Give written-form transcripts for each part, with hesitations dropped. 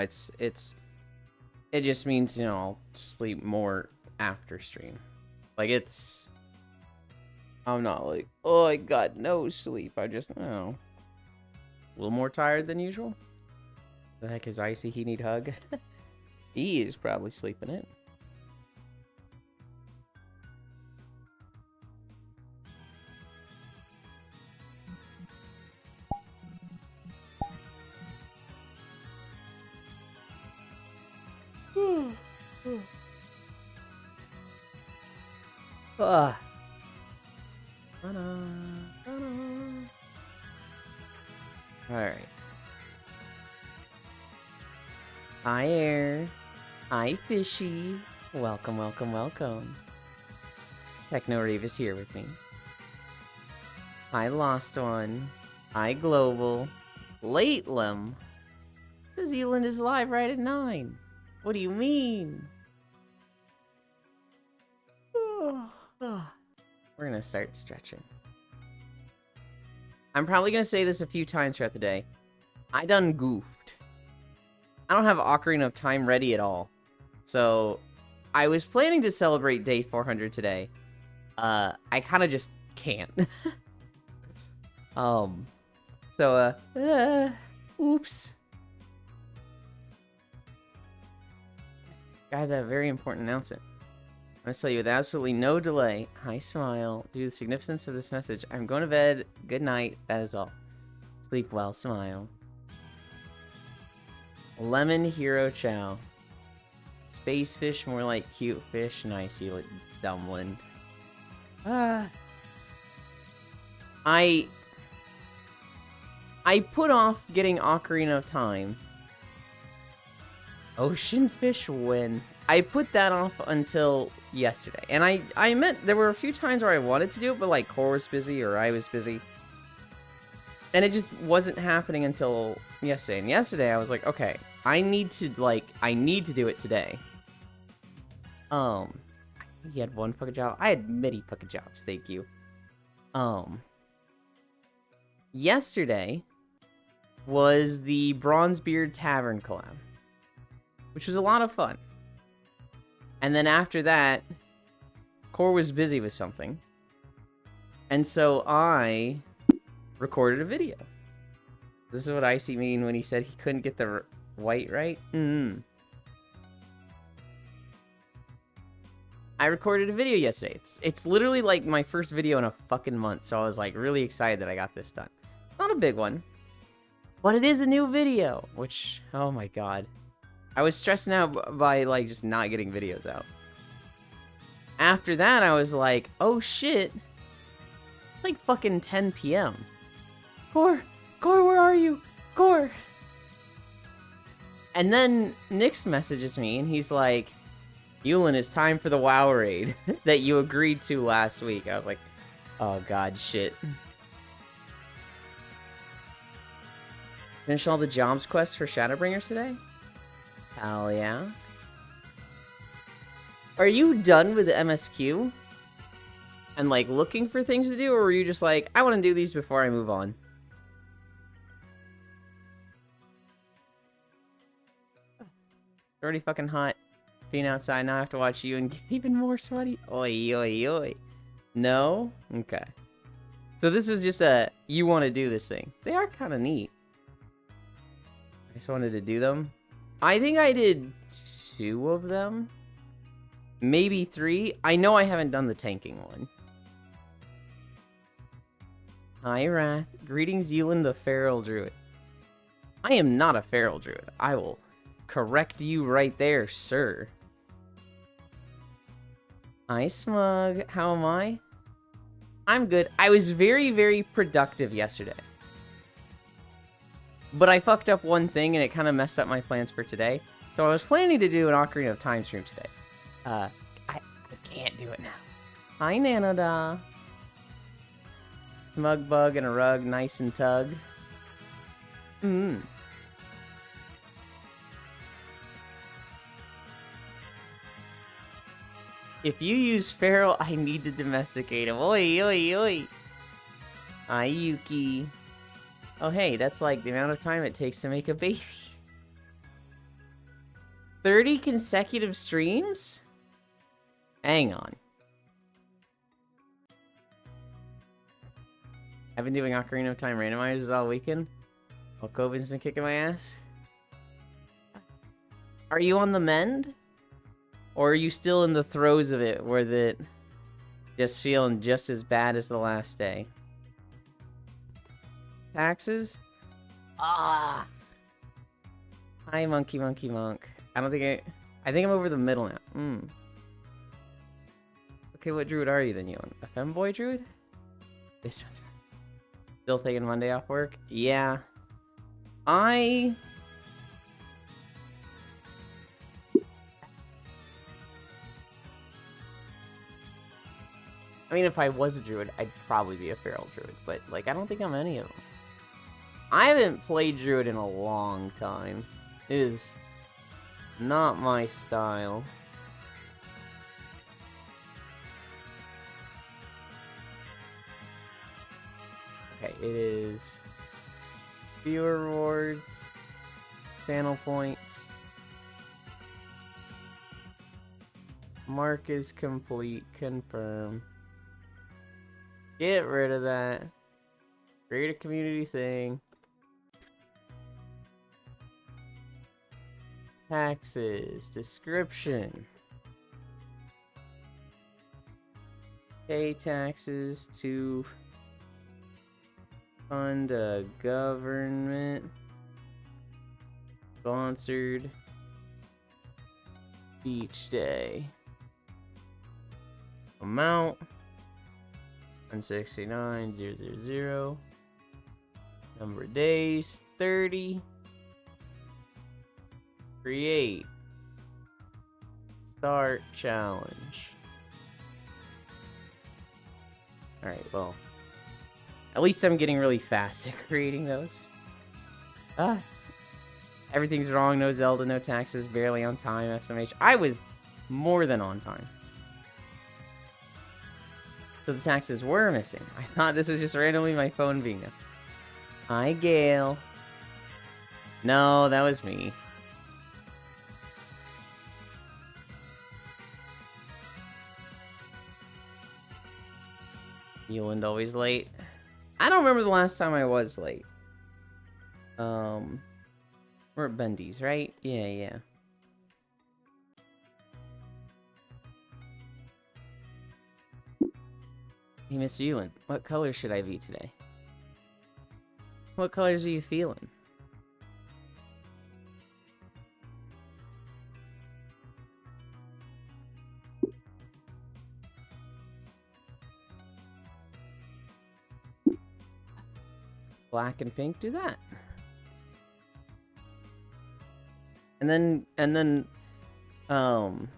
It just means, you know, I'll sleep more after stream. Like, I'm not like, oh, I got no sleep. I just, I don't know, a little more tired than usual. The heck is Icy? He need hug? He is probably sleeping it. Ah. Alright. Hi, Air. Hi, Fishy. Welcome, welcome, welcome. Techno Reeve is here with me. Hi, Lost One. Hi, Global. Latelem. Says Eland is live right at 9. What do you mean? We're gonna start stretching. I'm probably gonna say this a few times throughout the day. I done goofed. I don't have Ocarina of Time ready at all. So, I was planning to celebrate day 400 today. I kind of just can't. Oops. Guys, I have a very important announcement. I'm going to tell you with absolutely no delay. Hi, Smile. Due to the significance of this message, I'm going to bed. Good night. That is all. Sleep well, Smile. Lemon Hero Chow. Space fish, more like cute fish. Nice, you look dumbland. I put off getting Ocarina of Time. Ocean fish win. I put that off until yesterday. And I meant there were a few times where I wanted to do it, but like Core was busy or I was busy. And it just wasn't happening until yesterday. And yesterday I was like, okay, I need to do it today. He had one fucking job. I had many fucking jobs, thank you. Yesterday was the Bronzebeard Tavern collab, which was a lot of fun. And then after that, Core was busy with something. And so I recorded a video. This is what Icy mean when he said he couldn't get the white right. I recorded a video yesterday. It's literally like my first video in a fucking month, so I was like really excited that I got this done. Not a big one, but it is a new video, which, oh my god. I was stressing out by like just not getting videos out. After that, I was like, oh shit. It's like fucking 10 p.m. Core, where are you? Core. And then Nyx messages me and he's like, Yulin, it's time for the WoW raid that you agreed to last week. I was like, oh god, shit. Finish all the jobs quests for Shadowbringers today? Hell yeah. Are you done with the MSQ? And like looking for things to do, or were you just like, I want to do these before I move on? It's already fucking hot being outside. Now I have to watch you and get even more sweaty. Oi, oi, oi. No? Okay. So this is just a, you want to do this thing. They are kind of neat. I just wanted to do them. I think I did 2 of them. Maybe 3. I know I haven't done the tanking one. Hi, Wrath. Greetings, Yulin the Feral Druid. I am not a Feral Druid. I will correct you right there, sir. Hi, Smug. How am I? I'm good. I was very, very productive yesterday. But I fucked up one thing and it kind of messed up my plans for today. So I was planning to do an Ocarina of Time stream today. I can't do it now. Hi, Nanoda. Smug bug and a rug, nice and tug. If you use feral, I need to domesticate him. Oi, oi, oi. Hi, Yuki. Oh, hey, that's like the amount of time it takes to make a baby. 30 consecutive streams? Hang on. I've been doing Ocarina of Time randomizers all weekend while COVID's been kicking my ass. Are you on the mend? Or are you still in the throes of it where that just feeling just as bad as the last day? Taxes? Ah. Hi, Monkey Monk. I think I'm over the middle now. Okay, what druid are you then, you on? A femboy druid? This one. Still taking Monday off work? Yeah. I mean, if I was a druid, I'd probably be a feral druid, but, like, I don't think I'm any of them. I haven't played druid in a long time. It is not my style. Okay, it is viewer rewards, channel points, mark is complete, confirm. Get rid of that. Create a community thing. Taxes, description. Pay taxes to fund a government sponsored beach day. Amount 169,000. Number of days 30. Create. Start challenge. Alright, well. At least I'm getting really fast at creating those. Everything's wrong. No Zelda, no taxes, barely on time, SMH. I was more than on time. So the taxes were missing. I thought this was just randomly my phone being up. Hi, Gale. No, that was me. Euland always late. I don't remember the last time I was late. We're at Bendy's, right? Yeah. Hey, Mr. Euland, what color should I be today? What colors are you feeling? Black and pink, do that. And then open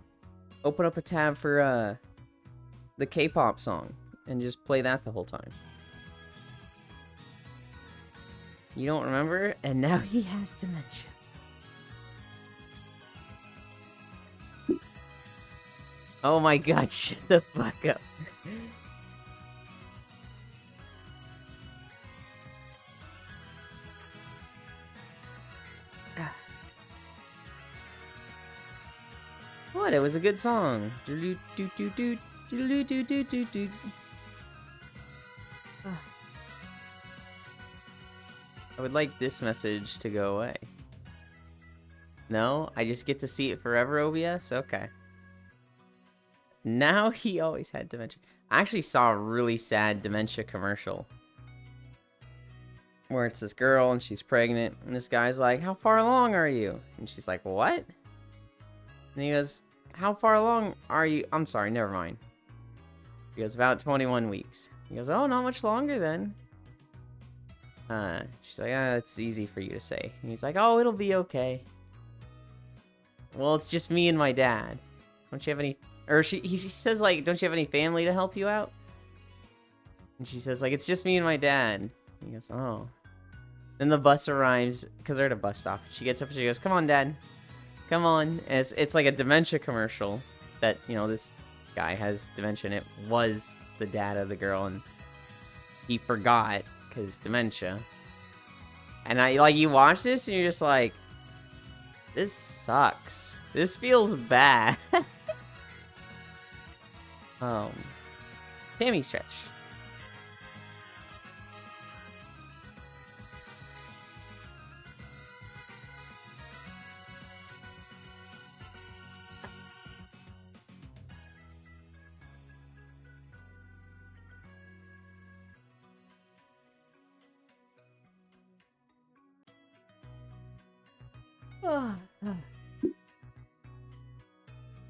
up a tab for the K-pop song and just play that the whole time. You don't remember? And now he has dementia. Oh my god, shut the fuck up. What? It was a good song. I would like this message to go away. No? I just get to see it forever, OBS? Okay. Now he always had dementia. I actually saw a really sad dementia commercial. Where it's this girl and she's pregnant. And this guy's like, how far along are you? And she's like, what? And he goes, how far along are you? I'm sorry, never mind. He goes, about 21 weeks. He goes, oh, not much longer then. She's like, it's easy for you to say. And he's like, oh, it'll be okay. Well, it's just me and my dad. Don't you have any... Or he says, like, don't you have any family to help you out? And she says, like, it's just me and my dad. And he goes, oh. Then the bus arrives, because they're at a bus stop. She gets up and she goes, come on, Dad. Come on. And it's like a dementia commercial that, you know, this guy has dementia, and it was the dad of the girl, and he forgot because dementia. And you watch this and you're just like, This sucks. This feels bad. Tammy stretch.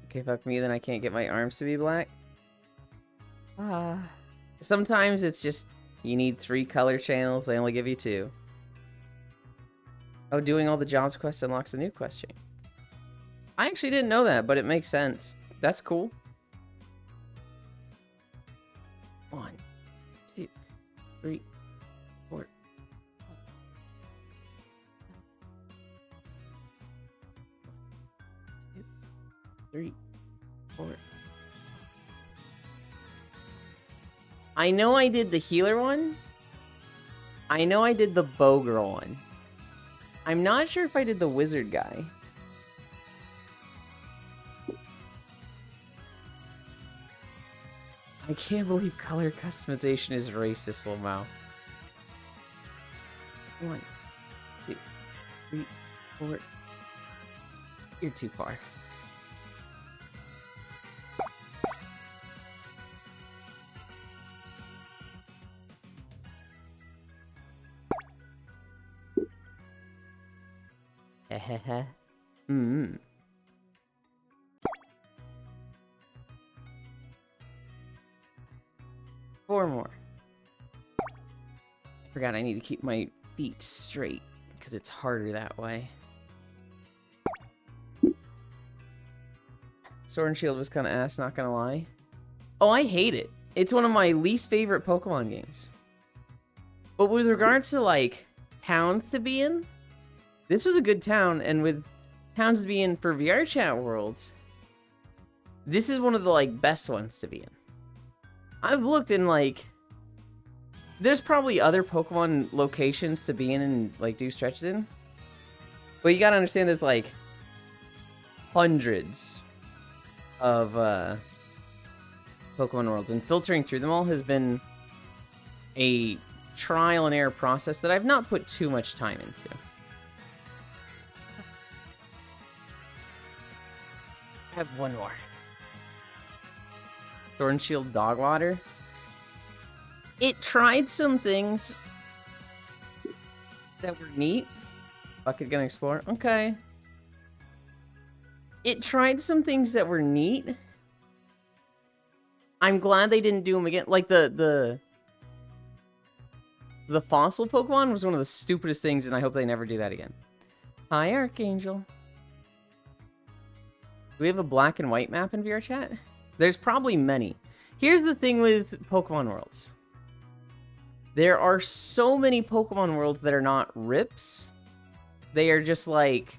Okay, fuck me, then I can't get my arms to be black. Sometimes it's just, you need 3 color channels, they only give you 2. Oh, doing all the jobs quests unlocks a new quest chain. I actually didn't know that, but it makes sense. That's cool. 1, 2, 3, 4. 2, 3, 4. I know I did the healer one. I know I did the bow girl one. I'm not sure if I did the wizard guy. I can't believe color customization is racist, Lamau. 1, 2, 3, 4. You're too far. Hehehe. 4 more. I forgot I need to keep my feet straight, because it's harder that way. Sword and Shield was kind of ass, not gonna lie. Oh, I hate it. It's one of my least favorite Pokemon games. But with regards to, like, towns to be in, this was a good town, and with towns to be in for VR Chat Worlds, this is one of the, like, best ones to be in. I've looked in, like, there's probably other Pokemon locations to be in and, like, do stretches in. But you gotta understand there's, like, hundreds of, Pokemon Worlds. And filtering through them all has been a trial and error process that I've not put too much time into. I have 1 more. Sword and Shield Dog Water. It tried some things that were neat. Bucket gonna explore. Okay. It tried some things that were neat. I'm glad they didn't do them again. Like the fossil Pokemon was one of the stupidest things, and I hope they never do that again. Hi, Archangel. Do we have a black and white map in VR Chat? There's probably many. Here's the thing with Pokemon Worlds. There are so many Pokemon Worlds that are not rips. They are just like,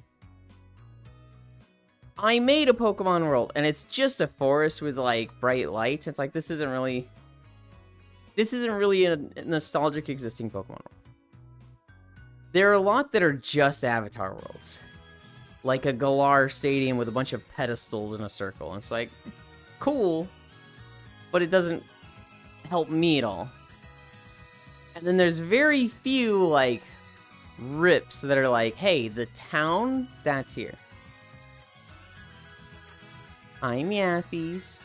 I made a Pokemon World, and it's just a forest with, like, bright lights. It's like, this isn't really a nostalgic existing Pokemon World. There are a lot that are just Avatar Worlds. Like a Galar Stadium with a bunch of pedestals in a circle. And it's like, cool, but it doesn't help me at all. And then there's very few, like, rips that are like, hey, the town, that's here. I'm Yathies.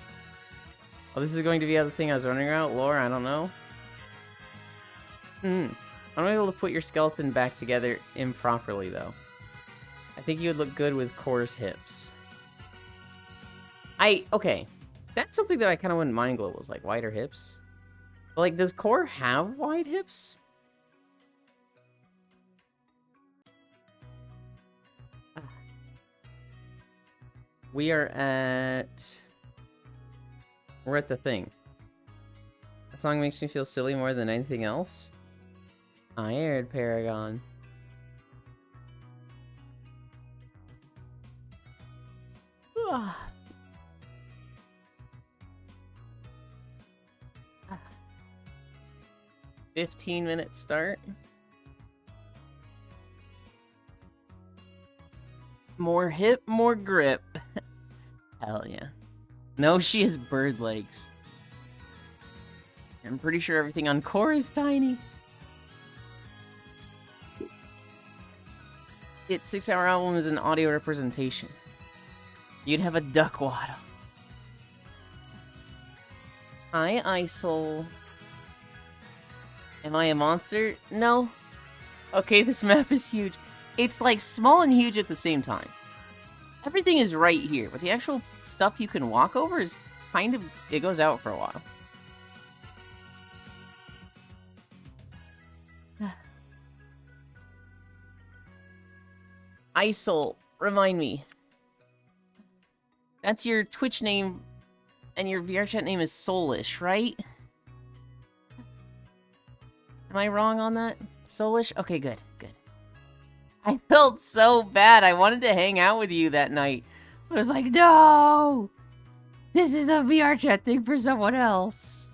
Oh, this is going to be the other thing I was wondering about. Lore, I don't know. I'm not able to put your skeleton back together improperly, though. I think you would look good with Core's hips. Okay. That's something that I kind of wouldn't mind, Global, is like wider hips. But, like, does Core have wide hips? We're at the thing. That song makes me feel silly more than anything else. I aired Paragon. Ugh. 15-minute start. More hip, more grip. Hell yeah. No, she has bird legs. I'm pretty sure everything on core is tiny. Its 6-hour album is an audio representation. You'd have a duck waddle. Hi, Isol. Am I a monster? No. Okay, this map is huge. It's like small and huge at the same time. Everything is right here, but the actual stuff you can walk over is kind of... It goes out for a while. Isol, remind me. That's your Twitch name, and your VRChat name is Soulish, right? Am I wrong on that? Soulish? Okay, good, good. I felt so bad. I wanted to hang out with you that night. But I was like, no! This is a VRChat thing for someone else.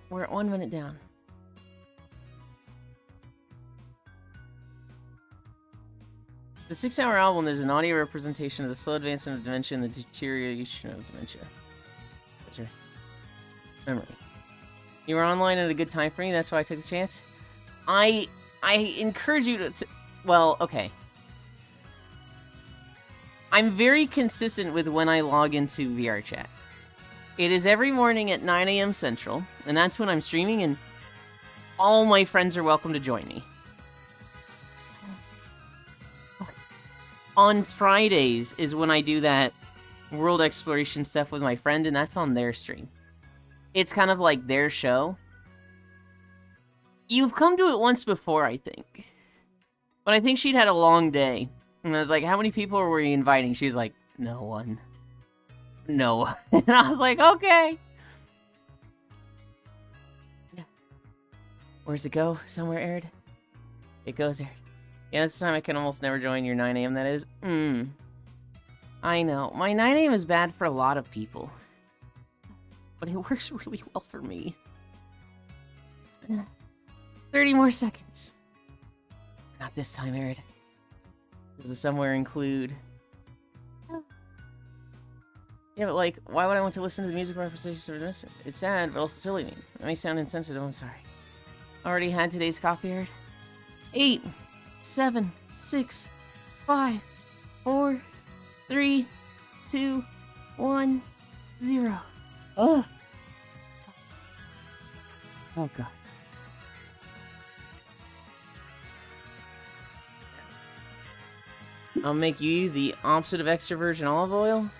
We're at 1 minute down. The 6-hour album is an audio representation of the slow advancement of dementia and the deterioration of dementia. That's right. Memory. You were online at a good time for me, that's why I took the chance. I encourage you to well, okay. I'm very consistent with when I log into VRChat. It is every morning at 9 AM Central, and that's when I'm streaming, and all my friends are welcome to join me. On Fridays is when I do that world exploration stuff with my friend, and that's on their stream. It's kind of like their show. You've come to it once before, I think. But I think she'd had a long day. And I was like, how many people were you inviting? She's like, no one. No. And I was like, okay. Yeah. Where's it go? Somewhere, Arid? It goes, Arid. Yeah, this time I can almost never join your 9 AM, that is. I know. My 9 AM is bad for a lot of people. But it works really well for me. 30 more seconds. Not this time, Arid. Does the somewhere include... Yeah, but like, why would I want to listen to the music representation of this? It's sad, but also silly me. It may sound insensitive, I'm sorry. Already had today's copy, Arid. 8, 7, 6, 5, 4, 3, 2, 1, 0. Ugh. Oh, God. I'll make you the opposite of extra virgin olive oil?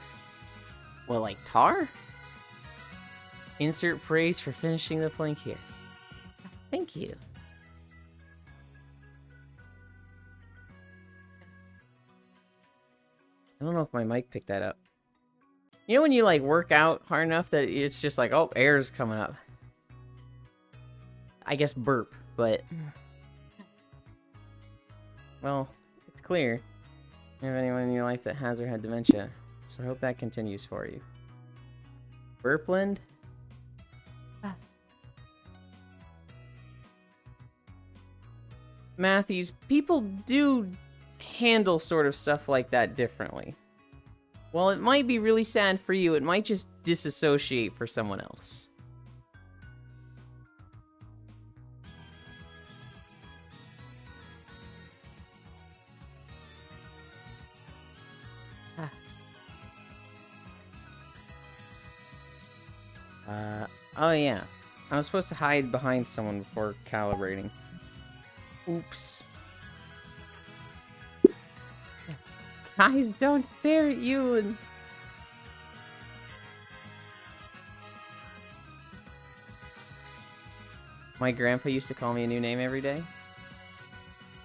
Well, like tar? Insert praise for finishing the flank here. Thank you. I don't know if my mic picked that up. You know when you like work out hard enough that it's just like, oh, air's coming up. I guess burp, but... Well, it's clear. You have anyone in your life that has or had dementia. So I hope that continues for you. Burpland? Matthews, people do handle sort of stuff like that differently. While it might be really sad for you, it might just disassociate for someone else. Oh yeah. I was supposed to hide behind someone before calibrating. Oops. Guys, don't stare at you and... My grandpa used to call me a new name every day.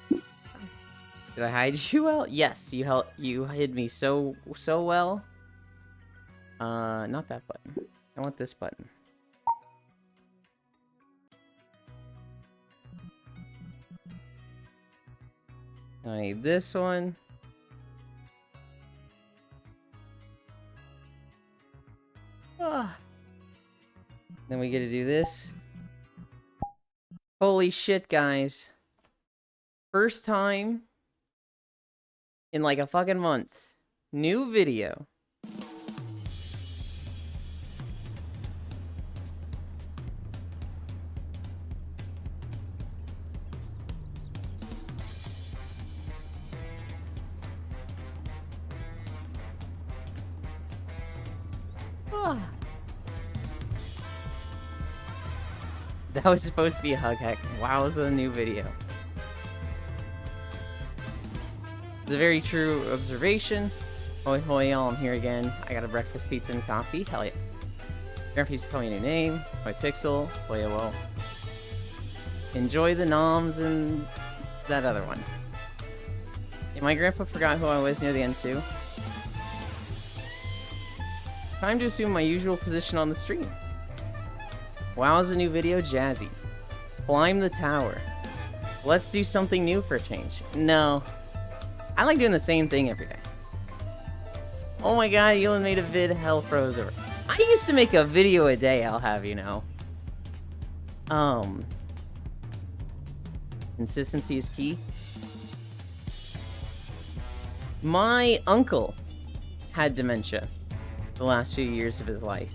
Did I hide you well? Yes, you hid me so well. Not that button. I want this button. I need this one. Ah. Then we get to do this. Holy shit, guys. First time in like a fucking month. New video. That was supposed to be a hug hack. Wow, this is a new video. It's a very true observation. Hoi hoi, y'all, I'm here again. I got a breakfast, pizza, and coffee. Hell yeah. Grandpa used to call me a new name. Hoi Pixel. Hoi well. Enjoy the noms and that other one. Yeah, my grandpa forgot who I was near the end too. Time to assume my usual position on the stream. Wow's a new video, Jazzy. Climb the tower. Let's do something new for a change. No. I like doing the same thing every day. Oh my god, Elon made a vid, hell froze over. I used to make a video a day, I'll have you know. Consistency is key. My uncle had dementia the last few years of his life.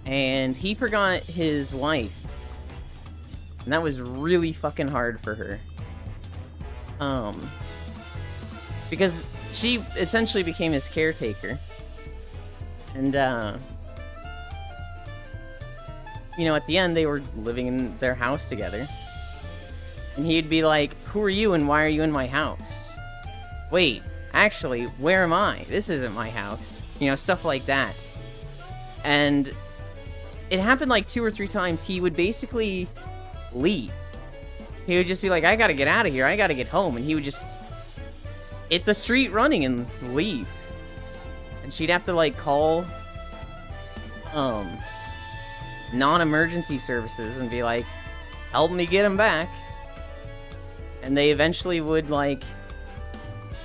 And he forgot his wife. And that was really fucking hard for her. Because she essentially became his caretaker. And, you know, at the end, they were living in their house together. And he'd be like, who are you and why are you in my house? Wait, actually, where am I? This isn't my house. You know, stuff like that. And it happened like 2 or 3 times. He would basically leave. He would just be like, I gotta get out of here. I gotta get home. And he would just hit the street running and leave. And she'd have to like call non-emergency services and be like, help me get him back. And they eventually would like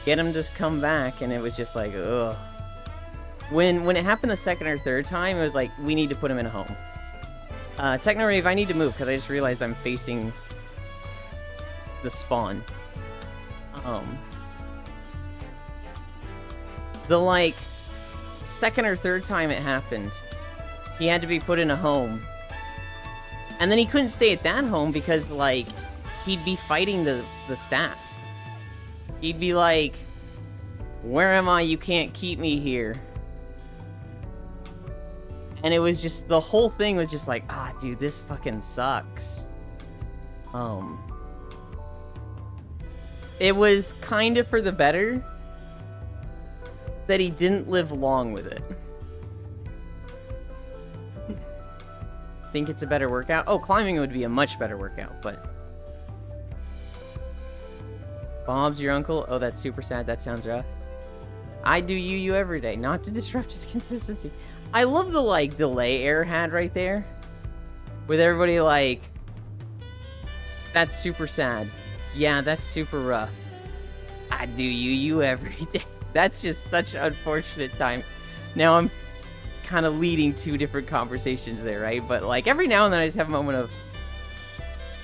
get him to come back, and it was just like, ugh. When it happened the second or third time, it was like, we need to put him in a home. Technorave, I need to move, because I just realized I'm facing the spawn. The, like, second or third time it happened, he had to be put in a home. And then he couldn't stay at that home because, like, he'd be fighting the staff. He'd be like, where am I? You can't keep me here. And it was just, the whole thing was just like, ah, dude, this fucking sucks. It was kind of for the better that he didn't live long with it. Think it's a better workout? Oh, climbing would be a much better workout, but... Bob's your uncle? Oh, that's super sad. That sounds rough. I do you every day, not to disrupt his consistency. I love the, like, delay Air had right there. With everybody, like... That's super sad. Yeah, that's super rough. I do you every day. That's just such an unfortunate time. Now I'm kind of leading 2 different conversations there, right? But, like, every now and then I just have a moment of...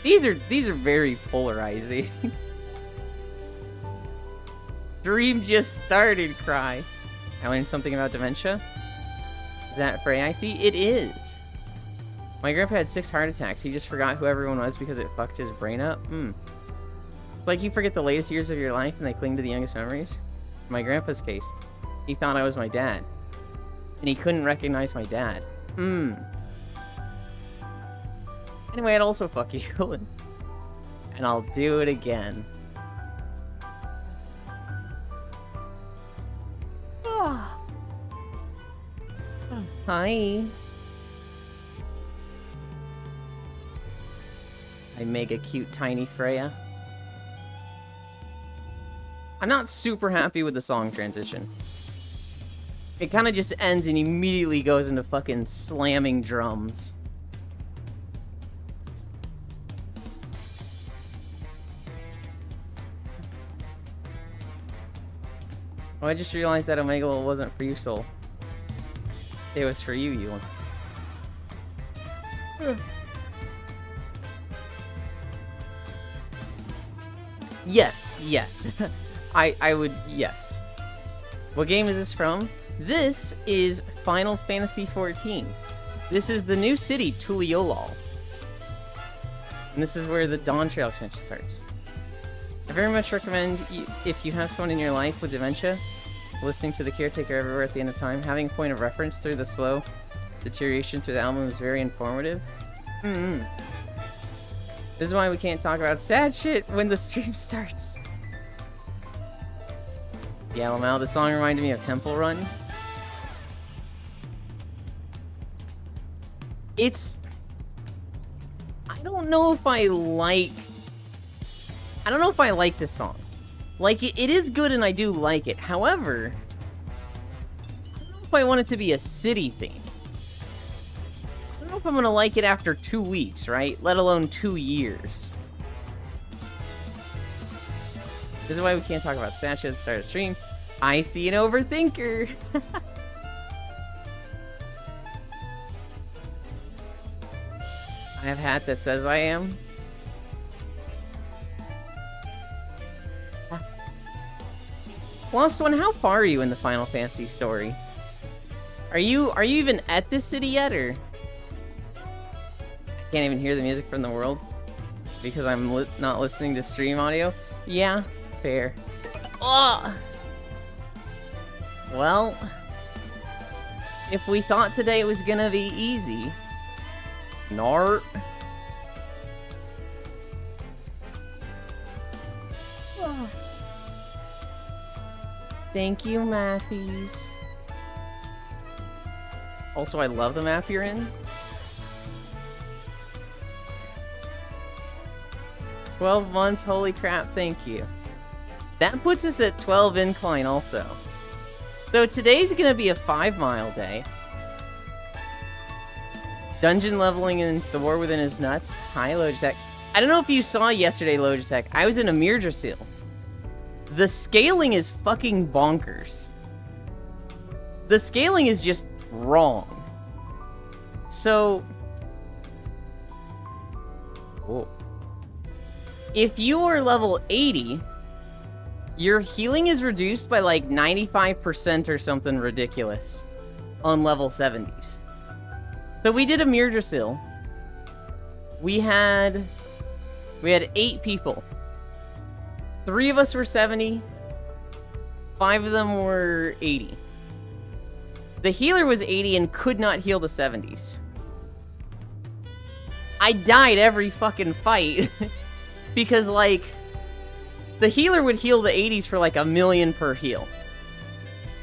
These are very polarizing. Dream just started, cry. I learned something about dementia. Is that for AIC? It is. My grandpa had 6 heart attacks. He just forgot who everyone was because it fucked his brain up. It's like you forget the latest years of your life and they cling to the youngest memories. In my grandpa's case, he thought I was my dad. And he couldn't recognize my dad. Anyway, I'd also fuck you. And I'll do it again. Hi. I make a cute tiny Freya. I'm not super happy with the song transition. It kind of just ends and immediately goes into fucking slamming drums. Oh, I just realized that Omegle wasn't for you, Soul. It was for you, Ewan. Yes, yes. I would, yes. What game is this from? This is Final Fantasy XIV. This is the new city, Tuliolal. And this is where the Dawn Trail expansion starts. I very much recommend, if you have someone in your life with dementia, listening to The Caretaker Everywhere at the End of Time, having a point of reference through the slow deterioration through the album is very informative. This is why we can't talk about sad shit when the stream starts. Yeah, Lamau, the song reminded me of Temple Run. It's... I don't know if I like this song. Like, it is good and I do like it. However, I don't know if I want it to be a city theme. I don't know if I'm gonna like it after 2 weeks, right? Let alone 2 years. This is why we can't talk about sad shit at the start of the stream. I see an overthinker. I have a hat that says I am. Lost One, how far are you in the Final Fantasy story? Are you even at this city yet, or? I can't even hear the music from the world because I'm not listening to stream audio. Yeah, fair. Oh! Well, if we thought today was gonna be easy, Nart. Oh. Thank you, Matthews. Also, I love the map you're in. 12 months, holy crap, thank you. That puts us at 12 incline also. So today's gonna be a 5-mile day. Dungeon leveling in The War Within is nuts. Hi, Logitech. I don't know if you saw yesterday, Logitech. I was in a Mirdrasil. The scaling is fucking bonkers. The scaling is just wrong. So... Whoa. If you are level 80, your healing is reduced by like 95% or something ridiculous on level 70s. So we did a Mirdrasil. We had 8 people. 3 of us were 70. 5 of them were 80. The healer was 80 and could not heal the 70s. I died every fucking fight. Because, like, the healer would heal the 80s for like 1,000,000 per heal.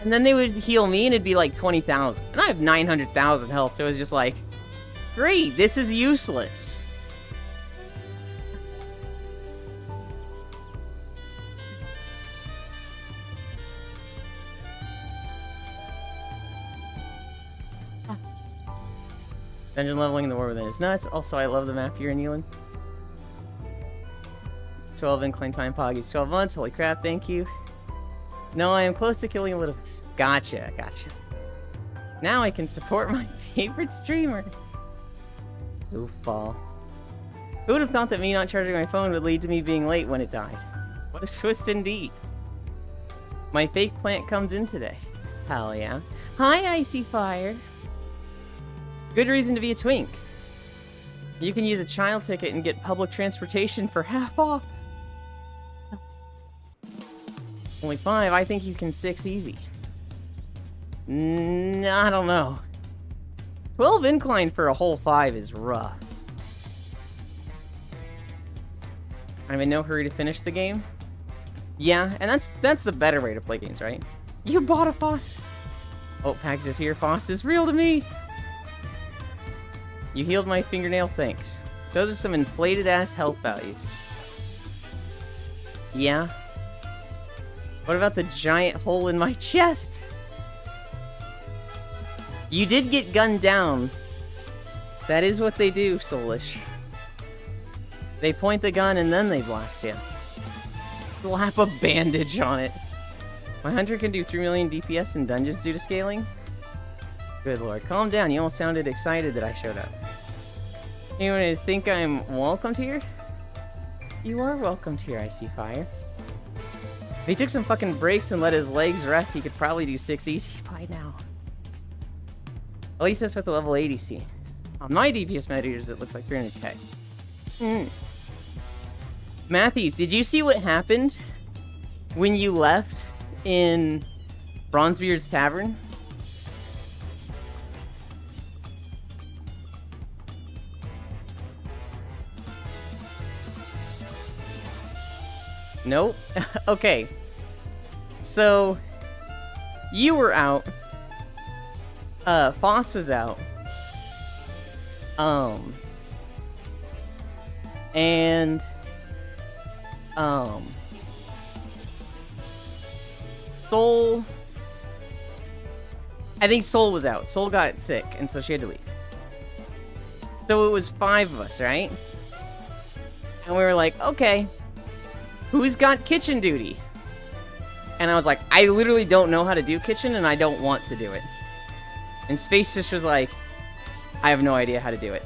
And then they would heal me and it'd be like 20,000. And I have 900,000 health, so it was just like, great, this is useless. Dungeon leveling in The War Within is nuts. Also, I love the map you're in, Ewan. 12 incline time poggies, 12 months. Holy crap, thank you. No, I am close to killing a little. Gotcha, gotcha. Now I can support my favorite streamer. Goofball. Who would have thought that me not charging my phone would lead to me being late when it died? What a twist indeed. My fake plant comes in today. Hell yeah. Hi, Icy Fire. Good reason to be a twink. You can use a child ticket and get public transportation for half off. Only 5, I think you can 6 easy. I don't know. 12 incline for a whole 5 is rough. I'm in no hurry to finish the game. Yeah, and that's the better way to play games, right? You bought a Foss. Oh, packages here. Foss is real to me. You healed my fingernail, thanks. Those are some inflated ass health values. Yeah. What about the giant hole in my chest? You did get gunned down. That is what they do, Soulish. They point the gun and then they blast you. Slap a bandage on it. My hunter can do 3 million DPS in dungeons due to scaling? Good lord. Calm down, you all sounded excited that I showed up. Anyone who think I'm welcomed here? You are welcomed here, I see fire. If he took some fucking breaks and let his legs rest, he could probably do 6 easy by now. At least that's what the level ADC. On my DPS meters, it looks like 300k. Matthews, did you see what happened when you left in Bronzebeard's Tavern? Nope. Okay. So, you were out. Foss was out. And Soul. I think Soul was out. Soul got sick, and so she had to leave. So it was 5 of us, right? And we were like, okay, who's got kitchen duty? And I was like, I literally don't know how to do kitchen, and I don't want to do it. And Space just was like, I have no idea how to do it.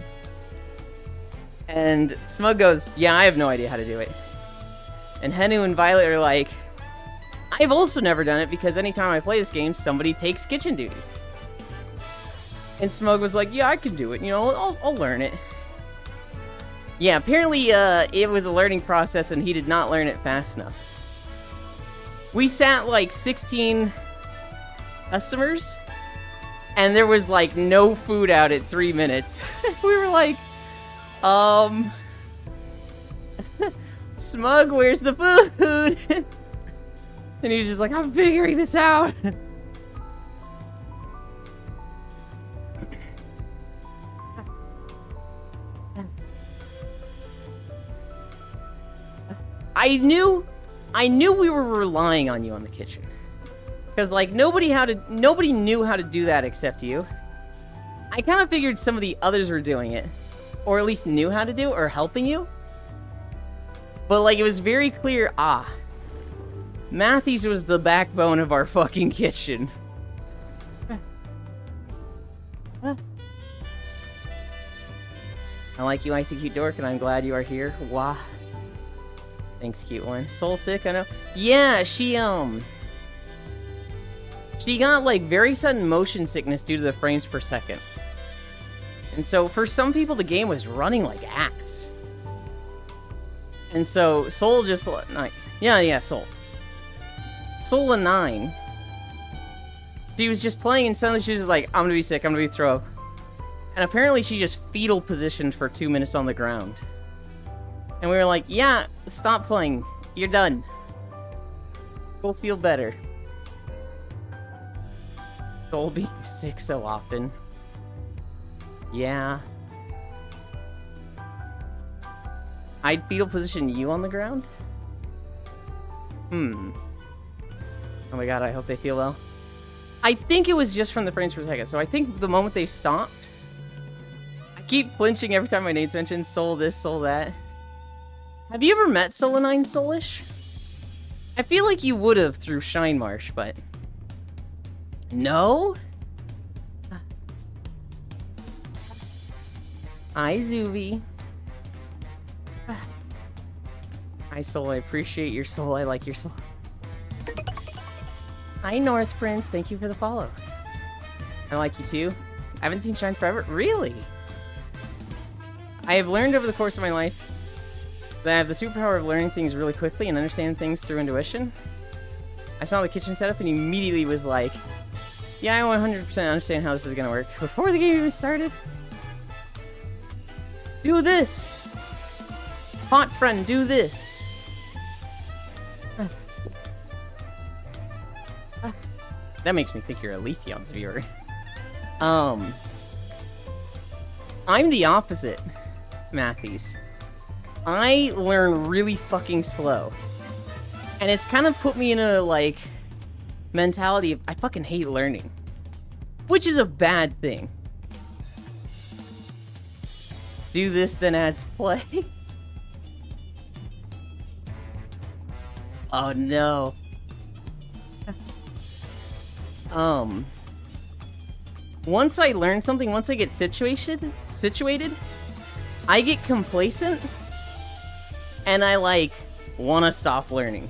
And Smug goes, yeah, I have no idea how to do it. And Henu and Violet are like, I've also never done it because anytime I play this game, somebody takes kitchen duty. And Smug was like, yeah, I can do it, you know, I'll learn it. Yeah, apparently it was a learning process and he did not learn it fast enough. We sat like 16 customers and there was like no food out at 3 minutes. We were like, Smug, where's the food? And he was just like, I'm figuring this out. I knew we were relying on you on the kitchen. Because, like, nobody knew how to do that except you. I kind of figured some of the others were doing it. Or at least knew how to do it, or helping you. But, like, it was very clear, Matthews was the backbone of our fucking kitchen. I like you, Icy Cute Dork, and I'm glad you are here. Wah. Thanks, cute one. Soul sick, I know. Yeah, she got, like, very sudden motion sickness due to the frames per second. And so, for some people, the game was running like ass. And so, Soul just, like, yeah, Soul. Soul and 9. She was just playing and suddenly she was like, I'm gonna be sick, I'm gonna be throw up. And apparently she just fetal positioned for 2 minutes on the ground. And we were like, yeah, stop playing. You're done. Go feel better. Soul being sick so often. Yeah. I'd fetal position you on the ground? Oh my god, I hope they feel well. I think it was just from the frames per second, so I think the moment they stopped... I keep flinching every time my name's mentioned. Soul this, Soul that. Have you ever met Solanine Soulish? I feel like you would have through Shine Marsh, but... No? Hi, Zuvi. Hi, Soul. I appreciate your soul. I like your soul. Hi, North Prince. Thank you for the follow. I like you too. I haven't seen Shine forever. Really? I have learned over the course of my life that I have the superpower of learning things really quickly and understanding things through intuition. I saw the kitchen setup and immediately was like, yeah, I 100% understand how this is going to work. Before the game even started. Do this! Hot friend, do this! That makes me think you're a Leafeon's viewer. I'm the opposite, Matthews. I learn really fucking slow. And it's kind of put me in a, like, mentality of, I fucking hate learning. Which is a bad thing. Do this, then adds play. Oh no. Once I learn something, once I get situated, I get complacent, and I, like, want to stop learning.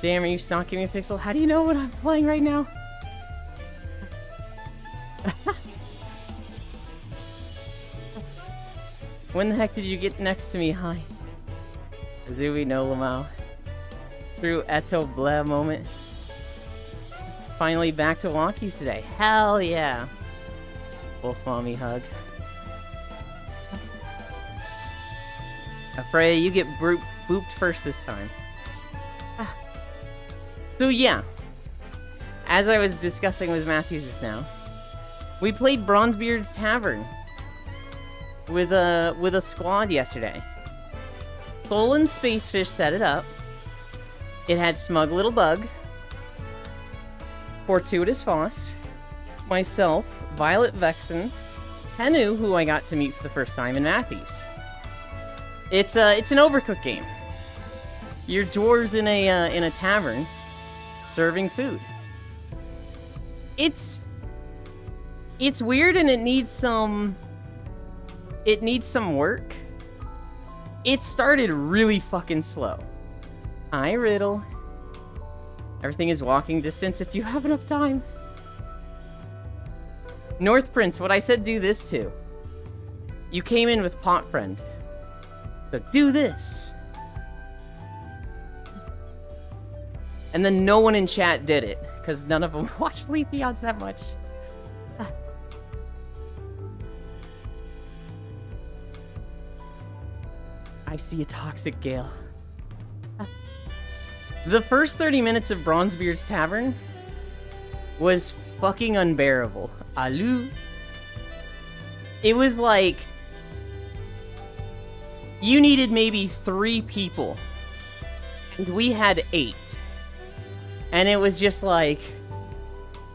Damn, are you stalking me, Pixel? How do you know what I'm playing right now? When the heck did you get next to me? Hi. Do we know Lamau? Through Eto Bleh moment. Finally back to wonkies today. Hell yeah. Wolf mommy hug. Afraid you get booped first this time. So yeah, as I was discussing with Matthews just now, we played Bronzebeard's Tavern with a squad yesterday. Stolen Spacefish set it up. It had Smug Little Bug, Fortuitous Foss, myself, Violet Vexen, Henu, who I got to meet for the first time, and Matthews. It's an Overcooked game. You're dwarves in a tavern, serving food. It's weird and it needs some work. It started really fucking slow. Hi, Riddle. Everything is walking distance if you have enough time. North Prince, what I said do this to. You came in with Pot Friend. So do this. And then no one in chat did it, because none of them watch Leafeons that much. I see a toxic gale. The first 30 minutes of Bronzebeard's Tavern was fucking unbearable. Aloo. It was like you needed maybe 3 people, and we had 8. And it was just like,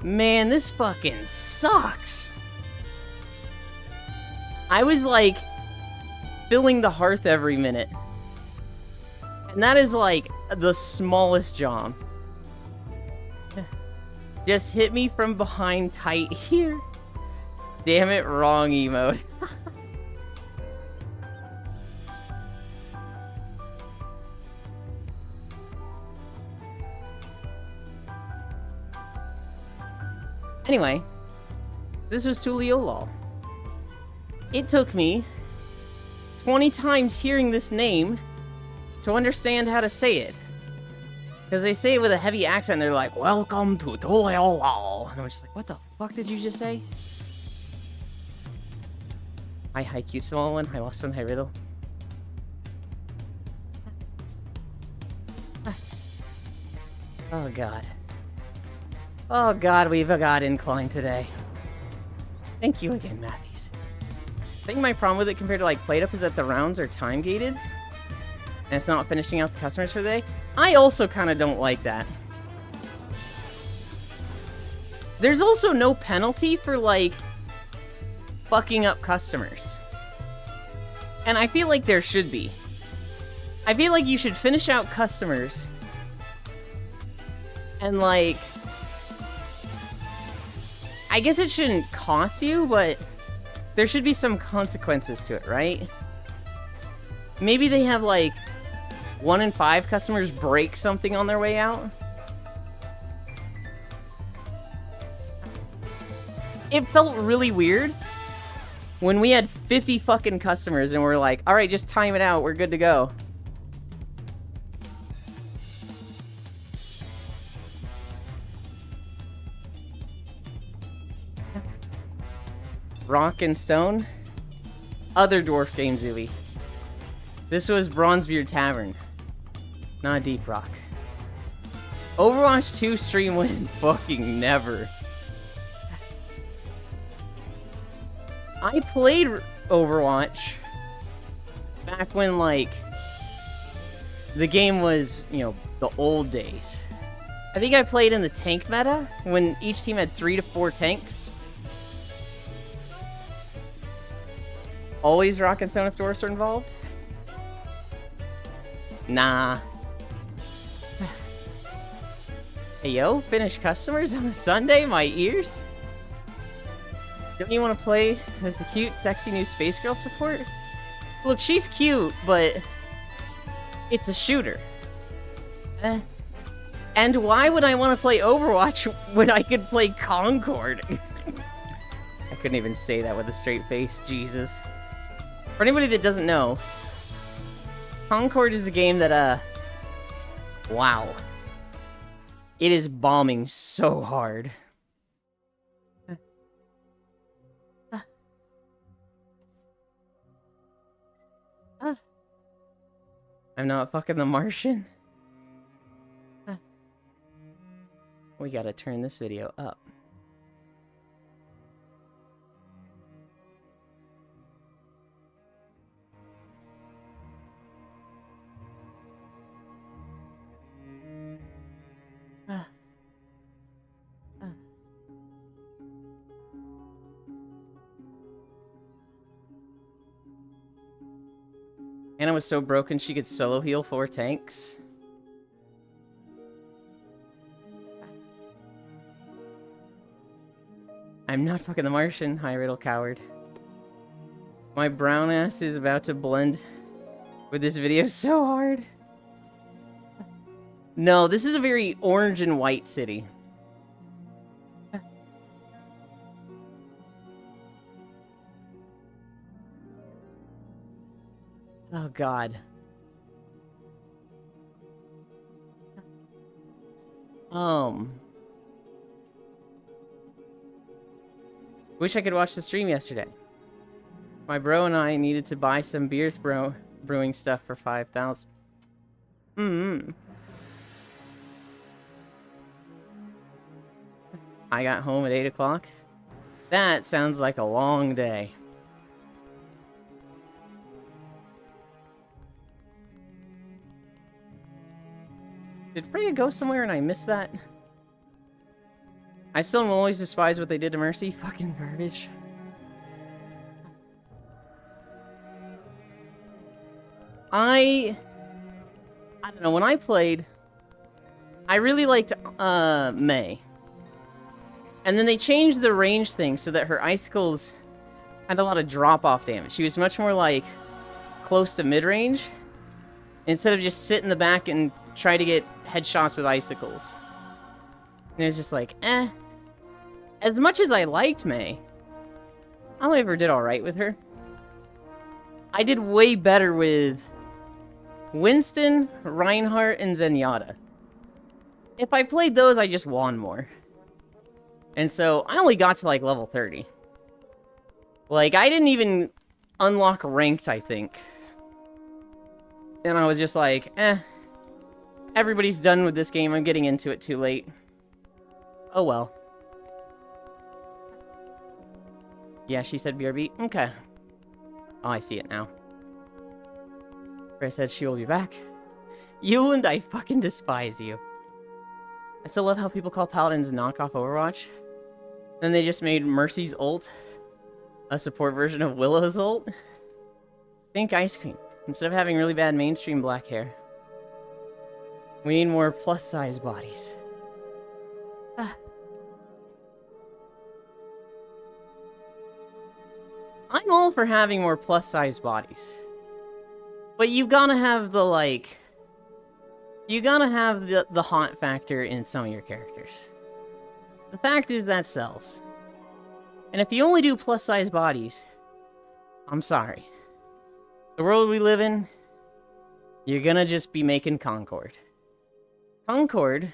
man, this fucking sucks. I was like filling the hearth every minute. And that is like the smallest job. Just hit me from behind tight here. Damn it, wrong emote. Anyway, this was Tuliolol. It took me 20 times hearing this name to understand how to say it. Because they say it with a heavy accent, they're like, welcome to Tuliolol. And I'm just like, what the fuck did you just say? Hi, cute small one. Hi, lost one. Hi, Riddle. Oh, God. Oh god, we've got incline today. Thank you again, Matthews. I think my problem with it compared to like PlateUp is that the rounds are time gated. And it's not finishing out the customers for the day. I also kind of don't like that. There's also no penalty for like fucking up customers. And I feel like there should be. I feel like you should finish out customers. And like, I guess it shouldn't cost you, but there should be some consequences to it, right? Maybe they have like 1 in 5 customers break something on their way out. It felt really weird when we had 50 fucking customers and we're like, alright, just time it out, we're good to go. Rock and Stone? Other dwarf game, Zooey. This was Bronzebeard Tavern. Not Deep Rock. Overwatch 2 stream win? Fucking never. I played Overwatch back when, like, the game was, you know, the old days. I think I played in the tank meta, when each team had 3 to 4 tanks. Always Rock and Stone if dwarfs are involved? Nah. Hey yo, Finnish customers on a Sunday? My ears? Don't you want to play as the cute, sexy new Space Girl support? Look, she's cute, but it's a shooter. And why would I want to play Overwatch when I could play Concord? I couldn't even say that with a straight face, Jesus. For anybody that doesn't know, Concord is a game that, wow. It is bombing so hard. I'm not fucking the Martian. We gotta turn this video up. Anna was so broken she could solo heal 4 tanks. I'm not fucking the Martian, High Riddle Coward. My brown ass is about to blend with this video so hard. No, this is a very orange and white city. Oh, God. Wish I could watch the stream yesterday. My bro and I needed to buy some beer brewing stuff for 5,000. I got home at 8 o'clock. That sounds like a long day. Did Freya go somewhere and I missed that? I still will always despise what they did to Mercy. Fucking garbage. I don't know, when I played, I really liked Mei. And then they changed the range thing so that her icicles had a lot of drop-off damage. She was much more like close to mid-range instead of just sit in the back and try to get headshots with icicles. And it was just like, eh. As much as I liked Mei, I ever did alright with her. I did way better with Winston, Reinhardt, and Zenyatta. If I played those, I just won more. And so, I only got to, like, level 30. Like, I didn't even unlock ranked, I think. And I was just like, eh. Everybody's done with this game, I'm getting into it too late. Oh well. Yeah, she said BRB. Okay. Oh, I see it now. Freya said she will be back. Yuland, I fucking despise you. I still love how people call Paladins knockoff Overwatch. Then they just made Mercy's ult a support version of Willow's ult. Think ice cream. Instead of having really bad mainstream black hair. We need more plus-size bodies. I'm all for having more plus-size bodies. But you gotta have the, like... You gotta have the haunt factor in some of your characters. The fact is that sells. And if you only do plus-size bodies, I'm sorry. The world we live in, you're gonna just be making Concord. Concord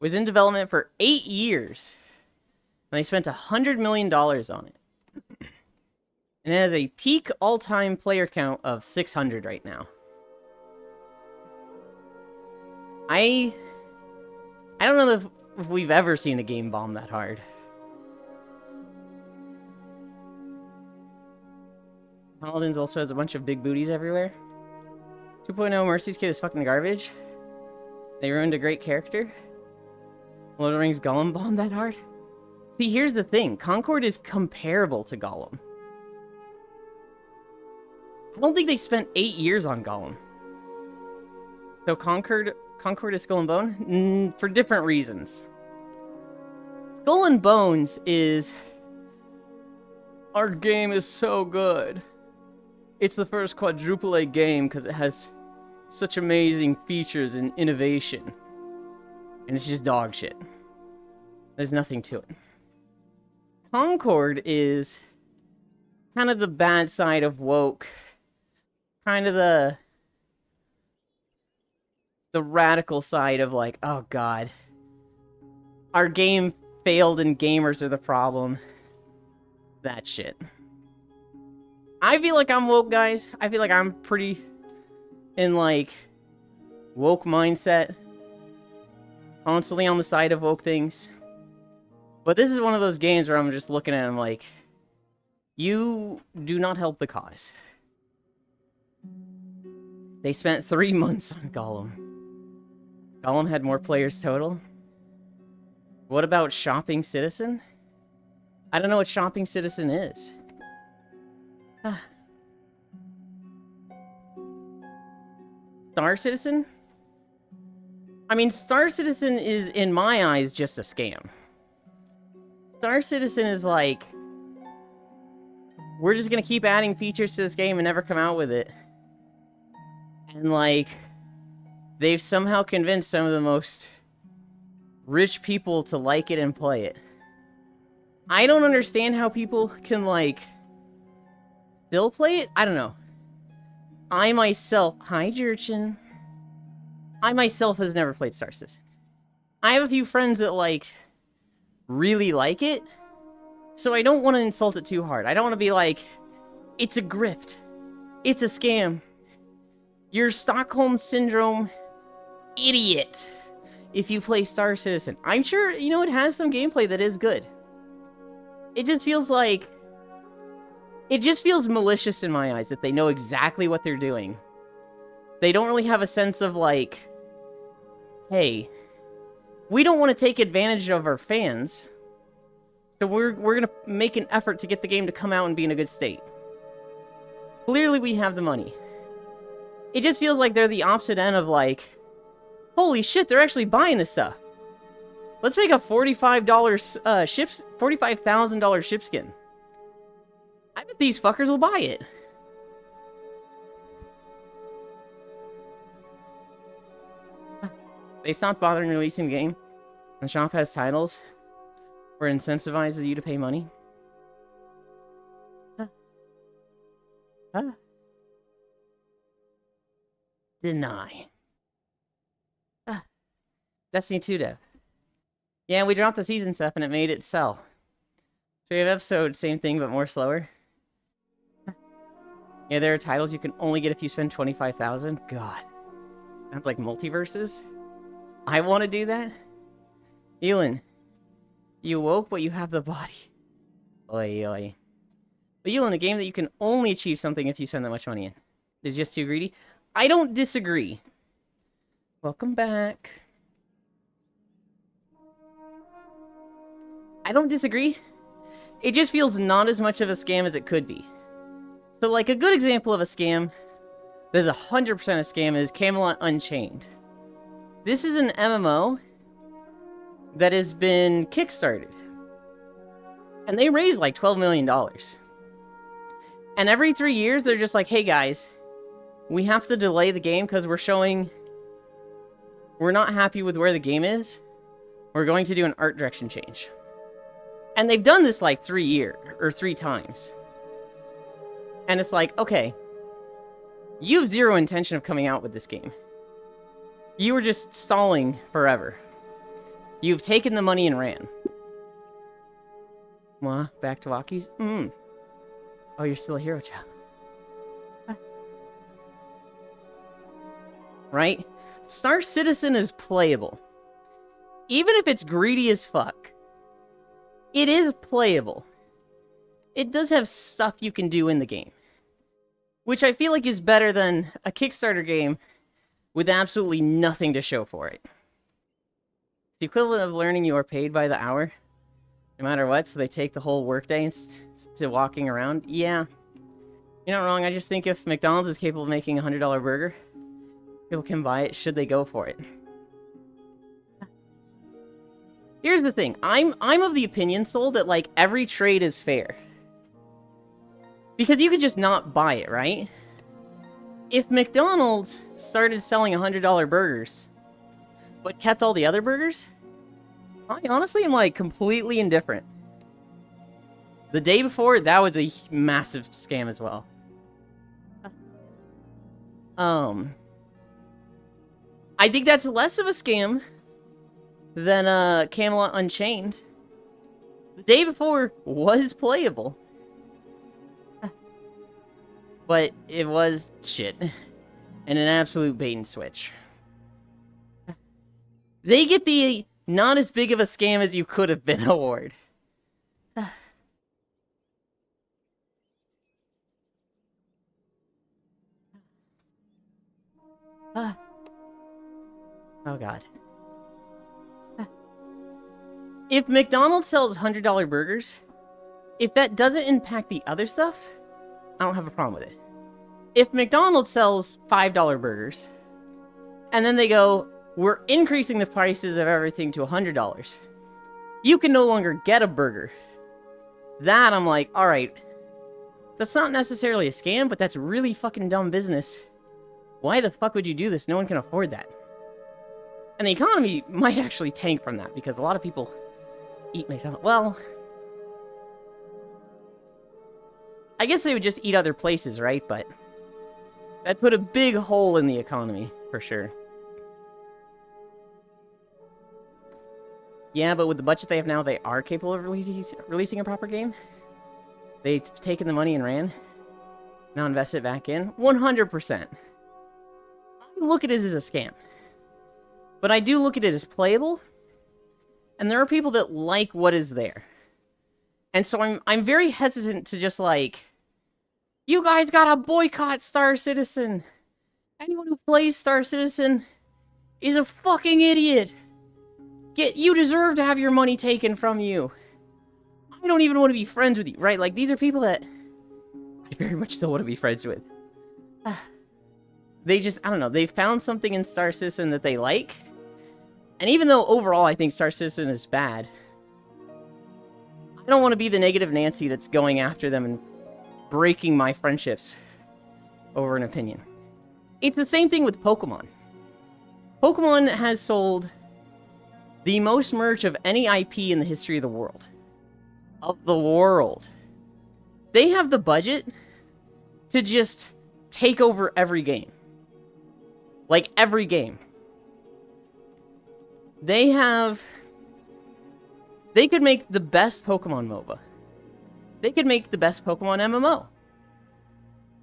was in development for 8 years. And they spent $100 million on it. And it has a peak all-time player count of 600 right now. I don't know if we've ever seen a game bomb that hard. Paladins also has a bunch of big booties everywhere. 2.0 Mercy's kit is fucking garbage. They ruined a great character. Lord of the Rings Gollum bombed that hard. See, here's the thing. Concord is comparable to Gollum. I don't think they spent 8 years on Gollum. So Concord Concord is Skull and Bone? For different reasons. Skull and Bones is... Our game is so good. It's the first quadruple A game because it has such amazing features and innovation. And it's just dog shit. There's nothing to it. Concord is kind of the bad side of woke. Kind of the radical side of like, oh god, our game failed and gamers are the problem. That shit. I feel like I'm woke, guys. I feel like I'm pretty in like woke mindset. Constantly on the side of woke things. But this is one of those games where I'm just looking at him like, you do not help the cause. They spent 3 months on Gollum. Gollum had more players total. What about Shopping Citizen? I don't know what Shopping Citizen is. Star Citizen? I mean, Star Citizen is, in my eyes, just a scam. Star Citizen is like, we're just gonna keep adding features to this game and never come out with it. And like, they've somehow convinced some of the most rich people to like it and play it. I don't understand how people can like, still play it? I don't know. I myself, hi Jerchin. I myself has never played Star Citizen. I have a few friends that like, really like it, so I don't want to insult it too hard. I don't want to be like, it's a grift. It's a scam. You're Stockholm Syndrome idiot if you play Star Citizen. I'm sure, you know, it has some gameplay that is good. It just feels like... It just feels malicious in my eyes that they know exactly what they're doing. They don't really have a sense of like, hey, we don't want to take advantage of our fans, so we're gonna make an effort to get the game to come out and be in a good state. Clearly we have the money. It just feels like they're the opposite end of like, holy shit, they're actually buying this stuff. Let's make a $45,000 ship skin. I bet these fuckers will buy it. They stopped bothering releasing the game. The shop has titles where it incentivizes you to pay money. Deny. Destiny 2 dev. Yeah, we dropped the season stuff and it made it sell. So we have episode, same thing, but more slower. Yeah, there are titles you can only get if you spend 25,000. God. Sounds like multiverses. I want to do that. Elin, you woke, but you have the body. Oi, oi. But Elin, a game that you can only achieve something if you spend that much money in is just too greedy. I don't disagree. Welcome back. I don't disagree. It just feels not as much of a scam as it could be. So, like, a good example of a scam that's 100% a scam is Camelot Unchained. This is an MMO that has been kickstarted. And they raised like $12 million. And every 3 years, they're just like, hey guys, we have to delay the game because we're not happy with where the game is. We're going to do an art direction change. And they've done this like 3 times. And it's like, okay, you have zero intention of coming out with this game. You were just stalling forever. You've taken the money and ran. Mwah, back to walkies? Oh, you're still a hero child. Right? Star Citizen is playable. Even if it's greedy as fuck. It is playable. It does have stuff you can do in the game. Which I feel like is better than a Kickstarter game with absolutely nothing to show for it. It's the equivalent of learning you are paid by the hour, no matter what, so they take the whole workday to walking around. Yeah, you're not wrong. I just think if McDonald's is capable of making a $100 burger, people can buy it should they go for it. Here's the thing. I'm of the opinion, Soul, that, like, every trade is fair. Because you could just not buy it, right? If McDonald's started selling $100 burgers, but kept all the other burgers, I honestly am, like, completely indifferent. The day before, that was a massive scam as well. I think that's less of a scam than Camelot Unchained. The day before was playable. But it was shit. And an absolute bait and switch. They get the not as big of a scam as you could have been award. Oh god. If McDonald's sells $100 burgers, if that doesn't impact the other stuff, I don't have a problem with it. If McDonald's sells $5 burgers, and then they go, we're increasing the prices of everything to $100, you can no longer get a burger. That, I'm like, alright, that's not necessarily a scam, but that's really fucking dumb business. Why the fuck would you do this? No one can afford that. And the economy might actually tank from that, because a lot of people eat McDonald's. Well, I guess they would just eat other places, right? But that put a big hole in the economy, for sure. Yeah, but with the budget they have now, they are capable of releasing a proper game. They've taken the money and ran. Now invest it back in. 100%. I look at it as a scam. But I do look at it as playable. And there are people that like what is there. And so I'm very hesitant to just like, you guys gotta boycott Star Citizen. Anyone who plays Star Citizen is a fucking idiot. You deserve to have your money taken from you. I don't even want to be friends with you, right? Like, these are people that I very much still want to be friends with. They just, I don't know, they found something in Star Citizen that they like. And even though overall I think Star Citizen is bad, I don't want to be the negative Nancy that's going after them and breaking my friendships over an opinion. It's the same thing with Pokemon. Pokemon has sold the most merch of any IP in the history of the world. Of the world. They have the budget to just take over every game. Like, every game. They could make the best Pokemon MOBA. They could make the best Pokemon MMO.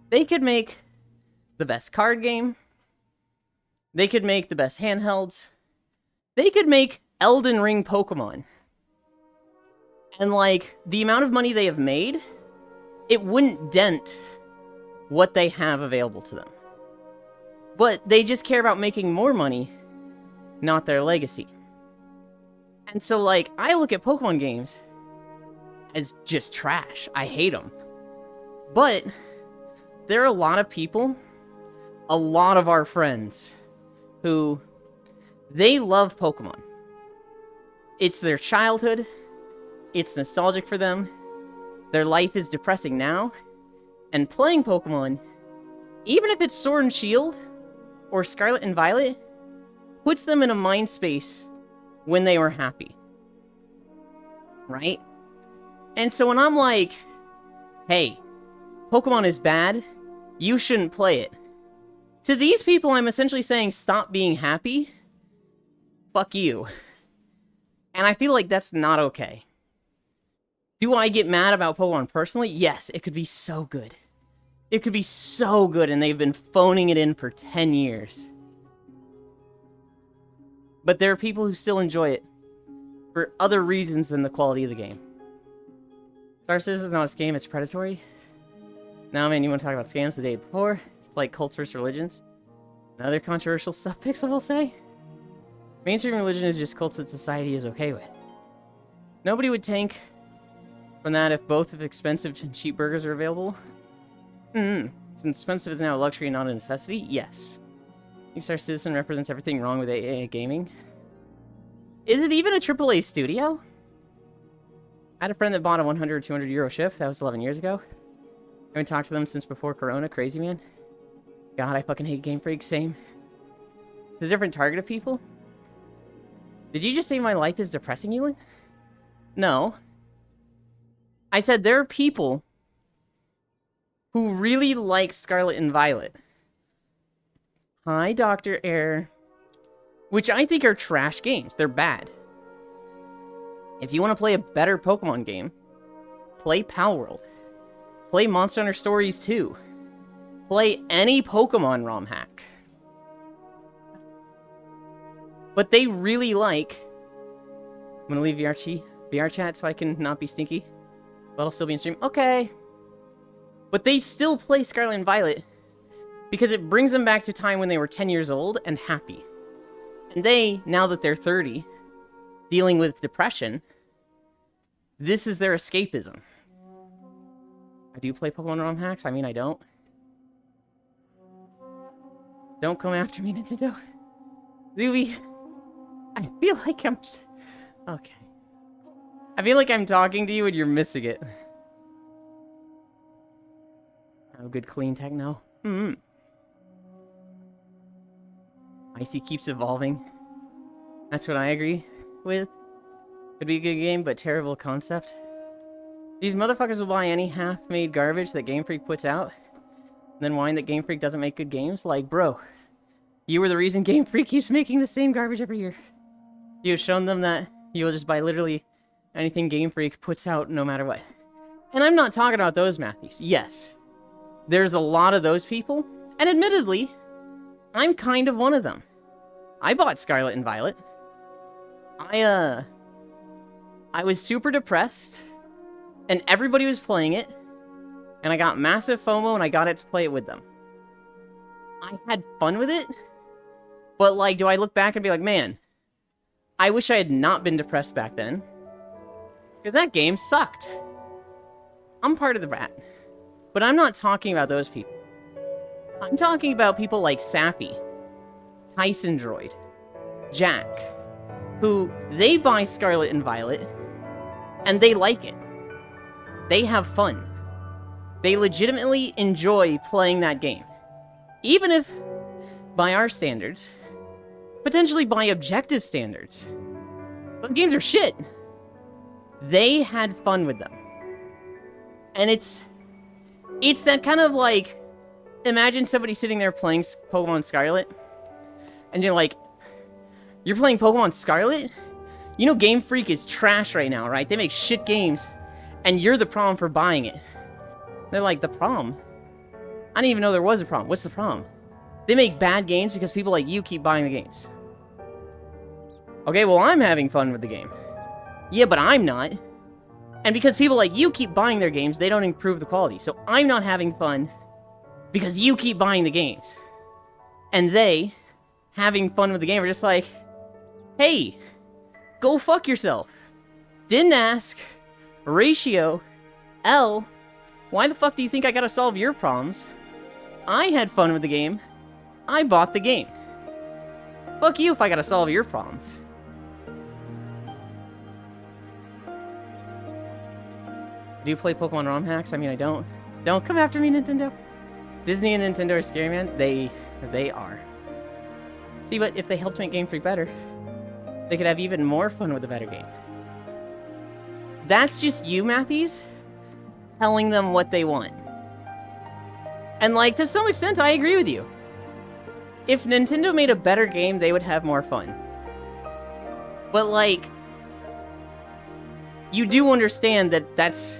They could make the best card game. They could make the best handhelds. They could make Elden Ring Pokemon. And, like, the amount of money they have made, it wouldn't dent what they have available to them. But they just care about making more money, not their legacy. And so, like, I look at Pokemon games as just trash. I hate them. But there are a lot of people, a lot of our friends, who, they love Pokemon. It's their childhood. It's nostalgic for them. Their life is depressing now. And playing Pokemon, even if it's Sword and Shield, or Scarlet and Violet, puts them in a mind space when they were happy. Right? And so when I'm like, hey, Pokemon is bad, you shouldn't play it. To these people, I'm essentially saying, stop being happy. Fuck you. And I feel like that's not okay. Do I get mad about Pokemon personally? Yes, it could be so good. It could be so good, and they've been phoning it in for 10 years. But there are people who still enjoy it for other reasons than the quality of the game. Star Citizen is not a scam, it's predatory. Now, man, you want to talk about scams the day before? It's like cults versus religions. And other controversial stuff, Pixel will say. Mainstream religion is just cults that society is okay with. Nobody would tank from that if both expensive and cheap burgers are available. Since expensive is now a luxury and not a necessity, yes. Star Citizen represents everything wrong with AA gaming. Is it even a AAA studio? I had a friend that bought a 100 or 200 euro shift. That was 11 years ago. I haven't talked to them since before Corona. Crazy, man. God, I fucking hate Game Freak. Same. It's a different target of people. Did you just say my life is depressing, Ewan? No. I said there are people who really like Scarlet and Violet. Hi, Dr. Air. Which I think are trash games. They're bad. If you want to play a better Pokemon game, play Palworld. Play Monster Hunter Stories 2. Play any Pokemon ROM hack. But they really like... I'm gonna leave VR chat so I can not be stinky. But I'll still be in stream. Okay. But they still play Scarlet and Violet because it brings them back to a time when they were 10 years old and happy. And they, now that they're 30, dealing with depression, this is their escapism. I do play Pokemon ROM hacks. I mean, I don't. Don't come after me, Nintendo. Zuby, I feel like I'm just... Okay. I feel like I'm talking to you and you're missing it. Oh, good clean techno. Icy keeps evolving. That's what I agree with. Could be a good game, but terrible concept. These motherfuckers will buy any half-made garbage that Game Freak puts out, and then whine that Game Freak doesn't make good games. Like, bro, you were the reason Game Freak keeps making the same garbage every year. You've shown them that you'll just buy literally anything Game Freak puts out no matter what. And I'm not talking about those Matthews. Yes, there's a lot of those people, and admittedly, I'm kind of one of them. I bought Scarlet and Violet. I was super depressed, and everybody was playing it, and I got massive FOMO, and I got it to play it with them. I had fun with it, but, like, do I look back and be like, man, I wish I had not been depressed back then, because that game sucked. I'm part of the rat, but I'm not talking about those people. I'm talking about people like Sappy, Tyson Droid, Jack, who they buy Scarlet and Violet, and they like it. They have fun. They legitimately enjoy playing that game. Even if, by our standards, potentially by objective standards, those games are shit. They had fun with them. And it's that kind of like, imagine somebody sitting there playing Pokemon Scarlet, and you're like, you're playing Pokemon Scarlet? You know Game Freak is trash right now, right? They make shit games, and you're the problem for buying it. They're like, the problem? I didn't even know there was a problem. What's the problem? They make bad games because people like you keep buying the games. Okay, well, I'm having fun with the game. Yeah, but I'm not. And because people like you keep buying their games, they don't improve the quality. So I'm not having fun because you keep buying the games. And they, having fun with the game, are just like, hey, go fuck yourself. Didn't ask. Ratio. L. Why the fuck do you think I gotta solve your problems? I had fun with the game. I bought the game. Fuck you if I gotta solve your problems. Do you play Pokemon ROM hacks? I mean, I don't. Don't come after me, Nintendo. Disney and Nintendo are scary, man. They are. See, but if they helped make Game Freak better, they could have even more fun with a better game. That's just you, Matthews, telling them what they want. And, like, to some extent, I agree with you. If Nintendo made a better game, they would have more fun. But, like, you do understand that that's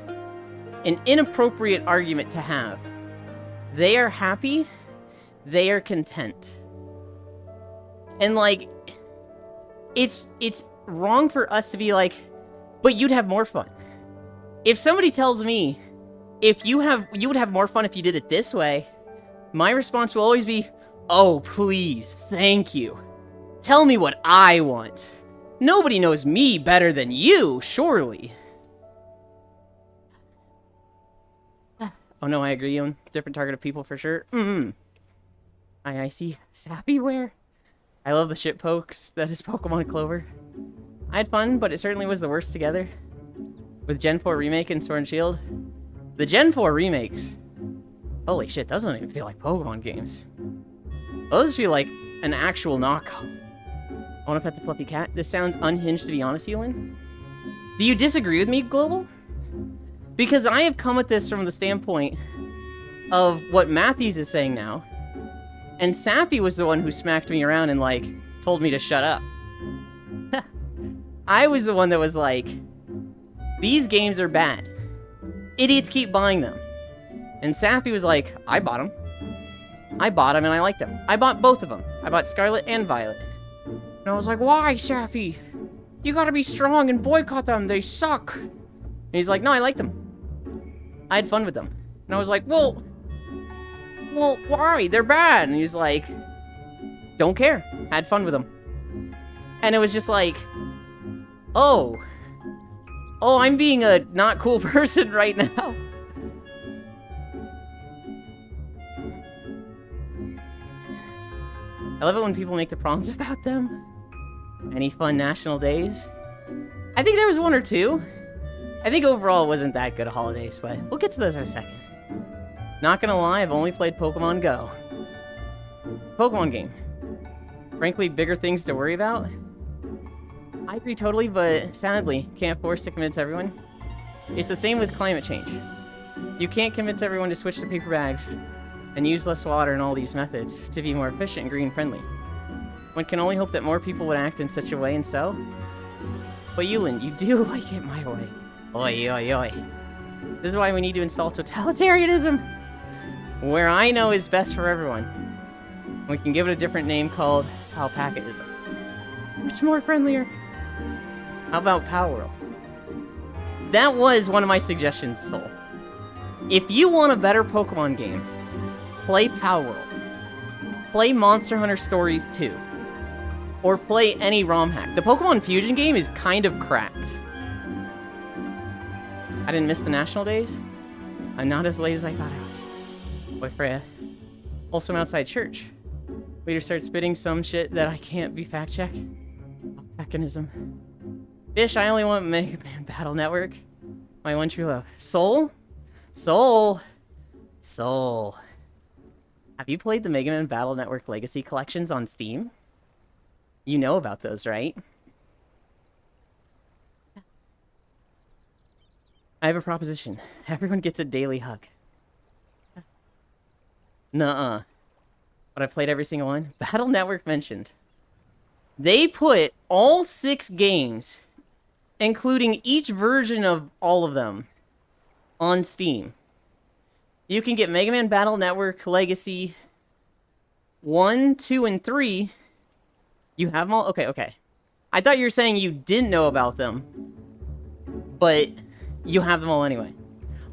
an inappropriate argument to have. They are happy. They are content. And, like, it's wrong for us to be like, but you'd have more fun. If somebody tells me, you would have more fun if you did it this way, my response will always be, oh, please, thank you. Tell me what I want. Nobody knows me better than you, surely. Oh no, I agree on different target of people for sure. I see Sappyware. I love the shit pokes that is Pokemon Clover. I had fun, but it certainly was the worst together. With Gen 4 Remake and Sword and Shield. The Gen 4 remakes. Holy shit, those don't even feel like Pokemon games. Those feel like an actual knockoff. I want to pet the fluffy cat. This sounds unhinged, to be honest, Yulin. Do you disagree with me, Global? Because I have come at this from the standpoint of what Matthews is saying now. And Sappy was the one who smacked me around and, like, told me to shut up. I was the one that was like, these games are bad. Idiots keep buying them. And Sappy was like, I bought them. I bought them and I liked them. I bought both of them. I bought Scarlet and Violet. And I was like, why, Sappy? You gotta be strong and boycott them. They suck. And he's like, no, I like them. I had fun with them. And I was like, well, why? They're bad. And he's like, don't care. Had fun with them. And it was just like, oh, I'm being a not cool person right now. I love it when people make the problems about them. Any fun national days? I think there was one or two. I think overall it wasn't that good of holidays, but we'll get to those in a second. Not gonna lie, I've only played Pokemon Go. It's a Pokemon game. Frankly, bigger things to worry about. I agree totally, but sadly, can't force to convince everyone. It's the same with climate change. You can't convince everyone to switch to paper bags and use less water and all these methods to be more efficient and green-friendly. One can only hope that more people would act in such a way, and so... But Yulin, you do like it my way. Oi, oi, oi. This is why we need to install totalitarianism, where I know is best for everyone. We can give it a different name called Alpacaism. It's more friendlier. How about Palworld? That was one of my suggestions, Soul. If you want a better Pokemon game, play Palworld. Play Monster Hunter Stories 2. Or play any ROM hack. The Pokemon Fusion game is kind of cracked. I didn't miss the national days. I'm not as late as I thought I was. Boy, Freya. Also, I'm outside church. Later start spitting some shit that I can't be fact-checked. Mechanism. Fish, I only want Mega Man Battle Network. My one true love. Soul? Soul! Soul. Have you played the Mega Man Battle Network Legacy Collections on Steam? You know about those, right? I have a proposition. Everyone gets a daily hug. Nuh-uh. But I played every single one. Battle Network mentioned. They put all 6 games, including each version of all of them, on Steam. You can get Mega Man Battle Network Legacy 1, 2, and 3. You have them all? Okay. I thought you were saying you didn't know about them, but you have them all anyway.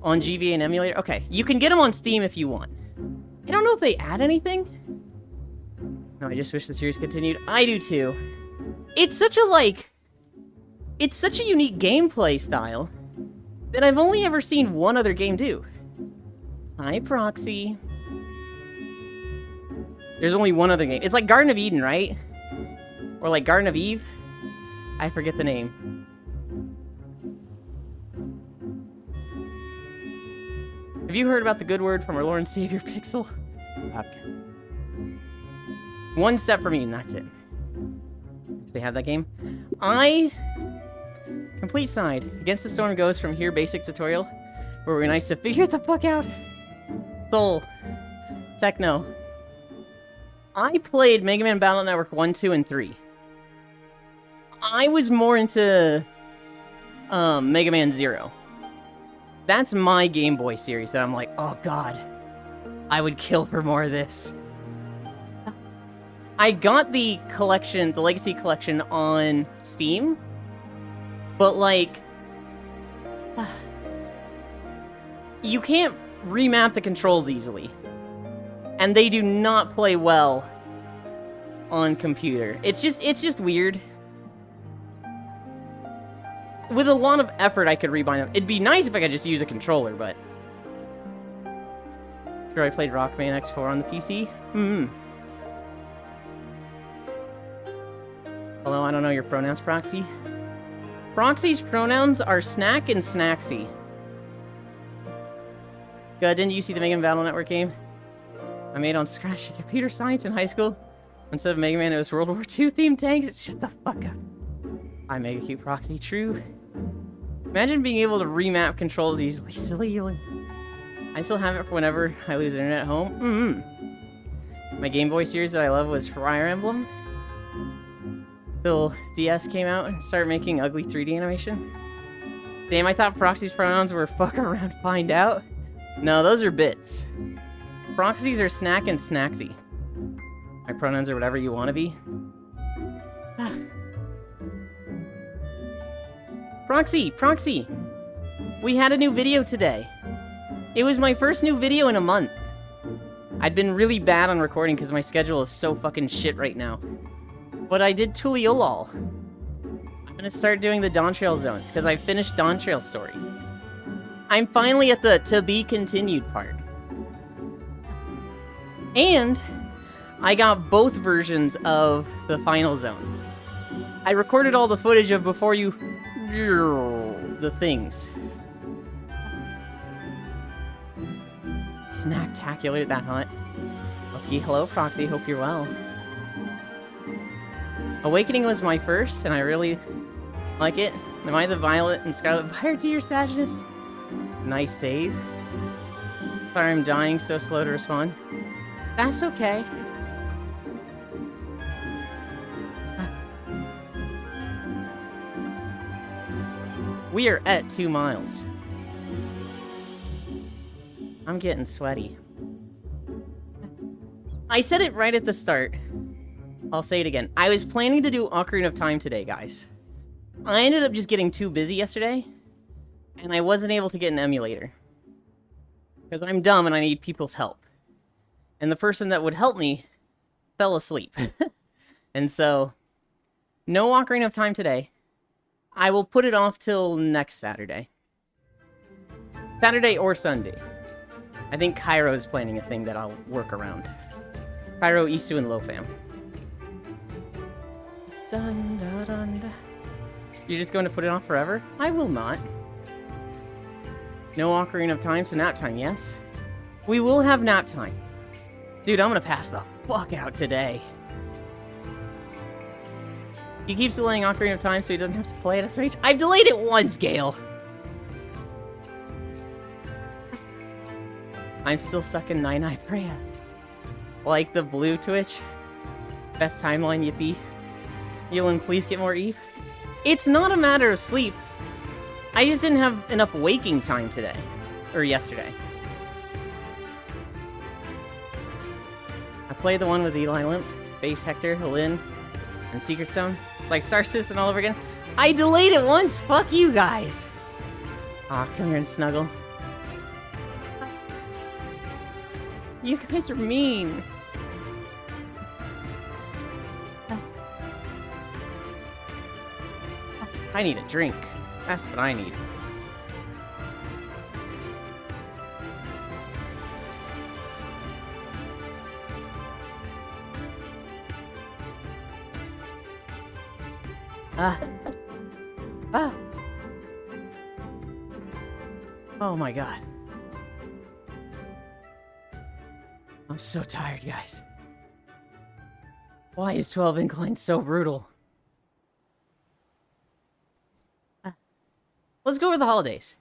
On GBA and emulator? Okay, you can get them on Steam if you want. I don't know if they add anything. No, I just wish the series continued. I do too. It's such a, it's such a unique gameplay style that I've only ever seen one other game do. Hi, Proxy. There's only one other game. It's like Garden of Eden, right? Or like Garden of Eve? I forget the name. Have you heard about the good word from our Lord and Savior, Pixel? Okay. One step from me, and that's it. Do they have that game? Complete side. Against the Storm goes from here, basic tutorial. Where we're nice to figure the fuck out. Soul. Techno. I played Mega Man Battle Network 1, 2, and 3. I was more into Mega Man 0. That's my Game Boy series that I'm like, oh god, I would kill for more of this. I got the collection, the Legacy Collection on Steam, but you can't remap the controls easily. And they do not play well on computer. It's just weird. With a lot of effort, I could rebind them. It'd be nice if I could just use a controller, but... Sure, I played Rockman X4 on the PC? Hello, I don't know your pronouns, Proxy. Proxy's pronouns are snack and snacksy. God, didn't you see the Mega Man Battle Network game I made on Scratch Computer Science in high school? Instead of Mega Man, it was World War II themed tanks. Shut the fuck up. I Mega Cute Proxy, true. Imagine being able to remap controls easily. Silly you. I still have it for whenever I lose internet at home. My Game Boy series that I love was Fire Emblem. Till DS came out and started making ugly 3D animation. Damn, I thought Proxy's pronouns were fuck around, find out. No, those are bits. Proxies are snack and snacksy. My pronouns are whatever you want to be. Proxy! We had a new video today. It was my first new video in a month. I'd been really bad on recording because my schedule is so fucking shit right now. But I did Tuliolol. I'm gonna start doing the Dawn Trail zones because I finished Dawn Trail's story. I'm finally at the to be continued part. And I got both versions of the final zone. I recorded all the footage of before you... the things. Snacktacular, that hunt. Lucky, hello, Proxy, hope you're well. Awakening was my first, and I really like it. Am I the Violet and Scarlet Fire to your sadness? Nice save. Sorry I'm dying, so slow to respond. That's okay. We are at 2 miles. I'm getting sweaty. I said it right at the start. I'll say it again. I was planning to do Ocarina of Time today, guys. I ended up just getting too busy yesterday, and I wasn't able to get an emulator. Because I'm dumb and I need people's help. And the person that would help me fell asleep. And so, no Ocarina of Time today. I will put it off till next Saturday. Saturday or Sunday. I think Cairo is planning a thing that I'll work around. Cairo, Istu, and Lofam. Dun, dun, dun, dun. You're just going to put it off forever? I will not. No Ocarina of Time, so nap time, yes? We will have nap time. Dude, I'm gonna pass the fuck out today. He keeps delaying Ocarina of Time so he doesn't have to play it at SMH. I've delayed it once, Gale! I'm still stuck in Nine Freya. Like the blue Twitch. Best timeline, yippee. Yulin, please get more Eve. It's not a matter of sleep. I just didn't have enough waking time today. Or yesterday. I played the one with Eli Limp, Base Hector, Lyn, and Secret Stone. It's like Star Citizen all over again. I delayed it once! Fuck you guys! Aw, come here and snuggle. You guys are mean. I need a drink. That's what I need. Oh my god. I'm so tired, guys. Why is 12 Incline so brutal? Let's go over the holidays.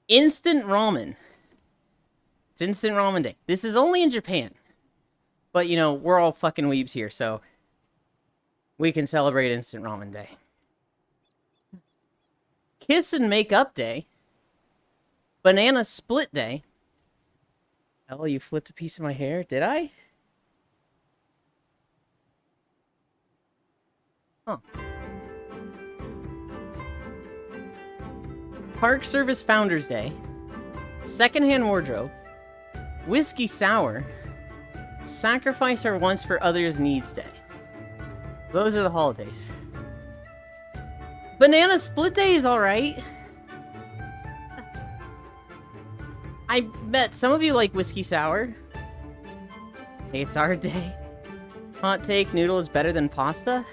Instant ramen. It's instant ramen day. This is only in Japan. But, you know, we're all fucking weebs here, so we can celebrate instant ramen day. Kiss and make up day. Banana split day. Oh, you flipped a piece of my hair? Did I? Huh. Park Service Founders Day. Secondhand Wardrobe. Whiskey Sour. Sacrifice our wants for others' needs day. Those are the holidays. Banana Split Day is alright. I bet some of you like Whiskey Sour. Hey, it's our day. Hot take, noodle is better than pasta?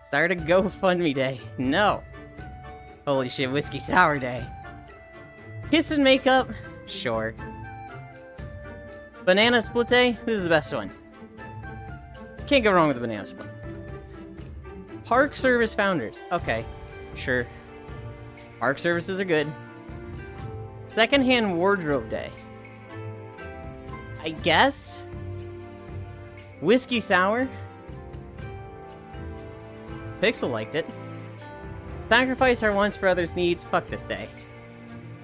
Start a GoFundMe day. No. Holy shit, whiskey sour day. Kiss and makeup? Sure. Banana split day? This is the best one. Can't go wrong with the banana split. Park service founders. Okay, sure. Park services are good. Secondhand wardrobe day. I guess? Whiskey sour? Pixel liked it. Sacrifice our wants for others' needs. Fuck this day.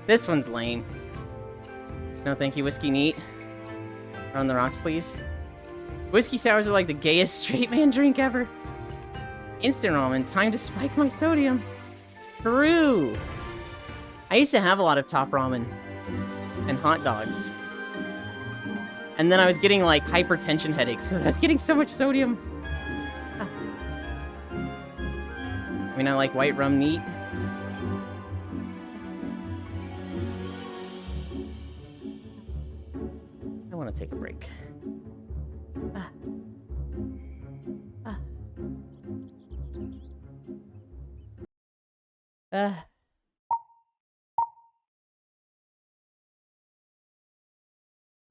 This one's lame. No thank you, Whiskey Neat. On the rocks, please. Whiskey sours are like the gayest straight man drink ever. Instant ramen. Time to spike my sodium. Peru. I used to have a lot of top ramen and hot dogs. And then I was getting like hypertension headaches because I was getting so much sodium. I mean, I like white rum neat. I want to take a break.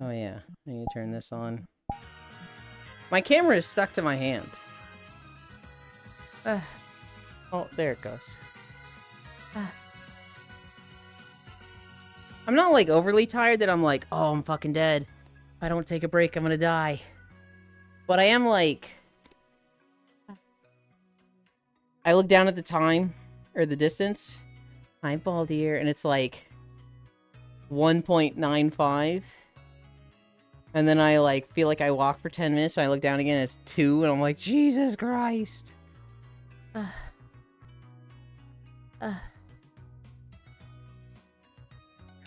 Oh yeah, I need to turn this on. My camera is stuck to my hand. Oh, there it goes. I'm not like overly tired that I'm like, oh, I'm fucking dead. If I don't take a break, I'm gonna die. But I am like... I look down at the time, or the distance. Hi, Baldier, and it's like 1.95. And then I like feel like I walk for 10 minutes, and I look down again, and it's 2, and I'm like, Jesus Christ.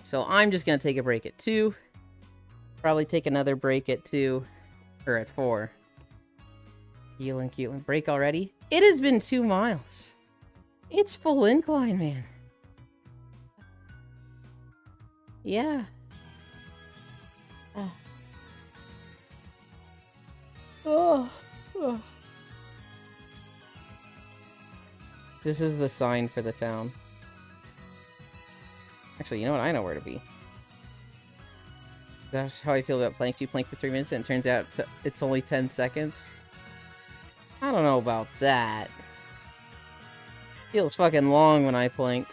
So I'm just gonna take a break at 2. Probably take another break at 2. Or at 4. Keelan. Break already? It has been 2 miles. It's full incline, man. Yeah. Oh. This is the sign for the town. Actually, you know what? I know where to be. That's how I feel about planks. You plank for 3 minutes and it turns out it's only 10 seconds. I don't know about that. Feels fucking long when I plank.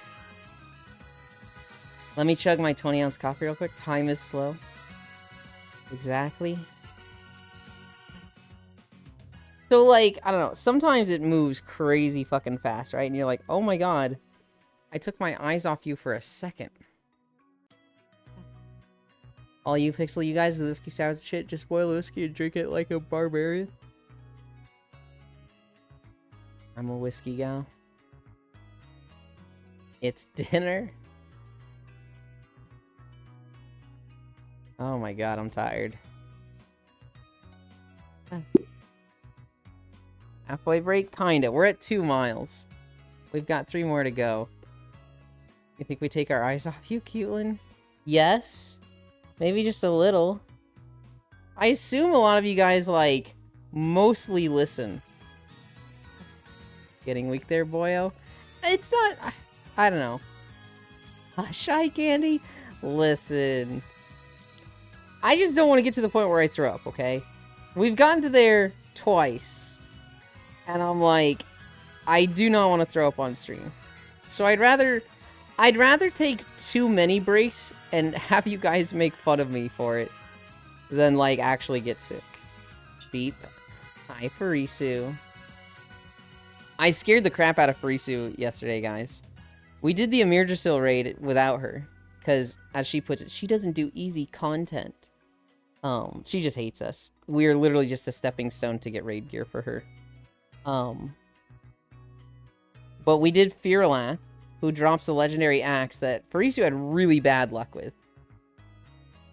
Let me chug my 20-ounce coffee real quick. Time is slow. Exactly. So, like, I don't know. Sometimes it moves crazy fucking fast, right? And you're like, oh my god. I took my eyes off you for a second. All you Pixel, you guys with whiskey sours shit, just boil whiskey and drink it like a barbarian. I'm a whiskey gal. It's dinner. Oh my god, I'm tired. Halfway break? Kinda. We're at 2 miles. We've got 3 more to go. You think we take our eyes off you, Cutelin? Yes. Maybe just a little. I assume a lot of you guys, like, mostly listen. Getting weak there, boyo? It's not... I don't know. Shy Candy? Listen. I just don't want to get to the point where I throw up, okay? We've gotten to there twice. And I'm like, I do not want to throw up on stream. So I'd rather take too many breaks and have you guys make fun of me for it than, like, actually get sick. Cheap. Hi, Farisu. I scared the crap out of Farisu yesterday, guys. We did the Amirdrasil raid without her. Because, as she puts it, she doesn't do easy content. She just hates us. We're literally just a stepping stone to get raid gear for her. But we did Firalath, who drops a legendary axe that Farisu had really bad luck with.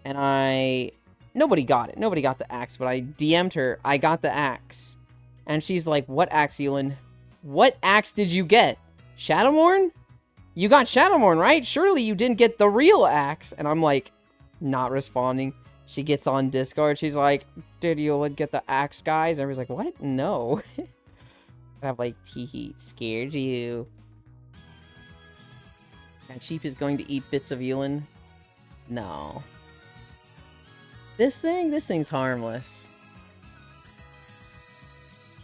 And nobody got it. Nobody got the axe, but I DM'd her, I got the axe. And she's like, what axe, Ewan? What axe did you get? Shadowmourne? You got Shadowmourne, right? Surely you didn't get the real axe. And I'm like, not responding. She gets on Discord. She's like, did Yulin get the axe, guys? Everybody's like, what? No. I'm like, teehee, scared you. And Sheep is going to eat bits of Yulin. No. This thing's harmless.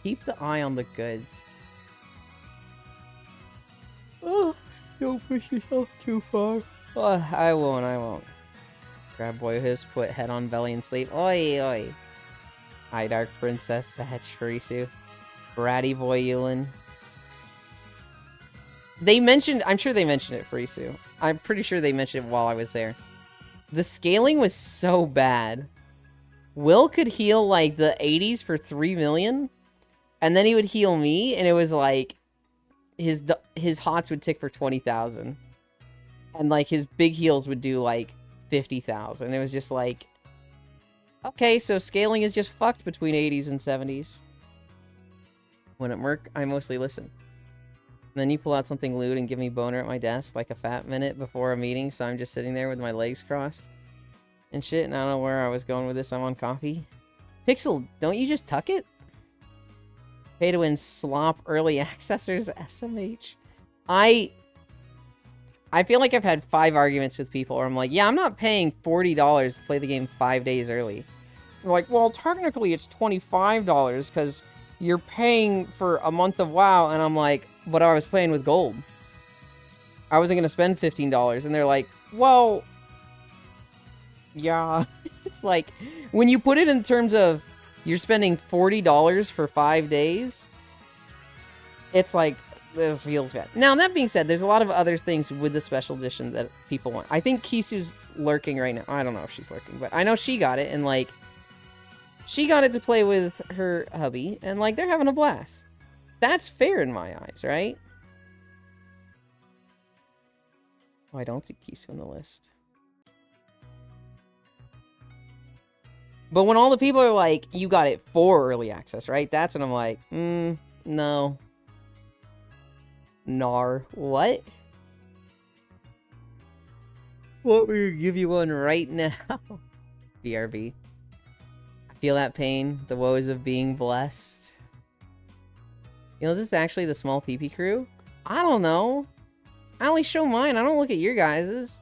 Keep the eye on the goods. Oh, don't push yourself too far. Oh, I won't. Grab boy hips, put head on belly and sleep. Oi, oi. Hi, Dark Princess, Sahech Furisu. Bratty boy Yulin. I'm sure they mentioned it, Furisu. I'm pretty sure they mentioned it while I was there. The scaling was so bad. Will could heal, like, the 80s for 3 million, and then he would heal me, and it was like, his hots would tick for 20,000. And, like, his big heals would do, like, 50,000. It was just like, okay, so scaling is just fucked between 80s and 70s. When at Merc, I mostly listen. And then you pull out something lewd and give me boner at my desk, like a fat minute before a meeting, so I'm just sitting there with my legs crossed. And shit, and I don't know where I was going with this. I'm on coffee. Pixel, don't you just tuck it? Pay to win slop early accessors SMH. I feel like I've had 5 arguments with people where I'm like, yeah, I'm not paying $40 to play the game 5 days early. They're like, well, technically it's $25 because you're paying for a month of WoW. And I'm like, but I was playing with gold. I wasn't going to spend $15. And they're like, well, yeah. It's like, when you put it in terms of you're spending $40 for 5 days, it's like, this feels bad. Now, that being said, there's a lot of other things with the special edition that people want. I think Kisu's lurking right now. I don't know if she's lurking, but I know she got it, and, like, she got it to play with her hubby, and, like, they're having a blast. That's fair in my eyes, right? Oh, I don't see Kisu on the list. But when all the people are like, you got it for early access, right? That's when I'm like, no. Nar. What? What will give you one right now? BRB. I feel that pain. The woes of being blessed. You know, is this actually the small PP crew? I don't know. I only show mine. I don't look at your guys's.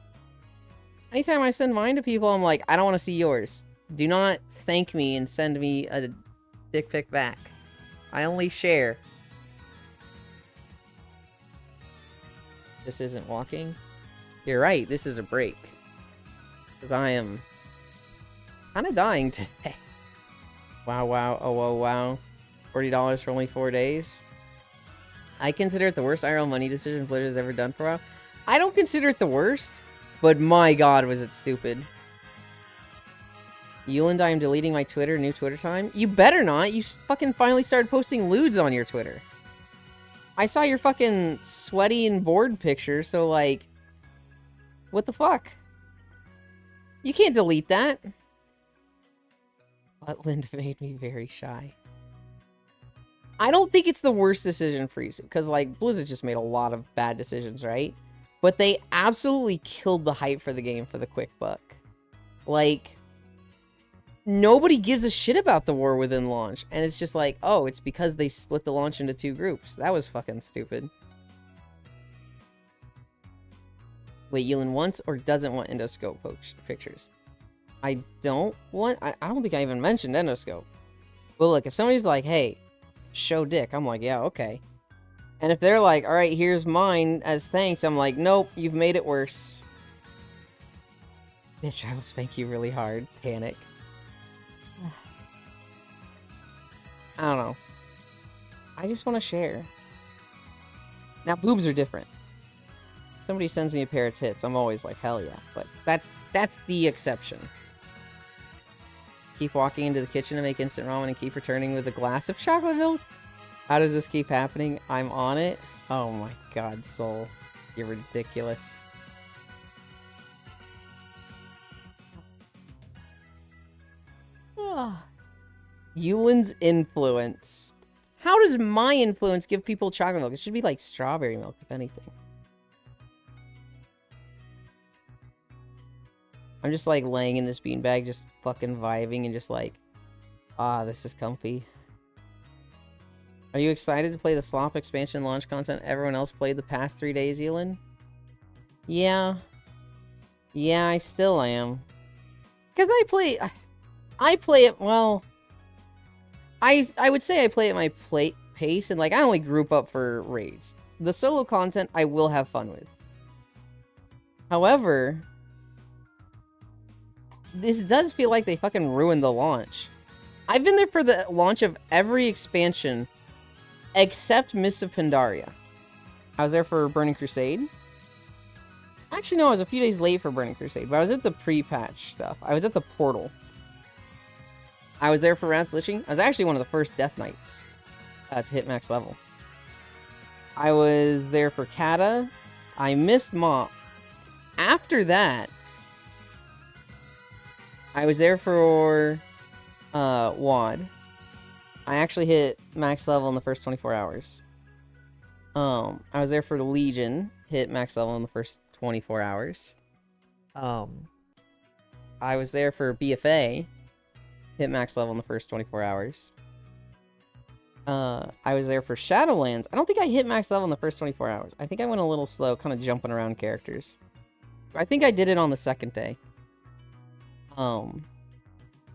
Anytime I send mine to people, I'm like, I don't want to see yours. Do not thank me and send me a dick pic back. I only share. This isn't walking? You're right, this is a break. Because I am kind of dying today. Wow, wow, oh, wow. $40 for only 4 days. I consider it the worst IRL money decision Blizzard has ever done for a while. I don't consider it the worst, but my god, was it stupid. Yuland, I am deleting my Twitter, new Twitter time. You better not. You fucking finally started posting lewds on your Twitter. I saw your fucking sweaty and bored picture, so like, what the fuck? You can't delete that. Butland made me very shy. I don't think it's the worst decision for you, because like, Blizzard just made a lot of bad decisions, right? But they absolutely killed the hype for the game for the quick buck. Like, nobody gives a shit about the War Within launch. And it's just like, oh, it's because they split the launch into 2 groups. That was fucking stupid. Wait, Yulin wants or doesn't want endoscope pictures? I don't want... I don't think I even mentioned endoscope. Well, look, if somebody's like, hey, show dick, I'm like, yeah, okay. And if they're like, alright, here's mine as thanks, I'm like, nope, you've made it worse. Bitch, I will spank you really hard. Panic. I don't know. I just want to share. Now, boobs are different. Somebody sends me a pair of tits, I'm always like, hell yeah. But that's the exception. Keep walking into the kitchen to make instant ramen and keep returning with a glass of chocolate milk? How does this keep happening? I'm on it? Oh my god, Soul. You're ridiculous. Yulin's influence. How does my influence give people chocolate milk? It should be like strawberry milk, if anything. I'm just like laying in this beanbag, just fucking vibing and just like, ah, this is comfy. Are you excited to play the Slop expansion launch content everyone else played the past 3 days, Elin? Yeah. Yeah, I still am. Because I play it, well... I would say I play at my pace, and like, I only group up for raids. The solo content, I will have fun with. However... this does feel like they fucking ruined the launch. I've been there for the launch of every expansion except Mists of Pandaria. I was there for Burning Crusade. Actually, no, I was a few days late for Burning Crusade, but I was at the pre-patch stuff. I was at the portal. I was there for Wrath Lich. I was actually one of the first Death Knights to hit max level. I was there for Kata. I missed Mop. After that, I was there for WoD. I actually hit max level in the first 24 hours. I was there for the Legion, hit max level in the first 24 hours. I was there for BFA, hit max level in the first 24 hours. I was there for Shadowlands. I don't think I hit max level in the first 24 hours. I think I went a little slow, kind of jumping around characters. I think I did it on the second day. I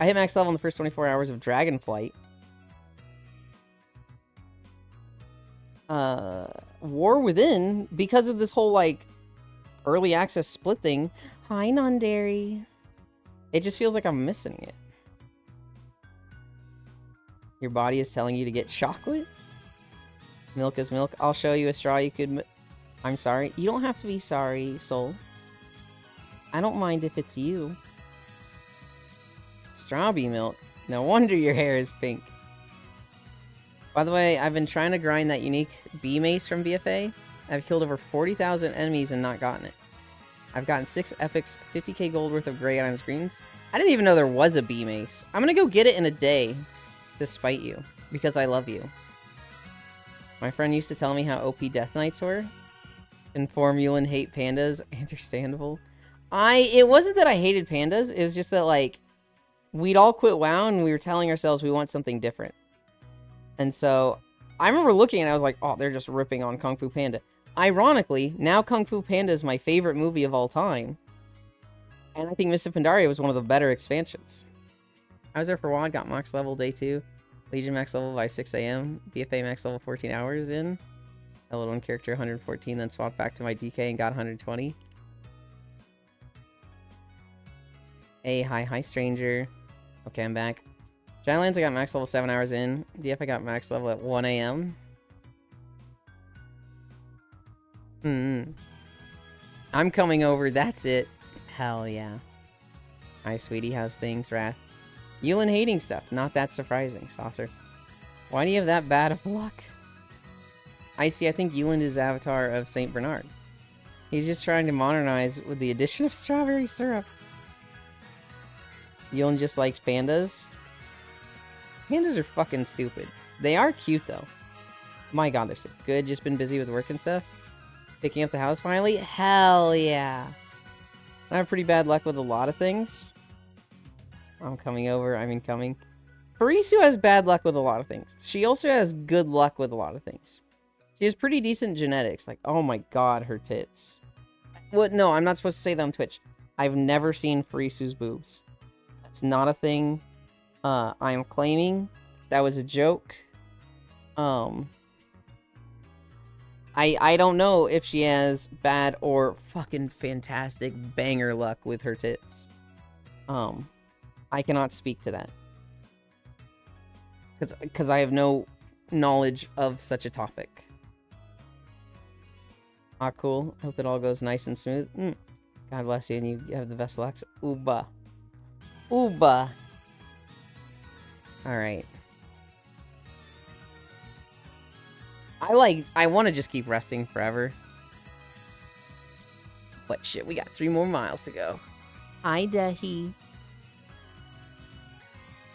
hit max level in the first 24 hours of Dragonflight. War Within, because of this whole, like, early access split thing. Hi, Nondary. It just feels like I'm missing it. Your body is telling you to get chocolate? Milk is milk. I'll show you a straw you could... I'm sorry. You don't have to be sorry, soul. I don't mind if it's you. Strawberry milk. No wonder your hair is pink. By the way, I've been trying to grind that unique bee mace from BFA. I've killed over 40,000 enemies and not gotten it. I've gotten 6 epics, 50k gold worth of gray items greens. I didn't even know there was a bee mace. I'm gonna go get it in a day to spite you, because I love you. My friend used to tell me how OP Death Knights were. Inform Yulin hate pandas. Understandable. It wasn't that I hated pandas, it was just that, like, we'd all quit WoW and we were telling ourselves we want something different. And so, I remember looking and I was like, oh, they're just ripping on Kung Fu Panda. Ironically, now Kung Fu Panda is my favorite movie of all time. And I think Mists of Pandaria was one of the better expansions. I was there for WoD, got max level day 2. Legion max level by 6 AM. BFA max level 14 hours in. Level 1 character 114, then swapped back to my DK and got 120. Hey, hi, stranger. Okay, I'm back. Giantlands, I got max level 7 hours in. DF, I got max level at 1 AM. I'm coming over, that's it. Hell yeah. Hi, sweetie, how's things, Wrath? Yulin hating stuff, not that surprising, Saucer. Why do you have that bad of luck? I think Yulin is avatar of Saint Bernard. He's just trying to modernize with the addition of strawberry syrup. Yulin just likes pandas. Pandas are fucking stupid. They are cute, though. My god, they're so good. Just been busy with work and stuff. Picking up the house finally? Hell yeah. I have pretty bad luck with a lot of things. I'm coming over. I'm incoming. Parisu has bad luck with a lot of things. She also has good luck with a lot of things. She has pretty decent genetics. Like, oh my god, her tits. What? No, I'm not supposed to say that on Twitch. I've never seen Parisu's boobs. That's not a thing. I am claiming that was a joke. I don't know if she has bad or fucking fantastic banger luck with her tits. I cannot speak to that. Because I have no knowledge of such a topic. Ah, cool. Hope it all goes nice and smooth. God bless you, and you have the best luck. Uba. Uba. Alright. I want to just keep resting forever. But shit, we got 3 more miles to go. Hi, Dahi.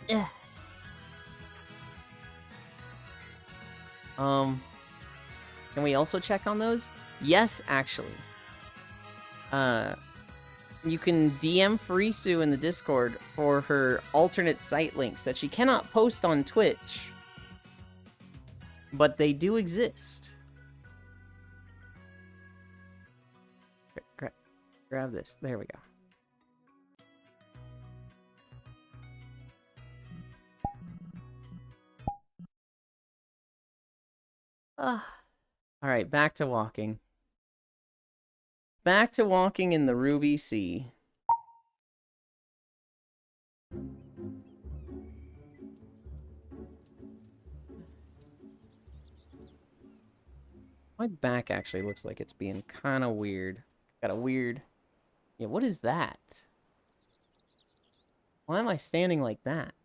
Yeah. Can we also check on those? Yes, actually. you can DM Furisu in the Discord for her alternate site links that she cannot post on Twitch. But they do exist. Grab this. There we go. Alright, back to walking. Back to walking in the Ruby Sea. My back actually looks like it's being kind of weird. Got a weird... Yeah, what is that? Why am I standing like that?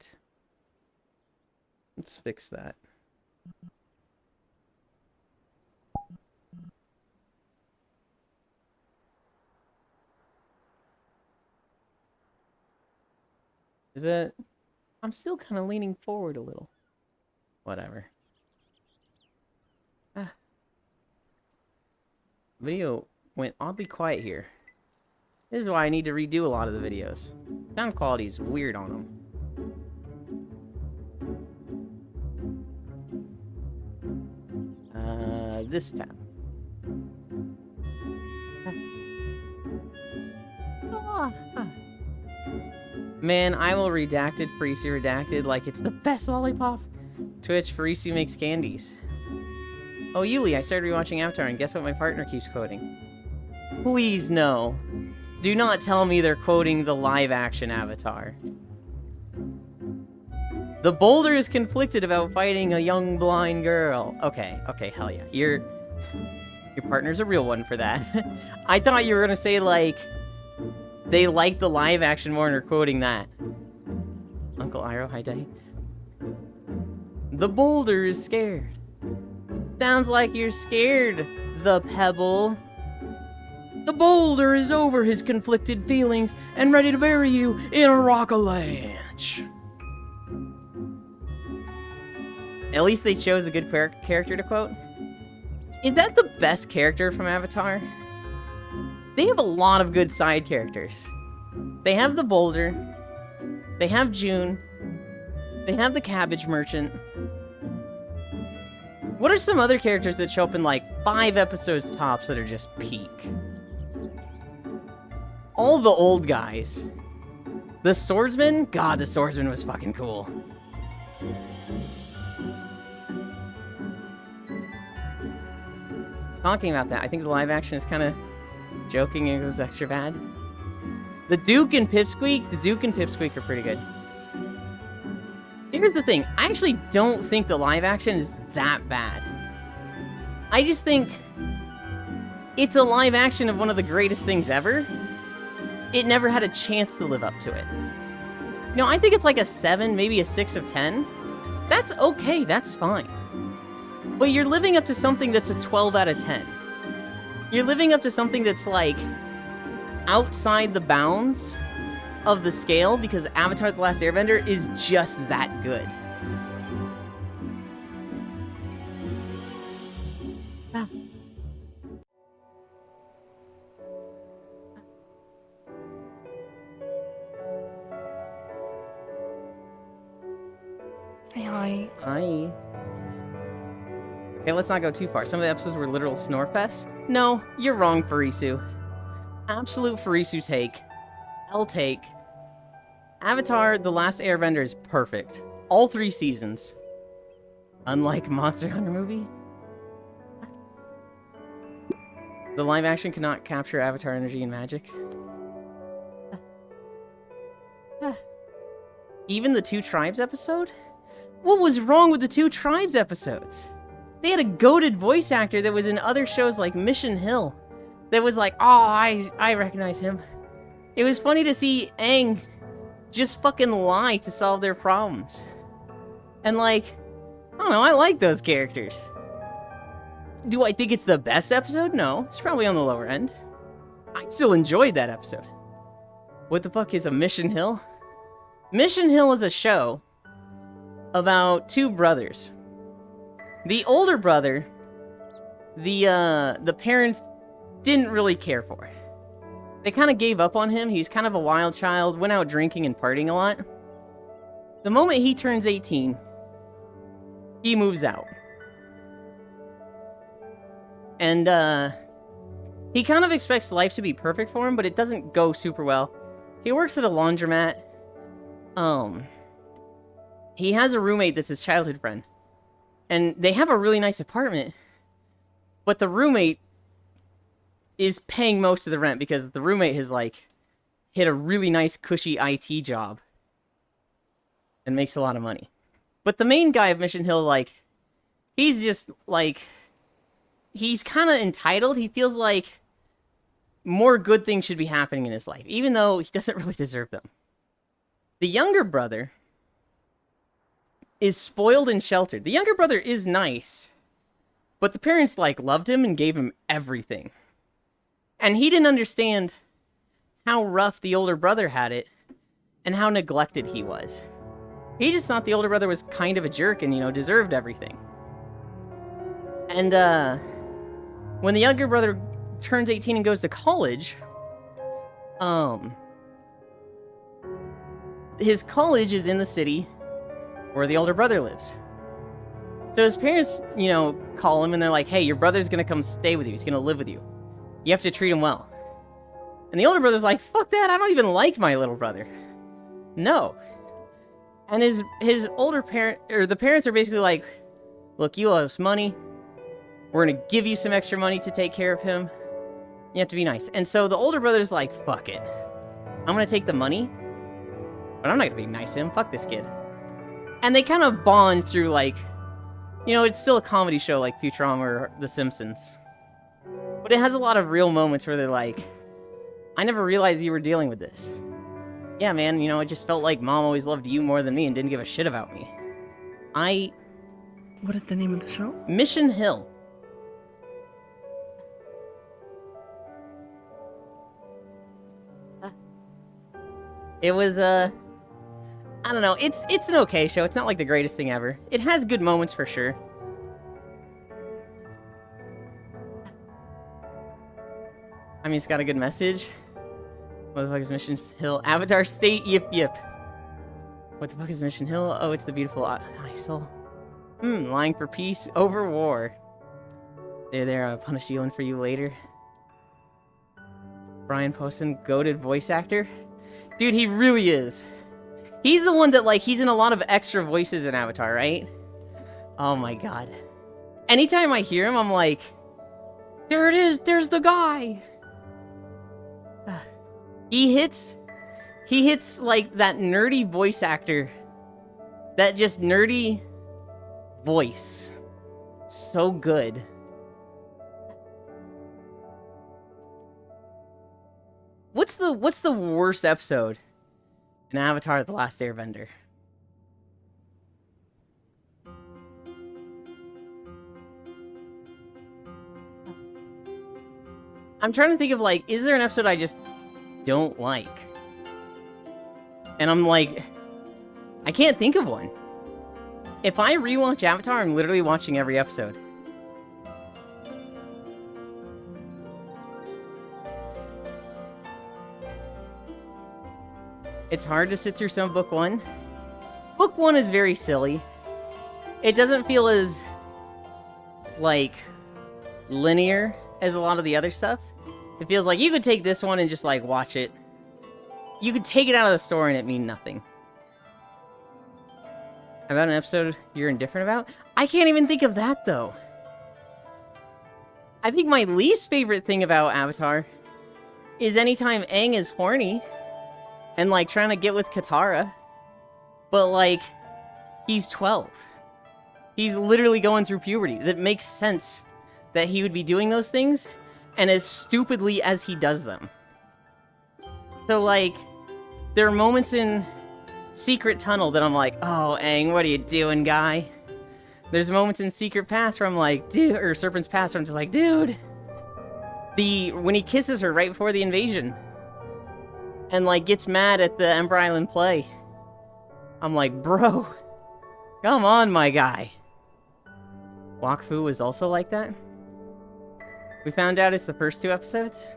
Let's fix that. Is it... I'm still kind of leaning forward a little. Whatever. Video went oddly quiet here. This is why I need to redo a lot of the videos. Sound quality is weird on them. This tab. Man, I will redacted Furisu redacted like it's the best lollipop. Twitch, Furisu makes candies. Oh, Yuli, I started rewatching Avatar, and guess what my partner keeps quoting? Please no. Do not tell me they're quoting the live-action Avatar. The boulder is conflicted about fighting a young blind girl. Okay, hell yeah. Your partner's a real one for that. I thought you were gonna say, like, they like the live-action more and are quoting that. Uncle Iroh, hi, Daddy. The boulder is scared. Sounds like you're scared, the pebble. The boulder is over his conflicted feelings and ready to bury you in a rock avalanche. At least they chose a good character to quote. Is that the best character from Avatar? They have a lot of good side characters. They have the boulder. They have June. They have the cabbage merchant. What are some other characters that show up in like 5 episodes tops that are just peak? All the old guys. The swordsman? God, the swordsman was fucking cool. Talking about that, I think the live action is kind of joking and it was extra bad. The Duke and Pipsqueak are pretty good. Here's the thing, I actually don't think the live action is that bad. I just think it's a live action of one of the greatest things ever. It never had a chance to live up to it. You know, I think it's like a 7, maybe a 6 of 10. That's okay, that's fine. But you're living up to something that's a 12 out of 10. You're living up to something that's like outside the bounds of the scale because Avatar: The Last Airbender is just that good. Hi. Okay, let's not go too far. Some of the episodes were literal snore fests. No, you're wrong, Furisu. Absolute Furisu take. L take. Avatar: The Last Airbender is perfect. All 3 seasons. Unlike Monster Hunter movie. The live action cannot capture Avatar energy and magic. Even the 2 Tribes episode? What was wrong with the 2 Tribes episodes? They had a goated voice actor that was in other shows like Mission Hill. That was like, oh, I recognize him. It was funny to see Aang just fucking lie to solve their problems. And like, I don't know, I like those characters. Do I think it's the best episode? No, it's probably on the lower end. I still enjoyed that episode. What the fuck is a Mission Hill? Mission Hill is a show about 2 brothers. The older brother, the parents didn't really care for. They kind of gave up on him. He's kind of a wild child, went out drinking and partying a lot. The moment he turns 18, he moves out. And, he kind of expects life to be perfect for him, but it doesn't go super well. He works at a laundromat. He has a roommate that's his childhood friend. And they have a really nice apartment. But the roommate is paying most of the rent because the roommate has, like, hit a really nice, cushy IT job. And makes a lot of money. But the main guy of Mission Hill, like, he's just, like, he's kind of entitled. He feels like more good things should be happening in his life, even though he doesn't really deserve them. The younger brother is spoiled and sheltered. The younger brother is nice, but the parents, like, loved him and gave him everything. And he didn't understand how rough the older brother had it and how neglected he was. He just thought the older brother was kind of a jerk and, you know, deserved everything. And, when the younger brother turns 18 and goes to college, his college is in the city where the older brother lives. So his parents, you know, call him and they're like, hey, your brother's gonna come stay with you. He's gonna live with you. You have to treat him well. And the older brother's like, fuck that, I don't even like my little brother. No. And his older parent, or the parents are basically like, look, you owe us money. We're gonna give you some extra money to take care of him. You have to be nice. And so the older brother's like, fuck it. I'm gonna take the money, but I'm not gonna be nice to him. Fuck this kid. And they kind of bond through, like, you know, it's still a comedy show like Futurama or The Simpsons. But it has a lot of real moments where they're like, I never realized you were dealing with this. Yeah, man, you know, it just felt like mom always loved you more than me and didn't give a shit about me. What is the name of the show? Mission Hill. It was, I don't know, it's an okay show. It's not like the greatest thing ever. It has good moments for sure. I mean, it's got a good message. What the fuck is Mission Hill? Avatar State, yip yip. What the fuck is Mission Hill? Oh, it's the beautiful ISIL. Lying for peace over war. There, I'll punish Elon for you later. Brian Poston, goated voice actor. Dude, he really is. He's the one that, like, he's in a lot of extra voices in Avatar, right? Oh my god. Anytime I hear him, I'm like, there it is, there's the guy. He hits, like, that nerdy voice actor. That just nerdy voice. So good. What's the worst episode in Avatar: The Last Airbender? I'm trying to think of, like, is there an episode I just don't like? And I'm like, I can't think of one. If I rewatch Avatar, I'm literally watching every episode. It's hard to sit through some book one. Book one is very silly. It doesn't feel as, like, linear as a lot of the other stuff. It feels like you could take this one and just, like, watch it. You could take it out of the story and it mean nothing. About an episode you're indifferent about? I can't even think of that, though. I think my least favorite thing about Avatar is anytime Aang is horny and, like, trying to get with Katara. But, like, he's 12. He's literally going through puberty. That makes sense that he would be doing those things, and as stupidly as he does them. So, like, there are moments in Secret Tunnel that I'm like, oh, Aang, what are you doing, guy? There's moments in Secret Pass where I'm like, dude, or Serpent's Pass where I'm just like, dude. When he kisses her right before the invasion, and, like, gets mad at the Emperor Island play. I'm like, bro, come on, my guy. Wakfu is also like that. We found out it's the first 2 episodes.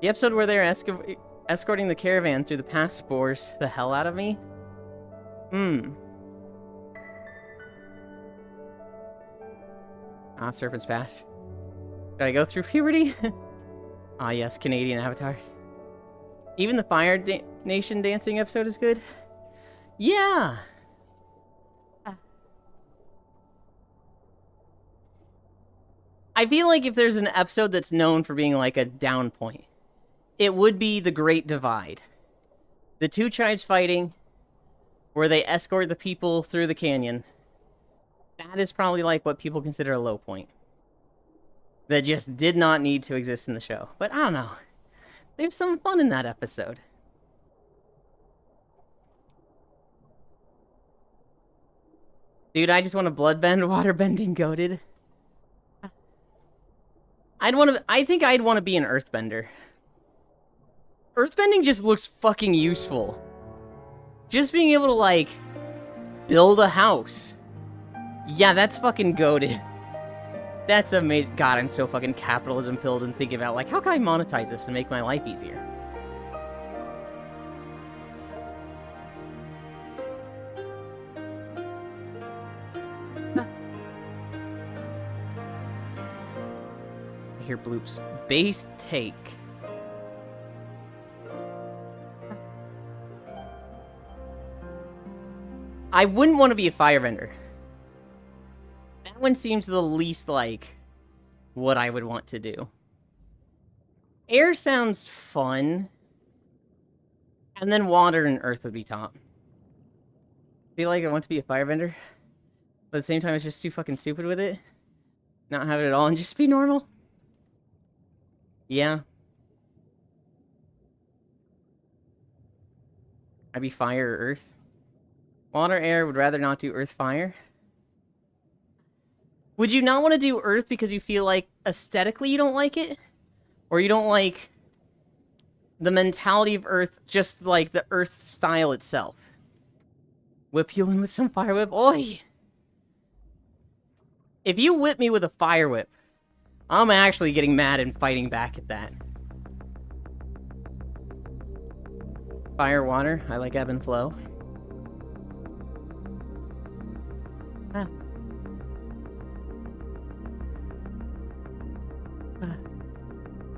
The episode where they're escorting the caravan through the pass bores the hell out of me. Serpent's Pass. Did I go through puberty? Ah, yes, Canadian Avatar. Even the Fire Nation dancing episode is good. Yeah! I feel like if there's an episode that's known for being like a down point, it would be The Great Divide. The two tribes fighting, where they escort the people through the canyon. That is probably like what people consider a low point. That just did not need to exist in the show. But I don't know. There's some fun in that episode. Dude, I just want to bloodbend, waterbending goated. I think I'd want to be an earthbender. Earthbending just looks fucking useful. Just being able to, like, build a house. Yeah, that's fucking goated. That's amazing. God, I'm so fucking capitalism pilled and thinking about, like, how can I monetize this and make my life easier? I hear bloops. Base take. I wouldn't want to be a firebender. That one seems the least like what I would want to do. Air sounds fun. And then water and earth would be top. I feel like I want to be a firebender. But at the same time, it's just too fucking stupid with it. Not have it at all and just be normal. Yeah. I'd be fire or earth. Water, air, would rather not do earth, fire. Would you not want to do earth because you feel like aesthetically you don't like it? Or you don't like the mentality of earth, just like the earth style itself? Whip you in with some fire whip? Oi! If you whip me with a fire whip, I'm actually getting mad and fighting back at that. Fire, water, I like ebb and flow. Ah.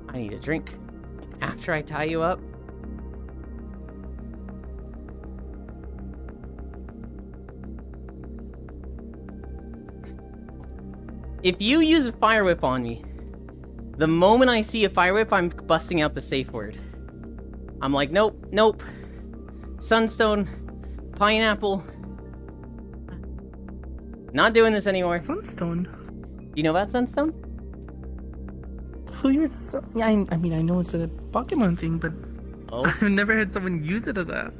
I need a drink. After I tie you up. If you use a fire whip on me, the moment I see a fire whip, I'm busting out the safe word. I'm like, nope, nope. Sunstone, pineapple. Not doing this anymore. Sunstone? You know about Sunstone? Who uses Sun? Yeah, I mean, I know it's a Pokemon thing, but I've never had someone use it as a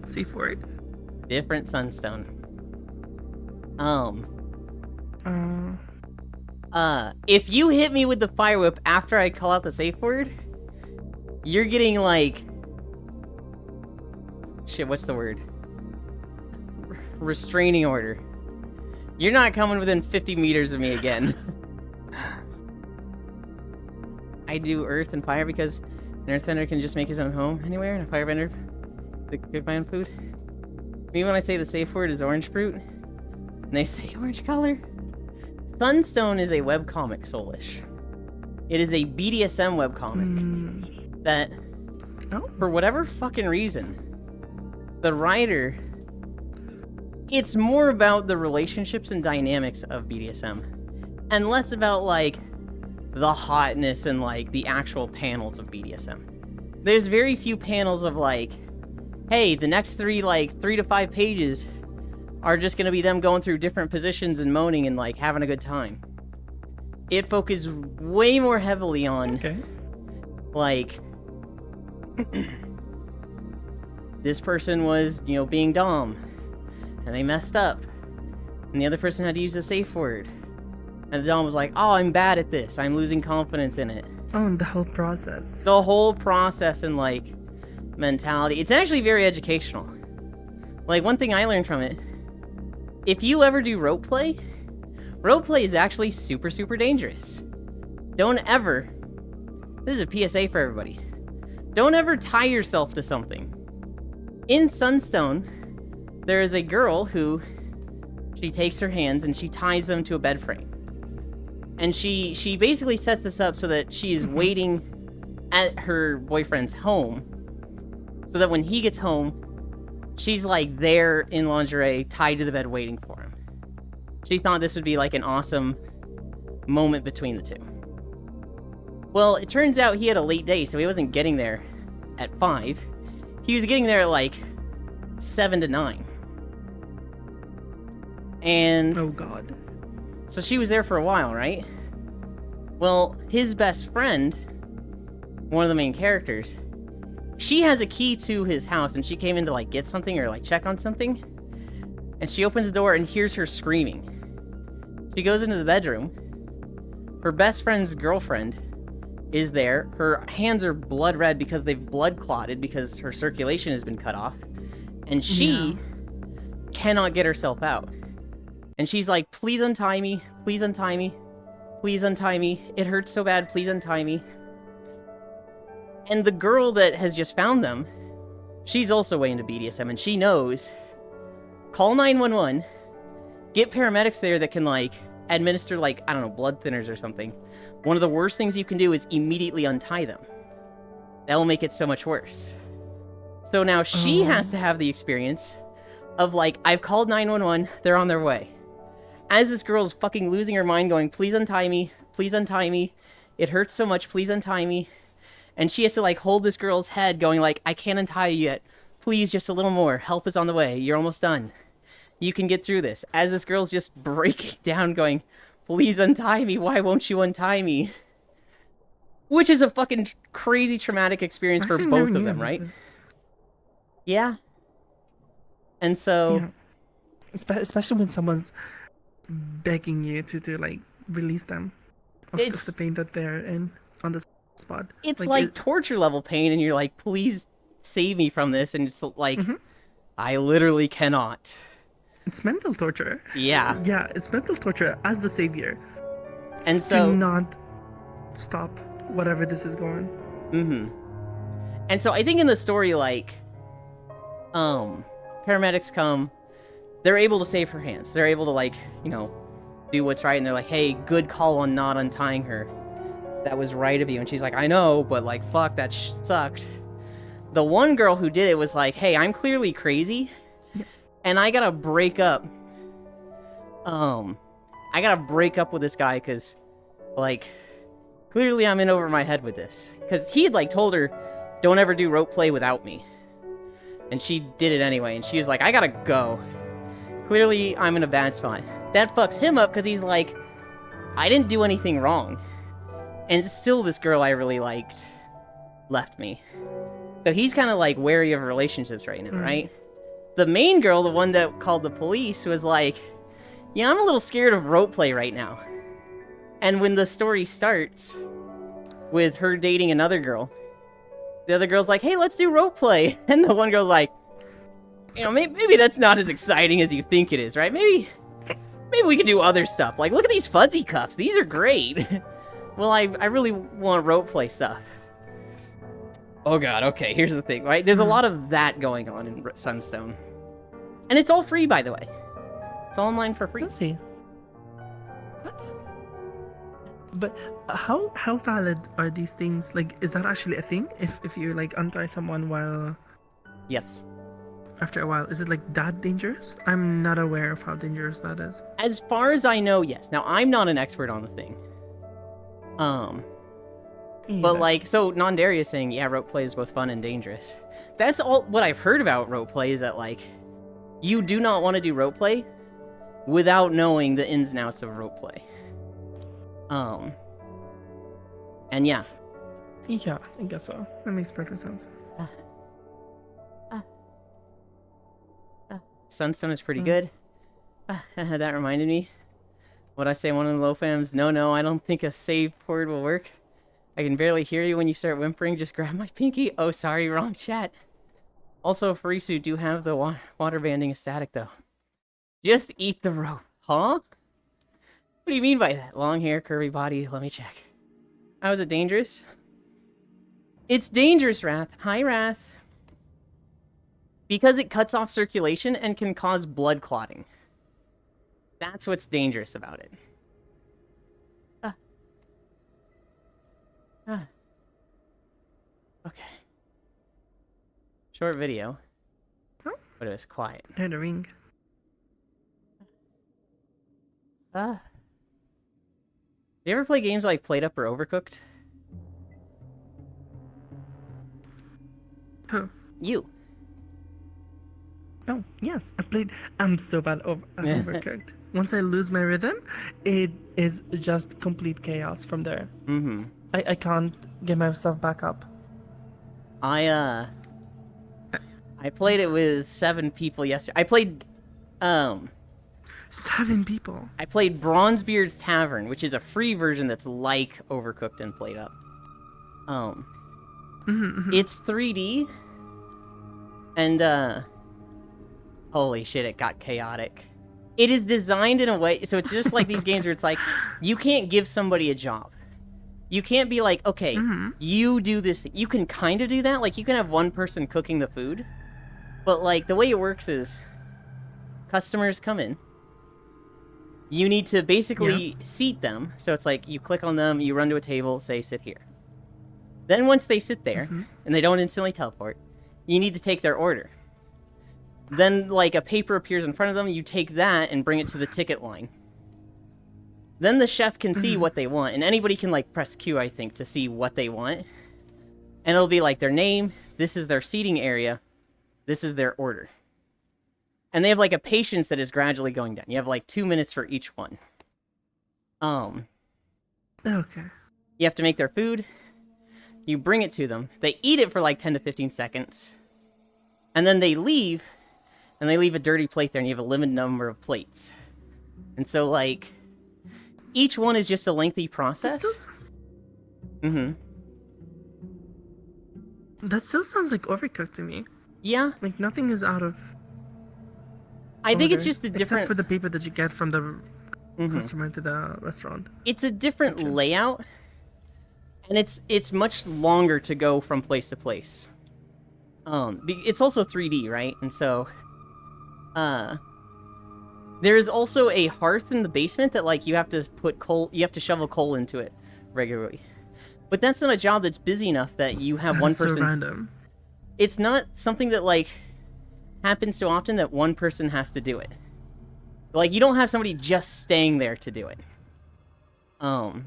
safe word. Different Sunstone. If you hit me with the fire whip after I call out the safe word, you're getting like... Shit, what's the word? Restraining order. You're not coming within 50 meters of me again. I do earth and fire because an earthbender can just make his own home anywhere, and a firebender cook my own food. Me, when I say the safe word is orange fruit, and they say orange color. Sunstone is a webcomic, Soulish. It is a BDSM webcomic that, for whatever fucking reason, the writer, it's more about the relationships and dynamics of BDSM, and less about, like, the hotness and, like, the actual panels of BDSM. There's very few panels of, like, hey, the next 3 to 5 pages are just gonna be them going through different positions and moaning and, like, having a good time. It focuses way more heavily on, like, this person was, you know, being Dom, and they messed up, and the other person had to use a safe word. And the Dom was like, oh, I'm bad at this. I'm losing confidence in it. Oh, and the whole process. The whole process and, like, mentality. It's actually very educational. Like, one thing I learned from it, if you ever do roleplay is actually super, super dangerous. Don't ever, this is a PSA for everybody, don't ever tie yourself to something. In Sunstone, there is a girl who, she takes her hands and she ties them to a bed frame. And she basically sets this up so that she's waiting at her boyfriend's home, so that when he gets home, she's like there in lingerie, tied to the bed waiting for him. She thought this would be like an awesome moment between the two. Well, it turns out he had a late day, so he wasn't getting there at 5. He was getting there at like 7 to 9. And oh god. so she was there for a while, right? Well, his best friend, one of the main characters, she has a key to his house, and she came in to like get something or like check on something. And she opens the door and hears her screaming. She goes into the bedroom. Her best friend's girlfriend is there. Her hands are blood red because they've blood clotted because her circulation has been cut off. And she cannot get herself out. And she's like, please untie me. Please untie me. Please untie me. It hurts so bad. Please untie me. And the girl that has just found them, she's also way into BDSM, and she knows, call 911, get paramedics there that can, like, administer, like, I don't know, blood thinners or something. One of the worst things you can do is immediately untie them. That will make it so much worse. So now she has to have the experience of, like, I've called 911, they're on their way. As this girl's fucking losing her mind going, please untie me, it hurts so much, please untie me. And she has to, like, hold this girl's head going, like, I can't untie you yet. Please, just a little more. Help is on the way. You're almost done. You can get through this. As this girl's just breaking down going, please untie me. Why won't you untie me? Which is a fucking crazy traumatic experience for both of them, right? Yeah. And so... yeah. Especially when someone's begging you to like, release them of the pain that they're in on the spot. It's like torture level pain, and you're like, please save me from this, and it's like, I literally cannot. It's mental torture. Yeah. Yeah, it's mental torture as the savior. And so... do not stop whatever this is going. And so I think in the story, like, paramedics come, they're able to save her hands. They're able to, like, you know, do what's right, and they're like, hey, good call on not untying her. That was right of you. And she's like, I know, but, like, fuck, that sucked. The one girl who did it was like, hey, I'm clearly crazy, and I gotta break up. I gotta break up with this guy, because, like, clearly I'm in over my head with this. Because he had, like, told her, don't ever do rope play without me. And she did it anyway, and she was like, I gotta go. Clearly, I'm in a bad spot. That fucks him up, because he's like, I didn't do anything wrong. And still this girl I really liked left me. So he's kind of, like, wary of relationships right now, right? The main girl, the one that called the police, was like, yeah, I'm a little scared of rope play right now. And when the story starts with her dating another girl, the other girl's like, hey, let's do rope play. And the one girl's like, you know, maybe that's not as exciting as you think it is, right? Maybe we could do other stuff. Like, look at these fuzzy cuffs. These are great. Well, I really want rope play stuff. Oh god, okay, here's the thing, right? There's a lot of that going on in Sunstone. And it's all free, by the way. It's all online for free. Let's see. What? But how valid are these things? Like, is that actually a thing? If you, like, untie someone while... Yes. After a while, is it, like, that dangerous? I'm not aware of how dangerous that is. As far as I know, yes. Now, I'm not an expert on the thing. But, like, so Nondaria is saying, yeah, rope play is both fun and dangerous. That's all what I've heard about rope play, is that, like, you do not want to do rope play without knowing the ins and outs of rope play. And yeah. Yeah, I guess so. That makes perfect sense. Sunstone is pretty good. That reminded me. What'd I say, one of the low fams? No, I don't think a save port will work. I can barely hear you when you start whimpering. Just grab my pinky. Oh, sorry, wrong chat. Also, Farisu do have the water banding is static, though. Just eat the rope. Huh? What do you mean by that? Long hair, curvy body. Let me check. How is it dangerous? It's dangerous, Wrath. Hi, Wrath. Because it cuts off circulation and can cause blood clotting. That's what's dangerous about it. Okay. Short video. Oh. But it was quiet. I heard a ring. Do you ever play games like Played Up or Overcooked? Who? You. Oh, yes. I'm so bad at Overcooked. Once I lose my rhythm, it is just complete chaos from there. Mm-hmm. I can't get myself back up. I played it with 7 people yesterday. I played 7 people. I played Bronzebeard's Tavern, which is a free version that's like Overcooked and Played Up. It's 3D, and holy shit, it got chaotic. It is designed in a way, so it's just like these games where it's like, you can't give somebody a job. You can't be like, okay, you do this. You can kind of do that. Like, you can have one person cooking the food, but like the way it works is, customers come in. You need to basically seat them. So it's like, you click on them, you run to a table, say, sit here. Then once they sit there, and they don't instantly teleport, you need to take their order. Then, like, a paper appears in front of them, you take that and bring it to the ticket line. Then the chef can see what they want, and anybody can, like, press Q, I think, to see what they want. And it'll be, like, their name, this is their seating area, this is their order. And they have, like, a patience that is gradually going down. You have, like, 2 minutes for each one. Okay. You have to make their food, you bring it to them, they eat it for, like, 10 to 15 seconds, and then they leave, and they leave a dirty plate there, and you have a limited number of plates. And so, like, each one is just a lengthy process. That still sounds like Overcooked to me. Yeah. Like, nothing is out of I think it's order, just a different... except for the paper that you get from the customer to the restaurant. It's a different layout, and it's much longer to go from place to place. It's also 3D, right? And so, there is also a hearth in the basement that, like, you have to put coal, you have to shovel coal into it regularly. But that's not a job that's busy enough that you have one person... so random. It's not something that, like, happens so often that one person has to do it. Like, you don't have somebody just staying there to do it.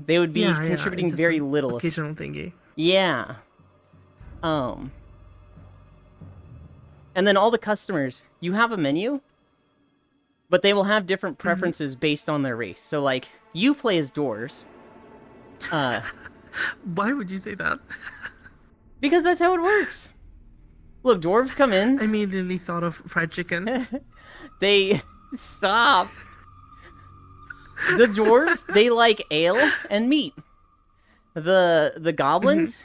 They would be contributing it's just very an little. occasional thingy. Yeah. And then all the customers, you have a menu, but they will have different preferences based on their race. So, like, you play as dwarves. Why would you say that? Because that's how it works. Look, dwarves come in. I immediately thought of fried chicken. They... Stop. The dwarves, they like ale and meat. The goblins,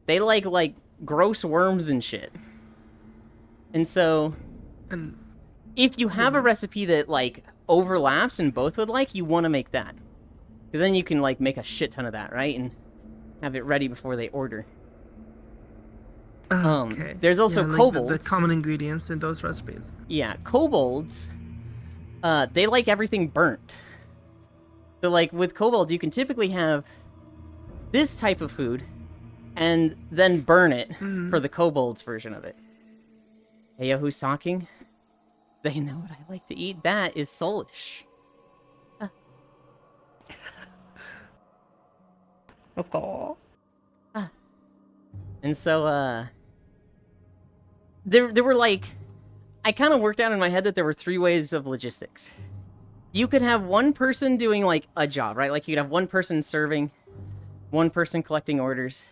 they like gross worms and shit. And so, And if you have a recipe that, like, overlaps and both would like, you want to make that. Because then you can, like, make a shit ton of that, right? And have it ready before they order. okay. There's also like kobolds. the common ingredients in those recipes. Yeah, kobolds, they like everything burnt. So, like, with kobolds, you can typically have this type of food and then burn it for the kobolds version of it. Hey, yo, who's talking? They know what I like to eat. That is soulish. Of course. And so, there were, like, I kind of worked out in my head that there were 3 ways of logistics. You could have one person doing, like, a job, right? Like, you could have one person serving, one person collecting orders,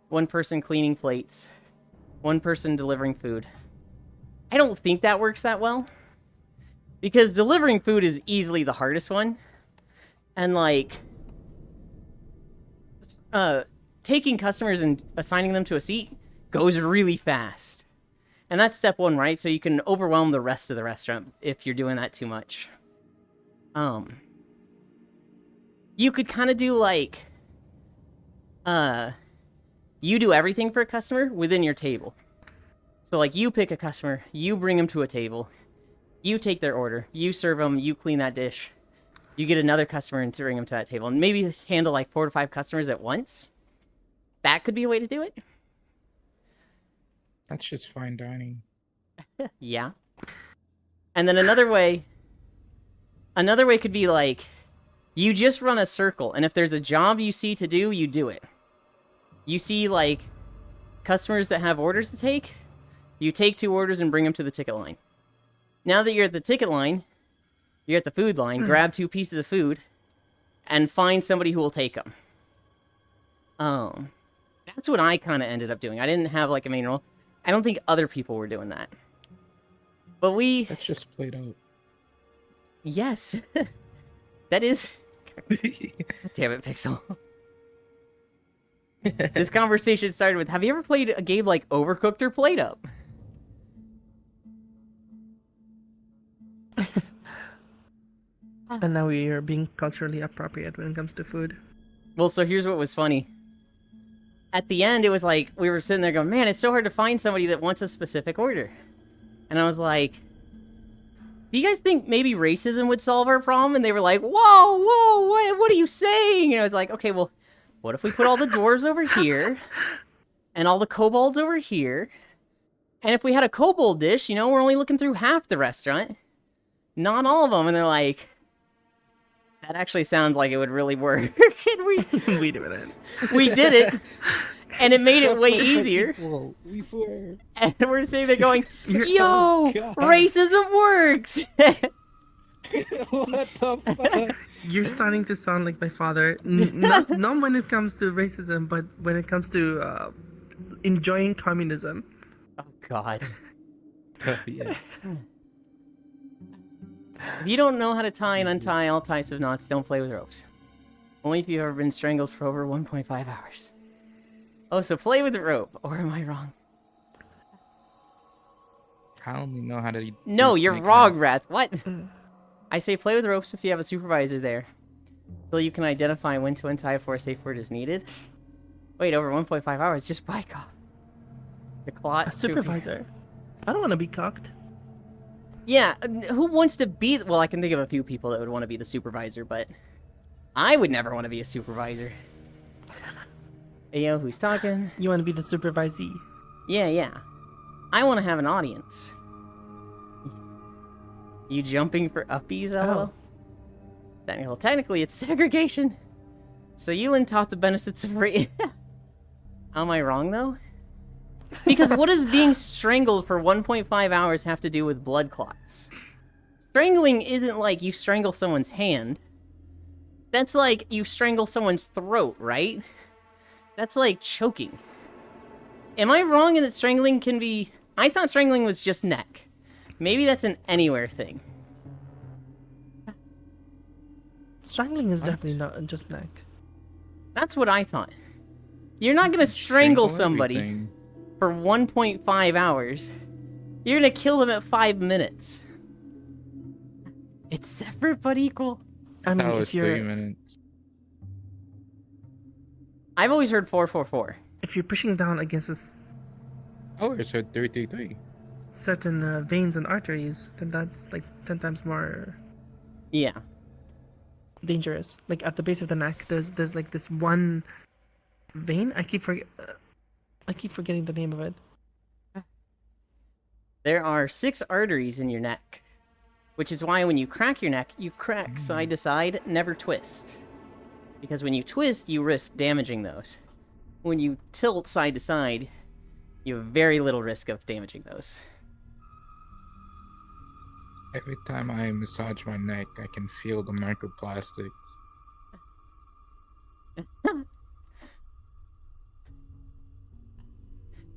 one person cleaning plates, one person delivering food. I don't think that works that well. Because delivering food is easily the hardest one. And, like, taking customers and assigning them to a seat goes really fast. And that's step 1, right? So you can overwhelm the rest of the restaurant if you're doing that too much. You could kind of do, like, you do everything for a customer within your table. So, like, you pick a customer, you bring them to a table, you take their order, you serve them, you clean that dish, you get another customer and to bring them to that table, and maybe handle like 4 to 5 customers at once. That could be a way to do it. That's just fine dining. Yeah. And then another way could be like, you just run a circle, and if there's a job you see to do, you do it. You see, like, customers that have orders to take, you take 2 orders and bring them to the ticket line. Now that you're at the ticket line, you're at the food line, grab 2 pieces of food, and find somebody who will take them. That's what I kind of ended up doing. I didn't have, like, a main role. I don't think other people were doing that. But That's just played out. Yes. That is... Damn it, Pixel. This conversation started with, have you ever played a game like Overcooked or Played Up? And now we are being culturally appropriate when it comes to food. Well, so here's what was funny. At the end, it was like, we were sitting there going, man, it's so hard to find somebody that wants a specific order. And I was like, do you guys think maybe racism would solve our problem? And they were like, whoa, what are you saying? And I was like, okay, well, what if we put all the dwarves over here and all the kobolds over here? And if we had a kobold dish, you know, we're only looking through half the restaurant, not all of them. And they're like, that actually sounds like it would really work. And Wait a minute. we did it, and it made it way easier. We swear. And we're sitting there going, You're- yo, oh, God. racism works. What the fuck? You're starting to sound like my father. Not when it comes to racism, but when it comes to enjoying communism. Oh, God. Yeah. If you don't know how to tie and untie all types of knots, don't play with ropes. Only if you've ever been strangled for over 1.5 hours. Oh, so play with the rope, or am I wrong? I only know how to. No, do you're snake wrong, eyes. Wrath. What? I say play with ropes if you have a supervisor there. So you can identify when to untie before a safe word is needed. Wait, over 1.5 hours, just by call. The clot. A supervisor. I don't want to be cocked. Yeah, who wants to be... Well, I can think of a few people that would want to be the supervisor, but... I would never want to be a supervisor. Hey, yo, who's talking? You want to be the supervisee. Yeah. I want to have an audience. You jumping for uppies, LOL? Oh. Technically, it's segregation. So Yulin taught the benefits of Am I wrong, though? Because what does being strangled for 1.5 hours have to do with blood clots? Strangling isn't like you strangle someone's hand. That's like you strangle someone's throat, right? That's like choking. Am I wrong in that strangling can be... I thought strangling was just neck. Maybe that's an anywhere thing. Strangling is What? definitely not just neck. That's what I thought. You're not gonna strangle somebody everything. for 1.5 hours. You're gonna kill them at 5 minutes. It's separate but equal. I mean, That was if you're 3 minutes. I've always heard 444. if you're pushing down against Oh, it's a 333. certain veins and arteries, then that's like 10 times more Yeah. dangerous. Like at the base of the neck, there's like this one vein. I keep forgetting the name of it. There are 6 arteries in your neck, which is why when you crack your neck, you crack side to side, never twist. Because when you twist, you risk damaging those. When you tilt side to side, you have very little risk of damaging those. Every time I massage my neck, I can feel the microplastics.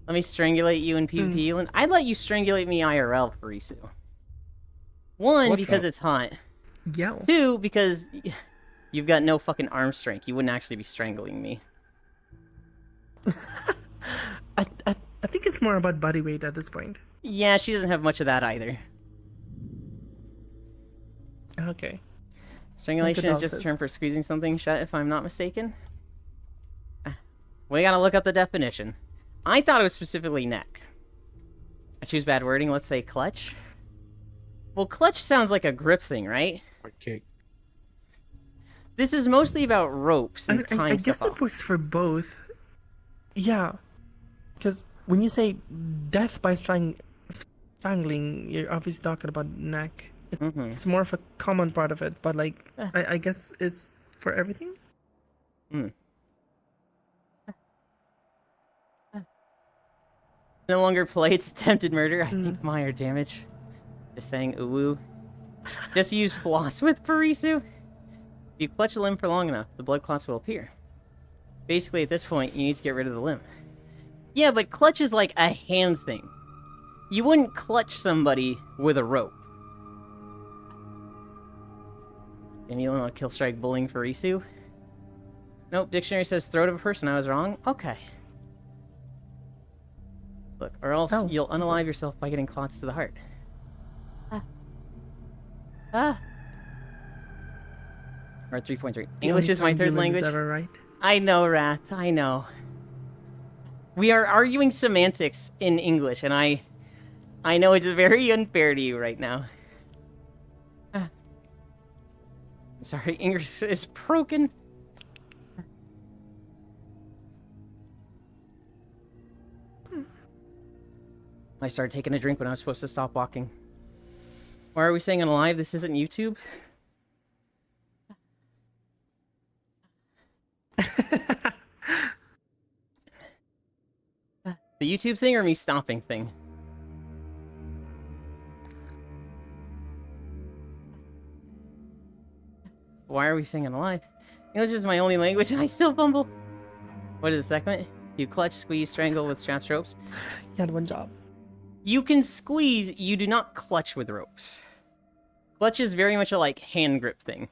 Let me strangulate you in PvP, and I'd let you strangulate me IRL, Parisu. 1, What because the- it's hot. Yeah. 2, because you've got no fucking arm strength. You wouldn't actually be strangling me. I think it's more about body weight at this point. Yeah, she doesn't have much of that either. Okay. Strangulation is just a Condolences. term for squeezing something shut, if I'm not mistaken. We gotta look up the definition. I thought it was specifically neck. I choose bad wording. Let's say clutch. Well, clutch sounds like a grip thing, right? Or kick. This is mostly about ropes and tying I stuff guess off. it works for both. Yeah. Because when you say death by strangling, you're obviously talking about neck. Mm-hmm. It's more of a common part of it, but like, Yeah. I guess it's for everything? No longer play, it's attempted murder. I think minor damage. Just saying ooh. Just use floss with Parisu. If you clutch a limb for long enough, the blood clots will appear. Basically, at this point, you need to get rid of the limb. Yeah, but clutch is like a hand thing. You wouldn't clutch somebody with a rope. Anyone want to kill strike bullying Parisu? Nope, dictionary says throat of a person. I was wrong. Okay. Look, or else you'll unalive yourself by getting clots to the heart. Or 3.3. English is my third language. Ever right? I know, Wrath. I know. We are arguing semantics in English, and I know it's very unfair to you right now. I'm sorry, English is broken. I started taking a drink when I was supposed to stop walking. Why are we saying alive? This isn't YouTube? The YouTube thing or me stopping thing? Why are we singing alive? English is my only language and I still fumble. What is the segment? You clutch, squeeze, strangle with straps, ropes. You had one job. You can squeeze, you do not clutch with ropes. Clutch is very much a like hand grip thing.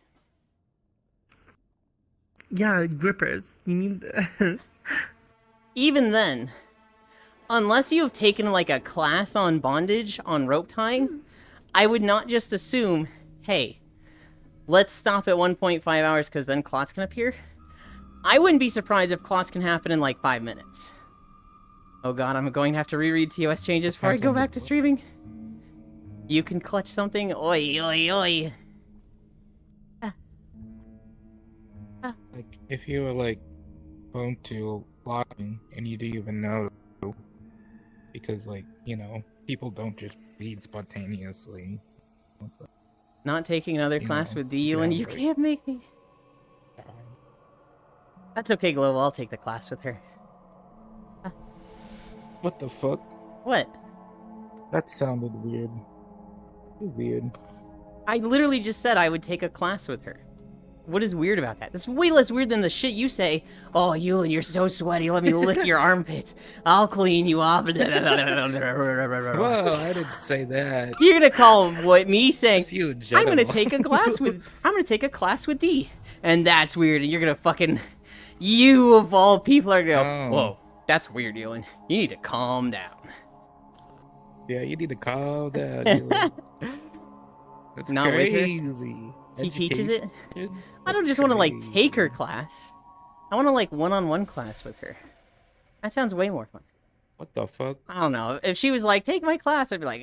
Yeah, grippers. You need... Even then, unless you have taken like a class on bondage, on rope tying, I would not just assume, hey, let's stop at 1.5 hours because then clots can appear. I wouldn't be surprised if clots can happen in like 5 minutes. Oh god, I'm going to have to reread TOS changes before I go back to streaming. You can clutch something? Oi, oi, oi. Like, if you were, like, prone to blocking and you don't even know, because, like, you know, people don't just bleed spontaneously. Not taking another You class know, with D, and you like- can't make me. That's okay, Global. I'll take the class with her. What the fuck? What? That sounded weird. Weird. I literally just said I would take a class with her. What is weird about that? That's way less weird than the shit you say. Oh, Yulin, you're so sweaty. Let me lick your armpits. I'll clean you off. Whoa, I didn't say that. You're gonna call what me saying? It's you, I'm gonna General. take a class with. I'm gonna take a class with D, and that's weird. And you're gonna fucking. You of all people are gonna. Oh. Whoa, that's weird, Yulin. You need to calm down. Yeah, you need to calm down. Dylan. That's Not with her? crazy. He teaches it. Education? I don't That's just want to like crazy. take her class. I want to like one-on-one class with her. That sounds way more fun. What the fuck? I don't know. If she was like, take my class, I'd be like,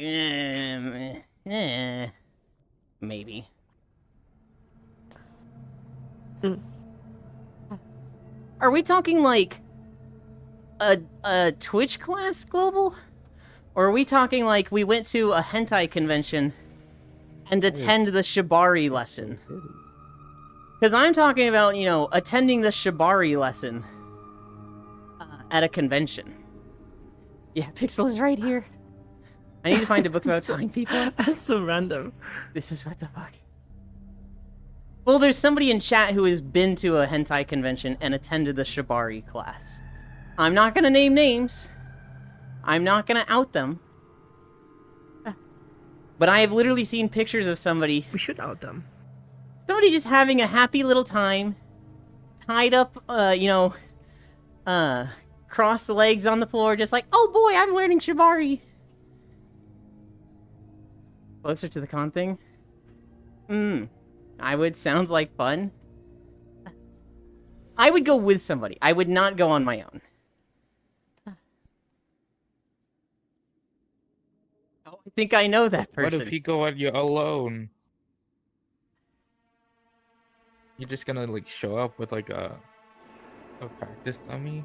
maybe. Mm. Are we talking like a Twitch class, Global? Or are we talking like we went to a hentai convention and attend the Shibari lesson? Because I'm talking about, you know, attending the Shibari lesson at a convention. Yeah, Pixel is right here. I need to find a book about tying people. That's so random. This is what the fuck. Well, there's somebody in chat who has been to a hentai convention and attended the Shibari class. I'm not gonna name names. I'm not gonna out them. But I have literally seen pictures of somebody We should out them. just having a happy little time, tied up, crossed the legs on the floor, just like, oh boy, I'm learning Shibari. Closer to the con thing? Sounds like fun. I would go with somebody. I would not go on my own. Oh, I think I know that What person. if you go on your alone? You're just gonna like show up with like a practice dummy?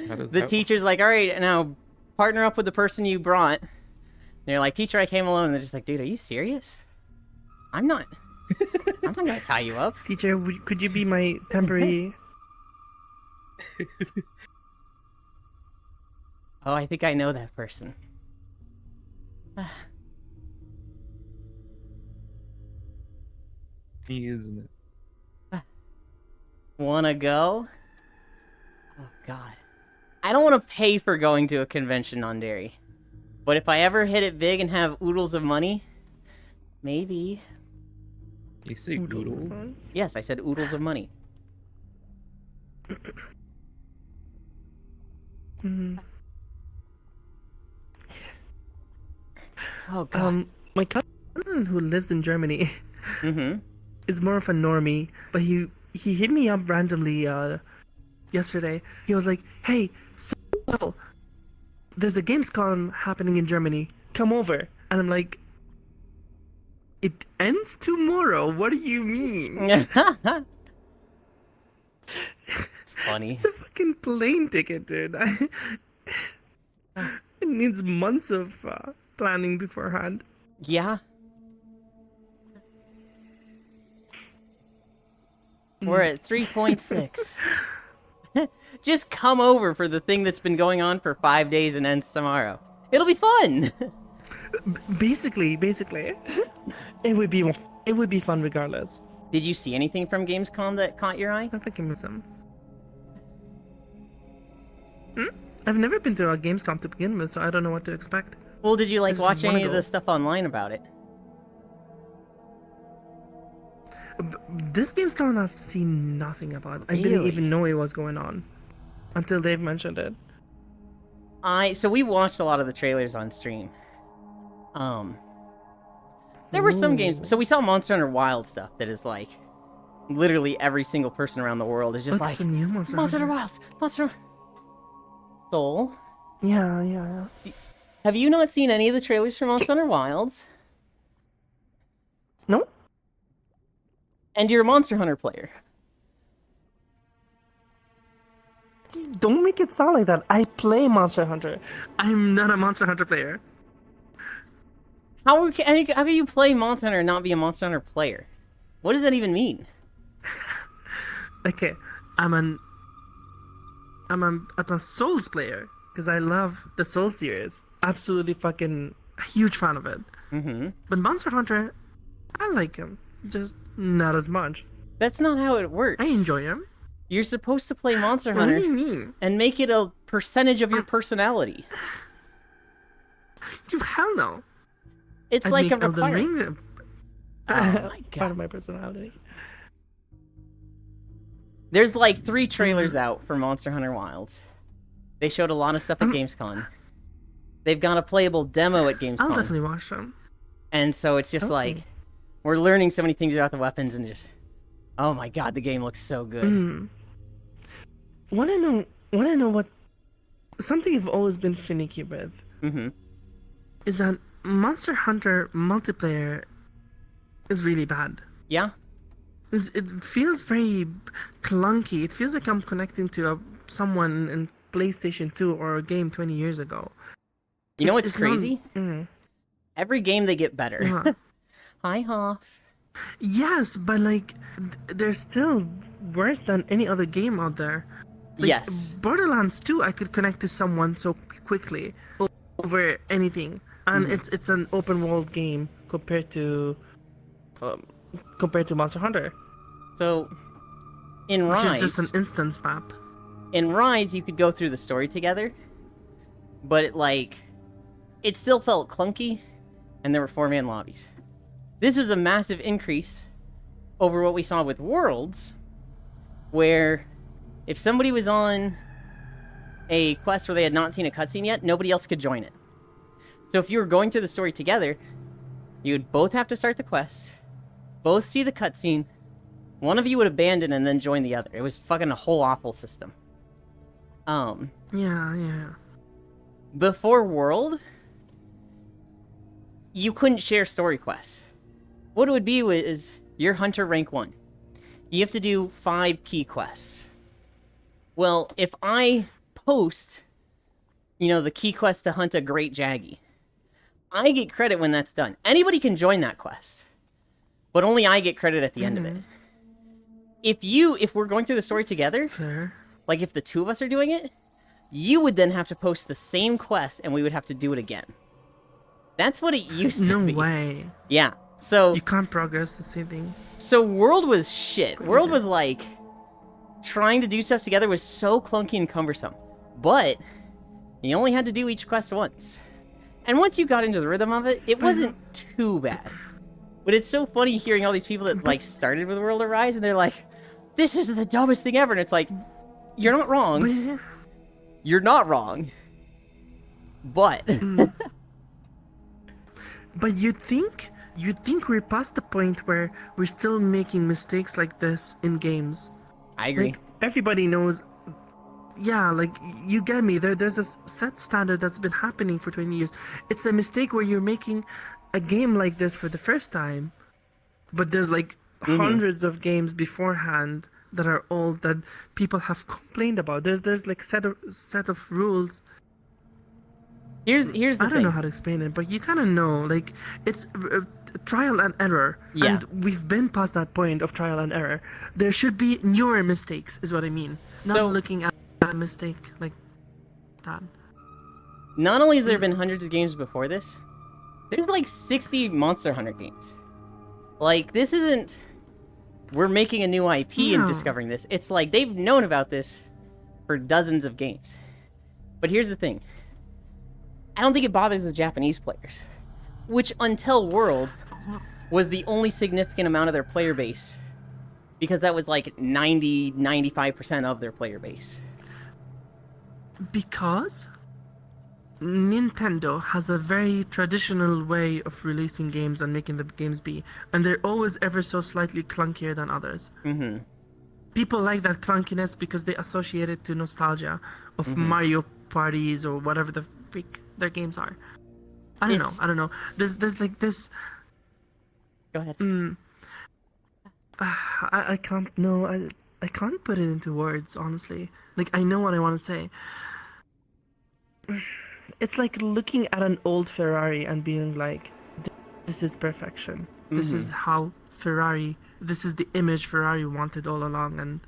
How does The that teacher's like, all right, now partner up with the person you brought. And you're like, teacher, I came alone. And they're just like, dude, are you serious? I'm not gonna tie you up. Teacher, could you be my temporary? Oh, I think I know that person. He isn't it? Wanna go? Oh, God. I don't want to pay for going to a convention on Derry. But if I ever hit it big and have oodles of money, maybe. You say Goodle? Yes, I said oodles of money. Mhm. Oh, God. My cousin who lives in Germany Mm-hmm. is more of a normie, but he hit me up randomly yesterday. He was like, "Hey, so there's a Gamescom happening in Germany. Come over." And I'm like, "It ends tomorrow. What do you mean?" It's funny. It's a fucking plane ticket, dude. It needs months of planning beforehand. Yeah. We're at 3.6. Just come over for the thing that's been going on for 5 days and ends tomorrow. It'll be fun. Basically, it would be fun regardless. Did you see anything from Gamescom that caught your eye? I fucking miss him. I've never been to a Gamescom to begin with, so I don't know what to expect. Well, did you like Just watch wanna any of go. the stuff online about it? This Gamescom I've seen nothing about. I didn't Really? even know it was going on until they've mentioned it. So we watched a lot of the trailers on stream. There were some games. Ooh. So we saw Monster Hunter Wild stuff that is like literally every single person around the world is just What's like the new Monster Monster Hunter Hunter? Wilds, Monster Soul. Yeah. Have you not seen any of the trailers for Monster Hunter Wilds? No? And you're a Monster Hunter player. Don't make it sound like that. I play Monster Hunter. I'm not a Monster Hunter player. How can you play Monster Hunter and not be a Monster Hunter player? What does that even mean? Okay, I'm a Souls player because I love the Souls series. Absolutely fucking a huge fan of it. Mm-hmm. But Monster Hunter, I like him, just not as much. That's not how it works. I enjoy him. You're supposed to play Monster What do Hunter you mean? and make it a percentage of your personality. Dude, hell no. It's I'd like a make Elden requirement. Ring Oh my part God. of my personality. There's like 3 trailers out for Monster Hunter Wilds. They showed a lot of stuff at Gamescom. They've got a playable demo at I'll Gamescom. definitely watch them. And so it's just Oh. like, we're learning so many things about the weapons and just, oh my God, the game looks so good. Mm. Wanna know what? Something I've always been finicky with Mm-hmm. is that Monster Hunter multiplayer is really bad. Yeah? It feels very clunky. It feels like I'm connecting to someone in PlayStation 2 or a game 20 years ago. You know It's what's not- crazy? Every game they get better. Yeah. Hi, Hoff. Yes, but like, they're still worse than any other game out there. Like, Yes. Borderlands 2, I could connect to someone so quickly over anything, and Mm-hmm. it's an open world game compared to Monster Hunter, So, in which Rise, is just an instance map. in Rise, you could go through the story together, but it still felt clunky, and there were 4-man lobbies. This was a massive increase over what we saw with Worlds, where if somebody was on a quest where they had not seen a cutscene yet, nobody else could join it. So if you were going through the story together, you would both have to start the quest, both see the cutscene, one of you would abandon and then join the other. It was fucking a whole awful system. Yeah. Before World, you couldn't share story quests. What it would be is you're Hunter rank 1. You have to do 5 key quests. Well, if I post, the key quest to hunt a great Jaggy, I get credit when that's done. Anybody can join that quest, but only I get credit at the end of it. If we're going through the story together, Fair. like if the two of us are doing it, you would then have to post the same quest and we would have to do it again. That's what it used to be. No way. Yeah. So You can't progress the same thing. So World was shit. World was like, trying to do stuff together was so clunky and cumbersome. But you only had to do each quest once. And once you got into the rhythm of it, it wasn't too bad. But it's so funny hearing all these people that like started with World of Rise and they're like, this is the dumbest thing ever. And it's like, you're not wrong. But, You're not wrong. But but you'd think we're past the point where we're still making mistakes like this in games. I agree. Like, everybody knows. Yeah, like, you get me. There's a set standard that's been happening for 20 years. It's a mistake where you're making a game like this for the first time, but there's like hundreds of games beforehand that are old that people have complained about. There's like set of rules. Here's the I thing. don't know how to explain it, but you kind of know, like, it's trial and error. Yeah. And we've been past that point of trial and error. There should be newer mistakes, is what I mean. Not So- looking at a mistake like that. Not only has there been hundreds of games before this, there's like 60 Monster Hunter games. Like, this isn't, we're making a new IP and No. discovering this. It's like, they've known about this for dozens of games. But here's the thing. I don't think it bothers the Japanese players. Which, until World, was the only significant amount of their player base. Because that was like 95% of their player base. Because Nintendo has a very traditional way of releasing games and making the games be, and they're always ever so slightly clunkier than others. Mm-hmm. People like that clunkiness because they associate it to nostalgia of Mario parties or whatever the freak their games are. I don't know. There's like this. Go ahead. I can't. No, I can't put it into words. Honestly, like, I know what I want to say. It's like looking at an old Ferrari and being like, this is perfection. This is how Ferrari, this is the image Ferrari wanted all along. And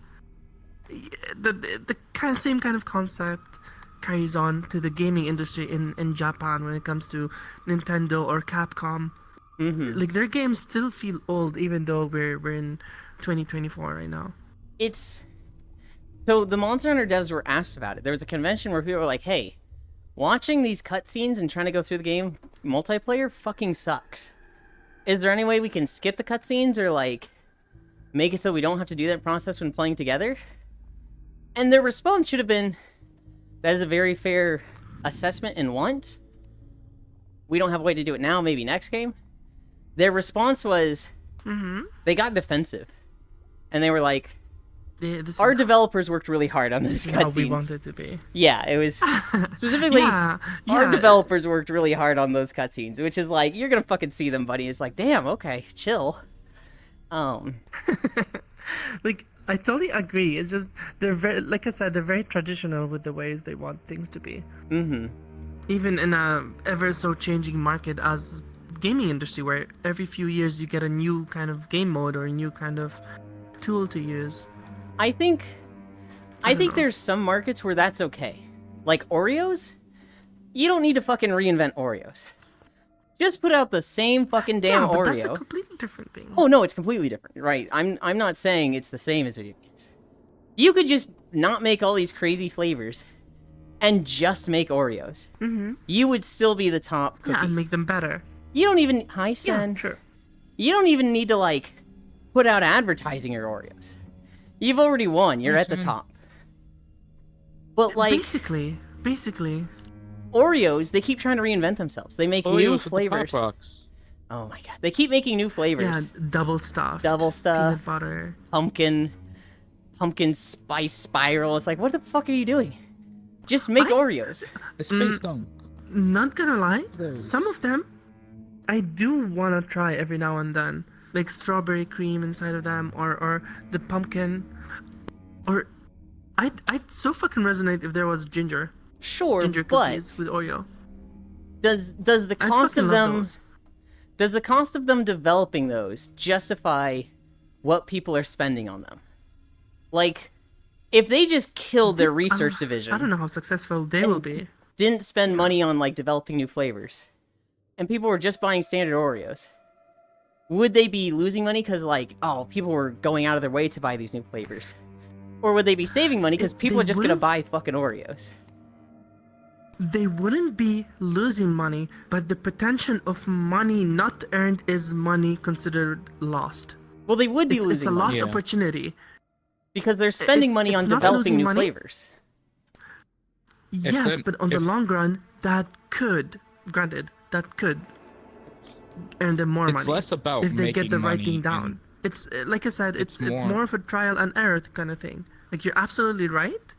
the same kind of concept carries on to the gaming industry in Japan when it comes to Nintendo or Capcom. Like, their games still feel old even though we're in 2024 right now. So the Monster Hunter devs were asked about it. There was a convention where people were like, hey, watching these cutscenes and trying to go through the game multiplayer fucking sucks. Is there any way we can skip the cutscenes or, like, make it so we don't have to do that process when playing together? And their response should have been, that is a very fair assessment and want. We don't have a way to do it now, maybe next game. Their response was, they got defensive. And they were like, our developers worked really hard on this how we cutscenes. want it to be. Yeah, it was specifically our developers worked really hard on those cutscenes, which is like, you're gonna fucking see them, buddy. It's like, damn, okay, chill. Like, I totally agree. It's just they're very, like I said, they're very traditional with the ways they want things to be. Even in a ever so changing market as gaming industry, where every few years you get a new kind of game mode or a new kind of tool to use. I think there's some markets where that's okay. Like Oreos, you don't need to fucking reinvent Oreos. Just put out the same fucking damn but Oreo. that's a completely different thing. Oh no, it's completely different, right? I'm not saying it's the same as video games. You could just not make all these crazy flavors and just make Oreos. You would still be the top cookie. Yeah, and make them better. You don't even Yeah, Sen. sure. You don't even need to, like, put out advertising your Oreos. You've already won. You're at the top. But, like, Basically. Oreos, they keep trying to reinvent themselves. They make new Oreos with the Pop flavors. Rocks. Oh my god. They keep making new Yeah, flavors. double stuffed. Double stuff. Peanut butter. Pumpkin spice spiral. It's like, what the fuck are you doing? Just make I- Oreos. The space dunk. Not gonna lie, Those. some of them I do wanna try every now and then. Like strawberry cream inside of them, or the pumpkin. Or I'd so fucking resonate if there was ginger Sure, but cookies with Oreo. does the I'd cost fucking of love them those. does the cost of them developing those justify what people are spending on them? Like, if they just killed their research division, I don't know how successful they will be. didn't spend money on like developing new flavors, and people were just buying standard Oreos, would they be losing money because like, oh, people were going out of their way to buy these new flavors? Or would they be saving money because people They are just gonna wouldn't- buy fucking Oreos? They wouldn't be losing money, but the potential of money not earned is money considered lost. Well, they would be It's a losing money lost Yeah. opportunity. because they're spending it's- money it's on not developing losing new money. flavors. Yes, then- but on the if- long run, that could, granted, that could earn them more It's money less about if they get the making right money thing down. and- It's like I said, It's it's more- more of a trial and error kind of thing. Like you're absolutely right.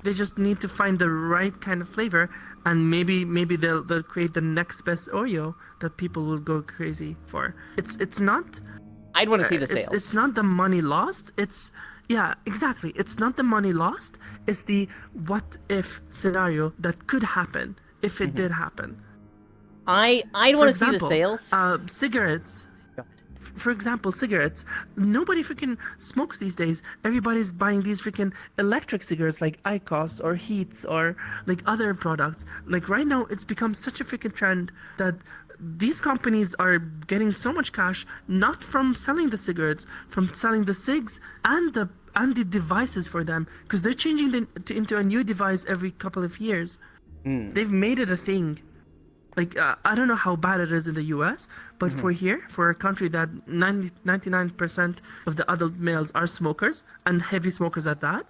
They just need to find the right kind of flavor, and maybe they'll create the next best Oreo that people will go crazy for. It's not I'd want to see the sales. it's not the money lost. It's yeah, exactly. It's not the money lost. It's the what if scenario that could happen if it did happen. I'd For want to see the example, sales. Cigarettes. God. For example, cigarettes. Nobody freaking smokes these days. Everybody's buying these freaking electric cigarettes like IQOS or Heats or like other products. Like right now, it's become such a freaking trend that these companies are getting so much cash not from selling the cigarettes, from selling the cigs and the devices for them, because they're changing into a new device every couple of years. They've made it a thing. Like, I don't know how bad it is in the US, but for here, for a country that 99% of the adult males are smokers, and heavy smokers at that,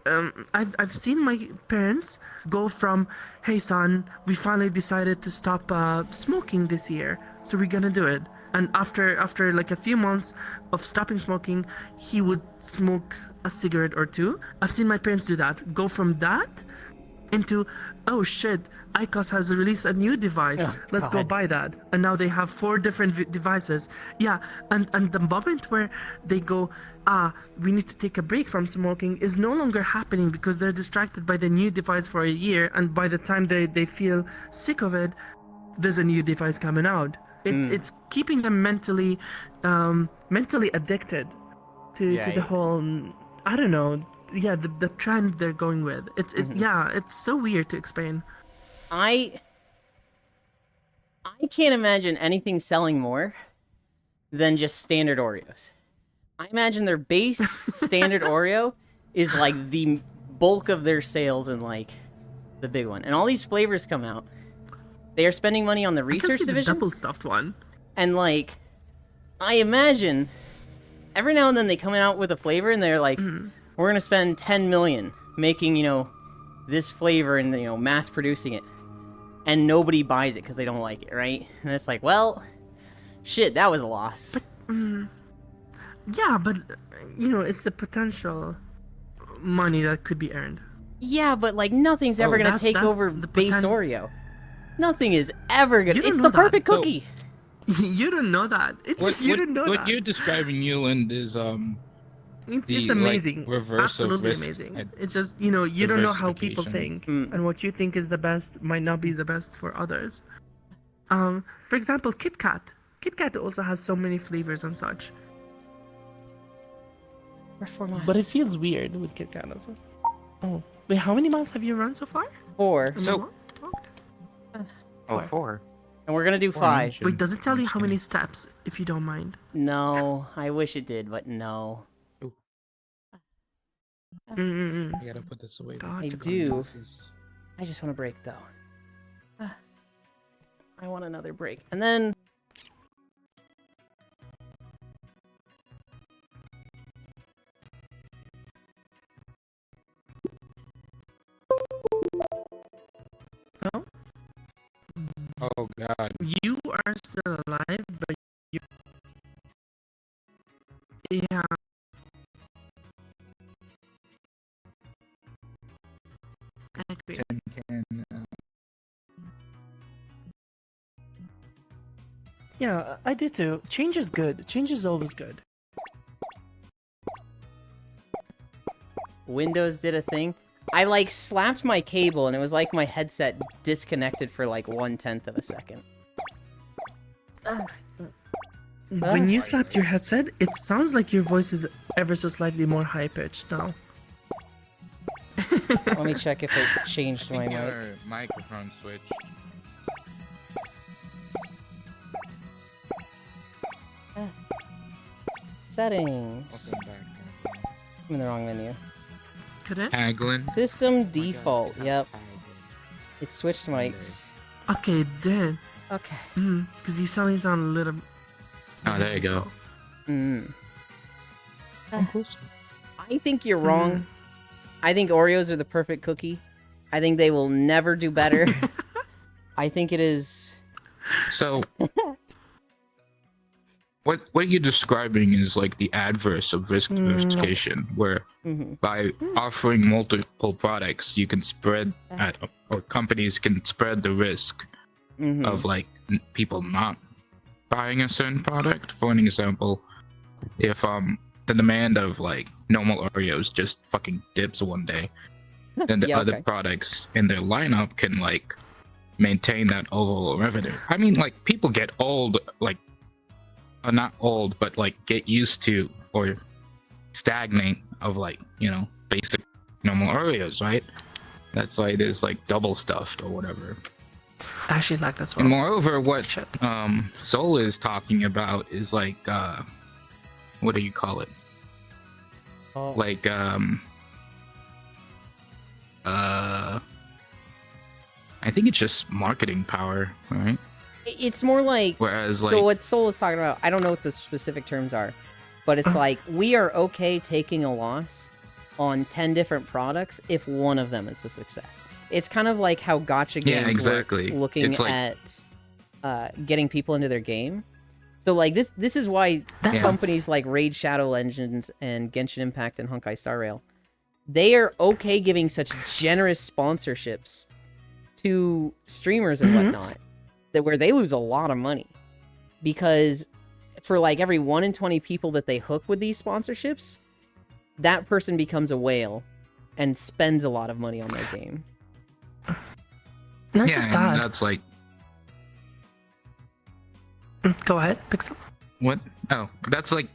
I've seen my parents go from, hey son, we finally decided to stop smoking this year, so we're gonna do it. And after like a few months of stopping smoking, he would smoke a cigarette or two. I've seen my parents do that. Go from that into, oh shit, IQOS has released a new device. Oh, Let's go God. buy that. And now they have 4 different devices. Yeah, and the moment where they go, we need to take a break from smoking is no longer happening because they're distracted by the new device for a year, and by the time they feel sick of it, there's a new device coming out. It's keeping them mentally addicted to the Right. whole, I don't know, yeah, the trend they're going with. It's yeah, it's so weird to explain. I can't imagine anything selling more than just standard Oreos. I imagine their base standard Oreo is like the bulk of their sales and like the big one. And all these flavors come out. They are spending money on the I can research see the division. double stuffed one. And like, I imagine every now and then they come out with a flavor and they're like, we're gonna spend 10 million making, this flavor and mass producing it, and nobody buys it because they don't like it, right? And it's like, well, shit, that was a loss. Yeah, but it's the potential money that could be earned. Yeah, but like nothing's ever gonna take that's over the base Oreo. Nothing is ever gonna. You don't It's know the that. perfect So- cookie. You don't know that. You don't know what that. you're describing, Newland, is It's the, like, amazing. reverse of Absolutely risk amazing. ad- It's just, you don't know how people think. diversification. And what you think is the best might not be the best for others. For example, Kit Kat. Kit Kat also has so many flavors and such. We're 4 miles. But it feels weird with Kit Kat also. Oh, wait, how many miles have you run so far? 4, So- Oh, Four. 4. and we're gonna do 5. Wait, does it tell you how many steps, if you don't mind? No, I wish it did, but no. Mm-mm-mm. I gotta put this away. God, I God. do. This is- I just want a break though. I want another break. And then Oh god. you are still alive, but you. Yeah. I agree. Yeah, I do too. Change is good. Change is always good. Windows did a thing. I like slapped my cable and it was like my headset disconnected for like 1/10 of a second. When you slapped your headset, it sounds like your voice is ever so slightly more high pitched now. Let me check if it changed I my think mic. your microphone switch. Settings. Welcome back. I'm in the wrong menu. Could it? Haglin. System default. Yep. It switched mics. Okay, it did. Okay. Because you suddenly sound a little. Oh, there you go. I think you're wrong. I think Oreos are the perfect cookie. I think they will never do better. I think it is. So, what you're describing is like the adverse of risk diversification, where by offering multiple products, you can spread or companies can spread the risk of like people not buying a certain product. For an example, if the demand of like normal Oreos just fucking dips one day, then the other products in their lineup can like maintain that overall revenue. I mean, like people get old, like not old, but like get used to or stagnate of like, you know, basic normal Oreos, right? That's why there's like double stuffed or whatever. I actually like that as well. And moreover, what Soul is talking about is like what do you call it? Like I think it's just marketing power, right? It's more like. Whereas like So what Soul is talking about, I don't know what the specific terms are, but it's like we are okay taking a loss on 10 different products if one of them is a success. It's kind of like how gacha games work, looking It's like, at getting people into their game. So like this is why companies like Raid Shadow Legends and Genshin Impact and Honkai Star Rail, they are okay giving such generous sponsorships to streamers and whatnot, that where they lose a lot of money, because for like every 1 in 20 people that they hook with these sponsorships, that person becomes a whale and spends a lot of money on their game. Not just that. That's like Go ahead, Pixel. what? Oh, that's like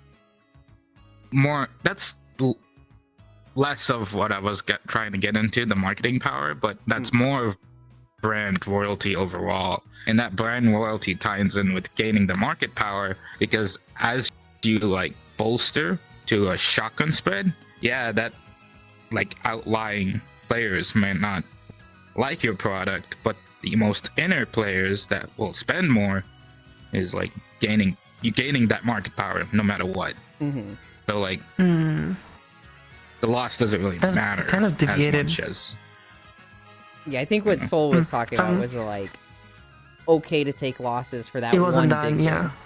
more. That's less of what I was trying to get into, the marketing power, but that's more of brand royalty overall, and that brand royalty ties in with gaining the market power, because as you like bolster to a shotgun spread, that like outlying players might not like your product, but the most inner players that will spend more is like gaining that market power no matter what. So like the loss doesn't really matter. Kind of deviated. As much as Yeah, I think what Soul was talking about was like okay to take losses for that. It wasn't one done, big yeah. thing.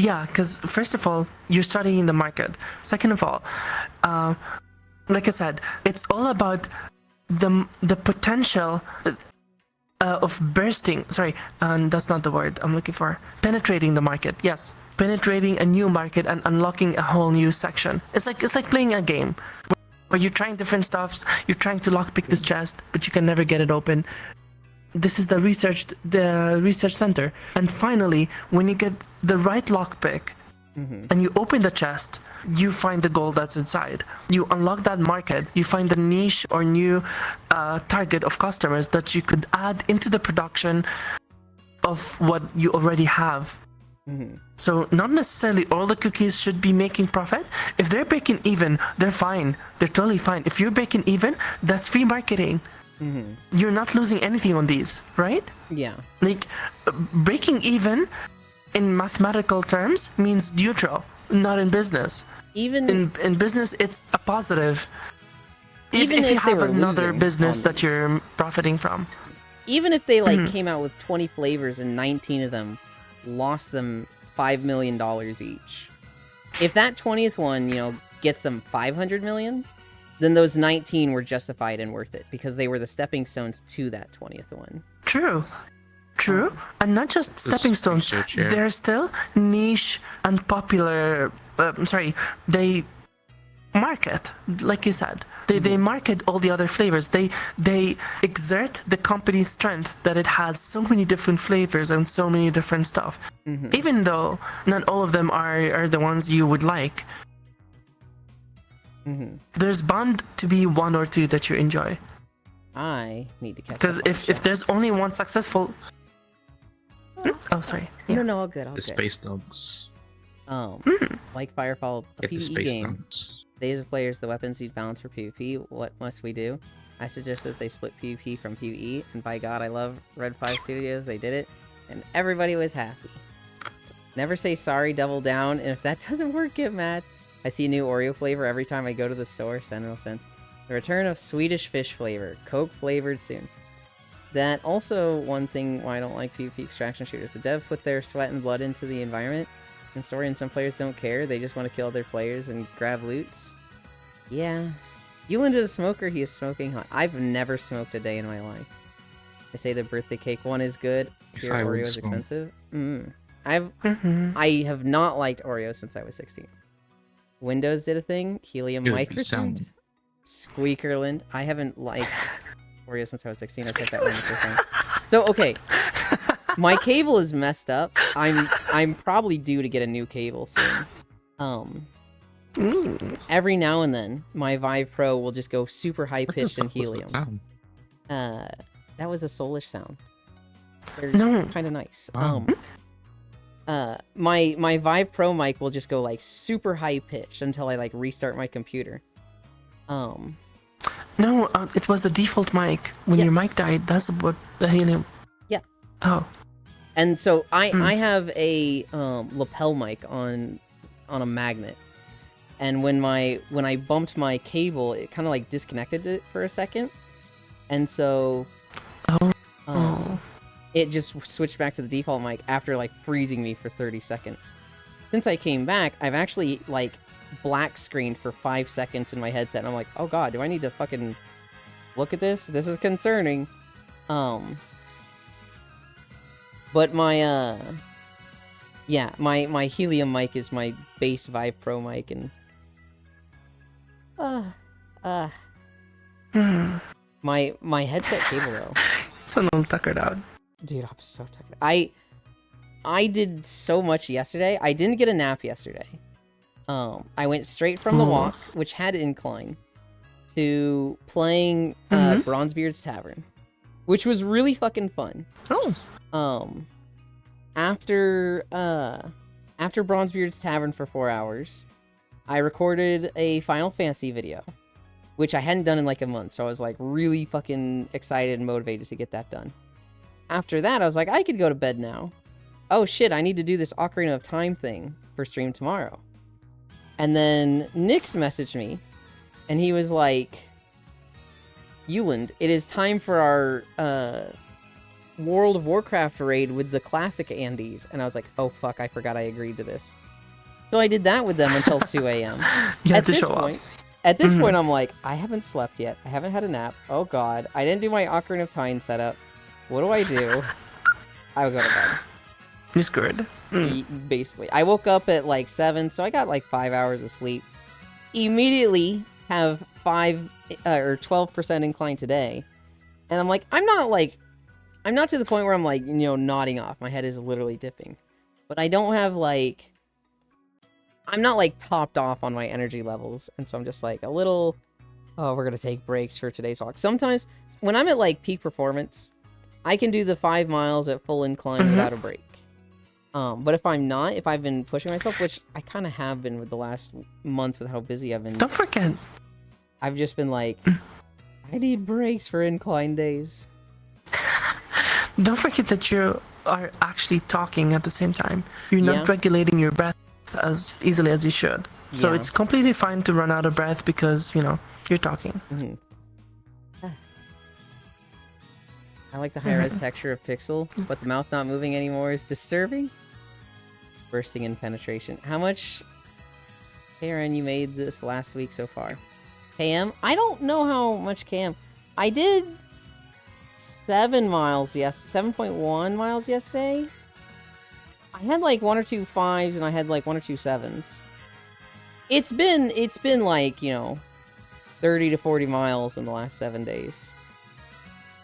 Yeah, because first of all, you're studying the market. Second of all, like I said, it's all about the potential of bursting. Sorry, that's not the word I'm looking for. Penetrating the market. Yes, penetrating a new market and unlocking a whole new section. It's like playing a game where you're trying different stuffs. You're trying to lockpick this chest, but you can never get it open. This is the research center. And finally, when you get the right lockpick and you open the chest, you find the gold that's inside. You unlock that market. You find the niche or new target of customers that you could add into the production of what you already have. So not necessarily all the cookies should be making profit. If they're breaking even, they're fine. They're totally fine. If you're breaking even, that's free marketing. You're not losing anything on these, right? Yeah. Like breaking even in mathematical terms means neutral, not in business. Even in business, it's a positive. Even If you if they have were another losing business on that these. you're profiting from. even if they like Mhm. came out with 20 flavors and 19 of them lost them $5 million each, if that 20th one, you know, gets them 500 million, then those 19 were justified and worth it because they were the stepping stones to that 20th one. True. True. And not just stepping stones. research, yeah. They're still niche and popular. They market, like you said. They market all the other flavors. They exert the company's strength that it has so many different flavors and so many different stuff. Mhm. Even though not all of them are the ones you would like. Mhm. There's bound to be one or two that you enjoy. I need to catch Because up on if the show. there's only one successful... Oh, sorry. No, Yeah. no, all good, all The good. space dogs. Like Firefall, a Get the PvE space game. dogs. Today's players, the weapons need balance for PvP. What must we do? I suggest that they split PvP from PvE, and by God, I love Red 5 Studios. They did it, and everybody was happy. Never say sorry, double down, and if that doesn't work, get mad. I see a new Oreo flavor every time I go to the store. Sentinel sent. The return of Swedish fish flavor. Coke flavored soon. That also one thing why I don't like PvP extraction shooters. The dev put their sweat and blood into the environment. In story, and some players don't care. They just want to kill their players and grab loots. Yeah. Yuland is a smoker. He is smoking hot. I've never smoked a day in my life. They say the birthday cake one is good. If Here, I would Oreo is smoke. expensive. Mhm. I have not liked Oreo since I was 16. Windows did a thing. Helium Dude, mic you returned. sound- Squeakerland. I haven't liked Oreo since I was 16. I said that one the first time. So okay, my cable is messed up. I'm probably due to get a new cable soon. Every now and then, my Vive Pro will just go super high What the pitched in fuck was that helium. sound? That was a soulish sound. They're No. kind of nice. Wow. My Vive Pro mic will just go like super high pitched until I like restart my computer. No, it was the default mic. When your Yes. mic died, that's what the helium. Yeah. Oh. And so I have a lapel mic on a magnet, and when I bumped my cable, it kind of like disconnected it for a second, and so Oh. it just switched back to the default mic after like freezing me for 30 seconds. Since I came back, I've actually like black screened for 5 seconds in my headset, and I'm like, oh god, do I need to fucking look at this? This is concerning. But my my helium mic is my base Vive Pro mic, and my headset cable though. It's a little tuckered out. Dude, I'm so tired. I did so much yesterday. I didn't get a nap yesterday. I went straight from the walk, which had incline, to playing Bronzebeard's Tavern, which was really fucking fun. Oh. After Bronzebeard's Tavern for 4 hours, I recorded a Final Fantasy video, which I hadn't done in like a month, so I was like really fucking excited and motivated to get that done. After that, I was like, I could go to bed now. Oh shit, I need to do this Ocarina of Time thing for stream tomorrow. And then Nyx messaged me, and he was like, Yuland, it is time for our World of Warcraft raid with the classic Andes. And I was like, oh fuck, I forgot I agreed to this. So I did that with them until 2 a.m. You had to this show point, up. At this point, I'm like, I haven't slept yet. I haven't had a nap. Oh god, I didn't do my Ocarina of Time setup. What do I do? I would go to bed. You're screwed. Basically, I woke up at like 7, so I got like 5 hours of sleep. Immediately have 5 or 12% incline today, and I'm like, I'm not to the point where I'm like, you know, nodding off. My head is literally dipping, but I don't have like, I'm not like topped off on my energy levels, and so I'm just like a little. Oh, we're gonna take breaks for today's walk. Sometimes when I'm at like peak performance, I can do the 5 miles at full incline without a break. But if I'm not, if I've been pushing myself, which I kind of have been with the last month with how busy I've been, Don't forget. I've just been like, I need breaks for incline days. Don't forget that you are actually talking at the same time. You're not Yeah. regulating your breath as easily as you should. So Yeah. it's completely fine to run out of breath because, you know, you're talking. I like the high-res texture of Pixel, but the mouth not moving anymore is disturbing. Bursting in penetration. How much, Karen, you made this last week so far? KM? I don't know how much KM. I did 7 miles 7.1 miles yesterday. I had like 1 or 2 5s and I had like 1 or 2 7s. It's been like, you know, 30 to 40 miles in the last 7 days.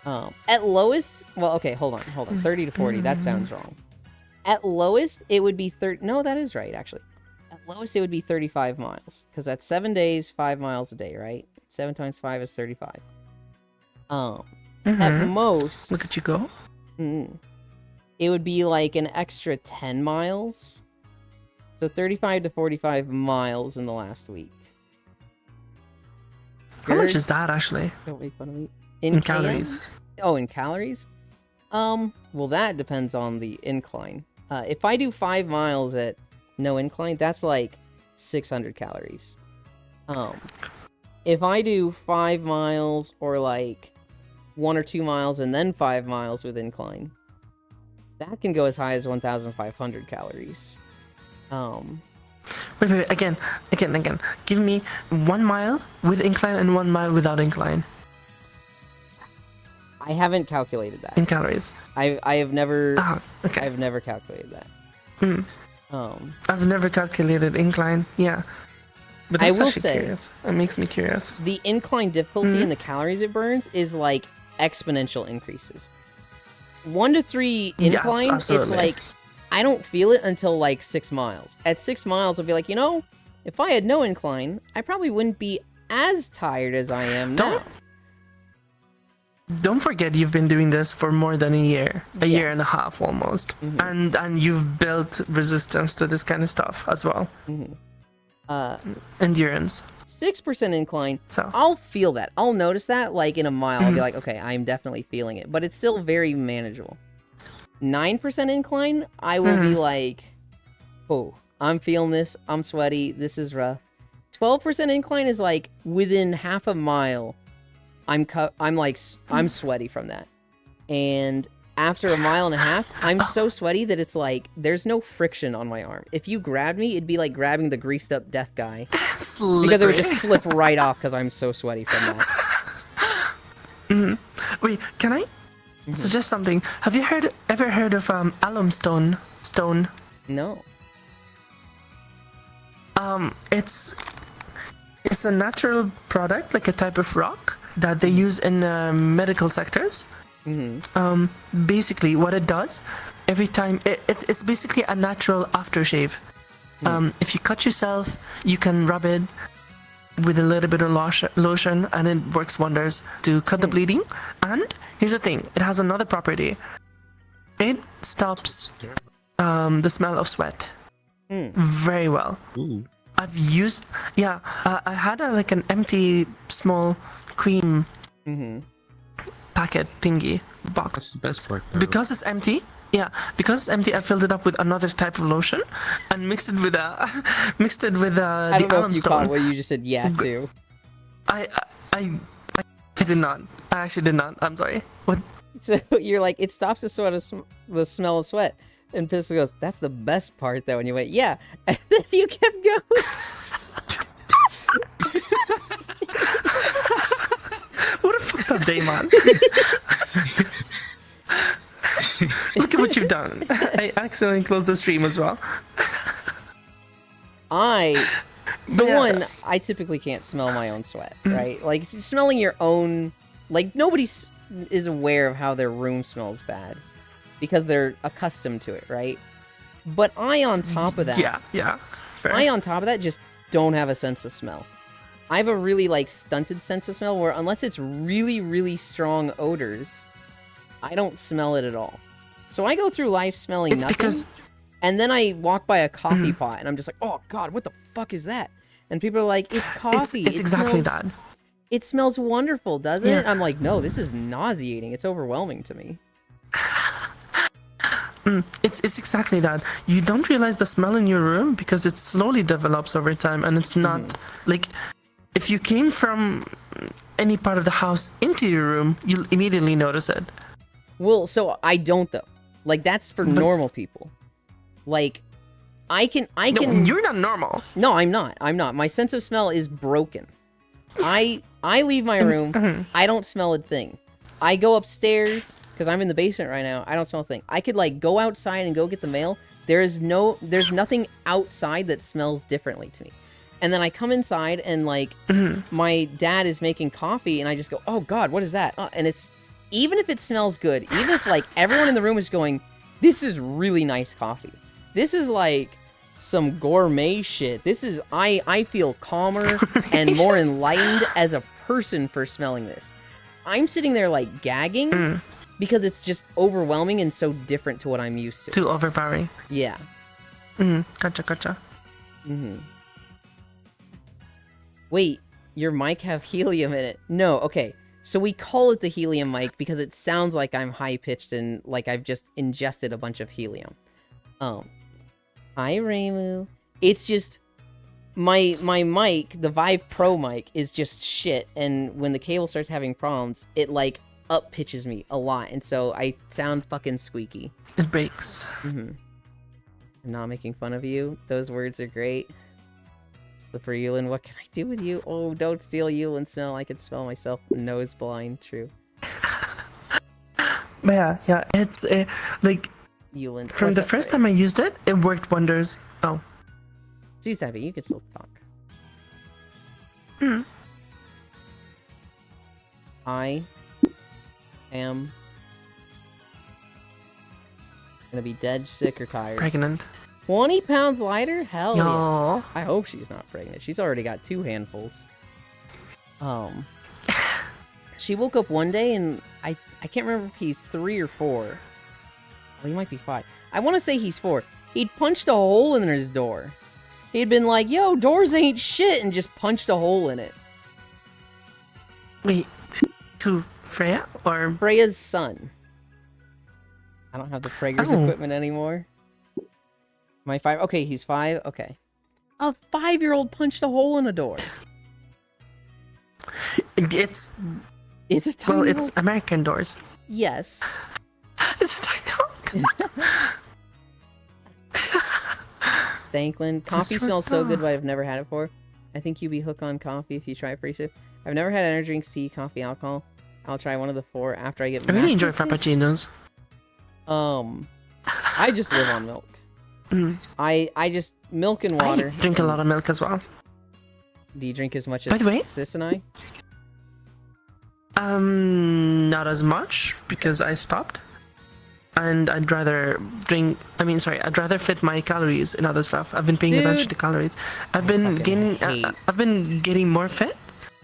At lowest, well, okay, hold on. 30 to 40, that sounds wrong. At lowest, it would be 30, no, that is right, actually. At lowest, it would be 35 miles, because that's 7 days, 5 miles a day, right? 7 times 5 is 35. At most... Look at you go. It would be like an extra 10 miles. So 35 to 45 miles in the last week. How much is that, actually? Don't make fun of me. In calories. Oh, in calories? Well, that depends on the incline. If I do 5 miles at no incline, that's like 600 calories. If I do 5 miles or like 1 or 2 miles and then 5 miles with incline, that can go as high as 1,500 calories. Wait, again. Give me 1 mile with incline and 1 mile without incline. I haven't calculated that. In calories. I have never. Okay. I've never calculated that. I've never calculated incline. Yeah. But I that's will actually say, curious. It makes me curious. the incline difficulty and the calories it burns is like exponential increases. 1 to 3 incline, Yes, it's absolutely. like I don't feel it until like 6 miles. At 6 miles, I'll be like, you know, if I had no incline, I probably wouldn't be as tired as I am now. Don't forget you've been doing this for more than a year. A year and a half almost. And you've built resistance to this kind of stuff as well. Endurance. 6% incline, So I'll feel that. I'll notice that, like, in a mile. I'll be like, okay, I'm definitely feeling it. But it's still very manageable. 9% incline, I will be like, oh, I'm feeling this. I'm sweaty. This is rough. 12% incline is like, within half a mile, I'm sweaty from that. And after a mile and a half, I'm so sweaty that it's like, there's no friction on my arm. If you grabbed me, it'd be like grabbing the greased up death guy. Because it would just slip right off because I'm so sweaty from that. Wait, can I suggest something? Have you ever heard of alum stone? No. It's a natural product, like a type of rock that they use in medical sectors. Basically, what it does, every time it's basically a natural aftershave. If you cut yourself, you can rub it with a little bit of lotion, and it works wonders to cut the bleeding. And here's the thing: it has another property. It stops the smell of sweat very well. Ooh. I've used, I had an empty small cream packet thingy box. That's the best part, though. Because it's empty, I filled it up with another type of lotion and mixed it with I the don't know alum if you caught stone. what you just said yeah to. I did not. I actually did not. I'm sorry. What? So you're like, it stops the smell of sweat. And Pistol goes, that's the best part, though. And you went, yeah. And then you kept going. What a fucked up day, man. Look at what you've done. I accidentally closed the stream as well. I I typically can't smell my own sweat, right? Like, smelling your own... Like, nobody is aware of how their room smells bad. Because they're accustomed to it, right? But I, on top of that... Yeah. Fair. I, on top of that, just don't have a sense of smell. I have a really, stunted sense of smell where unless it's really, really strong odors, I don't smell it at all. So I go through life smelling It's nothing, because- and then I walk by a coffee pot, and I'm just like, oh, God, what the fuck is that? And people are like, it's coffee. It's exactly smells, that. It smells wonderful, doesn't Yeah. it? I'm like, no, this is nauseating. It's overwhelming to me. It's exactly that. You don't realize the smell in your room because it slowly develops over time, and it's not like if you came from any part of the house into your room, you'll immediately notice it. Well, so I don't though. Like that's for But- normal people. Like I can No, you're not normal. No, I'm not. I'm not. My sense of smell is broken. I leave my room. Mhm. I don't smell a thing. I go upstairs because I'm in the basement right now. I don't smell a thing. I could like go outside and go get the mail. There's nothing outside that smells differently to me. And then I come inside and like Mhm. my dad is making coffee and I just go, "Oh God, what is that?" And it's even if it smells good, even if like everyone in the room is going, "This is really nice coffee. This is like some gourmet shit. This is I feel calmer and more enlightened as a person for smelling this." I'm sitting there like gagging Mm. because it's just overwhelming and so different to what I'm used to. Too overpowering. Yeah. Gotcha. Mm-hmm. Wait, your mic have helium in it? No, okay. So we call it the helium mic because it sounds like I'm high-pitched and like I've just ingested a bunch of helium. Hi, Ramu. It's just... My mic, the Vive Pro mic, is just shit, and when the cable starts having problems, it, like, up-pitches me a lot, and so I sound fucking squeaky. It breaks. Mm-hmm. I'm not making fun of you. Those words are great. Slipper Yulin, what can I do with you? Oh, don't steal Yulin smell. I can smell myself nose blind. True. But yeah, it's like Yulin. from what's the up, first Ray? time I used it, it worked wonders. Oh, She's happy. You can still talk. Hmm. I am gonna be dead, sick, or tired. pregnant. 20 pounds lighter? Hell yeah. Yo. I hope she's not pregnant. She's already got 2 handfuls. She woke up one day and I can't remember if he's 3 or 4. Well, he might be 5. I want to say he's 4. He'd punched a hole in his door. He'd been like, "Yo, doors ain't shit," and just punched a hole in it. Wait, to Freya or Freya's son. I don't have the Prager's Oh. equipment anymore. My 5? Okay, he's 5. Okay. A 5-year-old punched a hole in a door. it's Is it tiny? well, it's hole? American doors. Yes. Is it tiny? Thanklin. Coffee Mr. smells so good, but Goss. I've never had it before. I think you'd be hooked on coffee if you try it pretty soon. I've never had energy drinks, tea, coffee, alcohol. I'll try one of the 4 after I get I really enjoy massive tips. frappuccinos. I just live on milk. Mm. I just milk and I water. drink a and- lot of milk as well. Do you drink as much By as the way- Sis and I? Not as much because I stopped. And I'd rather I'd rather fit my calories in other stuff. I've been paying Dude. attention to calories. I've been fucking gaining. hate- I've been getting more fit.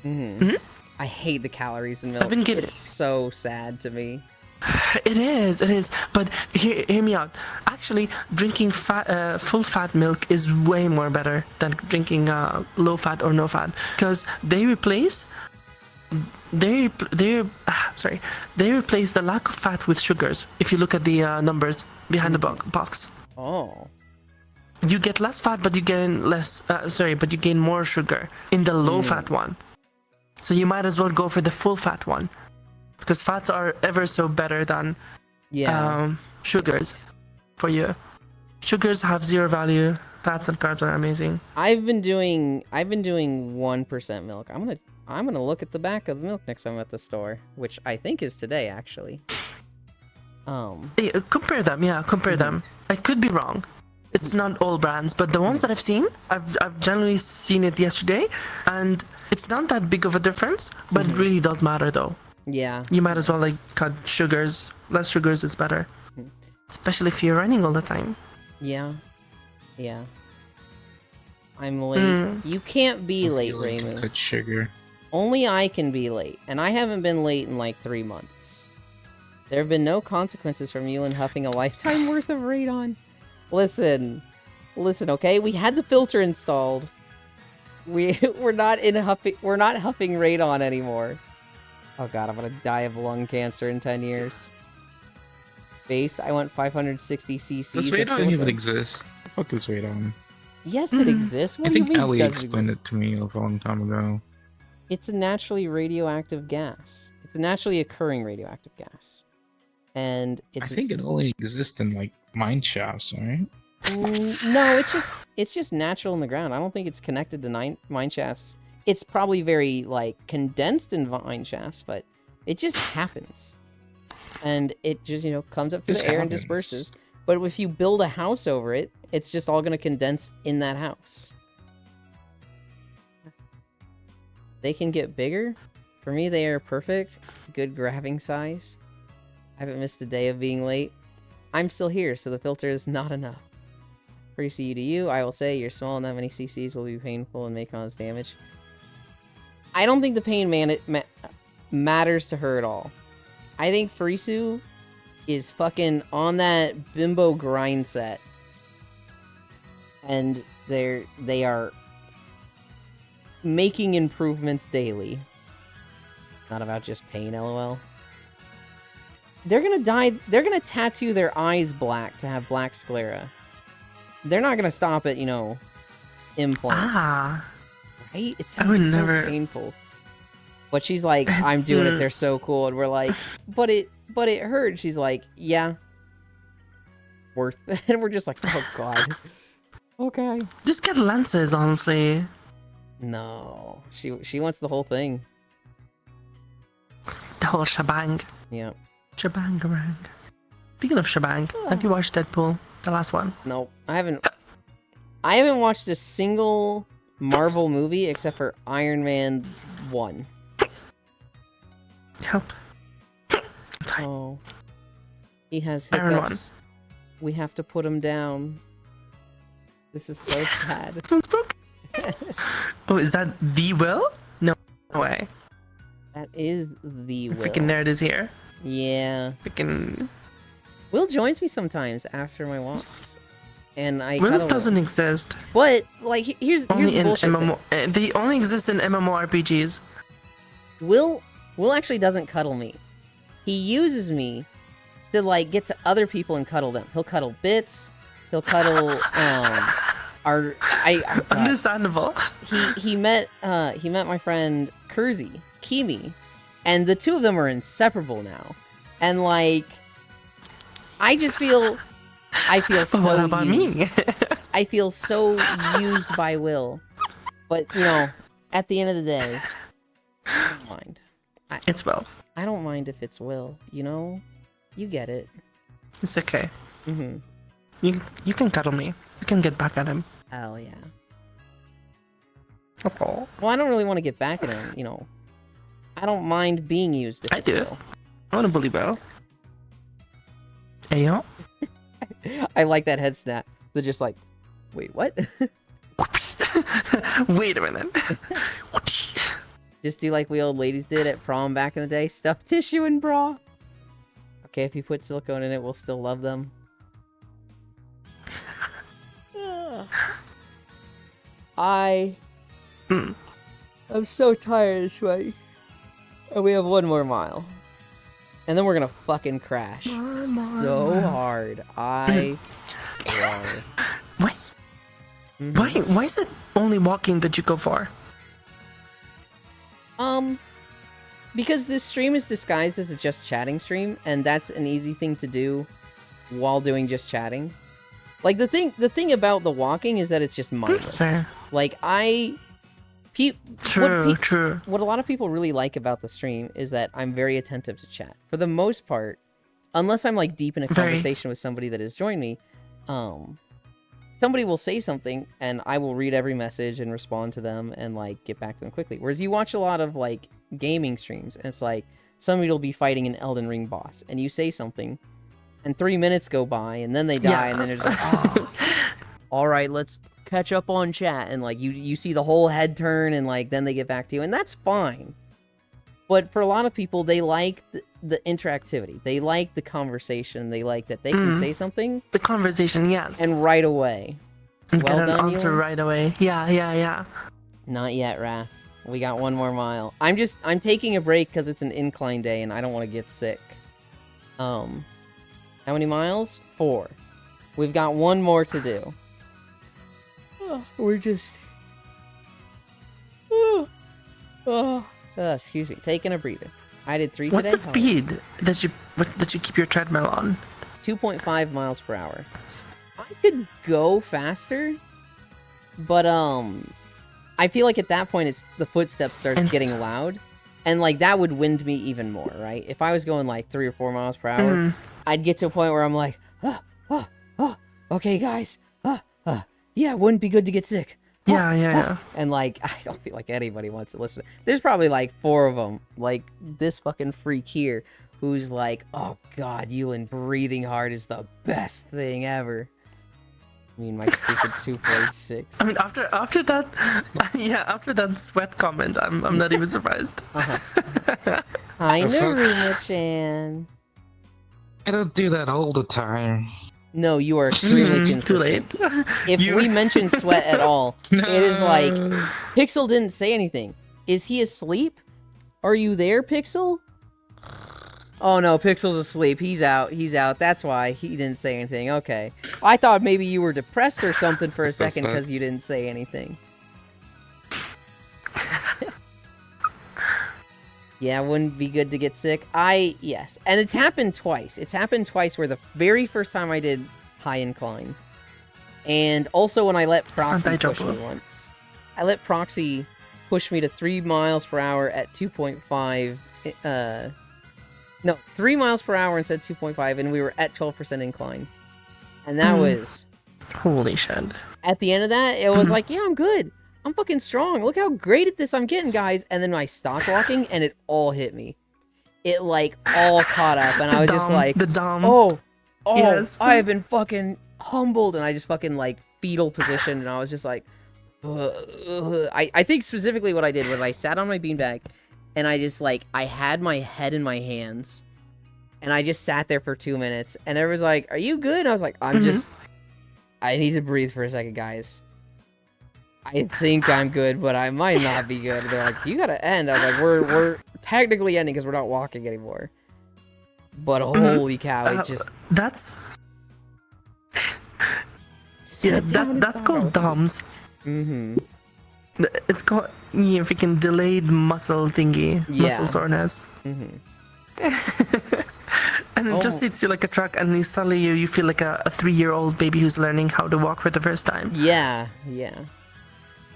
Mm-hmm. Mhm. I hate the calories in milk. I've been getting- It's so sad to me. It is. But hear me out. Actually, drinking full fat milk is way more better than drinking low fat or no fat because they replace the lack of fat with sugars. If you look at the numbers behind the box, Oh. you get less fat, but you gain but you gain more sugar in the low fat one. So you might as well go for the full fat one. Because fats are ever so better than Yeah. sugars for you. Sugars have zero value. Fats and carbs are amazing. I've been doing 1% milk. I'm gonna look at the back of the milk next time I'm at the store, which I think is today actually. Compare them, compare them. I could be wrong. It's not all brands, but the ones that I've seen, I've generally seen it yesterday, and it's not that big of a difference, but it really does matter though. Yeah. You might as well like cut sugars. Less sugars is better, especially if you're running all the time. Yeah. Yeah. I'm late. Mm. You can't be late, Feel like Raymond. Good sugar. Only I can be late, and I haven't been late in like 3 months. There have been no consequences from you and huffing a lifetime worth of radon. Listen, okay? We had the filter installed. We're not huffing radon anymore. Oh god, I'm gonna die of lung cancer in 10 years. Based, I want 560 cc's. Does of radon even silicone. exist? The fuck is radon? Yes, it exists. What I do you think mean Ellie does it explained exist? it to me a long time ago. It's a naturally radioactive gas. It's a naturally occurring radioactive gas. and I it's think it only exists in like mine shafts, right? no, it's just natural in the ground. I don't think it's connected to mine shafts. It's probably very like condensed in mine shafts, but it just happens, and it just comes up through This the air and happens. disperses. But if you build a house over it, it's just all gonna condense in that house. They can get bigger. For me, they are perfect. Good grabbing size. I haven't missed a day of being late. I'm still here, so the filter is not enough. Free CU to you, I will say you're small and that many CCs will be painful and may cause damage. I don't think the pain matters to her at all. I think Frisu is fucking on that bimbo grind set. And they are making improvements daily. Not about just pain, lol. They're gonna die. They're gonna tattoo their eyes black to have black sclera. They're not gonna stop at, implants. Ah. Right? It I sounds would so never- painful. But she's like, I'm doing it, they're so cool. And we're like, but it hurt. She's like, yeah. Worth it. And we're just like, oh god. Okay. Just get lenses, honestly. No. She wants the whole thing. The whole shebang. Yeah. Shebang-a-rang. Speaking of shebang, have you watched Deadpool? The last one? No, I haven't watched a single Marvel movie except for Iron Man 1. Help. Oh. He has Iron hiccups. We have to put him down. This is so sad. Someone's broken. Oh, is that the Will? No way. That is the Will. Freaking nerd is here. Yeah. Freaking Will joins me sometimes after my walks. And I Will cuddle doesn't him. exist. But, like, here's Only the in bullshit thing. MMO. They only exist in MMORPGs. Will actually doesn't cuddle me. He uses me to, like, get to other people and cuddle them. He'll cuddle Bits. He'll cuddle, God. Understandable. He met my friend Kersey, Kimi, and the two of them are inseparable now. And, like, I feel so What about used. me? I feel so used by Will. But, at the end of the day, I don't mind. It's Will. I don't mind if it's Will, You get it. It's okay. Mm-hmm. You can cuddle me. You can get back at him. Hell yeah. That's all. Well, I don't really want to get back at him, I don't mind being used. If I it's do. Will. I want to bully Will. Hey, yo. I like that head snap. They're just like, wait, what? Wait a minute. Just do like we old ladies did at prom back in the day. Stuff tissue and bra. Okay, if you put silicone in it, we'll still love them. I'm so tired this way. And we have one more mile. And then we're gonna fucking crash. So hard. I swear. Why? Mhm. Why is it only walking that you go for? Because this stream is disguised as a just chatting stream, and that's an easy thing to do while doing just chatting. Like, the thing about the walking is that it's just mindless. That's fair. Like, True. what a lot of people really like about the stream is that I'm very attentive to chat. For the most part, unless I'm, like, deep in a Very. conversation with somebody that has joined me, somebody will say something, and I will read every message and respond to them and, like, get back to them quickly. Whereas you watch a lot of, like, gaming streams, and it's like, somebody will be fighting an Elden Ring boss, and you say something, and 3 minutes go by, and then they die, and then it's like, oh, all right, let's catch up on chat, and, like, you see the whole head turn, and, like, then they get back to you, and that's fine. But for a lot of people, they like the interactivity. They like the conversation. They like that they can say something, The conversation, yes. and right away. And well get an done, answer Ewan. right away. Yeah. Not yet, Wrath. We got one more mile. I'm taking a break because it's an incline day and I don't want to get sick. How many miles? 4. We've got one more to do. We're just... excuse me. Taking a breather. I did 3 What's today. the speed that you keep your treadmill on? 2.5 miles per hour. I could go faster, but I feel like at that point it's the footsteps starts And getting loud, and like that would wind me even more, right? If I was going like 3 or 4 miles per hour, I'd get to a point where I'm like, okay, guys, yeah, it wouldn't be good to get sick. Yeah. And like, I don't feel like anybody wants to listen. There's probably like 4 of them, like this fucking freak here, who's like, oh god, Yulin, breathing hard is the best thing ever. I mean, my stupid 2.6. I mean, after that, yeah, after that sweat comment, I'm not even surprised. Hi, Naruma-chan. I don't do that all the time. No, you are extremely consistent. Too late. If we mention sweat at all, No. it is like, Pixel didn't say anything. Is he asleep? Are you there, Pixel? Oh no, Pixel's asleep. He's out. That's why he didn't say anything. Okay. I thought maybe you were depressed or something for a second because you didn't say anything. Yeah, wouldn't be good to get sick. Yes. And it's happened twice. It's happened twice where the very first time I did high incline. And also when I let Proxy push me once. I let Proxy push me to 3 miles per hour at 2.5. No, 3 miles per hour instead of 2.5, and we were at 12% incline. And that was... Holy shit. At the end of that, it was like, yeah, I'm good. I'm fucking strong. Look how great at this I'm getting, guys. And then I stopped walking, and it all hit me. It, like, all caught up, and I was just like, oh, yes. I have been fucking humbled. And I just fucking, like, fetal position, and I was just like, I think specifically what I did was I sat on my beanbag, and I just, like, I had my head in my hands, and I just sat there for 2 minutes, and everyone's like, are you good? And I was like, I'm just, I need to breathe for a second, guys. I think I'm good, but I might not be good. They're like, you gotta end. I was like, we're technically ending because we're not walking anymore. But holy cow, it just... That's... Yeah, that's called DOMS. Mm-hmm. It's called freaking delayed muscle thingy. Muscle soreness. Mm-hmm. And it just hits you like a truck, and then suddenly you feel like a 3-year-old baby who's learning how to walk for the first time. Yeah.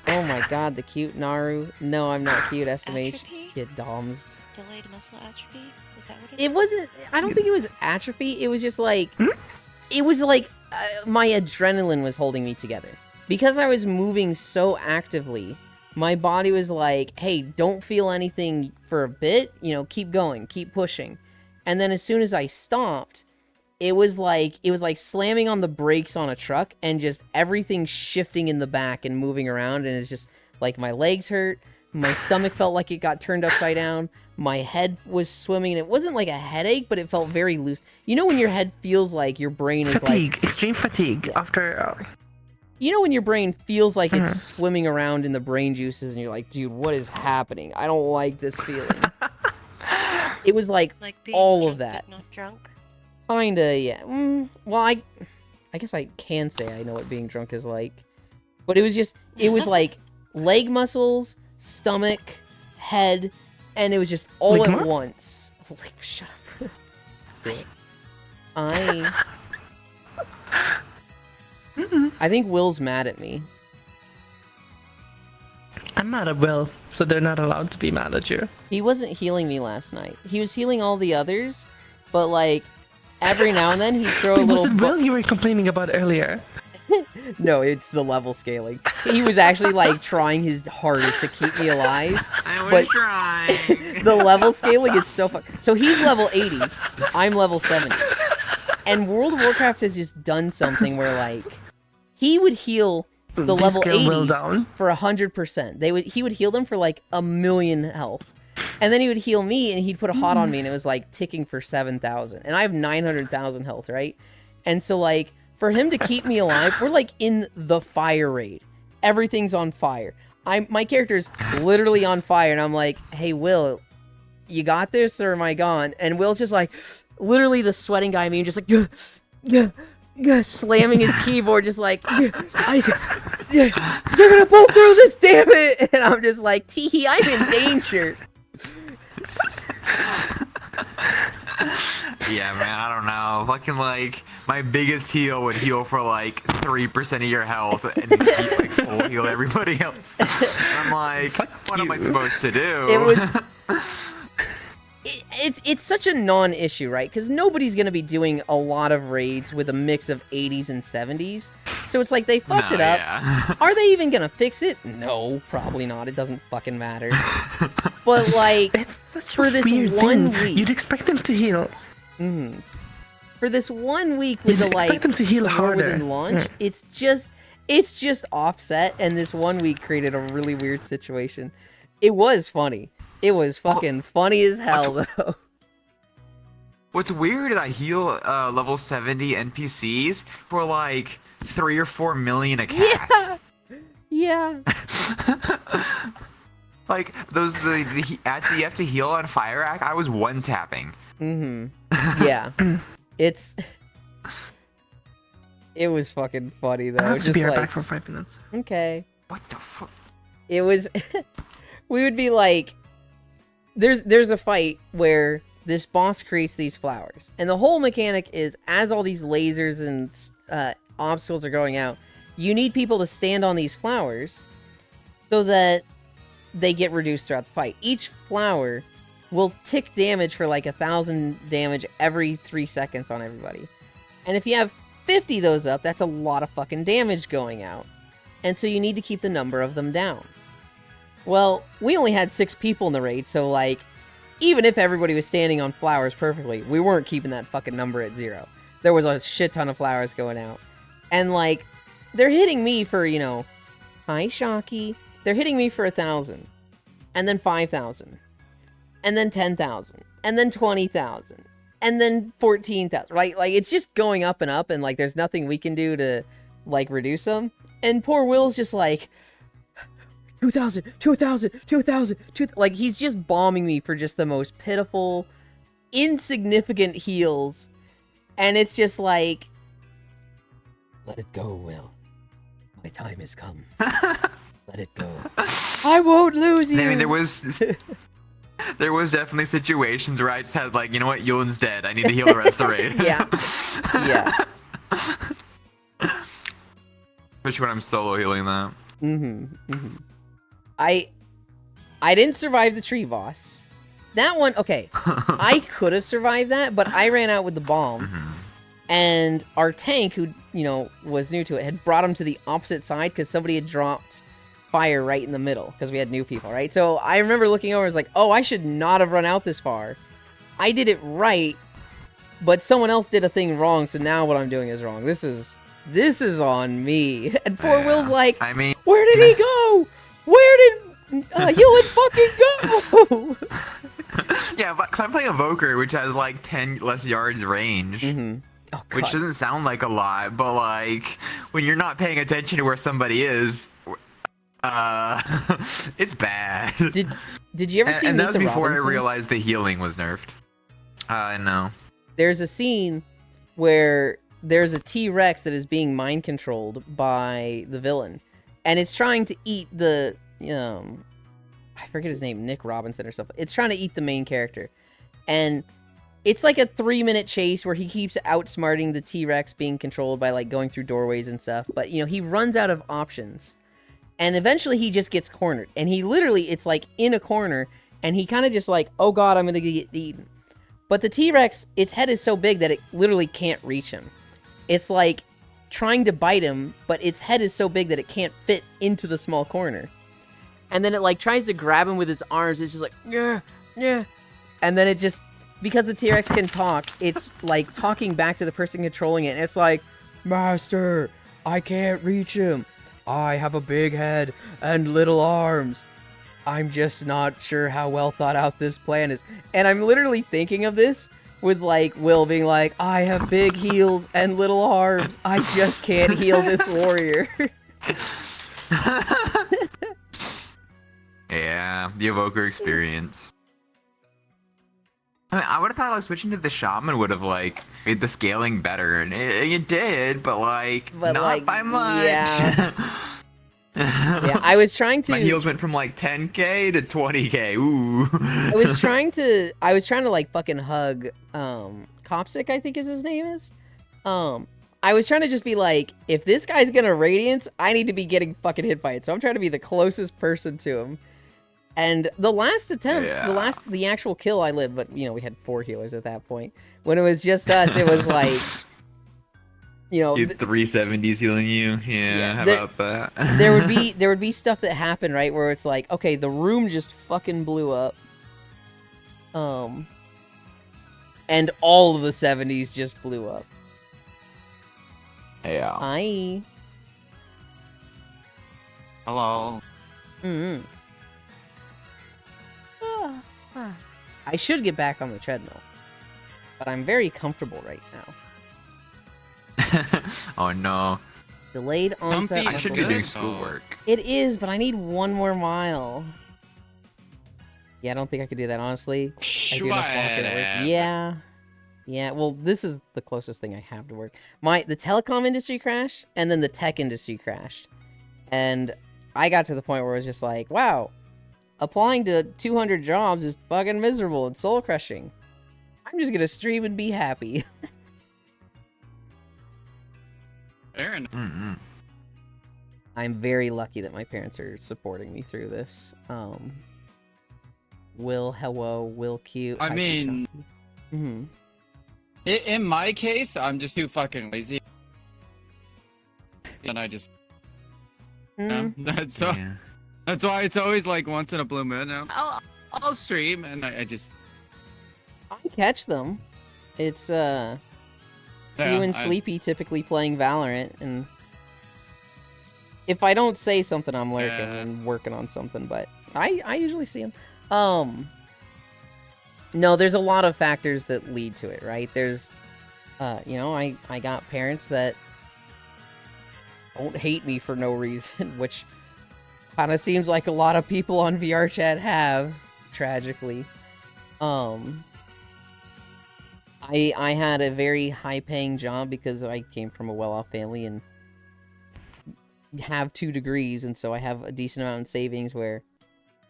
Oh my god, the cute Naru. No, I'm not cute, SMH. Atrophy? Get domsed. Delayed muscle atrophy? Is that what It wasn't... I don't think it was atrophy. It was just like... It was like my adrenaline was holding me together. Because I was moving so actively, my body was like, hey, don't feel anything for a bit. You know, keep going. Keep pushing. And then as soon as I stopped... It was like slamming on the brakes on a truck and just everything shifting in the back and moving around, and it's just like my legs hurt, my stomach felt like it got turned upside down, my head was swimming, and it wasn't like a headache, but it felt very loose. You know when your head feels like your brain is fatigue, extreme fatigue after. You know when your brain feels like it's swimming around in the brain juices, and you're like, dude, what is happening? I don't like this feeling. It was like being all drunk, of that. but not drunk? Kinda, yeah. Well, I guess I can say I know what being drunk is like. But it was like leg muscles, stomach, head, and it was just all like at more? once. Like, shut up. I think Will's mad at me. I'm mad at Will, so they're not allowed to be mad at you. He wasn't healing me last night. He was healing all the others, but like... Every now and then he'd throw a Wait, little... was it Will you were complaining about earlier? No, it's the level scaling. He was actually like trying his hardest to keep me alive. I was But trying. the level scaling is so fun. So he's level 80. I'm level 70. And World of Warcraft has just done something where like... He would heal the They level scale Will 80s down. for 100%. He would heal them for like 1,000,000 health. And then he would heal me, and he'd put a hot on me, and it was, like, ticking for 7,000. And I have 900,000 health, right? And so, like, for him to keep me alive, we're, like, in the fire raid. Everything's on fire. My character's literally on fire, and I'm like, hey, Will, you got this, or am I gone? And Will's just, like, literally the sweating guy in me, just like, slamming his keyboard, just like, you're gonna pull through this, damn it! And I'm just like, tee-hee, I'm in danger. Yeah, man, I don't know. Fucking like my biggest heal would heal for like 3% of your health and like full heal everybody else. I'm like, Fuck what am I you. supposed to do? It was. It's such a non-issue, right? Because nobody's gonna be doing a lot of raids with a mix of 80s and 70s. So it's like they fucked No, it up. yeah. Are they even gonna fix it? No, probably not. It doesn't fucking matter. But like, It's such For a this weird one thing. week. You'd expect them to heal. for this 1 week with You'd the expect like them to heal war harder. within launch, it's just offset, and this 1 week created a really weird situation. It was funny. It was fucking funny as hell though. What's weird is I heal level 70 NPCs for like 3 or 4 million a cast. Yeah. Like those the ads that you have to heal on Fire Act, I was one tapping. Yeah. It was fucking funny though. I'll have to Just be right like, back for 5 minutes. okay. What the fuck? It was we would be like there's a fight where this boss creates these flowers, and the whole mechanic is as all these lasers and obstacles are going out, you need people to stand on these flowers so that they get reduced throughout the fight. Each flower will tick damage for like 1,000 damage every 3 seconds on everybody, and if you have 50 of those up, that's a lot of fucking damage going out, and so you need to keep the number of them down. Well, we only had 6 people in the raid, so like, even if everybody was standing on flowers perfectly, we weren't keeping that fucking number at 0. There was a shit ton of flowers going out. And like, they're hitting me for, hi Shocky. They're hitting me for 1,000. And then 5,000. And then 10,000. And then 20,000. And then 14,000. Right? Like, it's just going up, and like, there's nothing we can do to, like, reduce them. And poor Will's just like, 2,000, 2,000, 2,000, 2,000. Like, he's just bombing me for just the most pitiful, insignificant heals. And it's just like, let it go, Will. My time has come. Let it go. I won't lose you. I mean, there was definitely situations where I just had like, you know what, Yulen's dead. I need to heal the rest of the raid. Yeah. Yeah. Especially when I'm solo healing that. I didn't survive the tree boss. That one, okay. I could have survived that, but I ran out with the bomb. And our tank, who, was new to it, had brought him to the opposite side because somebody had dropped fire right in the middle because we had new people, right? So I remember looking over and was like, oh, I should not have run out this far. I did it right, but someone else did a thing wrong, so now what I'm doing is wrong. This is on me. And poor Will's like, I mean, where did he go? Where did Hewlett fucking go? yeah, but 'cause I'm playing Evoker, which has like 10 less yards range. Oh, Which God. doesn't sound like a lot, but like when you're not paying attention to where somebody is, it's bad. Did you ever see and Meet that was the before Robinsons? I realized the healing was nerfed. No. There's a scene where there's a T-Rex that is being mind controlled by the villain, and it's trying to eat the I forget his name, Nick Robinson or something. It's trying to eat the main character, and it's like a 3-minute chase where he keeps outsmarting the T-Rex being controlled by like going through doorways and stuff. But he runs out of options, and eventually he just gets cornered. And he literally, it's like in a corner, and he kind of just like, oh God, I'm gonna get eaten. But the T-Rex, its head is so big that it literally can't reach him. It's like trying to bite him, but its head is so big that it can't fit into the small corner. And then it like tries to grab him with its arms. It's just like, yeah, yeah. And then it just, because the T-Rex can talk, it's like talking back to the person controlling it. And it's like, Master, I can't reach him. I have a big head and little arms. I'm just not sure how well thought out this plan is. And I'm literally thinking of this with like Will being like, I have big heels and little arms. I just can't heal this warrior. Yeah, the Evoker experience. I mean, I would have thought like switching to the Shaman would have like made the scaling better, and it did, but like But, not like, by much. yeah. Yeah, I was trying to. My heels went from like 10k to 20k. Ooh. I was trying to like fucking hug Copsic, I think is his name is. I was trying to just be like, if this guy's gonna Radiance, I need to be getting fucking hit by it. So I'm trying to be the closest person to him. And the last attempt, the actual kill I lived, but you know, we had 4 healers at that point. When it was just us, it was like, you know, 370s healing you. Yeah, how about that? there would be stuff that happened, right, where it's like, okay, the room just fucking blew up. And all of the 70s just blew up. Yeah. Hi. Hello. Mm-hmm. I should get back on the treadmill, but I'm very comfortable right now. Oh no. Delayed onset. I should be muscle doing weakness. schoolwork. It is, but I need 1 more mile. Yeah, I don't think I could do that, honestly. I do enough walking at work. Yeah. Yeah, well, this is the closest thing I have to work. The telecom industry crashed, and then the tech industry crashed. And I got to the point where it was just like, wow, applying to 200 jobs is fucking miserable and soul-crushing. I'm just gonna stream and be happy. Aaron. Mm-hmm. I'm very lucky that my parents are supporting me through this. Will, hello, Will, cute. I mean, mm-hmm. in my case, I'm just too fucking lazy, and I just, that's why it's always like once in a blue moon. I'll stream, and I just. I catch them. It's you and Sleepy typically playing Valorant, and if I don't say something, I'm lurking and working on something. But I usually see them. No, there's a lot of factors that lead to it, right? There's, you know, I got parents that don't hate me for no reason, which kind of seems like a lot of people on VR chat have, tragically. I had a very high-paying job because I came from a well-off family and have 2 degrees, and so I have a decent amount in savings where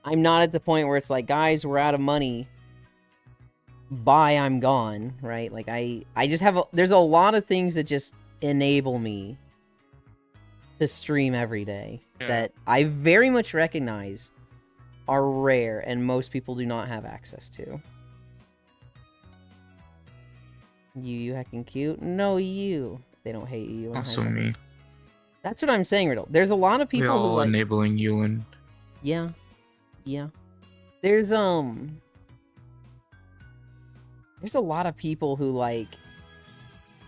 I'm not at the point where it's like, guys, we're out of money. Bye, I'm gone, right? Like, I just have there's a lot of things that just enable me to stream every day that I very much recognize are rare and most people do not have access to. You heckin' cute? No, you. They don't hate you. Also me. That's what I'm saying, Riddle. There's a lot of people We all who like... enabling Yulin. Yeah. Yeah. There's a lot of people who, like,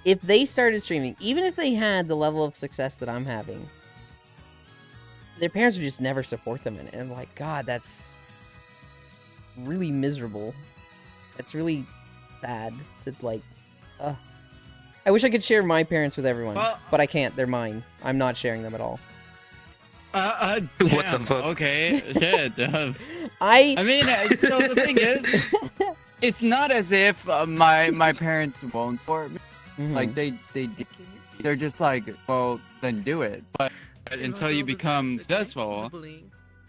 if they started streaming, even if they had the level of success that I'm having, their parents would just never support them in it. And I'm like, God, that's really miserable. That's really sad to, like, I wish I could share my parents with everyone, but I can't. They're mine. I'm not sharing them at all. Damn, What the fuck? Okay, shit. I mean, so the thing is, it's not as if my parents won't support me. Mhm. Like they're just like, well, then do it. But until you become successful,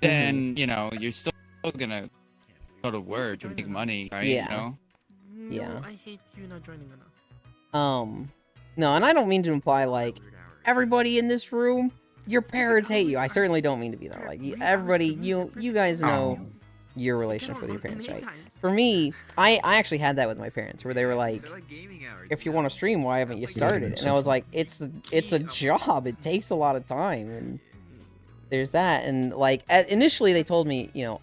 then you know you're still gonna go to work to make money, right? Yeah. You know? Yeah. I hate you not joining us. No, and I don't mean to imply, like, everybody in this room, your parents hate you. I certainly don't mean to be that. Like, everybody, you guys know your relationship with your parents, right? For me, I actually had that with my parents, where they were like, if you want to stream, why haven't you started? And I was like, it's a job. It takes a lot of time, and there's that. And, like, initially they told me, you know,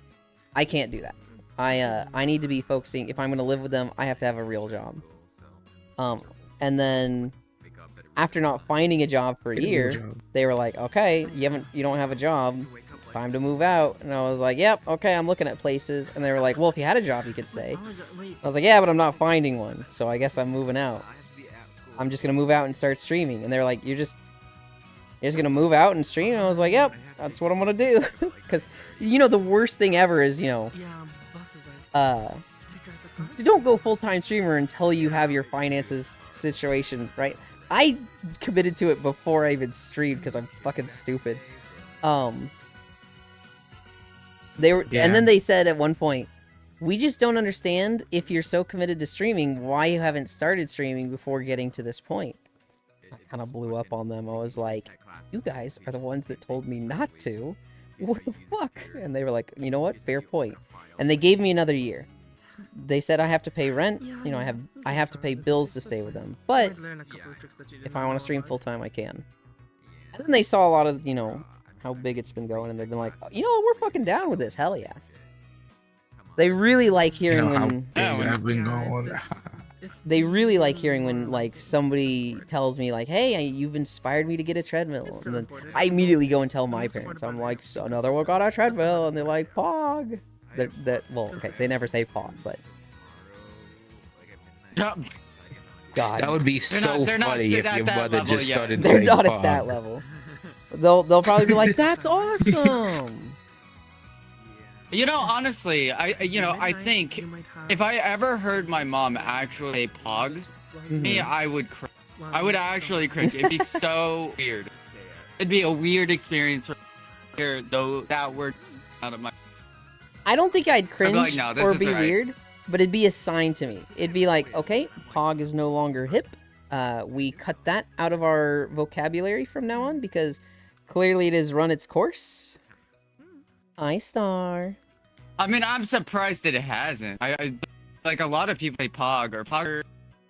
I can't do that. I need to be focusing, if I'm going to live with them, I have to have a real job. And then after not finding a job for a year, they were like, okay, you don't have a job. It's time to move out. And I was like, yep, okay, I'm looking at places. And they were like, well, if you had a job, you could stay. I was like, yeah, but I'm not finding one. So I guess I'm moving out. I'm just going to move out and start streaming. And they're like, you're just going to move out and stream? And I was like, yep, that's what I'm going to do. Because, you know, the worst thing ever is, you know, don't go full-time streamer until you have your finances situation right. I committed to it before I even streamed because I'm fucking stupid. They were, Yeah. and then they said at one point, "We just don't understand if you're so committed to streaming, why you haven't started streaming before getting to this point." I kind of blew up on them. I was like, "You guys are the ones that told me not to. What the fuck?" And they were like, "You know what? Fair point." And they gave me another year. They said I have to pay rent. Yeah, You know, yeah. I have to pay bills to stay with them. But Learn a couple of tricks that you if didn't I want know to stream about. full time, I can. And then they saw a lot of, you know, how big it's been going, and they've been like, "You know what? We're fucking down with this. Hell yeah." They really like You hearing know how when big Yeah, when- I've been Yeah, going. it's they really like still hearing when one of like those somebody important. tells me like, "Hey, you've inspired me to get a treadmill," It's and still then important. I immediately go and tell The my most parents. important I'm part like, is "So the another one consistent. got a That's the treadmill," hardest and they're like, "Pog." That well, okay, they never say Pog, but Yeah. God, That would be They're so not- they're not funny if at your that mother level just yet. started they're saying not at that Pog. level. They'll probably be like, "That's awesome." You know, honestly, I Midnight, think you might have if I ever heard my mom actually say pog, me, Mhm. I would cringe. Well, I would you actually don't- cringe. It'd be so weird. It'd be a weird experience to hear though that word out of my. I don't think I'd cringe like, "No, this or is be right." weird, but it'd be a sign to me. It'd be like, okay, Pog is no longer hip. We cut that out of our vocabulary from now on because clearly it has run its course. iStar. I mean, I'm surprised that it hasn't. I like a lot of people say pog or pogger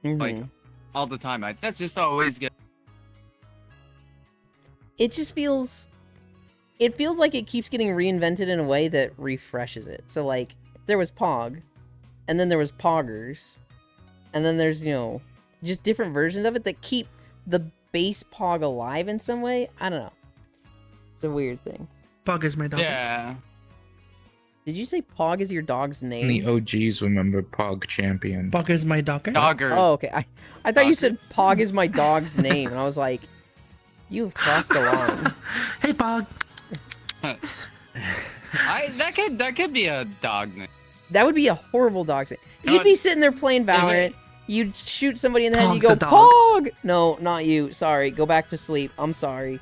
like Mhm. all the time. That's just always good. It just feels. It feels like it keeps getting reinvented in a way that refreshes it. So like, there was Pog, and then there was Poggers, and then there's, you know, just different versions of it that keep the base Pog alive in some way. I don't know. It's a weird thing. Pog is my dog. Yeah. Did you say Pog is your dog's Only name? OGs remember Pog Champion. Pog is my dogger. Dogger. Oh, okay. I thought you Pog. said Pog is my dog's name, and I was like, you've crossed the line. Hey, Pog. That could be a dog name. That would be a horrible dog's name. You know You'd what? be sitting there playing it- Valorant. You'd shoot somebody in the head and you Pog go, the dog. Pog! No, not you. Sorry. Go back to sleep. I'm sorry.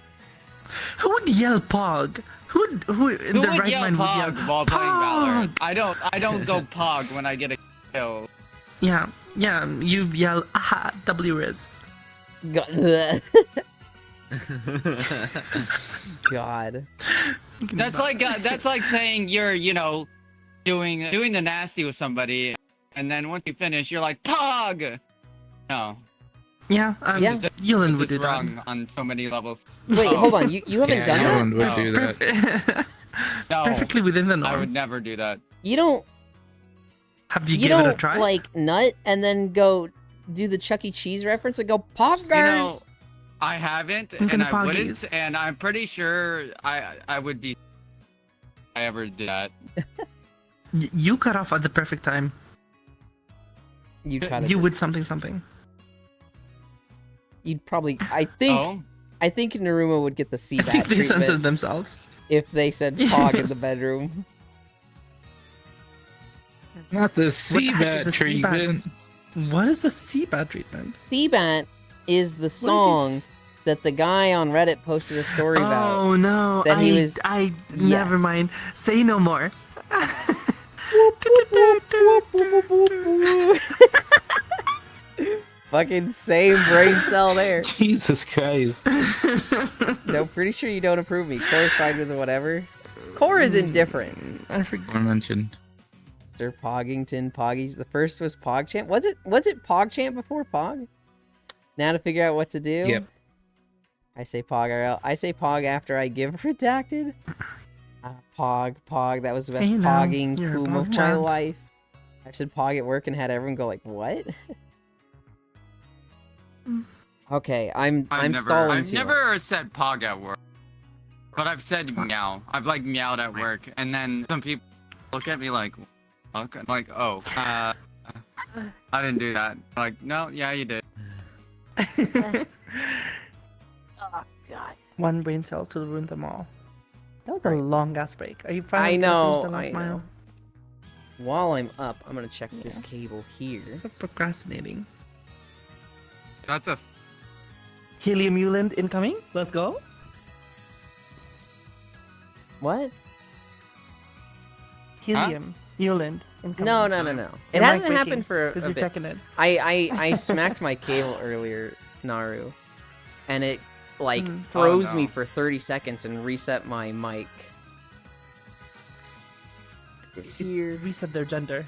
Who would yell Pog? Who in Who the would right yell mind pog would yell while playing Valorant? Pog? I don't go pog when I get a kill. Yeah, you yell aha WRIZ. God. That's like saying you're, you know, doing the nasty with somebody, and then once you finish, you're like pog. No, Yeah, Yeah. Yulin it's would do just that. wrong on so many levels. Wait, Oh. hold on. You haven't Yeah, done that? Yulin would No. do that. No, Perfectly within the I norm. would never do that. You don't. Have you, You given it a don't try? like nut and then go do the Chuck E. Cheese reference and go Poggers. You know, I haven't, I'm and gonna I pog wouldn't, these. and I'm pretty sure I would be. If I ever did that. You cut off at the perfect time. You'd kind of. You would something. You'd probably. I think. Oh, I think Naruma would get the I CBAT think they censored treatment themselves. if they said Pog in the bedroom. Not the What the heck is CBAT a treatment. What is the CBAT treatment? CBAT is the song that the guy on Reddit posted a story about. Oh no! That he was- I never Yes. mind. Say no more. Fucking same brain cell there. Jesus Christ. No, pretty sure you don't approve me. Core's fine with whatever. Core is indifferent. I forgot. I mentioned. Sir Poggington, Poggies. The first was PogChamp. Was it PogChamp before Pog? Now to figure out what to do. Yep. I say Pog RL. I say Pog after I give redacted. Pog. That was the best Hey, now, pogging you're a poom of my PogChamp. life. I said Pog at work and had everyone go like, "What?" Okay, I'm stalling I've too never much. said pog at work, but I've said meow. I've like meowed at work, and then some people look at me like, "Fuck," I'm like, "Oh, I didn't do that." Like, no, yeah, you did. Oh God. One brain cell to ruin them all. That was a long ass break. Are you I finally gonna know. finish the last I mile? know. While I'm up, I'm gonna check this Yeah. cable here. So procrastinating. That's a Helium Uland incoming. Let's go. What? Helium. Euland. No. It Your mic hasn't happened for because a you're bit. checking it. I smacked my cable earlier, Naru, and it like Mm. froze Oh, me no. for 30 seconds and reset my mic. It's here. Reset their gender.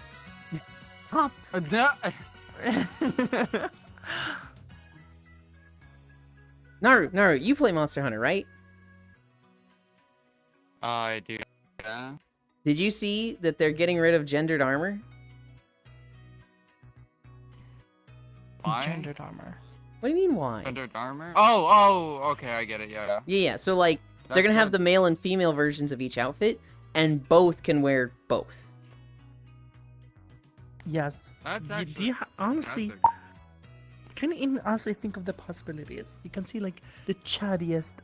Naru, you play Monster Hunter, right? I do. Yeah. Did you see that they're getting rid of gendered armor? Why? Gendered armor. What do you mean why? Gendered armor? Oh, okay, I get it. Yeah. Yeah. So like they're That's gonna have good. the male and female versions of each outfit, and both can wear both. Yes. That's Do actually. you honestly? that's Can you even honestly think of the possibilities? You can see like the chattiest,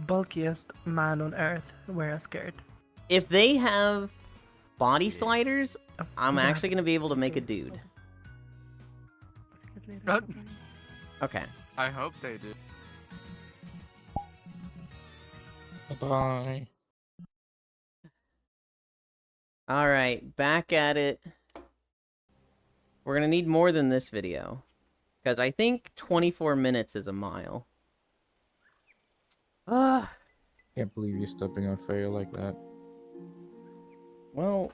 bulkiest man on earth wear a skirt. If they have body sliders, I'm Yeah. actually gonna be able to make a dude. See you guys later. Okay. I hope they do. Bye. All right, back at it. We're gonna need more than this video, because I think 24 minutes is a mile. Can't believe you're stepping on Freya like that. Well,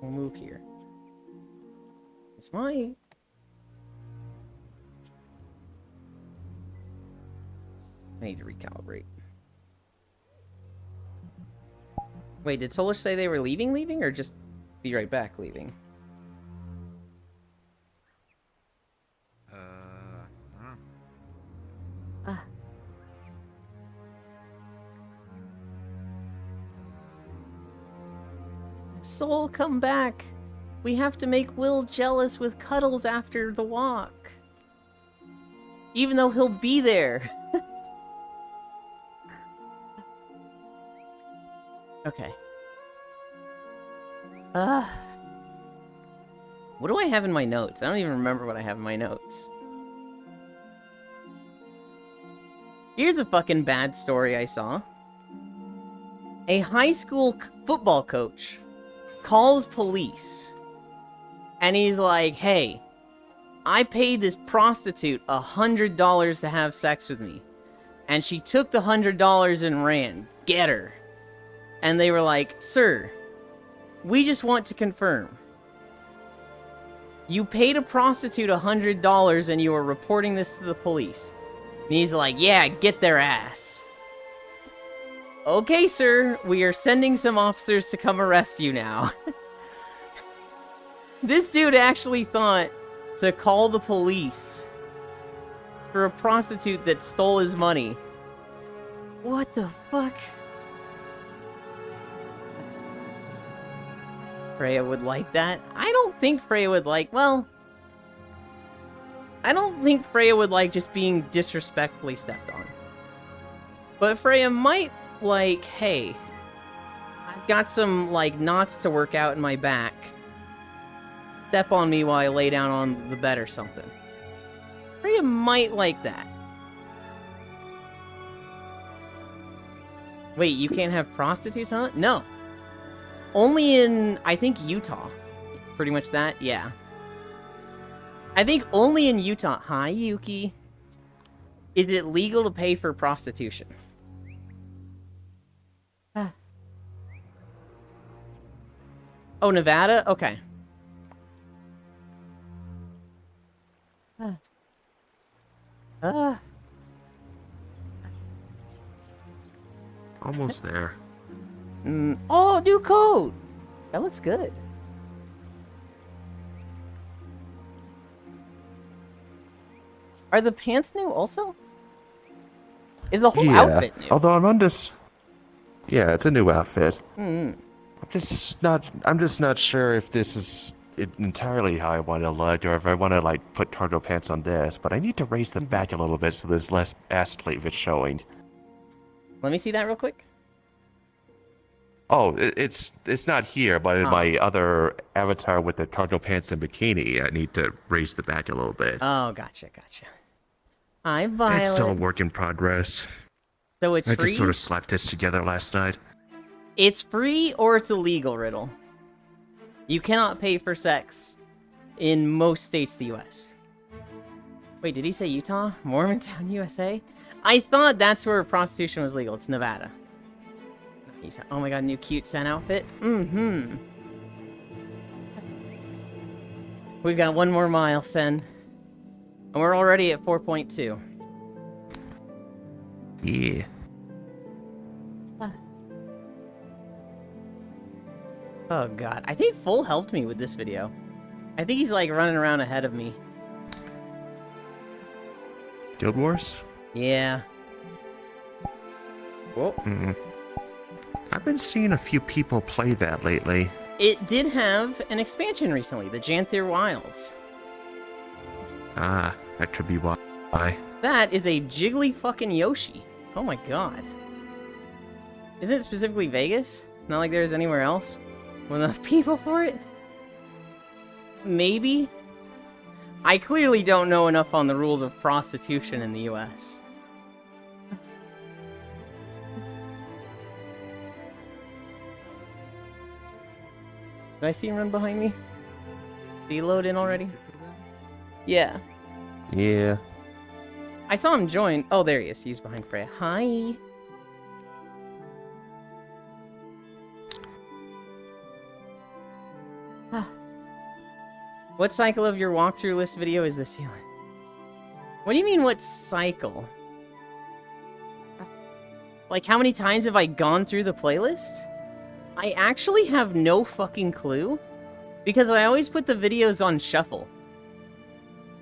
we'll move here. It's my... I need to recalibrate. Wait, did Solish say they were leaving, or just be right back leaving? I don't know. Soul, come back! We have to make Will jealous with cuddles after the walk. Even though he'll be there. Okay. What do I have in my notes? I don't even remember what I have in my notes. Here's a fucking bad story I saw. A high school football coach calls police. And he's like, hey, I paid this prostitute $100 to have sex with me. And she took the $100 and ran. Get her. And they were like, sir, we just want to confirm. You paid a prostitute $100 and you are reporting this to the police. And he's like, yeah, get their ass. Okay, sir, we are sending some officers to come arrest you now. This dude actually thought to call the police for a prostitute that stole his money. What the fuck? Freya would like that. I don't think Freya would like, well... I don't think Freya would like just being disrespectfully stepped on. But Freya might like, hey, I've got some, like, knots to work out in my back. Step on me while I lay down on the bed or something. Freya might like that. Wait, you can't have prostitutes, huh? No. Only in, I think, Utah. Pretty much that, yeah. I think only in Utah. Hi, Yuki. Is it legal to pay for prostitution? Oh, Nevada? Okay. Almost there. Oh, new code! That looks good. Are the pants new also? Is the whole outfit new? Although I'm on this. Yeah, it's a new outfit. Mm. I'm just not sure if this is entirely how I want to look, or if I want to like put cargo pants on this. But I need to raise the back a little bit so there's less ass cleavage showing. Let me see that real quick. Oh, it's not here, but in Oh. my other avatar with the cargo pants and bikini, I need to raise the back a little bit. Oh, gotcha. Hi, Violet. It's still a work in progress. So it's I free? just sort of slapped this together last night. It's free or it's illegal, Riddle. You cannot pay for sex in most states of the US. Wait, did he say Utah? Mormontown, USA? I thought that's where prostitution was legal. It's Nevada. Not Utah. Oh my god, new cute Sen outfit. Mm-hmm. We've got one more mile, Sen. And we're already at 4.2. Yeah. Oh god, I think Full helped me with this video. I think he's like running around ahead of me. Guild Wars? Yeah. Whoa. I've been seeing a few people play that lately. It did have an expansion recently, the Janther Wilds. Ah, that could be why. That is a jiggly fucking Yoshi. Oh my god. Isn't it specifically Vegas? Not like there's anywhere else with enough people for it? Maybe? I clearly don't know enough on the rules of prostitution in the US. Did I see him run behind me? Did he load in already? Yeah. Yeah. I saw him join. Oh, there he is. He's behind Freya. Hi. What cycle of your walkthrough list video is this, Healing? What do you mean, what cycle? Like, how many times have I gone through the playlist? I actually have no fucking clue, because I always put the videos on shuffle.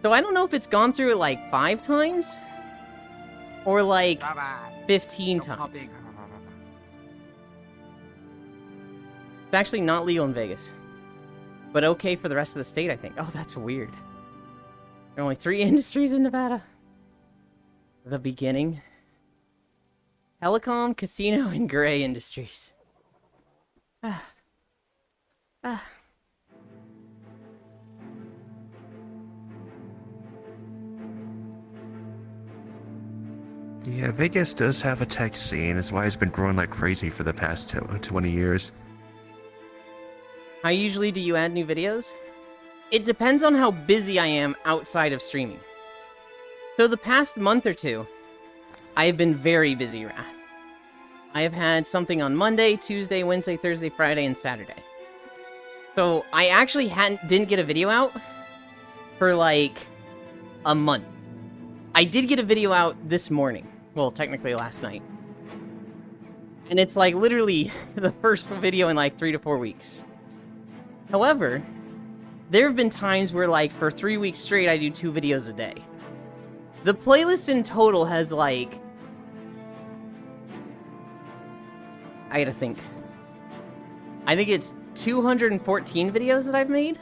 So I don't know if it's gone through it like 5 times, or like 15 times. It's actually not legal in Vegas. But okay for the rest of the state, I think. Oh, that's weird. There are only 3 industries in Nevada. The beginning. Telecom, casino, and gray industries. Yeah, Vegas does have a tech scene. That's why it's been growing like crazy for the past 20 years. How usually do you add new videos? It depends on how busy I am outside of streaming. So the past month or two, I have been very busy, Wrath. I have had something on Monday, Tuesday, Wednesday, Thursday, Friday, and Saturday. So I actually didn't get a video out for like a month. I did get a video out this morning. Well, technically last night. And it's like literally the first video in like 3 to 4 weeks. However, there have been times where, like, for 3 weeks straight, I do 2 videos a day. The playlist in total has, like... I gotta think. I think it's 214 videos that I've made.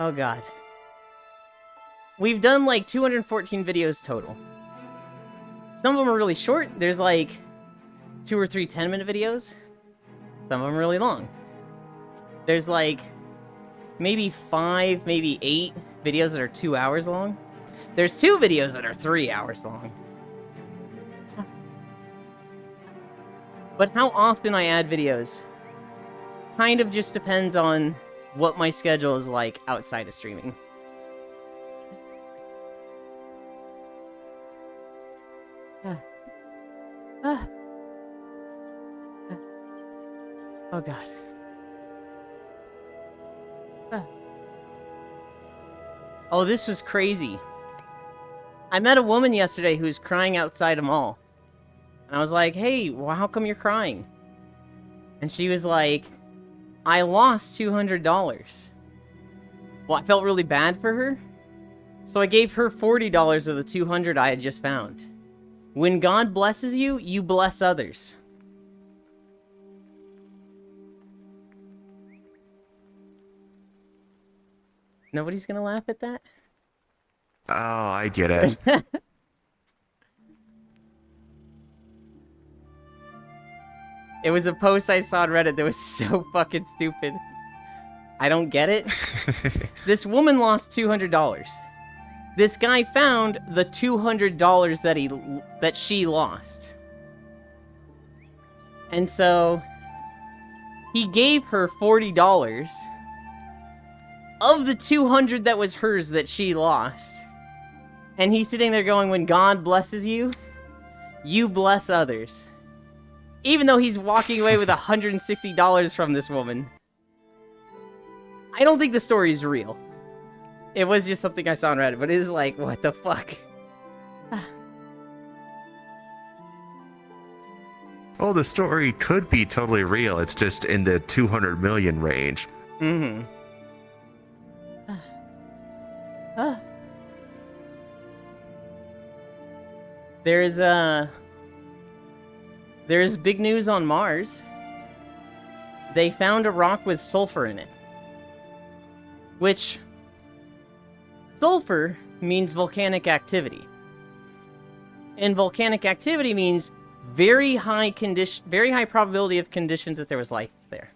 Oh, God. We've done, like, 214 videos total. Some of them are really short. There's like 2 or 3 10-minute videos. Some of them are really long. There's like maybe 5, maybe 8 videos that are 2 hours long. There's 2 videos that are 3 hours long. But how often I add videos kind of just depends on what my schedule is like outside of streaming. Oh god. Oh, this was crazy. I met a woman yesterday who was crying outside a mall. And I was like, hey, well, how come you're crying? And she was like, I lost $200. Well, I felt really bad for her. So I gave her $40 of the $200 I had just found. When God blesses you, you bless others. Nobody's gonna laugh at that? Oh, I get it. It was a post I saw on Reddit that was so fucking stupid. I don't get it. This woman lost $200. this guy found the $200 that she lost. And so he gave her $40 of the $200 that was hers that she lost. And he's sitting there going, when God blesses you, you bless others. Even though he's walking away with $160 from this woman. I don't think the story is real. It was just something I saw on Reddit, but it is like, what the fuck? Oh, the story could be totally real. It's just in the 200 million range. Mm-hmm. There's big news on Mars. They found a rock with sulfur in it. Which, sulfur means volcanic activity. And volcanic activity means very high probability of conditions that there was life there.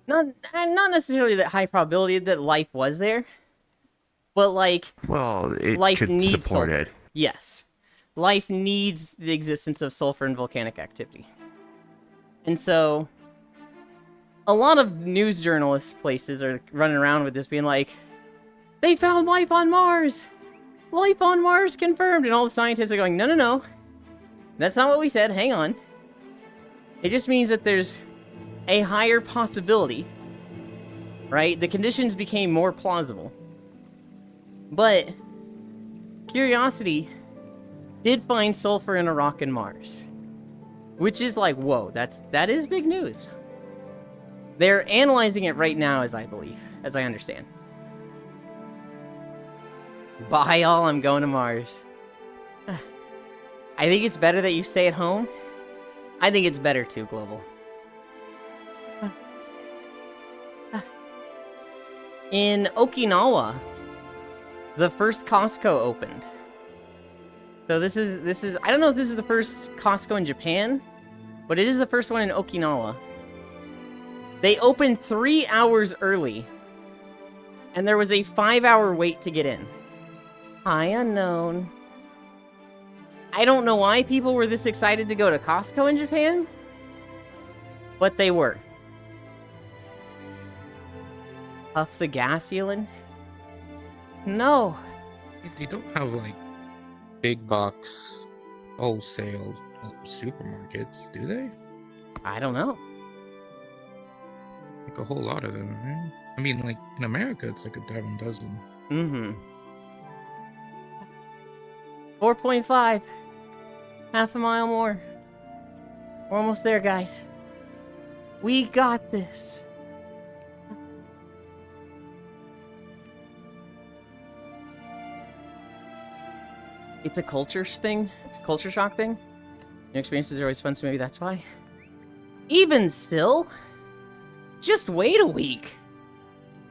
Not necessarily that high probability that life was there, but like, Well, it life could needs support sulfur. it. Yes. Life needs the existence of sulfur and volcanic activity. And so, a lot of news journalist places are running around with this being like, they found life on Mars! Life on Mars confirmed! And all the scientists are going, no, no, no. That's not what we said, hang on. It just means that there's a higher possibility, right? The conditions became more plausible. But, Curiosity did find sulfur in a rock in Mars. Which is like, whoa, that is big news. They're analyzing it right now, as I understand. Bye, y'all, I'm going to Mars. I think it's better that you stay at home. I think it's better too, Global. In Okinawa, the first Costco opened. So this is I don't know if this is the first Costco in Japan, but it is the first one in Okinawa. They opened 3 hours early, and there was a 5-hour wait to get in. Hi, unknown. I don't know why people were this excited to go to Costco in Japan, but they were. Puff the gas, Elon? No. They don't have like big box wholesale supermarkets, do they? I don't know. Like a whole lot of them, right? I mean, like in America, it's like a dime a dozen. Mm-hmm. 4.5. Half a mile more. We're almost there, guys. We got this. It's a culture shock thing. New experiences are always fun, so maybe that's why. Even still, just wait a week.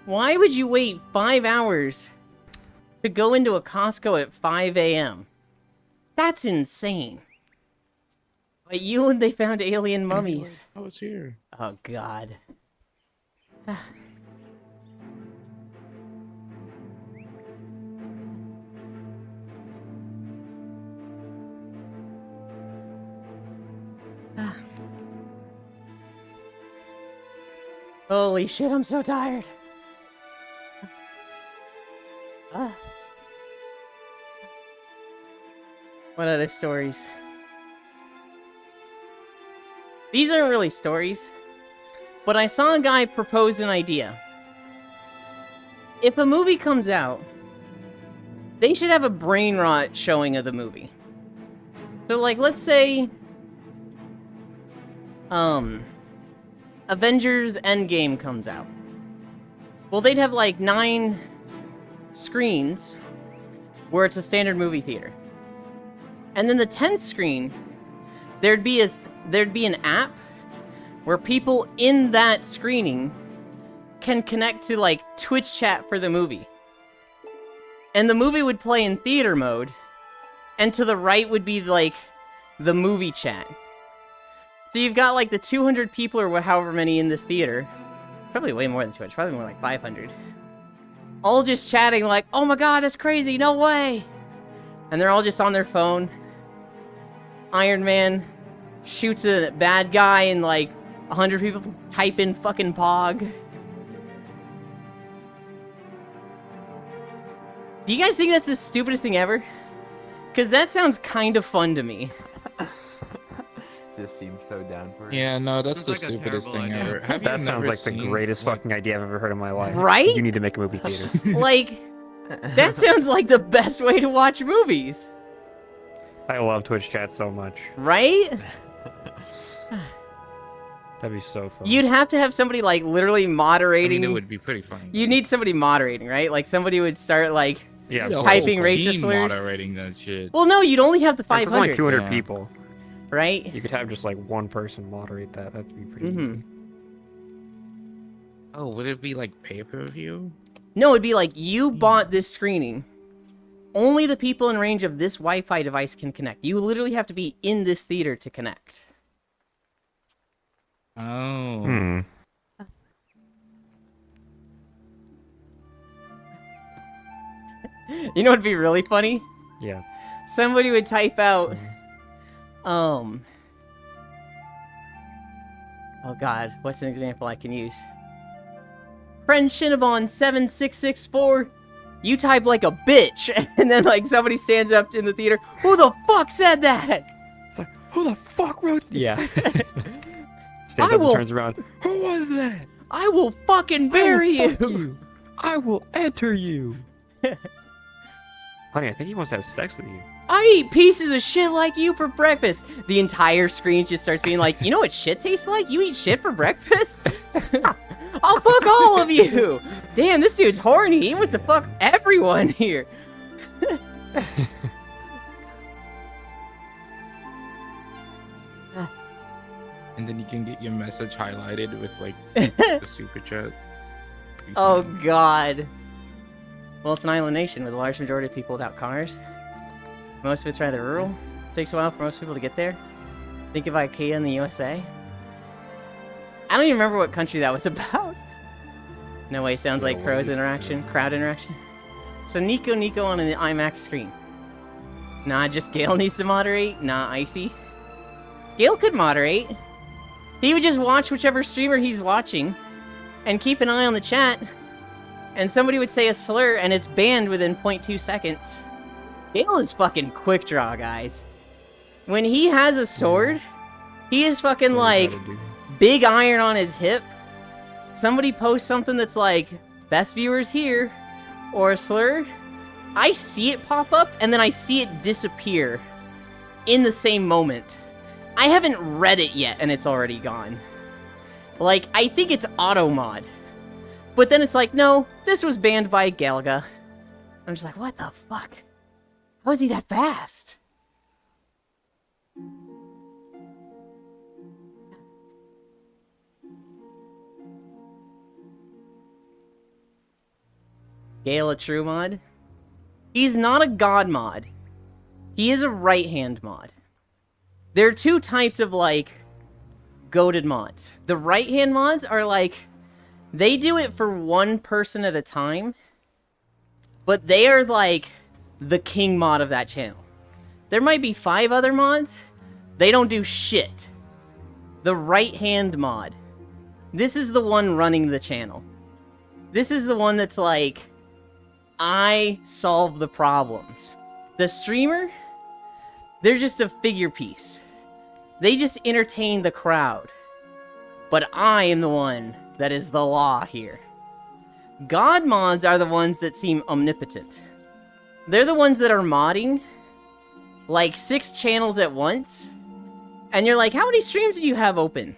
Why would you wait 5 hours to go into a Costco at 5 a.m.? That's insane. But you and they found alien mummies. I was here. Oh, God. Holy shit, I'm so tired. What other stories? These aren't really stories, but I saw a guy propose an idea. If a movie comes out, they should have a brain rot showing of the movie. So, like, let's say, Avengers Endgame comes out. Well, they'd have, like, 9 screens where it's a standard movie theater. And then the 10th screen, there'd be an app where people in that screening can connect to, like, Twitch chat for the movie. And the movie would play in theater mode, and to the right would be, like, the movie chat. So you've got, like, the 200 people or however many in this theater. Probably way more than 200, probably more like 500. all just chatting like, oh my god, that's crazy, no way. And they're all just on their phone. Iron Man shoots a bad guy and like 100 people type in fucking Pog. Do you guys think that's the stupidest thing ever? Because that sounds kind of fun to me. Just seems so down for it. Yeah, no, that's Sounds the like a stupidest terrible thing idea. ever. Have you That sounds never like the seen, greatest like- fucking idea I've ever heard in my life. Right? You need to make a movie theater. Like, that sounds like the best way to watch movies. I love Twitch chat so much. Right? That'd be so fun. You'd have to have somebody like literally I moderating. mean, it would be pretty funny. You need somebody moderating, right? Like somebody would start like, yeah, The whole typing team racist slurs. moderating that shit. well, no, you'd only have the There's only 500, 200 Yeah. people. right? You could have just like one person moderate that. That'd be pretty Mhm. easy. Oh, would it be like pay-per-view? No, it'd be like, you bought this screening. Only the people in range of this Wi-Fi device can connect. You literally have to be in this theater to connect. Oh. Hmm. You know what'd be really funny? Yeah. Somebody would type out, oh god, what's an example I can use? Friend Shinabon 7664, you type like a bitch, and then like somebody stands up in the theater, who the fuck said that? It's like, who the fuck wrote? Yeah. Stands I up will- and turns around. Who was that? I will fucking bury I will fuck you. you. I will enter you. Honey, I think he wants to have sex with you. I eat pieces of shit like you for breakfast. The entire screen just starts being like, you know what shit tastes like? You eat shit for breakfast? I'll fuck all of you. Damn, this dude's horny. He wants to fuck everyone here. And then you can get your message highlighted with like the super chat. Oh god. Well, it's an island nation with a large majority of people without cars. Most of it's rather rural. Takes a while for most people to get there. Think of IKEA in the USA. I don't even remember what country that was about. No way, sounds like No Crow's way. interaction, crowd interaction. So Nico on an IMAX screen. Nah, just Gale needs to moderate. Nah, Icy. Gale could moderate. He would just watch whichever streamer he's watching and keep an eye on the chat. And somebody would say a slur and it's banned within 0.2 seconds. Gale is fucking quick draw, guys. When he has a sword, he is fucking like big iron on his hip. Somebody posts something that's like, best viewers here, or a slur. I see it pop up and then I see it disappear in the same moment. I haven't read it yet and it's already gone. Like, I think it's auto mod. But then it's like, no, this was banned by Galga. I'm just like, what the fuck? How is he that fast? Gale a true mod? He's not a god mod. He is a right-hand mod. There are two types of, like, goated mods. The right-hand mods are, like, they do it for one person at a time, but they are, like, the king mod of that channel. There might be 5 other mods. They don't do shit. The right-hand mod. This is the one running the channel. This is the one that's like, I solve the problems. The streamer, they're just a figure piece. They just entertain the crowd. But I am the one that is the law here. God mods are the ones that seem omnipotent. They're the ones that are modding like 6 channels at once. And you're like, how many streams do you have open?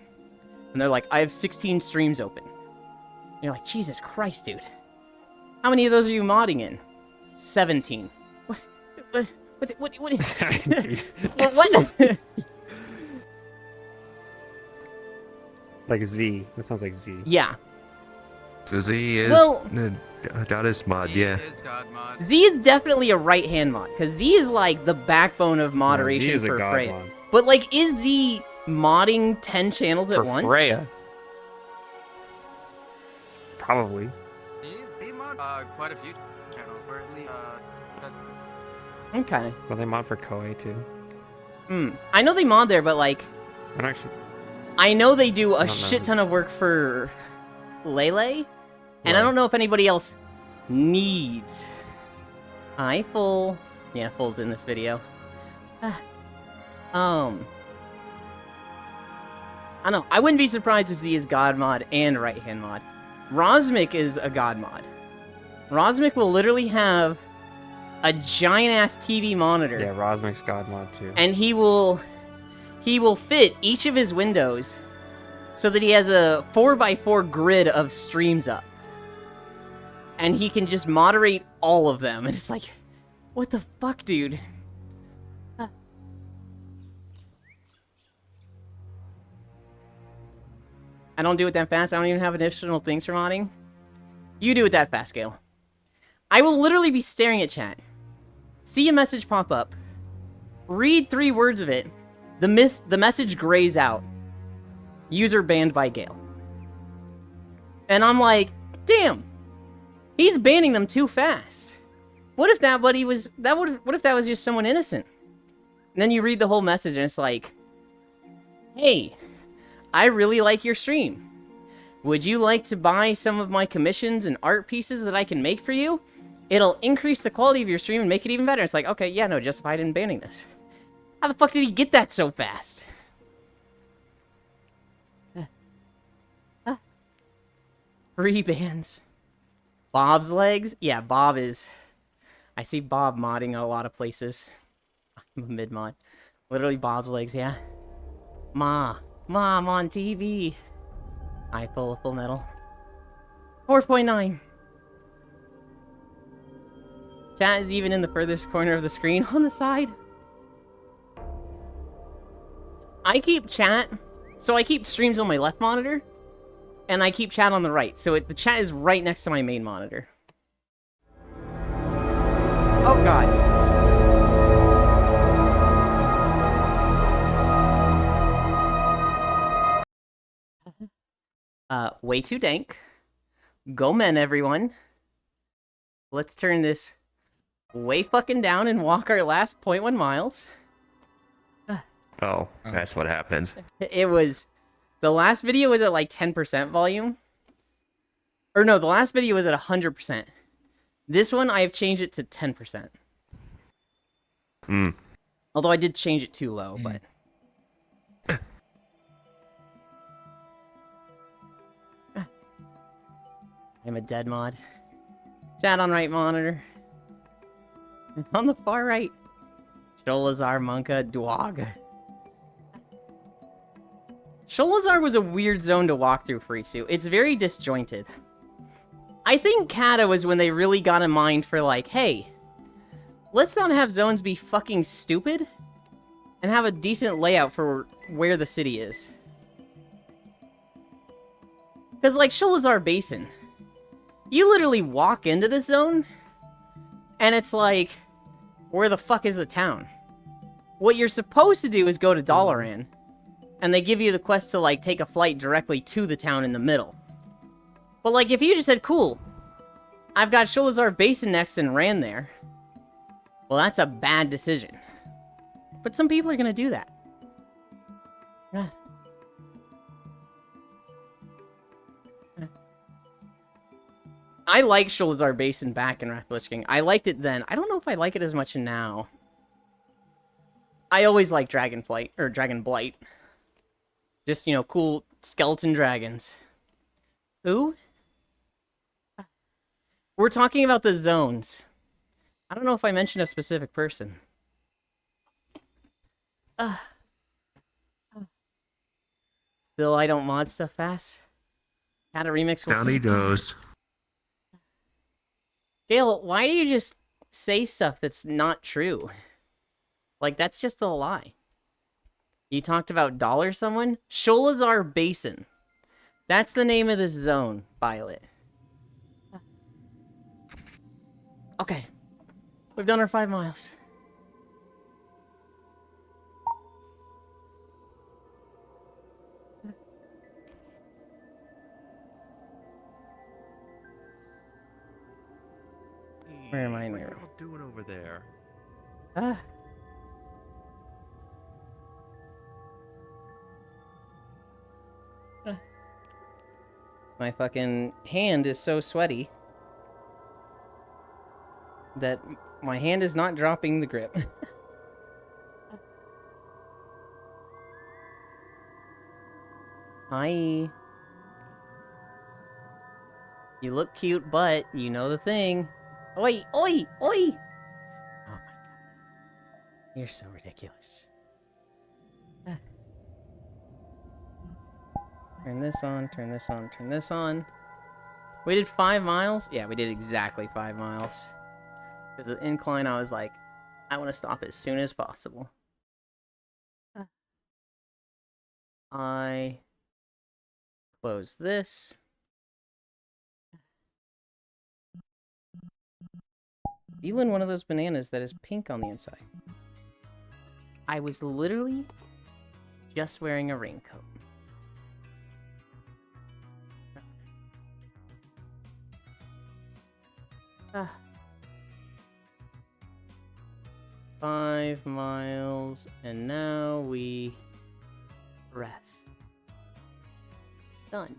And they're like, I have 16 streams open. And you're like, Jesus Christ, dude. How many of those are you modding in? 17. What? What? Like Z. That sounds like Z. Yeah. Z is Well- goddess mod, yeah. Is God mod. Z is definitely a right-hand mod, because Z is like the backbone of moderation Z is a for god Freya. mod. But like, is Z modding 10 channels at For once? Freya. Probably. Is Z mod quite a few channels. Or at least, that's... Okay. Well, they mod for Koei too. I know they mod there, but like, And actually, I know they do a don't know shit who- ton of work for Lele, and I Right. don't know if anybody else needs. Hi, Full. Yeah, Full's in this video. I don't know. I wouldn't be surprised if Z is God mod and right hand mod. Rosmic is a God mod. Rosmic will literally have a giant ass TV monitor. yeah, Rosmic's God mod too. And he will fit each of his windows so that he has a 4x4 grid of streams up. And he can just moderate all of them. And it's like, what the fuck, dude? I don't do it that fast. I don't even have additional things for modding. You do it that fast, Gale. I will literally be staring at chat. See a message pop up. Read 3 words of it. The message grays out. User banned by Gale. And I'm like, damn. He's banning them too fast. What if that buddy was what if that was just someone innocent? And then you read the whole message and it's like, hey, I really like your stream. Would you like to buy some of my commissions and art pieces that I can make for you? It'll increase the quality of your stream and make it even better. It's like, okay, yeah, no, justified in banning this. How the fuck did he get that so fast? Free bans. Bob's legs? Yeah, Bob is... I see Bob modding a lot of places. I'm a mid-mod. Literally Bob's legs, yeah. Mom on TV. I full metal. 4.9. Chat is even in the furthest corner of the screen on the side. I keep chat, so I keep streams on my left monitor, and I keep chat on the right, so the chat is right next to my main monitor. Oh god. Way too dank. Go men, everyone. Let's turn this way fucking down and walk our last 0.1 miles. Oh, that's what happens. It was... The last video was at like 10% volume. Or no, the last video was at 100%. This one, I have changed it to 10%. Although I did change it too low, but... I'm a dead mod. Chat on right monitor. On the far right. Sholazar Monka Dwag. Sholazar was a weird zone to walk through, Freaksu. It's very disjointed. I think Kata was when they really got in mind for like, hey, let's not have zones be fucking stupid and have a decent layout for where the city is. Because like Sholazar Basin, you literally walk into this zone and it's like, where the fuck is the town? What you're supposed to do is go to Dalaran, and they give you the quest to, like, take a flight directly to the town in the middle. But, like, if you just said, cool, I've got Sholazar Basin next and ran there, well, that's a bad decision. But some people are gonna do that. I like Sholazar Basin back in Wrath of the Lich King. I liked it then. I don't know if I like it as much now. I always like Dragonflight, or Dragon Blight. Just, you know, cool skeleton dragons. Who? We're talking about the zones. I don't know if I mentioned a specific person. Still, I don't mod stuff fast. Had a remix with Down he goes. Gale, why do you just say stuff that's not true? Like, that's just a lie. You talked about Dollar someone? Sholazar Basin. That's the name of this zone, Violet. Okay. We've done our 5 miles. Where am I What are now? you all doing over there? Ah. My fucking hand is so sweaty that my hand is not dropping the grip. Hi. You look cute, but you know the thing. Oi, oi, oi! Oh my god. You're so ridiculous. Ah. Turn this on, turn this on, turn this on. We did 5 miles? Yeah, we did exactly 5 miles. Because the incline, I was like, I want to stop as soon as possible. I close this. Even one of those bananas that is pink on the inside. I was literally just wearing a raincoat. Ah. 5 miles, and now we rest. Done.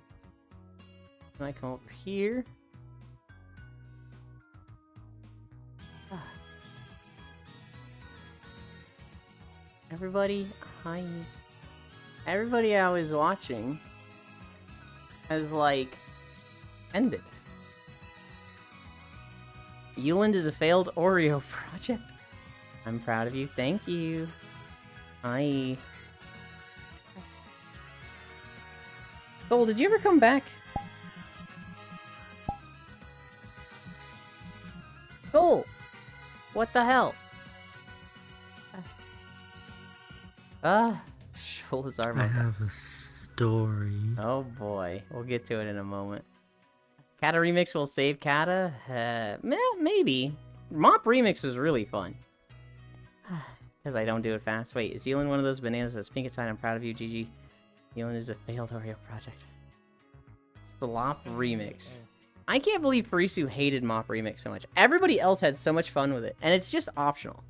Can I come over here? Ah. Everybody, hi. Everybody I was watching has, like, ended. Euland is a failed Oreo project. I'm proud of you. Thank you. Hi. Soul, did you ever come back? Soul! What the hell? Sholazar. I have a story. Oh boy. We'll get to it in a moment. Kata Remix will save Kata? Maybe. Mop Remix was really fun. Because I don't do it fast. Wait, is Zealand one of those bananas that's pink inside? I'm proud of you, GG. Zealand is a failed Oreo project. It's the Lop Remix. I can't believe Farisu hated Mop Remix so much. Everybody else had so much fun with it, and it's just optional.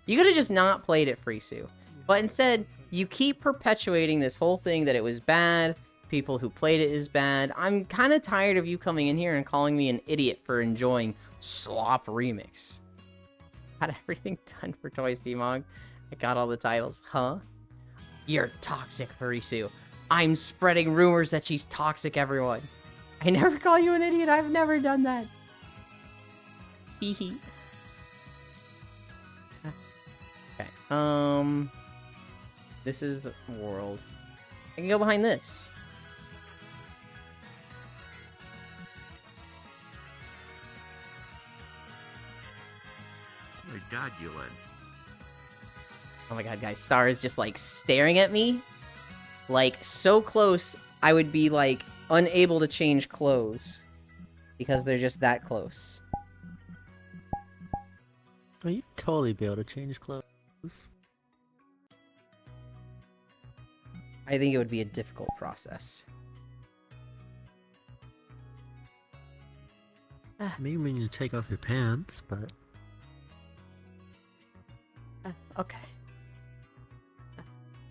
You could have just not played it, Farisu. But instead, you keep perpetuating this whole thing that it was bad, people who played it is bad. I'm kind of tired of you coming in here and calling me an idiot for enjoying Slop Remix. Got everything done for Toys T-Mog. I got all the titles. Huh? You're toxic, Farisu. I'm spreading rumors that she's toxic, everyone. I never call you an idiot. I've never done that. Hee hee. Okay. This is world. I can go behind this. Oh my god, Yulen. Oh my god, guys. Star is just, like, staring at me. Like, so close, I would be, like, unable to change clothes. Because they're just that close. Oh, you'd totally be able to change clothes. I think it would be a difficult process. Maybe when you take off your pants, but... Okay.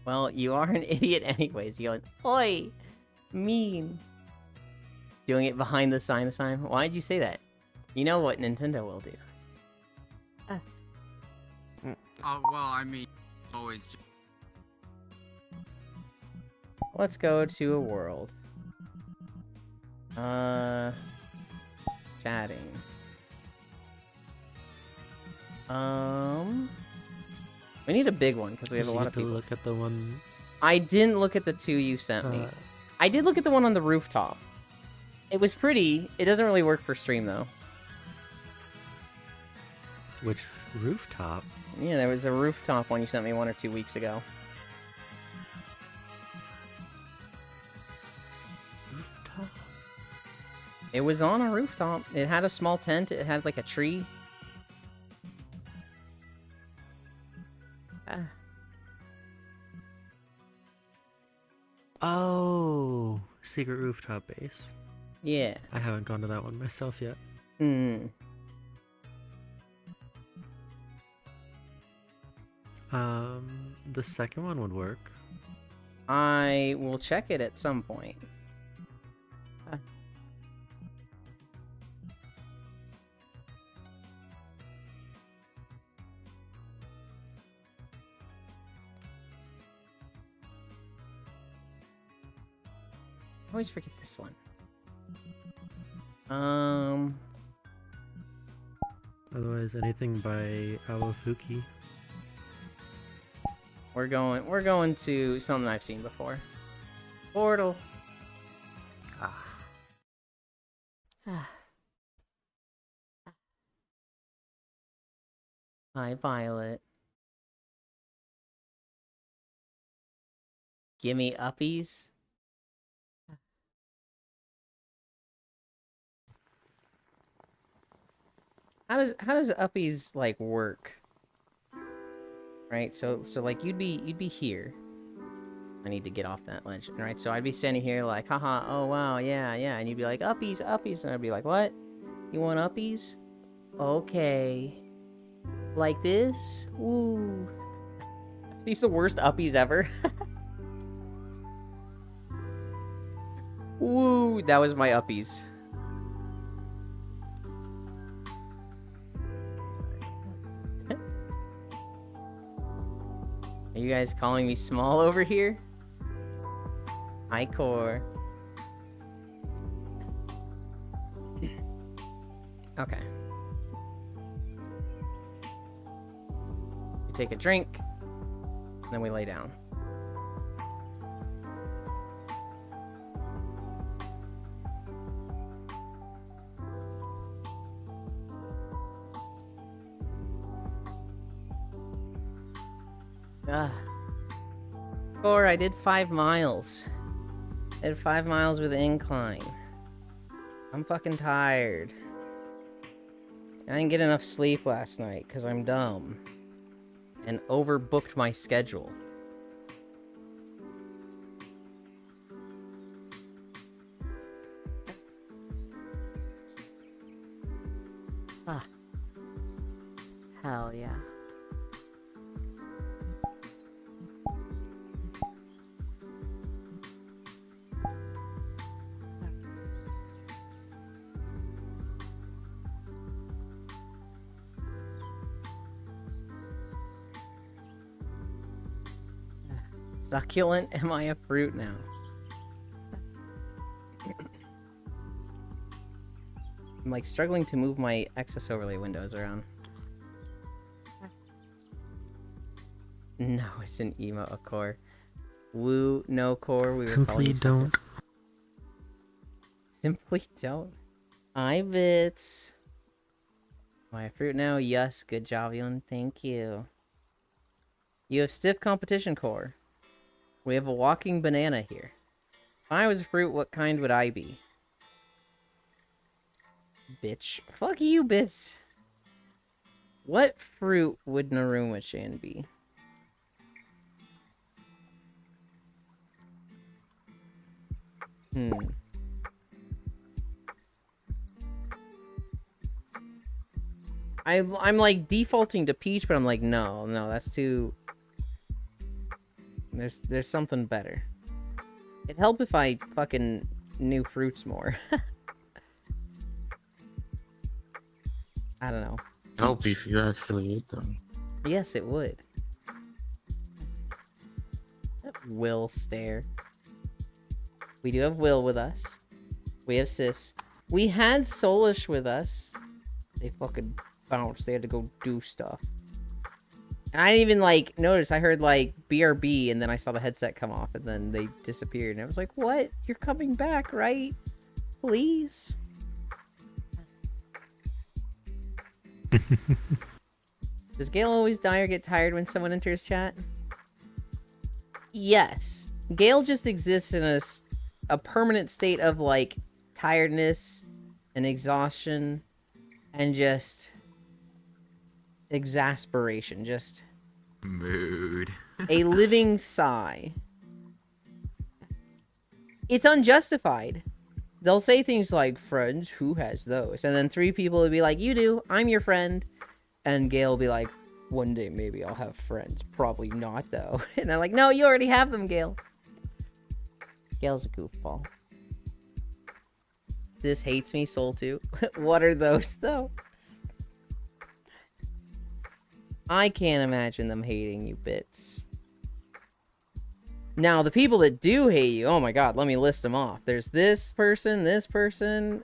Well, you are an idiot anyways. You're like, oi! Mean. Doing it behind the sign this time? Why'd you say that? You know what Nintendo will do. Oh, well, I mean, always. Let's go to a world. Chatting. We need a big one because we have a lot of people. Look at the one. I didn't look at the 2 you sent me. I did look at the one on the rooftop. It was pretty. It doesn't really work for stream though. Which rooftop? Yeah, there was a rooftop one you sent me 1 or 2 weeks ago. Rooftop? It was on a rooftop. It had a small tent. It had like a tree. Oh, secret rooftop base. Yeah. I haven't gone to that one myself yet. The second one would work. I will check it at some point. I always forget this one. Otherwise, anything by Awafuki. We're going to something I've seen before. Portal. Hi, Violet. Gimme uppies. How does uppies like work? Right, so like you'd be here. I need to get off that ledge. Right, so I'd be standing here like, haha, oh wow, yeah, and you'd be like, uppies, uppies, and I'd be like, what? You want uppies? Okay. Like this? Woo. Are these the worst uppies ever? Woo, that was my uppies. Are you guys calling me small over here? Hi, Core. Okay. We take a drink, and then we lay down. Or I did 5 miles. I did 5 miles with an incline. I'm fucking tired. I didn't get enough sleep last night because I'm dumb. And overbooked my schedule. Ah. Hell yeah. Succulent? Am I a fruit now? I'm like struggling to move my excess overlay windows around. No, it's an emo, a core. Woo, no core. We were calling Simply you don't. Simply don't. Hi, Bits. Am I a fruit now? Yes, good job, Yun. Thank you. You have stiff competition core. We have a walking banana here. If I was a fruit, what kind would I be? Bitch. Fuck you, bitch. What fruit would Naruma-chan be? I'm like defaulting to peach, but I'm like, no, that's too... There's something better. It'd help if I fucking knew fruits more. I don't know. Help if you actually ate them. Yes, it would. Will stare. We do have Will with us. We have Sis. We had Solish with us. They fucking bounced. They had to go do stuff. And I didn't even, like, notice. I heard, like, BRB, and then I saw the headset come off, and then they disappeared. And I was like, what? You're coming back, right? Please? Does Gale always die or get tired when someone enters chat? Yes. Gale just exists in a permanent state of, like, tiredness and exhaustion and just... exasperation, just mood. A living sigh. It's unjustified. They'll say things like, friends, who has those? And then 3 people will be like, you do, I'm your friend. And Gale will be like, one day maybe I'll have friends. Probably not, though. And they're like, no, you already have them, Gale. Gale's a goofball. Sis hates me, Soul too. What are those, though? I can't imagine them hating you, Bits. Now, the people that do hate you, oh my god, let me list them off. There's this person, this person.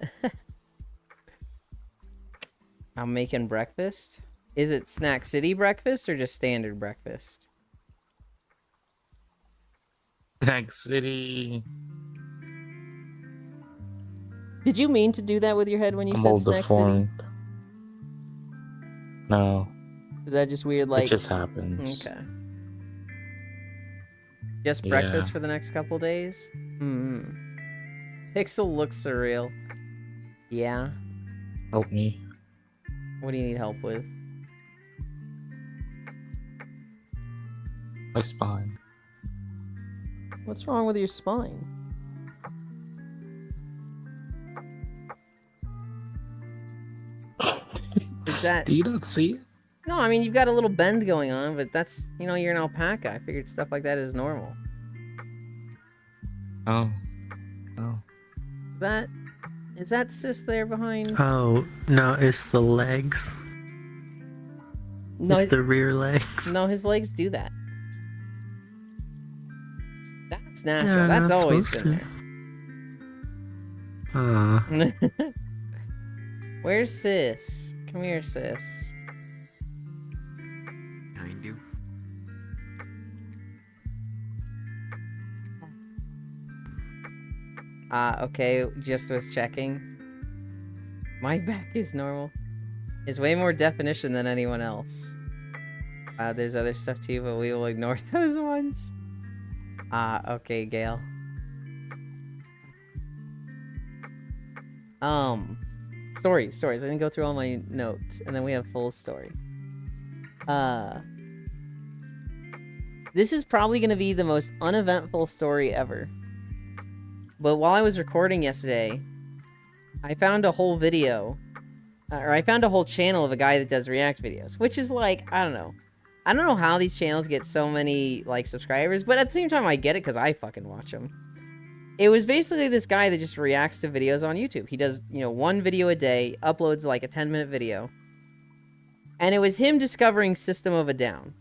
I'm making breakfast. Is it Snack City breakfast or just standard breakfast? Snack City. Did you mean to do that with your head when you I'm said all Snack deformed. No, City? Is that just weird, like... it just happens. Okay. Just breakfast for the next couple days? Pixel looks surreal. Yeah? Help me. What do you need help with? My spine. What's wrong with your spine? Is that... Do you not see it? No, I mean, you've got a little bend going on, but that's, you know, you're an alpaca. I figured stuff like that is normal. Oh. Oh. Is that sis there behind? Oh, no, it's the legs. No, It's the rear legs. no, his legs do that. That's natural. Yeah, That's not always supposed been to. there. Where's sis? Come here, sis. Behind you. Okay, just was checking. My back is normal. It's way more definition than anyone else. There's other stuff too, but we will ignore those ones. Okay, Gale. Stories. I didn't go through all my notes, and then we have full story. This is probably going to be the most uneventful story ever. But while I was recording yesterday, I found a whole video, or I found a whole channel of a guy that does react videos, which is like, I don't know. I don't know how these channels get so many, like, subscribers, but at the same time, I get it because I fucking watch them. It was basically this guy that just reacts to videos on YouTube. He does, you know, one video a day, uploads like a 10-minute video. And it was him discovering System of a Down.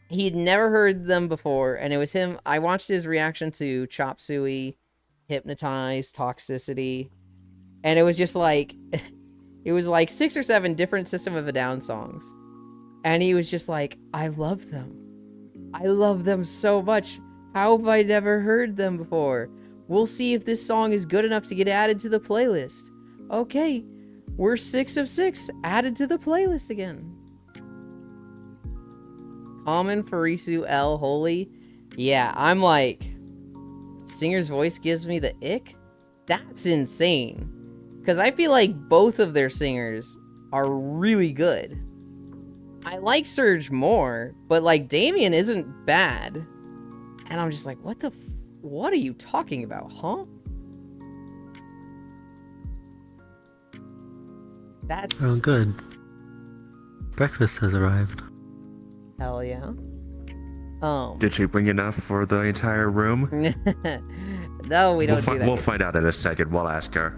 He'd never heard them before, and it was him. I watched his reaction to Chop Suey, Hypnotize, Toxicity, and it was just like, it was like 6 or 7 different System of a Down songs. And he was just like, I love them. I love them so much. How have I never heard them before? We'll see if this song is good enough to get added to the playlist. Okay, we're 6 of 6 added to the playlist again. Common, Farisu, L, Holy. Yeah, I'm like, singer's voice gives me the ick? That's insane. Because I feel like both of their singers are really good. I like Surge more, but like Damien isn't bad. And I'm just like, what are you talking about, huh? That's... Oh, good. Breakfast has arrived. Hell yeah. Did she bring enough for the entire room? No, we don't do that. We'll find out in a second. We'll ask her.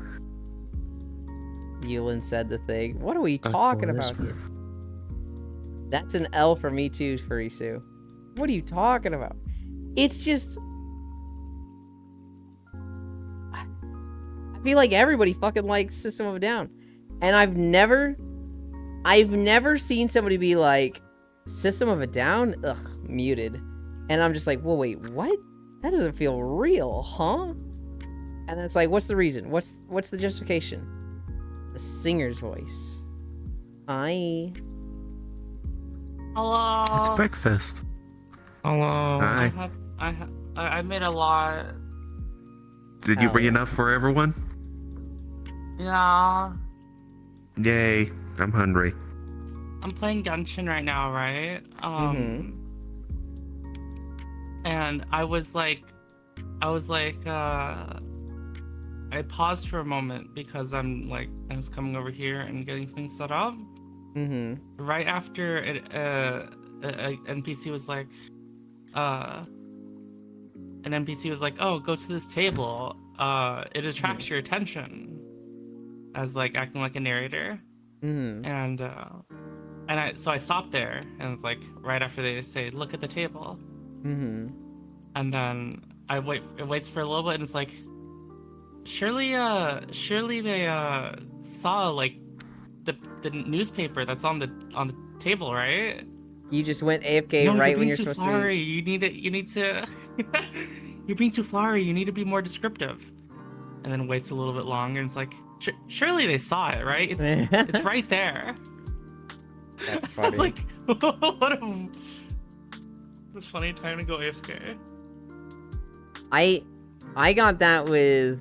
Yulin said the thing. What are we talking about here? That's an L for me too, Farisu. What are you talking about? It's just... I feel like everybody fucking likes System of a Down. And I've never seen somebody be like, System of a Down? Ugh, muted. And I'm just like, well, wait, what? That doesn't feel real, huh? And then it's like, what's the reason? What's the justification? The singer's voice. Hi. Hello. It's breakfast. Hello. Hi. I made a lot. Did you bring enough for everyone? Yeah. Yay. I'm hungry. I'm playing Genshin right now, right? And I paused for a moment because I was coming over here and getting things set up. Mm-hmm. right after an NPC was like, oh, go to this table. It attracts your attention, as like acting like a narrator. Mm-hmm. And so I stopped there, and it's like right after they say, look at the table. Mm-hmm. And then it waits for a little bit, and it's like, surely they saw like the newspaper that's on the table, right? You just went AFK No, right you're when being you're too supposed flowery. You need to you're being too flowery. You need to be more descriptive. And then waits a little bit longer, and it's like, surely they saw it, right? It's right there. That's I funny. was like, what a funny time to go AFK. I got that with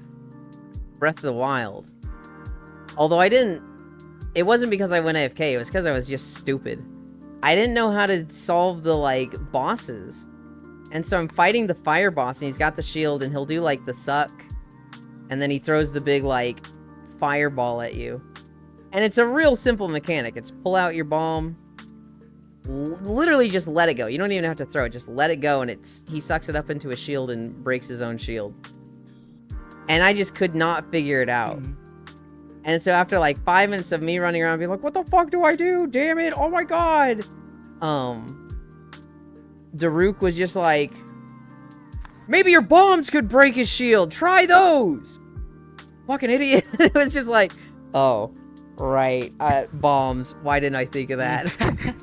Breath of the Wild. Although it wasn't because I went AFK, it was because I was just stupid. I didn't know how to solve the, like, bosses. And so I'm fighting the fire boss, and he's got the shield, and he'll do, like, the suck. And then he throws the big, like, fireball at you. And it's a real simple mechanic. It's pull out your bomb. Literally just let it go. You don't even have to throw it. Just let it go, and he sucks it up into a shield and breaks his own shield. And I just could not figure it out. And so after like 5 minutes of me running around being like, what the fuck do I do? Damn it. Oh my god. Daruk was just like, maybe your bombs could break his shield. Try those. Fucking idiot. It was just like, oh, right. Bombs. Why didn't I think of that?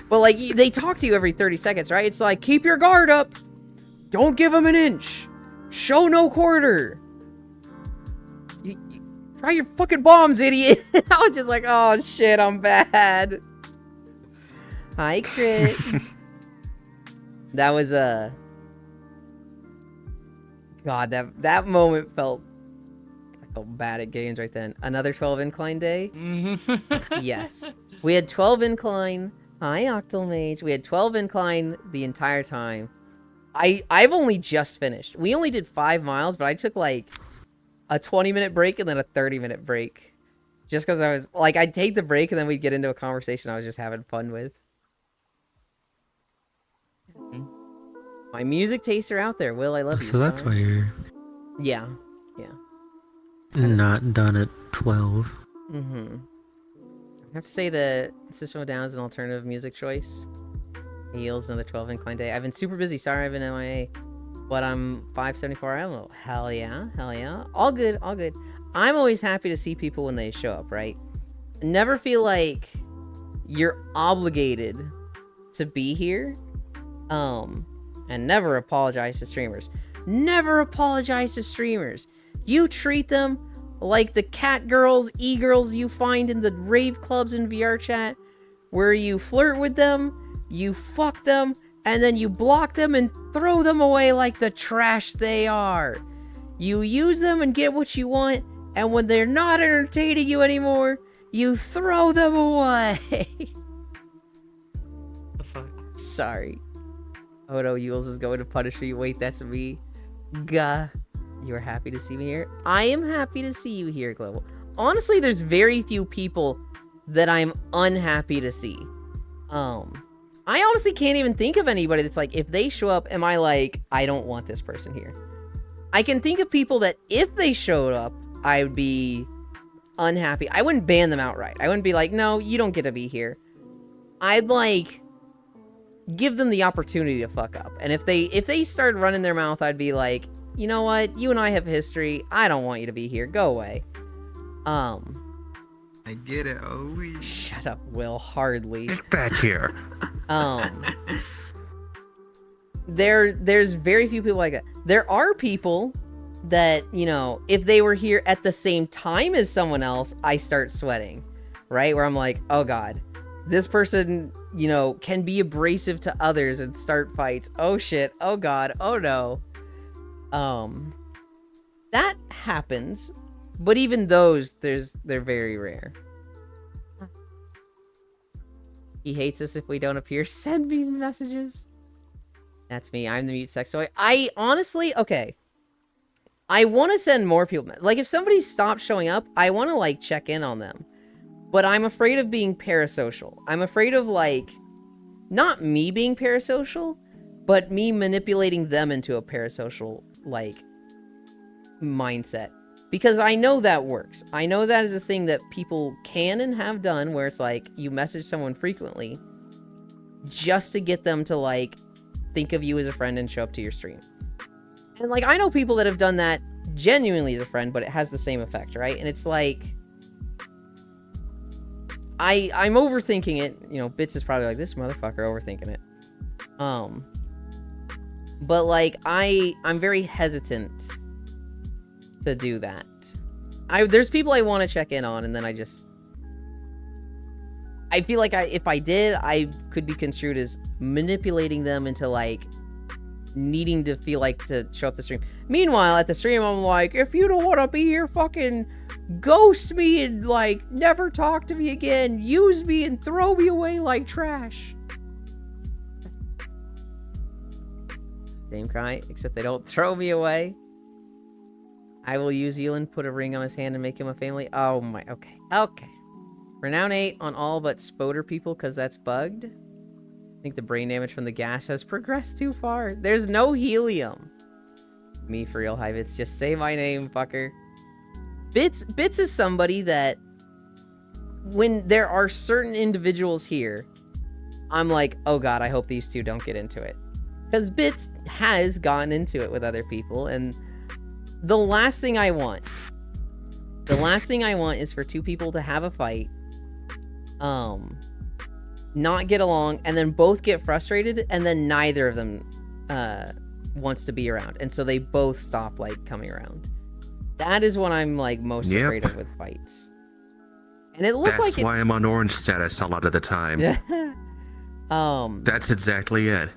But like, they talk to you every 30 seconds, right? It's like, keep your guard up. Don't give him an inch. Show no quarter. Try your fucking bombs, idiot. I was just like, oh shit, I'm bad. Hi, Crit. That was God, that moment felt bad at games right then. Another 12 incline day? Yes. We had 12 incline. Hi, Octomage. We had 12 incline the entire time. I've only just finished. We only did 5 miles, but I took like a 20-minute break and then a 30-minute break. Just because I was like, I'd take the break and then we'd get into a conversation I was just having fun with. My music tastes are out there. Will, I love you. So that's why you're Yeah. not done at 12. Mm-hmm. I have to say that System of a Down is an alternative music choice. It yields another 12 incline day. I've been super busy. Sorry I've been MIA. But I'm 574 IMO. Hell yeah. Hell yeah. All good. All good. I'm always happy to see people when they show up, right? Never feel like you're obligated to be here. And never apologize to streamers. Never apologize to streamers. You treat them like the cat girls, e-girls you find in the rave clubs in VR chat, where you flirt with them, you fuck them, and then you block them and throw them away like the trash they are. You use them and get what you want, and when they're not entertaining you anymore, you throw them away. The fuck? Sorry. Oh no, Yules is going to punish me. Wait, that's me. Gah. You're happy to see me here? I am happy to see you here, Global. Honestly, there's very few people that I'm unhappy to see. I honestly can't even think of anybody that's like, if they show up, am I like, I don't want this person here? I can think of people that if they showed up, I would be unhappy. I wouldn't ban them outright. I wouldn't be like, no, you don't get to be here. I'd like give them the opportunity to fuck up. And if they start running their mouth, I'd be like, you know what? You and I have history. I don't want you to be here. Go away. I get it, Oli. Shut up, Will. Hardly. Get back here. There's very few people like that. There are people that, you know, if they were here at the same time as someone else, I start sweating, right? Where I'm like, oh god, this person, you know, can be abrasive to others and start fights. Oh shit. Oh god. Oh no. That happens, but even those, they're very rare. He hates us if we don't appear. Send me messages. That's me. I'm the mute sextoy. I honestly, okay. I want to send more people. Like, if somebody stops showing up, I want to, like, check in on them. But I'm afraid of being parasocial. I'm afraid of, like, not me being parasocial, but me manipulating them into a parasocial, like, mindset. Because I know that works. I know that is a thing that people can and have done, where it's like, you message someone frequently just to get them to, like, think of you as a friend and show up to your stream. And, like, I know people that have done that genuinely as a friend, but it has the same effect, right? And it's like, I'm overthinking it. You know, Bits is probably like, this motherfucker overthinking it. But, like, I'm very hesitant to do that. There's people I want to check in on, and then I feel like if I did, I could be construed as manipulating them into, like, needing to feel like to show up the stream. Meanwhile, at the stream, I'm like, if you don't want to be here, fucking ghost me and, like, never talk to me again. Use me and throw me away like trash. Same cry, except they don't throw me away. I will use Elon, put a ring on his hand, and make him a family. Oh my, okay. Renown 8 on all but Spoder people, because that's bugged. I think the brain damage from the gas has progressed too far. There's no helium. Me for real, Hivits. Just say my name, fucker. Bits is somebody that, when there are certain individuals here, I'm like, oh god, I hope these two don't get into it. Because Bits has gotten into it with other people, and the last thing I want is for two people to have a fight, not get along, and then both get frustrated, and then neither of them wants to be around, and so they both stop, like, coming around. That is what I'm, like, most afraid of with fights. And it looks That's why I'm on orange status a lot of the time. That's exactly it.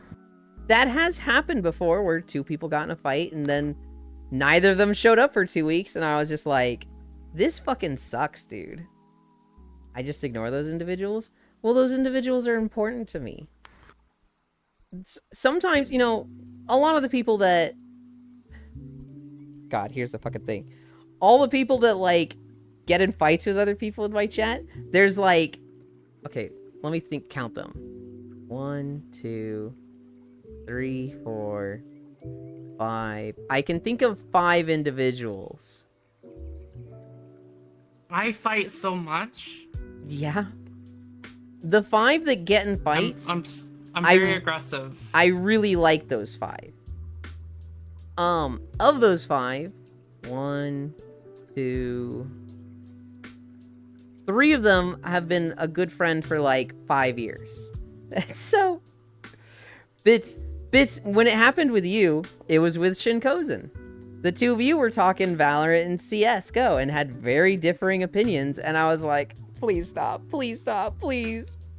That has happened before, where two people got in a fight, and then neither of them showed up for 2 weeks, and I was just like, this fucking sucks, dude. I just ignore those individuals. Well, those individuals are important to me. Sometimes, you know, a lot of the people that... God, here's the fucking thing. All the people that, like, get in fights with other people in my chat, there's, like... Okay, let me count them. 1, 2, 3, 4, 5. I can think of 5 individuals. I fight so much. Yeah. The 5 that get in fights... I'm very aggressive. I really like those 5. Of those 5, 1, 2... 3 of them have been a good friend for, like, 5 years. So... Bits, when it happened with you, it was with Shinkozen. The two of you were talking Valorant and CSGO and had very differing opinions, and I was like, please stop, please stop, please.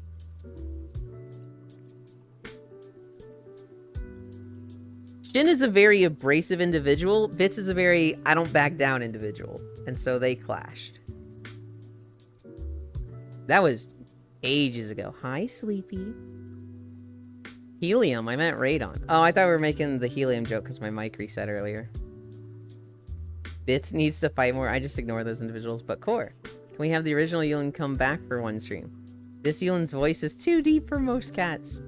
Shin is a very abrasive individual. Bits is a very I don't back down individual. And so they clashed. That was ages ago. Hi, Sleepy. Helium, I meant Radon. Oh, I thought we were making the helium joke because my mic reset earlier. Bits needs to fight more. I just ignore those individuals. But Core, can we have the original Yulin come back for one stream? This Yulin's voice is too deep for most cats.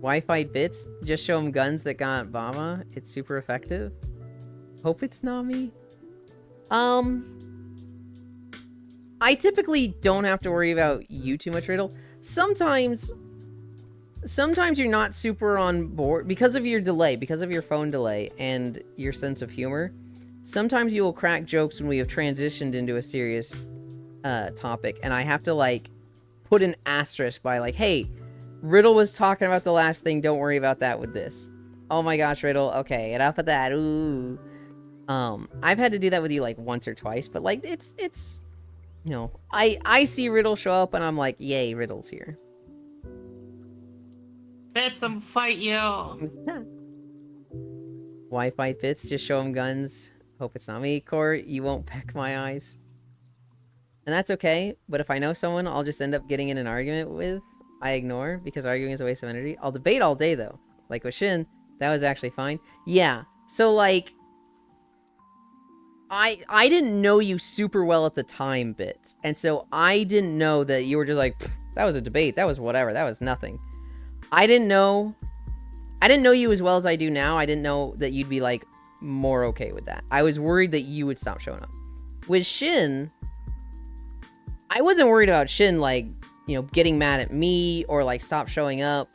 Why fight Bits? Just show him guns that got Bama. It's super effective. Hope it's Nami. I typically don't have to worry about you too much, Riddle. Sometimes you're not super on board because of your delay, because of your phone delay and your sense of humor. Sometimes you will crack jokes when we have transitioned into a serious topic, and I have to, like, put an asterisk by, like, hey, Riddle was talking about the last thing, don't worry about that with this. Oh my gosh, Riddle, okay, enough of that, ooh. I've had to do that with you, like, once or twice, but, like, it's, you know, I see Riddle show up, and I'm like, yay, Riddle's here. Bits, I'm fight you. Why fight Bits? Just show him guns. Hope it's not me. Core, you won't peck my eyes. And that's okay, but if I know someone I'll just end up getting in an argument with, I ignore, because arguing is a waste of energy. I'll debate all day, though. Like with Shin, that was actually fine. Yeah, so, like, I didn't know you super well at the time, Bits, and so I didn't know that you were just like, that was a debate, that was whatever, that was nothing. I didn't know you as well as I do now. I didn't know that you'd be like more okay with that. I was worried that you would stop showing up. With Shin, I wasn't worried about Shin like, you know, getting mad at me or like stop showing up.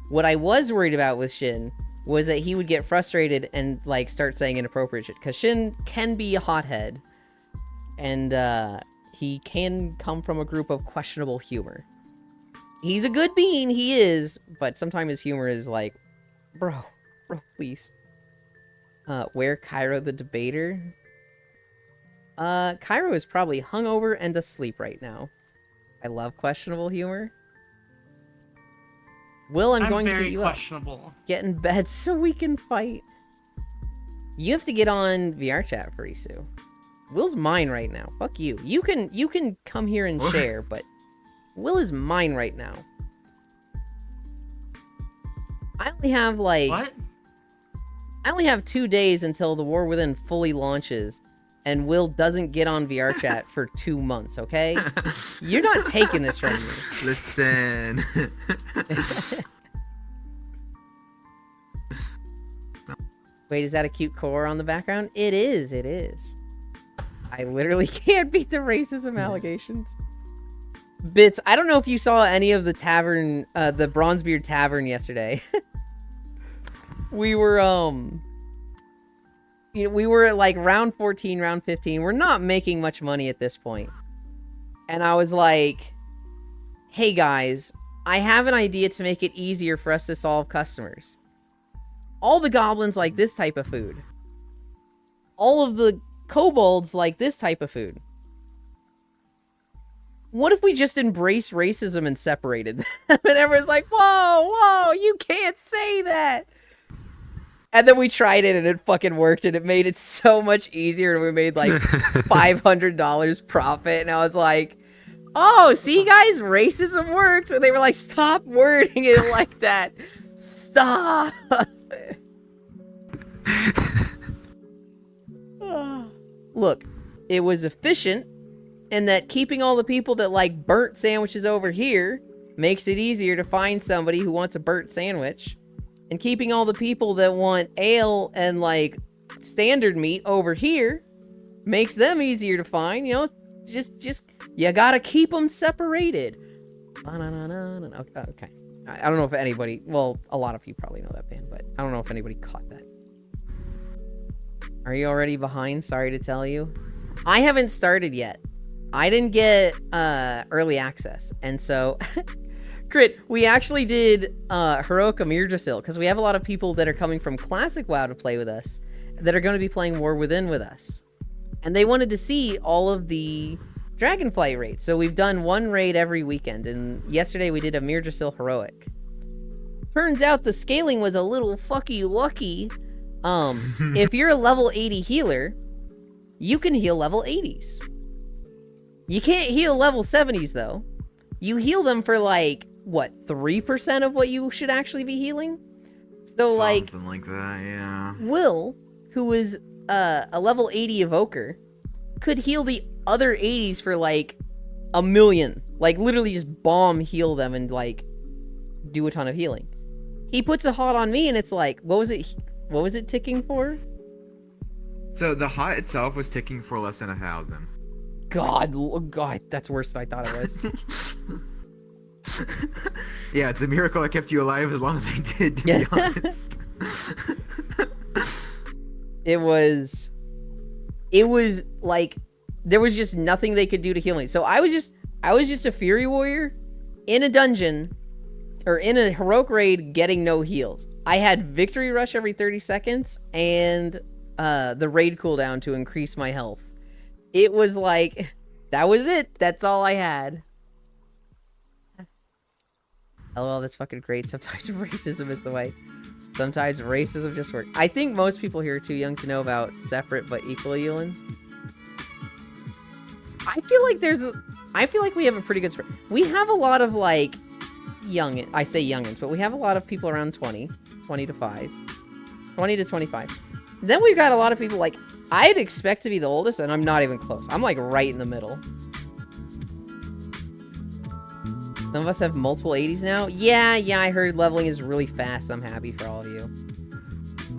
What I was worried about with Shin was that he would get frustrated and like start saying inappropriate shit, because Shin can be a hothead, and he can come from a group of questionable humor. He's a good being, he is, but sometimes his humor is like, bro, please. Where Cairo the debater? Cairo is probably hungover and asleep right now. I love questionable humor. Will, I'm going to get you questionable. up. Get in bed so we can fight. You have to get on VR chat, Farisu. Will's mine right now. Fuck you. You can come here and share, but Will is mine right now. I only have like... What? I only have 2 days until the War Within fully launches, and Will doesn't get on VR chat for 2 months, okay? You're not taking this from me. Listen. Wait, is that a cute core on the background? It is, it is. I literally can't beat the racism allegations. Bits, I don't know if you saw any of the tavern, the Bronzebeard Tavern yesterday. We were, you know, we were at like round 14, round 15. We're not making much money at this point. And I was like, hey guys, I have an idea to make it easier for us to solve customers. All the goblins like this type of food. All of the kobolds like this type of food. What if we just embraced racism and separated them? And everyone's like, whoa, you can't say that. And then we tried it and it fucking worked, and it made it so much easier, and we made like $500 profit. And I was like, oh, see guys, racism works. And they were like, stop wording it like that. Stop. Look, it was efficient in that keeping all the people that like burnt sandwiches over here makes it easier to find somebody who wants a burnt sandwich. And keeping all the people that want ale and like standard meat over here makes them easier to find. You know, just you gotta keep them separated. Okay. I don't know if anybody, well, a lot of you probably know that band, but I don't know if anybody caught that. Are you already behind? Sorry to tell you. I haven't started yet. I didn't get early access, and so Crit, we actually did Heroic Yggdrasil, because we have a lot of people that are coming from Classic WoW to play with us that are going to be playing War Within with us. And they wanted to see all of the Dragonflight raids. So we've done one raid every weekend, and yesterday we did a Yggdrasil Heroic. Turns out the scaling was a little fucky lucky. If you're a level 80 healer, you can heal level 80s. You can't heal level 70s though. You heal them for like, what, 3% of what you should actually be healing? So like, something like that, yeah. Will, who is a level 80 evoker, could heal the other 80s for like 1 million. Like literally just bomb heal them and like do a ton of healing. He puts a hot on me and it's like, what was it ticking for? So the hot itself was ticking for less than 1,000. God, that's worse than I thought it was. Yeah, it's a miracle I kept you alive as long as I did, to be honest. It was like there was just nothing they could do to heal me. So I was just a Fury Warrior in a dungeon or in a heroic raid getting no heals. I had Victory Rush every 30 seconds and the raid cooldown to increase my health. It was like, that was it. That's all I had. LOL, that's fucking great. Sometimes racism is the way. Sometimes racism just works. I think most people here are too young to know about separate but equal healing. I feel like we have a pretty good spread. We have a lot of like I say youngins, but we have a lot of people around 20 to 5, 20 to 25. Then we've got a lot of people like I'd expect to be the oldest, and I'm not even close. I'm like right in the middle. Some of us have multiple 80s now. Yeah, I heard leveling is really fast. I'm happy for all of you.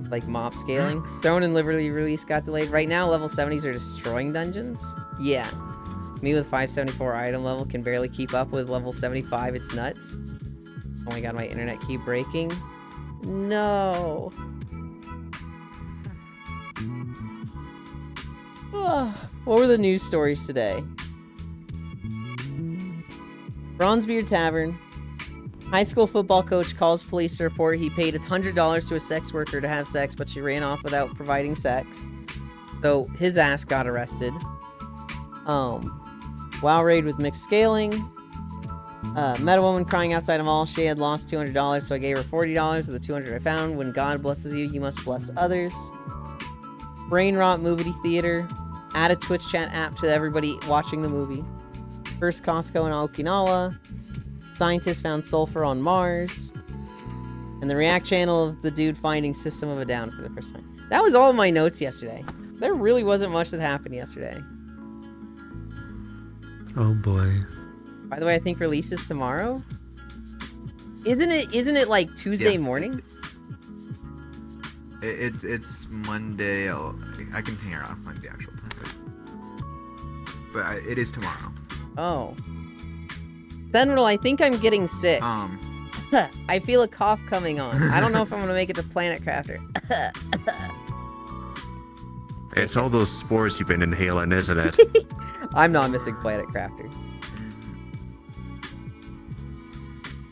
Like mop scaling. Throne and Liberty release got delayed. Right now, level 70s are destroying dungeons. Yeah. Me with 574 item level can barely keep up with level 75. It's nuts. Oh my god, my internet keep breaking. No. What were the news stories today? Bronzebeard Tavern. High school football coach calls police to report he paid $100 to a sex worker to have sex, but she ran off without providing sex. So his ass got arrested. WoW raid with mixed scaling. Met a woman crying outside a mall. She had lost $200, so I gave her $40 of the $200 I found. When God blesses you, you must bless others. Brain rot movie theater. Add a Twitch chat app to everybody watching the movie. First Costco in Okinawa. Scientists found sulfur on Mars. And the React channel of the dude finding System of a Down for the first time. That was all of my notes yesterday. There really wasn't much that happened yesterday. Oh boy. By the way, I think release is tomorrow. Isn't it like Tuesday morning? It's Monday. I can figure out Monday actual time. But it is tomorrow. Oh. Sentinel, I think I'm getting sick. I feel a cough coming on. I don't know if I'm gonna make it to Planet Crafter. It's all those spores you've been inhaling, isn't it? I'm not missing Planet Crafter.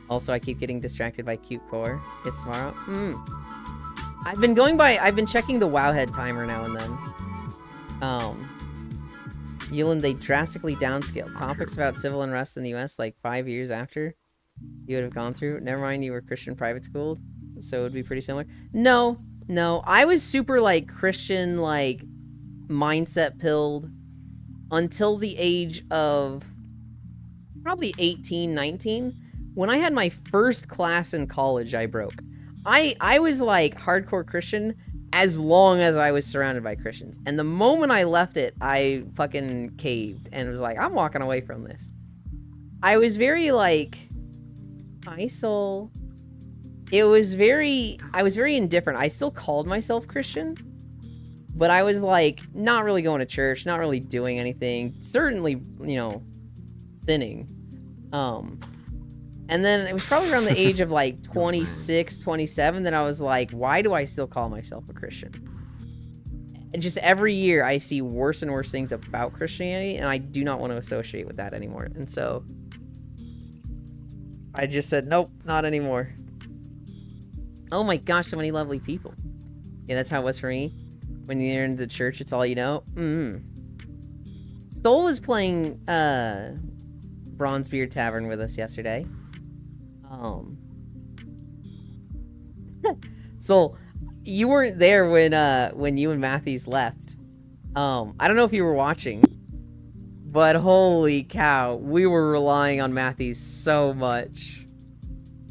Also, I keep getting distracted by Cute Core. It's tomorrow. I've been checking the Wowhead timer now and then. Yulin, they drastically downscaled topics about civil unrest in the US like 5 years after you would have gone through. Never mind, you were Christian private schooled, so it would be pretty similar. No, I was super like Christian, like mindset pilled until the age of probably 18, 19. When I had my first class in college, I broke. I was like hardcore Christian as long as I was surrounded by Christians. And the moment I left it, I fucking caved and was like, I'm walking away from this. I was very like, hi soul. I was very indifferent. I still called myself Christian, but I was like not really going to church, not really doing anything, certainly, sinning. And then it was probably around the age of like 26, 27 that I was like, why do I still call myself a Christian? And just every year I see worse and worse things about Christianity, and I do not want to associate with that anymore. And so I just said, nope, not anymore. Oh my gosh, so many lovely people. Yeah, that's how it was for me. When you're in the church, it's all you know. Soul was playing Bronzebeard Tavern with us yesterday. So you weren't there when you and Matthews left. I don't know if you were watching, but holy cow, we were relying on Matthews so much.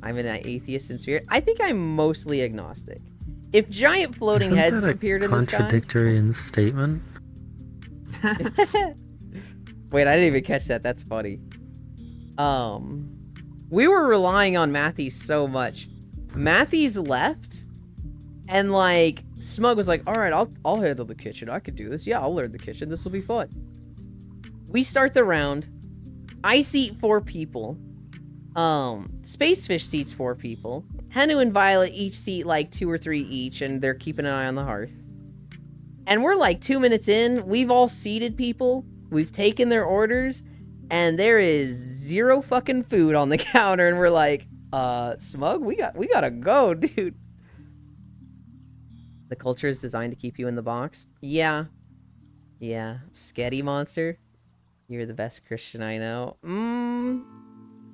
I'm an atheist in spirit. I think I'm mostly agnostic. If giant floating Isn't heads that a appeared in the sky. contradictory in statement? Wait, I didn't even catch that. That's funny. We were relying on Matthews so much. Matthews left, and like Smug was like, "All right, I'll handle the kitchen. I could do this. Yeah, I'll learn the kitchen. This will be fun." We start the round. I seat 4 people. Spacefish seats 4 people. Henu and Violet each seat like 2 or 3 each, and they're keeping an eye on the hearth. And we're like 2 minutes in. We've all seated people. We've taken their orders. And there is 0 fucking food on the counter, and we're like, Smug, we gotta go, dude. The culture is designed to keep you in the box. Yeah. Sketty monster. You're the best Christian I know.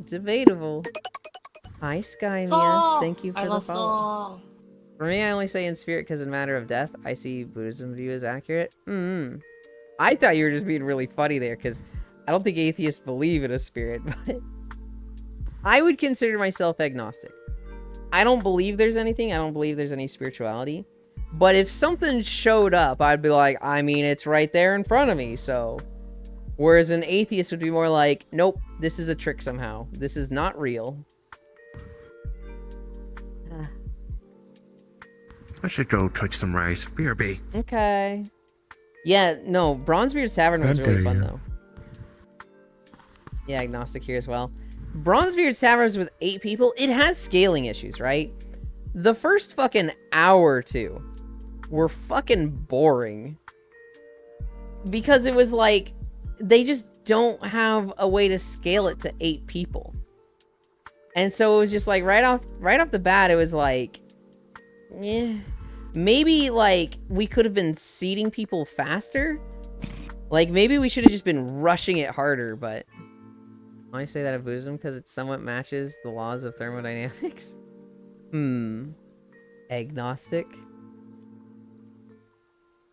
Debatable. Hi, Sky Mia. Thank you for the follow. For me, I only say in spirit because in matter of death, I see Buddhism view as accurate. I thought you were just being really funny there, because I don't think atheists believe in a spirit, but I would consider myself agnostic. I don't believe there's anything. I don't believe there's any spirituality. But if something showed up, I'd be like, I mean, it's right there in front of me, so... Whereas an atheist would be more like, nope, this is a trick somehow. This is not real. I should go touch some rice. BRB. Okay. Yeah, no, Bronzebeard's Tavern was How really dare fun, you. though. Yeah, Agnostic here as well. Bronzebeard's Tavern is with 8 people. It has scaling issues, right? The first fucking hour or two were fucking boring. Because it was like, they just don't have a way to scale it to 8 people. And so it was just like, right off the bat, it was like, yeah, maybe like we could have been seating people faster. Like maybe we should have just been rushing it harder, but I say that of Buddhism because it somewhat matches the laws of thermodynamics. Agnostic.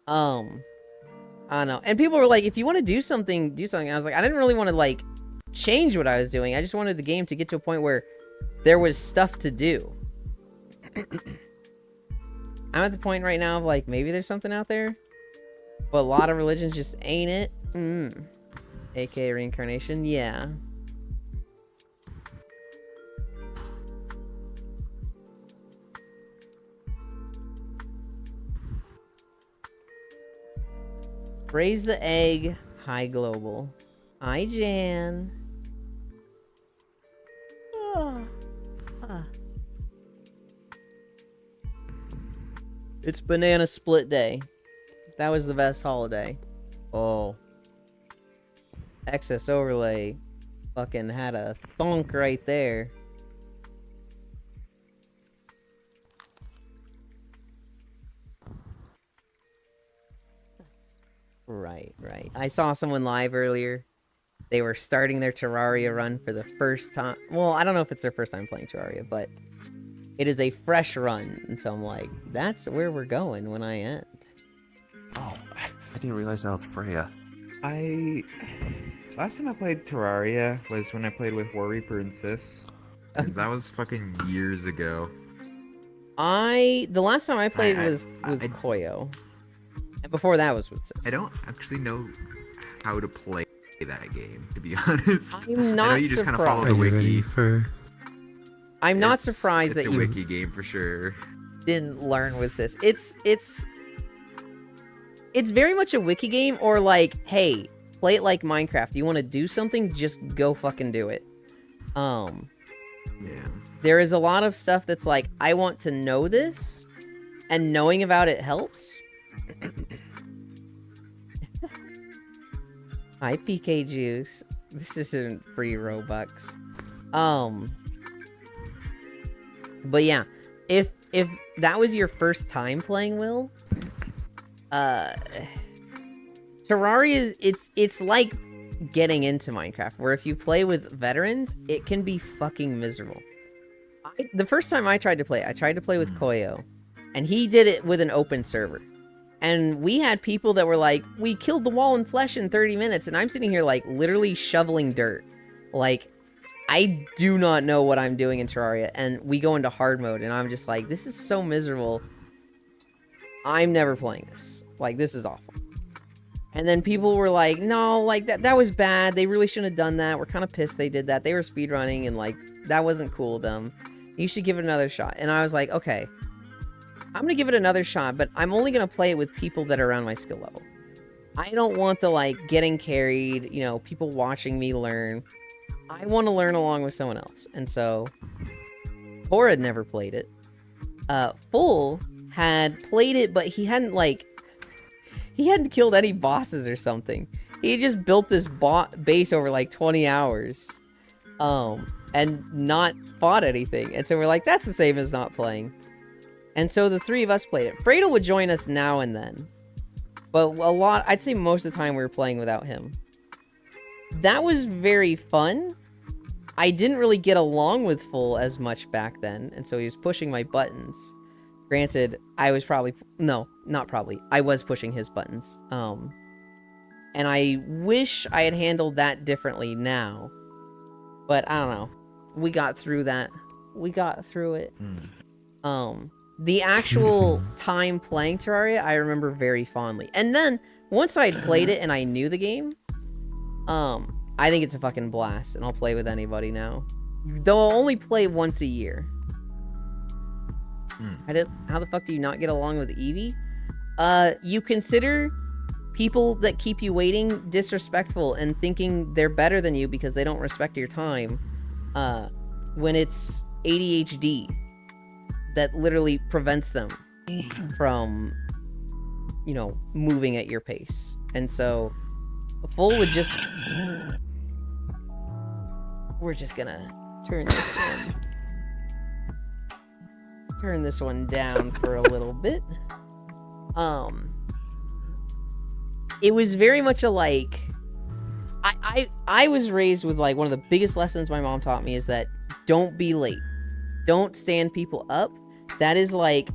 I don't know. And people were like, if you want to do something, do something. I was like, I didn't really want to like change what I was doing. I just wanted the game to get to a point where there was stuff to do. I'm at the point right now of like, maybe there's something out there, but a lot of religions just ain't it. AKA reincarnation, yeah. Raise the egg. Hi, Global. Hi, Jan. It's banana split day. That was the best holiday. Oh. Excess overlay. Fucking had a thunk right there. Right. I saw someone live earlier. They were starting their Terraria run for the first time. Well, I don't know if it's their first time playing Terraria, but it is a fresh run. And so I'm like, that's where we're going when I end. Oh, I didn't realize that was Freya. Last time I played Terraria was when I played with War Reaper and Sis. And that was fucking years ago. The last time I played was with Koyo. And before that was with Sis. I don't actually know how to play that game, to be honest. I'm not I know you just kind of follow the wiki. I'm not surprised that it's a you wiki game for sure. didn't learn with Sis. It's very much a wiki game, or like, hey, play it like Minecraft. You want to do something, just go fucking do it. Yeah. There is a lot of stuff that's like, I want to know this, and knowing about it helps. Hi, PK Juice. This isn't free Robux. But yeah, if that was your first time playing Will, Terraria it's like getting into Minecraft, where if you play with veterans, it can be fucking miserable. The first time I tried to play with Koyo, and he did it with an open server. And we had people that were like, we killed the wall in flesh in 30 minutes, and I'm sitting here like literally shoveling dirt. Like, I do not know what I'm doing in Terraria, and we go into hard mode, and I'm just like, this is so miserable. I'm never playing this. Like, this is awful. And then people were like, no, like, that was bad. They really shouldn't have done that. We're kind of pissed they did that. They were speedrunning, and, like, that wasn't cool of them. You should give it another shot. And I was like, okay, I'm going to give it another shot, but I'm only going to play it with people that are around my skill level. I don't want the, like, getting carried, you know, people watching me learn. I want to learn along with someone else. And so, Cora had never played it. Full had played it, but he hadn't, like, he hadn't killed any bosses or something. He just built this base over, like, 20 hours. And not fought anything. And so we're like, that's the same as not playing. And so the three of us played it. Fredo would join us now and then. But I'd say most of the time we were playing without him. That was very fun. I didn't really get along with Full as much back then, and so he was pushing my buttons. Granted, I was probably... No, not probably. I was pushing his buttons. And I wish I had handled that differently now. But I don't know. We got through that. We got through it. the actual time playing Terraria, I remember very fondly. And then, once I'd played it and I knew the game, I think it's a fucking blast, and I'll play with anybody now. Though I'll only play once a year. How the fuck do you not get along with Eevee? You consider people that keep you waiting disrespectful and thinking they're better than you because they don't respect your time, when it's ADHD that literally prevents them from, you know, moving at your pace. And so, Full would just... We're just gonna turn this one down for a little bit. It was very much a like... I was raised with, like, one of the biggest lessons my mom taught me is that don't be late. Don't stand people up. That is, like,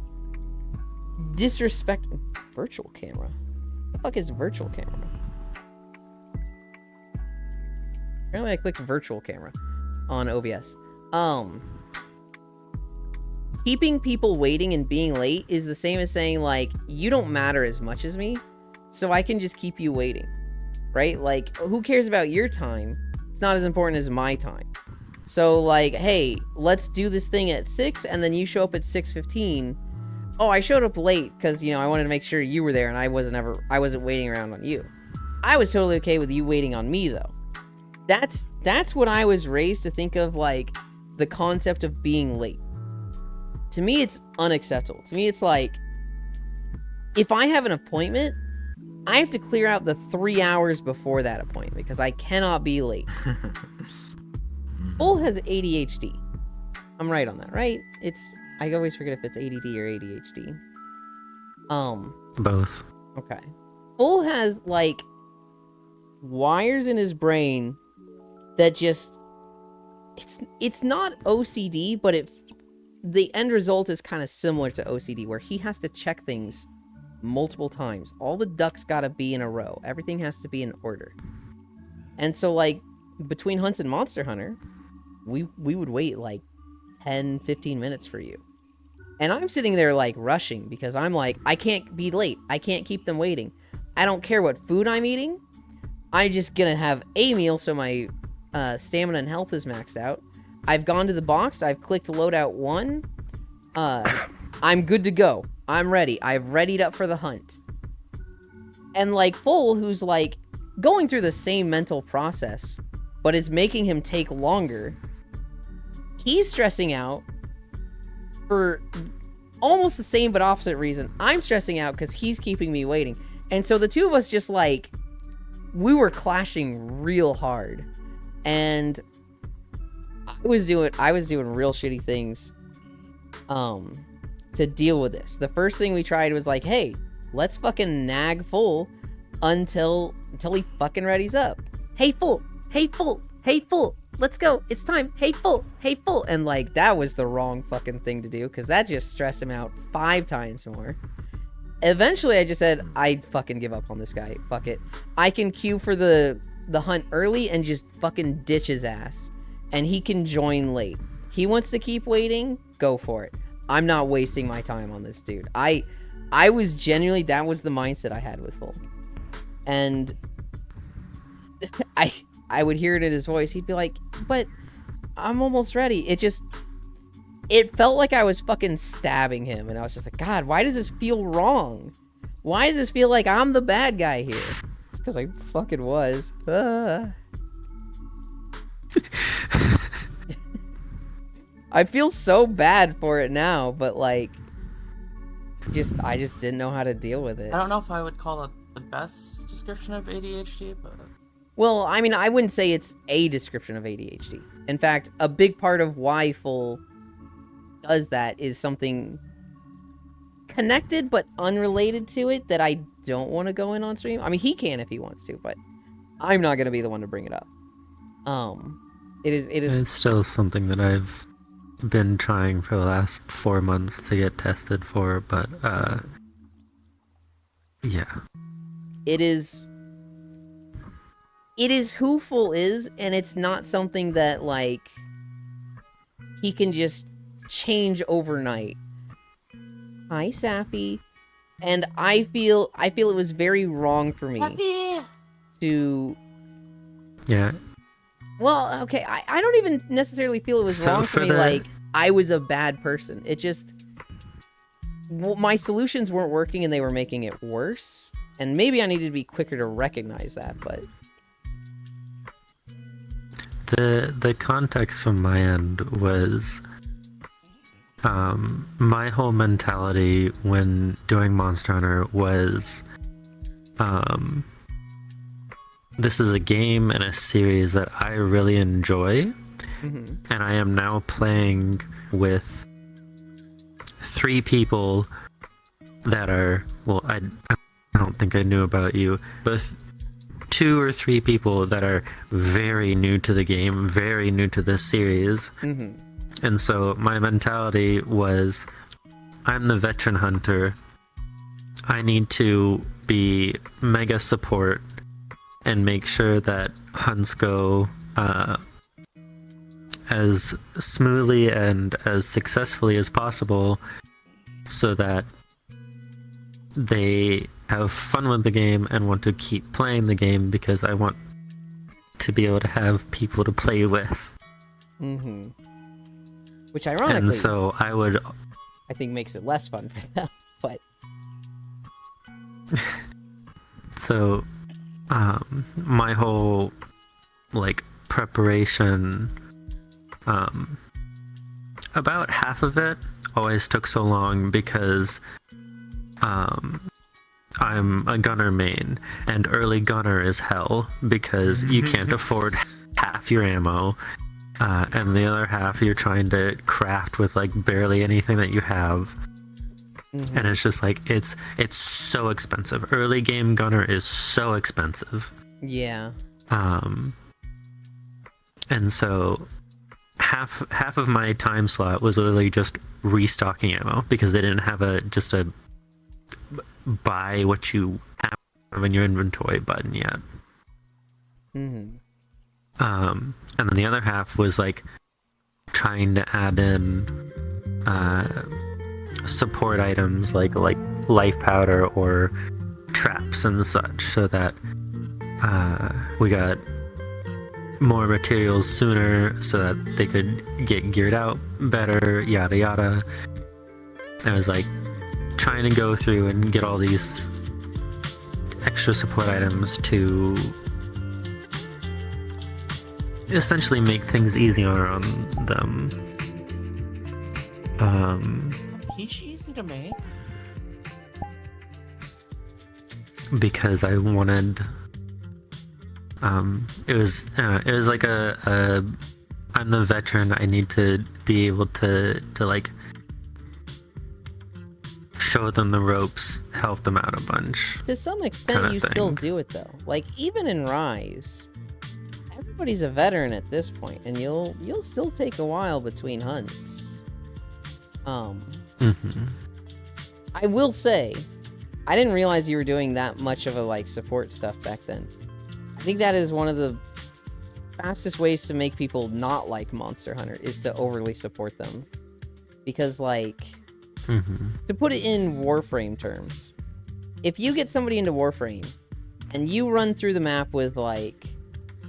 disrespect... Virtual camera? What the fuck is virtual camera? Apparently I clicked virtual camera on OBS. Keeping people waiting and being late is the same as saying, like, you don't matter as much as me, so I can just keep you waiting. Right? Like, who cares about your time? It's not as important as my time. So, like, hey, let's do this thing at 6, and then you show up at 6:15. Oh, I showed up late because, you know, I wanted to make sure you were there, and I wasn't waiting around on you. I was totally okay with you waiting on me, though. That's what I was raised to think of, like, the concept of being late. To me, it's unacceptable. To me, it's like, if I have an appointment, I have to clear out the 3 hours before that appointment because I cannot be late. Bull has ADHD. I'm right on that, right? I always forget if it's ADD or ADHD. Both. Okay. Bull has, like, wires in his brain that just... It's not OCD, but the end result is kind of similar to OCD, where he has to check things multiple times. All the ducks gotta be in a row. Everything has to be in order. And so, like, between hunts and Monster Hunter, we would wait, like, 10, 15 minutes for you. And I'm sitting there, like, rushing, because I'm like, I can't be late. I can't keep them waiting. I don't care what food I'm eating. I'm just gonna have a meal so my stamina and health is maxed out. I've gone to the box. I've clicked loadout 1. I'm good to go. I'm ready. I've readied up for the hunt. And, like, Full, who's, like, going through the same mental process, but is making him take longer, he's stressing out for almost the same but opposite reason. I'm stressing out because he's keeping me waiting. And so the two of us just, like, we were clashing real hard. And I was doing real shitty things to deal with this. The first thing we tried was like, hey, let's fucking nag Full until he fucking readies up. Hey, Full! Hey, Full! Hey, Full! Let's go! It's time! Hey, Full! Hey, Full! And, like, that was the wrong fucking thing to do, because that just stressed him out 5 times more. Eventually, I just said, I'd fucking give up on this guy. Fuck it. I can queue for the hunt early and just fucking ditch his ass. And he can join late. He wants to keep waiting? Go for it. I'm not wasting my time on this dude. I was genuinely, that was the mindset I had with Full. And I would hear it in his voice. He'd be like, but I'm almost ready. It felt like I was fucking stabbing him. And I was just like, God, why does this feel wrong? Why does this feel like I'm the bad guy here? It's because I fucking was. I feel so bad for it now, but, like, I just didn't know how to deal with it. I don't know if I would call it the best description of ADHD, but... Well, I mean, I wouldn't say it's a description of ADHD. In fact, a big part of why Full does that is something connected but unrelated to it that I don't want to go in on stream. I mean, he can if he wants to, but I'm not going to be the one to bring it up. It is. It's still something that I've been trying for the last 4 months to get tested for, but yeah. It is who Full is, and it's not something that, like, he can just change overnight. Hi, Safi. And I feel it was very wrong for me to... Yeah. Well, okay, I don't even necessarily feel it was So wrong for for me, the- like, I was a bad person. It just... my solutions weren't working and they were making it worse. And maybe I needed to be quicker to recognize that, but... The context from my end was my whole mentality when doing Monster Hunter was this is a game and a series that I really enjoy, and I am now playing with 3 people that are, well, I don't think I knew about you, but 2 or 3 people that are very new to the game, very new to this series. And so my mentality was, I'm the veteran hunter. I need to be mega support and make sure that hunts go as smoothly and as successfully as possible so that they have fun with the game and want to keep playing the game, because I want to be able to have people to play with. Which ironically, And so I think makes it less fun for them, but... So, my whole, like, preparation, about half of it always took so long because, I'm a gunner main, and early gunner is hell, because you can't afford half your ammo, and the other half you're trying to craft with, like, barely anything that you have. And it's just like, it's so expensive. Early game gunner is so expensive. Yeah. And so half of my time slot was literally just restocking ammo, because they didn't have a buy what you have in your inventory button yet. And then the other half was like trying to add in support items like life powder or traps and such, so that we got more materials sooner so that they could get geared out better, yada yada. I was like trying to go through and get all these extra support items to essentially make things easier on them. He's easy to make. Because I wanted, it was like I'm the veteran, I need to be able to like show them the ropes, help them out a bunch. To some extent, kinda you still thing. do it though. Like, even in Rise, everybody's a veteran at this point, and you'll still take a while between hunts. I will say, I didn't realize you were doing that much of a like support stuff back then. I think that is one of the fastest ways to make people not like Monster Hunter, is to overly support them. Because like, to put it in Warframe terms, if you get somebody into Warframe and you run through the map with like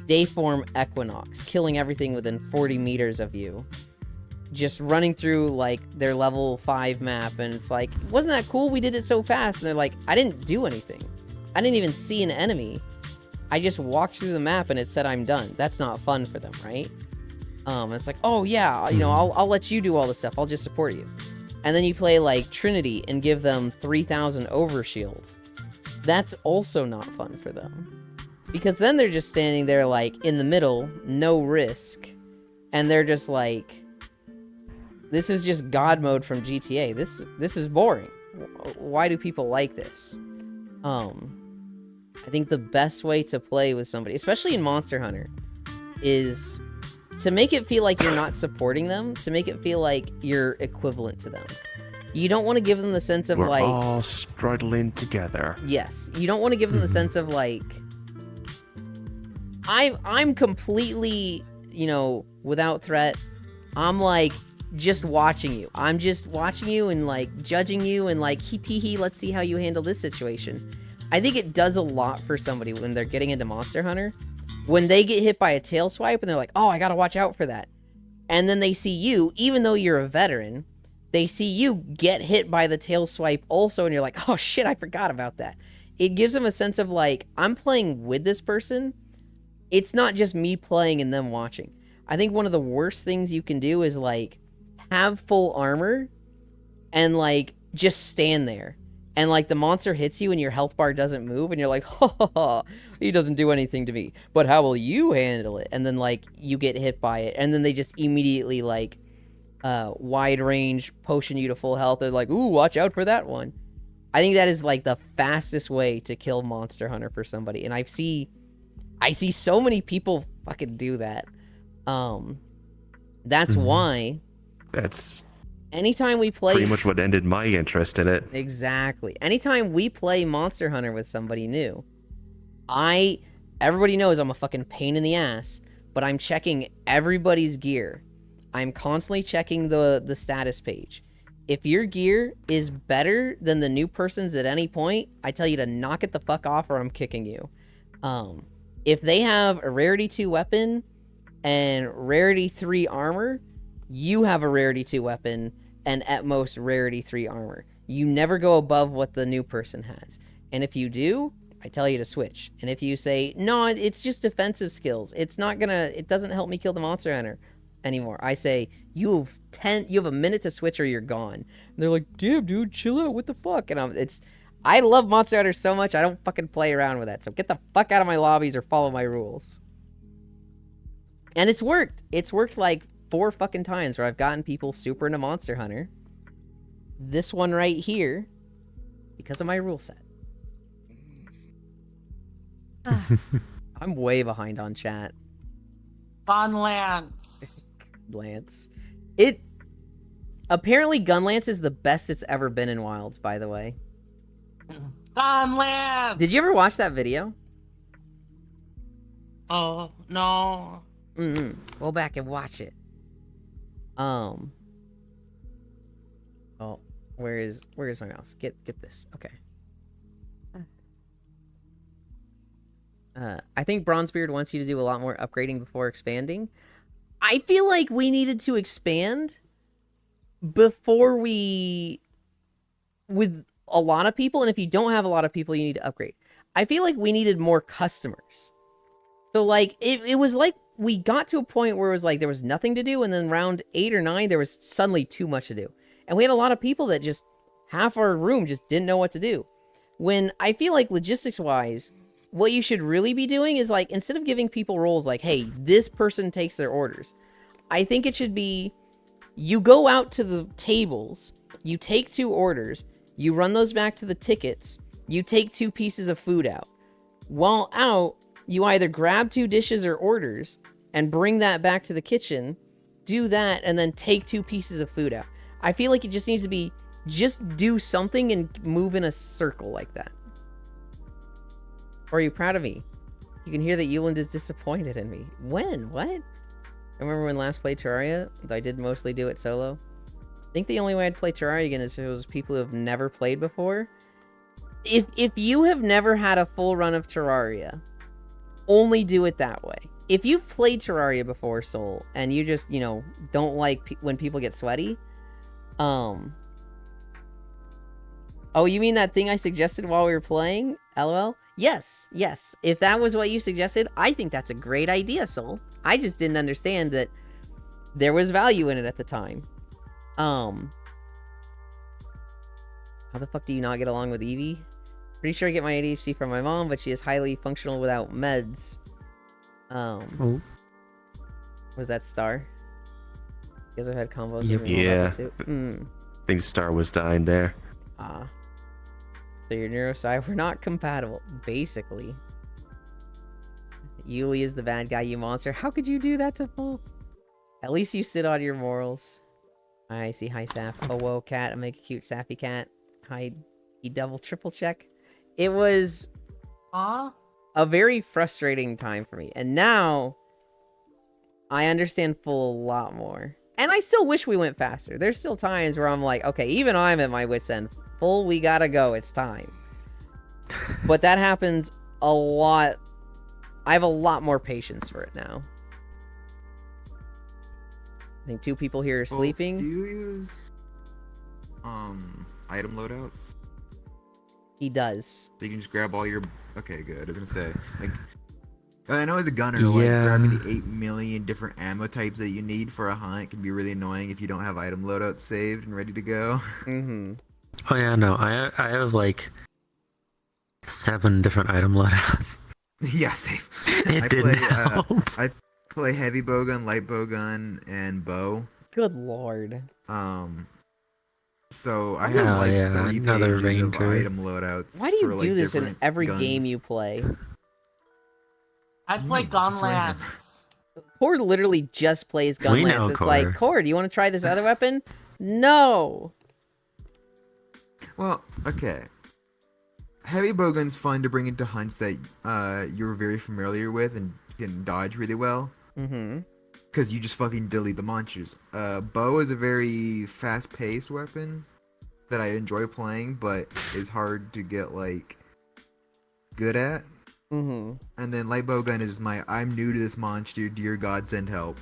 Dayform Equinox, killing everything within 40 meters of you, just running through like their level 5 map, and it's like, wasn't that cool? We did it so fast. And they're like, I didn't do anything. I didn't even see an enemy. I just walked through the map and it said I'm done. That's not fun for them, right? It's like, oh yeah, you know, I'll let you do all the stuff. I'll just support you. And then you play like Trinity and give them 3000 overshield. That's also not fun for them. Because then they're just standing there like in the middle, no risk. And they're just like, this is just God mode from GTA. This is boring. Why do people like this? I think the best way to play with somebody, especially in Monster Hunter, is to make it feel like you're not supporting them, to make it feel like you're equivalent to them. You don't want to give them the sense of We're like... all struggling together. Yes. You don't want to give them the sense of like... I'm completely, you know, without threat. I'm like just watching you. I'm just watching you and like judging you and like hee, let's see how you handle this situation. I think it does a lot for somebody when they're getting into Monster Hunter. When they get hit by a tail swipe and they're like, oh, I gotta watch out for that. And then they see you, even though you're a veteran, they see you get hit by the tail swipe also, and you're like, oh shit, I forgot about that. It gives them a sense of like, I'm playing with this person. It's not just me playing and them watching. I think one of the worst things you can do is like have full armor and like just stand there. And like the monster hits you and your health bar doesn't move and you're like, ha ha ha, he doesn't do anything to me. But how will you handle it? And then like you get hit by it and then they just immediately like wide range potion you to full health. They're like, ooh, watch out for that one. I think that is like the fastest way to kill Monster Hunter for somebody. And I see so many people fucking do that. That's why. That's anytime we play, pretty much what ended my interest in it. Exactly. Anytime we play Monster Hunter with somebody new, everybody knows I'm a fucking pain in the ass, but I'm checking everybody's gear. I'm constantly checking the status page. If your gear is better than the new person's at any point, I tell you to knock it the fuck off or I'm kicking you. If they have a rarity 2 weapon and rarity 3 armor, you have a rarity 2 weapon and at most rarity 3 armor. You never go above what the new person has. And if you do, I tell you to switch. And if you say, no, it's just defensive skills, it doesn't help me kill the Monster Hunter anymore, I say, you have a minute to switch or you're gone. And they're like, damn dude, chill out, what the fuck? And I love Monster Hunter so much, I don't fucking play around with that. So get the fuck out of my lobbies or follow my rules. And it's worked. It's worked like 4 fucking times where I've gotten people super into Monster Hunter. This one right here, because of my rule set. I'm way behind on chat. Gunlance. Lance. Apparently Gunlance is the best it's ever been in Wilds, by the way. Gunlance! Did you ever watch that video? Oh, no. Go back and watch it. Oh, where is my mouse? Get this. Okay. I think Bronzebeard wants you to do a lot more upgrading before expanding. I feel like we needed to expand before with a lot of people, and if you don't have a lot of people, you need to upgrade. I feel like we needed more customers. So like it was like we got to a point where it was like there was nothing to do, and then round 8 or 9 there was suddenly too much to do. And we had a lot of people that just half our room just didn't know what to do. When I feel like logistics wise, what you should really be doing is like, instead of giving people roles like, hey, this person takes their orders, I think it should be, you go out to the tables, you take 2 orders, you run those back to the tickets, you take 2 pieces of food out. While out, you either grab 2 dishes or orders and bring that back to the kitchen, do that, and then take 2 pieces of food out. I feel like it just needs to be, just do something and move in a circle like that. Or are you proud of me? You can hear that Yuland is disappointed in me. When? What? I remember when last played Terraria, I did mostly do it solo. I think the only way I'd play Terraria again is if it was people who have never played before. If you have never had a full run of Terraria, only do it that way. If you've played Terraria before, Soul, and you just, don't like when people get sweaty, oh, you mean that thing I suggested while we were playing? LOL? Yes. If that was what you suggested, I think that's a great idea, Soul. I just didn't understand that there was value in it at the time. How the fuck do you not get along with Evie? Pretty sure I get my ADHD from my mom, but she is highly functional without meds. Was that Star? You guys have had combos with your Yeah. too? I think Star was dying there. So your neurosci, we're not compatible, basically. Yuli is the bad guy, you monster. How could you do that to Paul? At least you sit on your morals. I see. Hi, Saf. Oh, whoa, cat. I make a cute Sappy cat. Hi, he double triple check. It was a very frustrating time for me. And now I understand full a lot more. And I still wish we went faster. There's still times where I'm like, okay, even I'm at my wit's end. Full, we gotta go. It's time. But that happens a lot. I have a lot more patience for it now. I think 2 people here are sleeping. Do you use item loadouts? He does. So you can just grab all your. Okay, good. I was gonna say, like, I know as a gunner, like Yeah. grabbing the 8 million different ammo types that you need for a hunt can be really annoying if you don't have item loadouts saved and ready to go. Mm-hmm. Oh yeah, no, I have like 7 different item loadouts. Yeah, same. It didn't help. I play heavy bowgun, light bowgun, and bow. Good lord. So I have like yeah, 3 another pages of ranger. item loadouts. Why do you for, like, do this in different every guns. game you play? I play Gunlance. Cord literally just plays We know, Gunlance. It's like, Cord. Cord, you want to try this other weapon? No. Well, okay. Heavy bowgun's fun to bring into hunts that you're very familiar with and can dodge really well. Mm-hmm. Because you just fucking delete the monsters. Bow is a very fast-paced weapon that I enjoy playing, but is hard to get, like, good at. Mm-hmm. And then light bowgun is my, I'm new to this monster, dear God send help.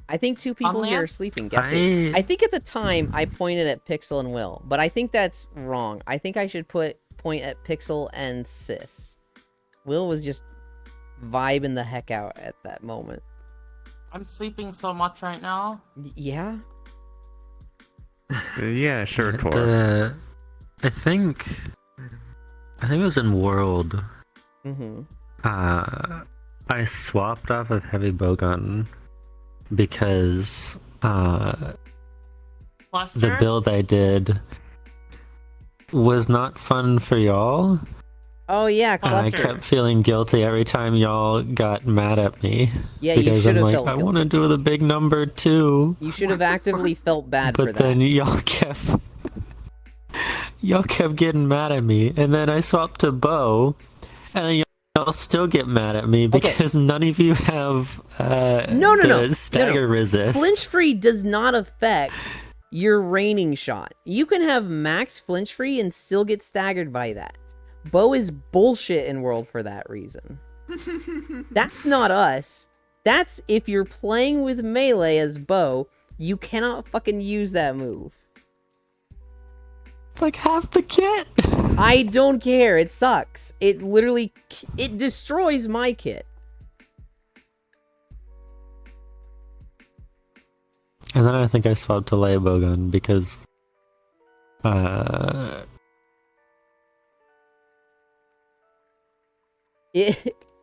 I think 2 people here are Lance? sleeping. Guess it. I think at the time I pointed at Pixel and Will, but I think that's wrong. I think I should point at Pixel and Sis. Will was just vibing the heck out at that moment. I'm sleeping so much right now. Yeah? Yeah, sure, Tor. I think it was in World. Mm-hmm. I swapped off of heavy bowgun because the Cluster? build I did was not fun for y'all. Oh yeah, And I Cluster. kept feeling guilty every time y'all got mad at me. Yeah, you because should I'm have like, felt I guilty. want to do the big number too. You should have actively felt bad for But that. then y'all kept getting mad at me, and then I swapped to bow, and then y'all still get mad at me because none of you have No. stagger resist. Flinch free does not affect your raining shot. You can have max flinch free and still get staggered by that. Bow is bullshit in World for that reason. That's not us. That's if you're playing with melee as Bow, you cannot fucking use that move. It's like half the kit. I don't care. It sucks. It literally, it destroys my kit. And then I think I swapped to light bowgun because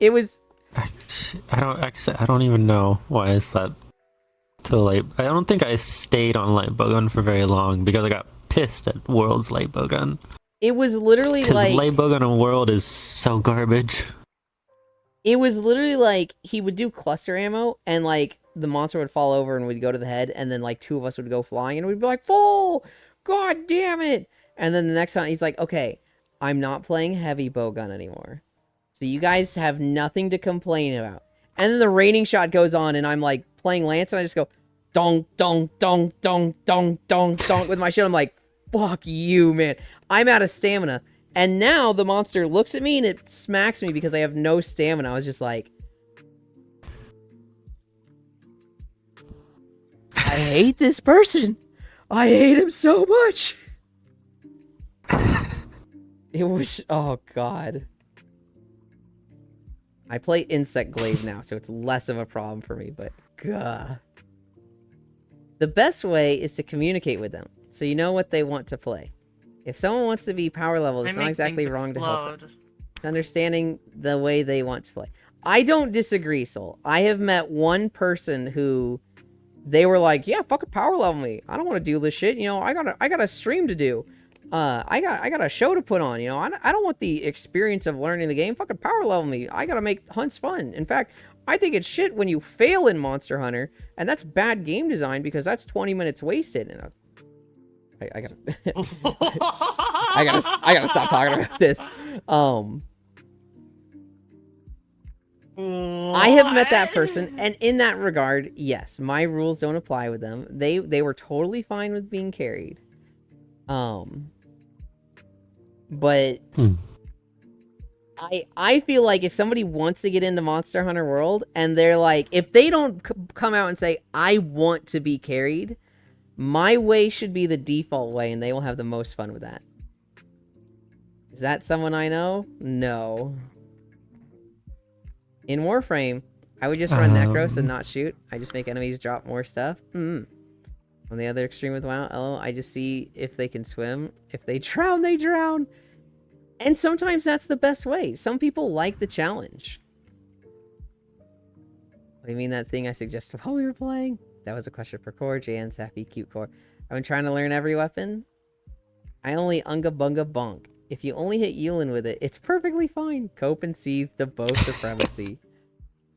It was. I don't even know why is that too late. I don't think I stayed on light bowgun for very long because I got pissed at World's light bowgun. It was literally Because like light bowgun in World is so garbage. it was literally like he would do cluster ammo and like the monster would fall over and we'd go to the head and then like 2 of us would go flying and we'd be like, full! God damn it! And then the next time he's like, okay, I'm not playing heavy bowgun anymore. So you guys have nothing to complain about. And then the raining shot goes on and I'm like playing Lance and I just go dong dong dong dong dong dong dong with my shield. I'm like, fuck you, man. I'm out of stamina. And now the monster looks at me and it smacks me because I have no stamina. I was just like, I hate this person. I hate him so much. It was, oh god. I play Insect Glaive now, so it's less of a problem for me, but gah. The best way is to communicate with them, so you know what they want to play. If someone wants to be power level, it's They not make exactly things wrong to help them. explode. Understanding the way they want to play. I don't disagree, Soul. I have met one person who they were like, yeah, fucking power level me. I don't want to do this shit. You know, I got a stream to do. I got a show to put on. You know, I don't want the experience of learning the game. Fucking power level me. I gotta make hunts fun. In fact, I think it's shit when you fail in Monster Hunter, and that's bad game design because that's 20 minutes wasted. And I gotta, I gotta stop talking about this. I have met that person, and in that regard, yes, my rules don't apply with them. They were totally fine with being carried. But I feel like if somebody wants to get into Monster Hunter World and they're like, if they don't come out and say, I want to be carried, my way should be the default way and they will have the most fun with that. Is that someone I know? No. In Warframe, I would just run Necros and not shoot. I just make enemies drop more stuff. On the other extreme with WoW, I just see if they can swim. If they drown, they drown. And sometimes that's the best way. Some people like the challenge. What do you mean that thing I suggested while we were playing? That was a question for Core, Jan, Sappy, Cute Core. I've been trying to learn every weapon. I only Unga Bunga Bonk. If you only hit Yulin with it, it's perfectly fine. Cope and see the bow supremacy.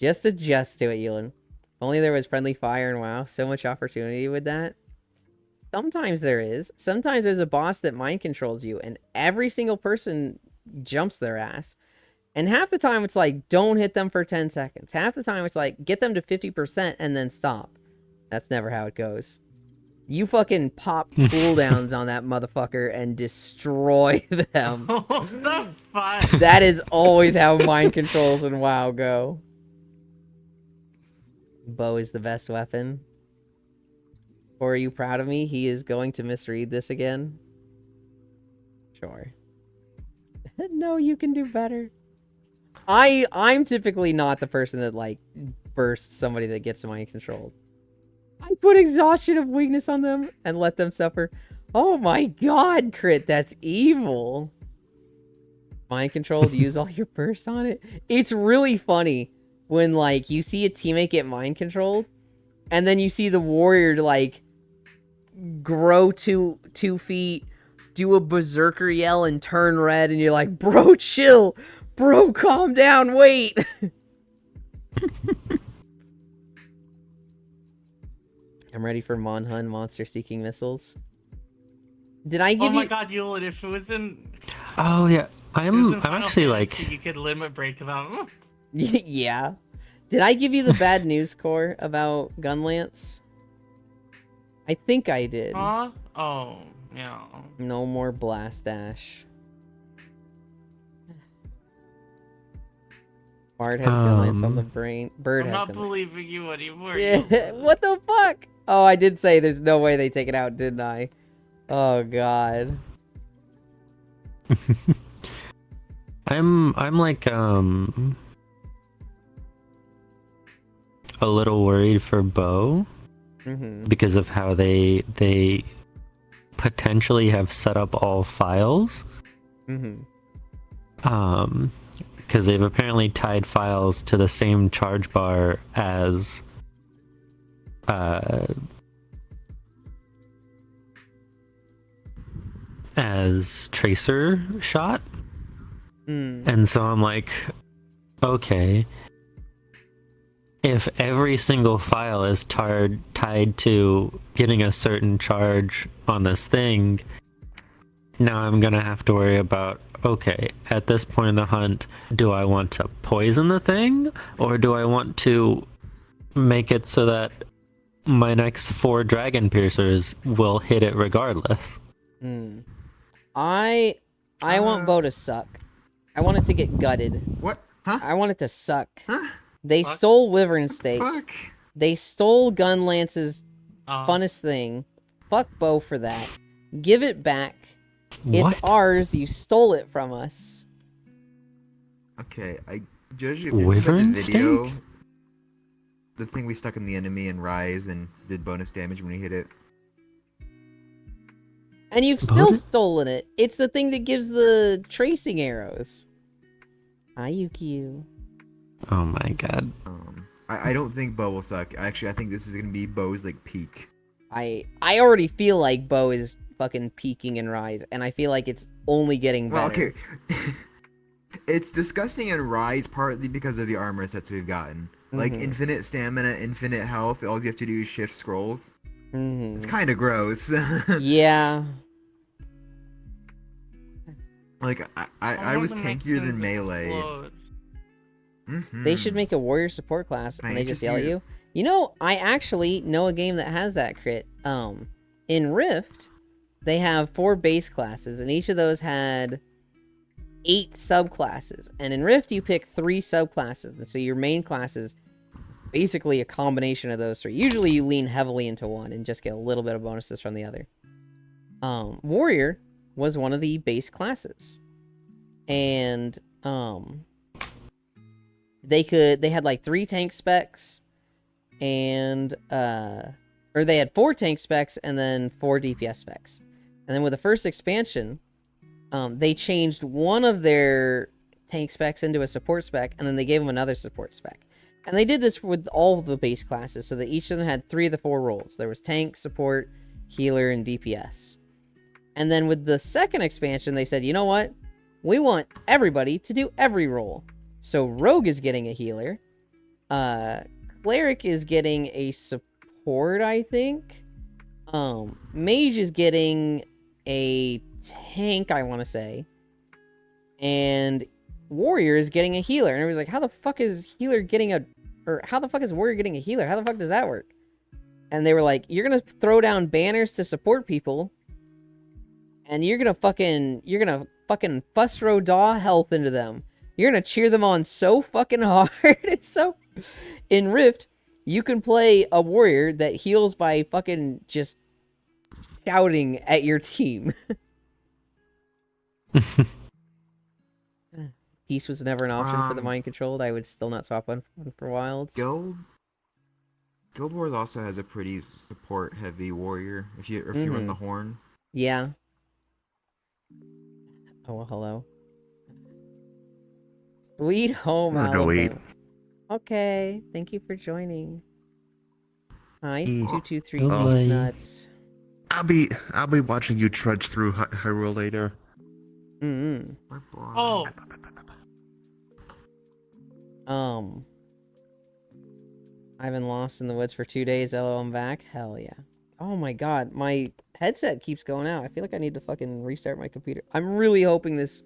Just adjust to it, Yulin. If only there was friendly fire and WoW. So much opportunity with that. Sometimes there is. Sometimes there's a boss that mind controls you, and every single person jumps their ass. And half the time it's like, don't hit them for 10 seconds. Half the time it's like, get them to 50% and then stop. That's never how it goes. You fucking pop cooldowns on that motherfucker and destroy them. What the fuck? That is always how mind controls in WoW go. Bow is the best weapon. Or are you proud of me? He is going to misread this again. Sure. No, you can do better. I'm typically not the person that like bursts somebody that gets mind controlled. I put exhaustion of weakness on them and let them suffer. Oh my god, crit, that's evil. Mind controlled, use all your bursts on it. It's really funny when like you see a teammate get mind controlled and then you see the warrior like grow 2 feet, do a berserker yell and turn red, and you're like, bro, chill. Bro, calm down, wait. I'm ready for Monhun monster seeking missiles. Did I give you... Oh my god, Yulin, if it was in... Oh yeah, I'm Final actually Fantasy, like... You could limit break to them. Yeah. Did I give you the bad news, Core, about Gunlance? I think I did. Huh? Oh, yeah. No more Blast Dash. Bard has Gunlance on the brain. Bird I'm has not Gunlance. believing you anymore. Yeah. What the fuck? Oh, I did say there's no way they take it out, didn't I? Oh god. I'm like a little worried for Bo because of how they potentially have set up all files. Because they've apparently tied files to the same charge bar as Tracer shot. And so I'm like, okay, if every single file is tied to getting a certain charge on this thing, now I'm gonna have to worry about, okay, at this point in the hunt, do I want to poison the thing, or do I want to make it so that my next 4 dragon piercers will hit it regardless? I want Bo to suck. I want it to get gutted. What? Huh? I want it to suck. Huh? They stole Wyvern Steak. Fuck. They stole Gunlance's funnest thing. Fuck Bo for that. Give it back. It's ours. You stole it from us. Okay, I judge you Wyvern the video. Steak? The thing we stuck in the enemy and Rise and did bonus damage when we hit it. And you've still stolen it. It's the thing that gives the tracing arrows. Ayukyu. Oh my god. I don't think Bo will suck. Actually, I think this is gonna be Bo's like peak. I already feel like Bo is fucking peaking in Rise, and I feel like it's only getting better. Well, okay. It's disgusting in Rise partly because of the armor sets we've gotten. Like infinite stamina, infinite health. All you have to do is shift scrolls. It's kind of gross. Yeah. Like I was tankier than melee. They should Mhm. make a warrior support class, Can I and they just interest yell at you? you. You know, I actually know a game that has that crit. In Rift, they have 4 base classes, and each of those had 8 subclasses. And in Rift, you pick 3 subclasses, and so your main class is basically a combination of those 3. Usually, you lean heavily into one and just get a little bit of bonuses from the other. Warrior was one of the base classes, and they had like 3 tank specs, and or they had 4 tank specs and then 4 DPS specs. And then with the first expansion, they changed one of their tank specs into a support spec, and then they gave them another support spec. And they did this with all the base classes, so that each of them had 3 of the 4 roles. There was tank, support, healer, and DPS. And then with the second expansion, they said, you know what? We want everybody to do every role. So Rogue is getting a healer. Cleric is getting a support, I think. Mage is getting a tank, I want to say. And Warrior is getting a healer. And everybody's like, how the fuck is Warrior getting a healer? How the fuck does that work? And they were like, you're gonna throw down banners to support people, and you're gonna fucking fuss row daw health into them. You're gonna cheer them on so fucking hard. It's so... In Rift, you can play a warrior that heals by fucking just shouting at your team. Peace was never an option for the mind controlled. I would still not swap one for wilds. Guild Wars also has a pretty support heavy warrior if you run the horn. Yeah. Oh well, hello. Sweet home Alabama. Okay, thank you for joining. Hi, 223 These nuts. I'll be watching you trudge through Hyrule later. Oh. I've been lost in the woods for 2 days. LO, I'm back. Hell yeah. Oh my god, my headset keeps going out. I feel like I need to fucking restart my computer. I'm really hoping this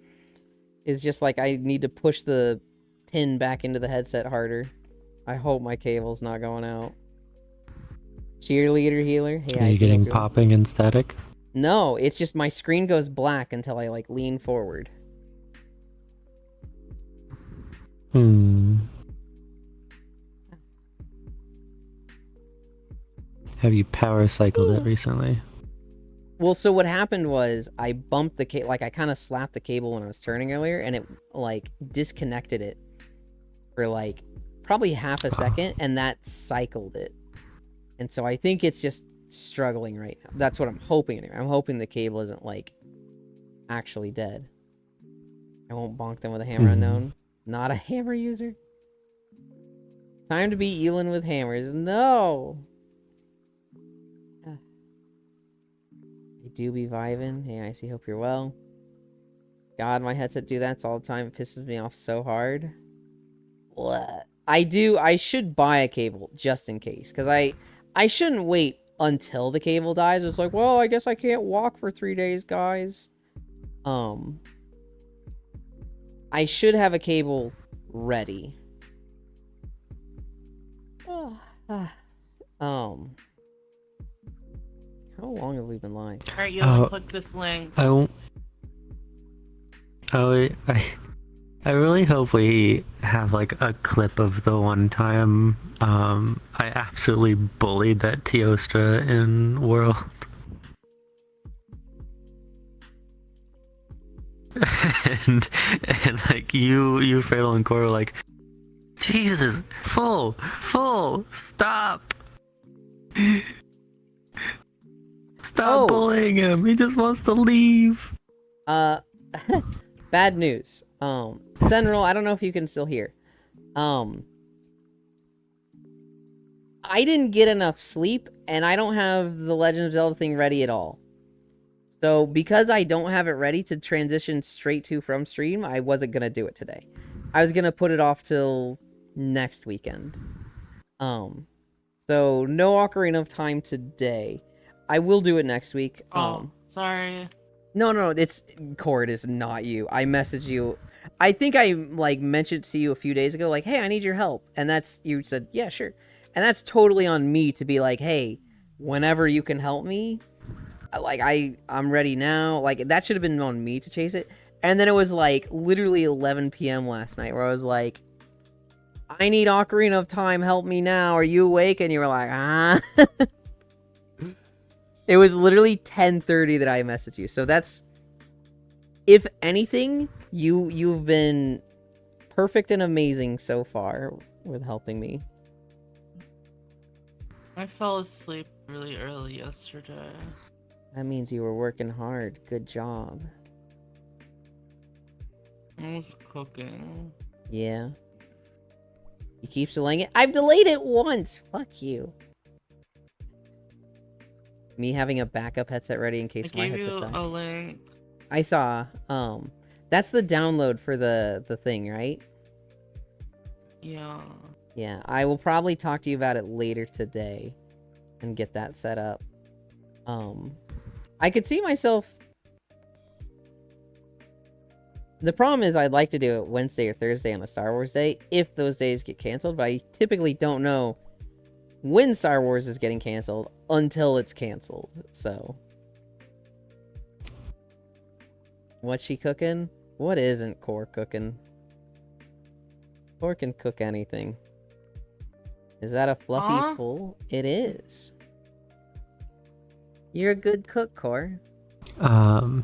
is just like I need to push the pin back into the headset harder. I hope my cable's not going out. Cheerleader healer. Hey, Are you getting popping and static? No, it's just my screen goes black until I like lean forward. Have you power cycled it recently? Well, so what happened was I bumped the cable, like I kind of slapped the cable when I was turning earlier, and it like disconnected it for like probably half a second, and that cycled it. And so I think it's just struggling right now. That's what I'm hoping anyway. I'm hoping the cable isn't like actually dead. I won't bonk them with a hammer unknown. Not a hammer user. Time to beat Yulin with hammers. No! I do be vibing. Hey, Icy, hope you're well. God, my headset do that all the time. It pisses me off so hard. What? I should buy a cable just in case. Because I shouldn't wait until the cable dies. It's like, well, I guess I can't walk for 3 days, guys. I should have a cable ready. How long have we been live? Alright, you click this link. I really hope we have like a clip of the one time I absolutely bullied that Teostra in World. and like you Fatal and Core were like, Jesus, full, stop. Stop bullying him. He just wants to leave. Bad news. Senral, I don't know if you can still hear. I didn't get enough sleep, and I don't have the Legend of Zelda thing ready at all. So, because I don't have it ready to transition straight to from stream, I wasn't gonna do it today. I was gonna put it off till next weekend. So no Ocarina of Time today. I will do it next week. Sorry. No, it's Cord, is not you. I messaged you. I think I like mentioned to you a few days ago, like, hey, I need your help, and that's you said, yeah, sure, and that's totally on me to be like, hey, whenever you can help me, like I'm ready now. Like that should have been on me to chase it, and then it was like literally 11 p.m. last night where I was like, I need Ocarina of Time, help me now. Are you awake? And you were like, ah. It was literally 10:30 that I messaged you. So that's, if anything, you've been perfect and amazing so far with helping me. I fell asleep really early yesterday. That means you were working hard. Good job. I was cooking. Yeah. You keep delaying it. I've delayed it once. Fuck you. Me having a backup headset ready in case I my gave headset you dies. a link. I saw. That's the download for the thing, right? Yeah. Yeah, I will probably talk to you about it later today and get that set up. I could see myself. The problem is I'd like to do it Wednesday or Thursday on a Star Wars day if those days get canceled, but I typically don't know when Star Wars is getting canceled until it's canceled. So, what's she cooking? What isn't Core cooking? Core can cook anything. Is that a fluffy full? It is. You're a good cook, Core. Oh,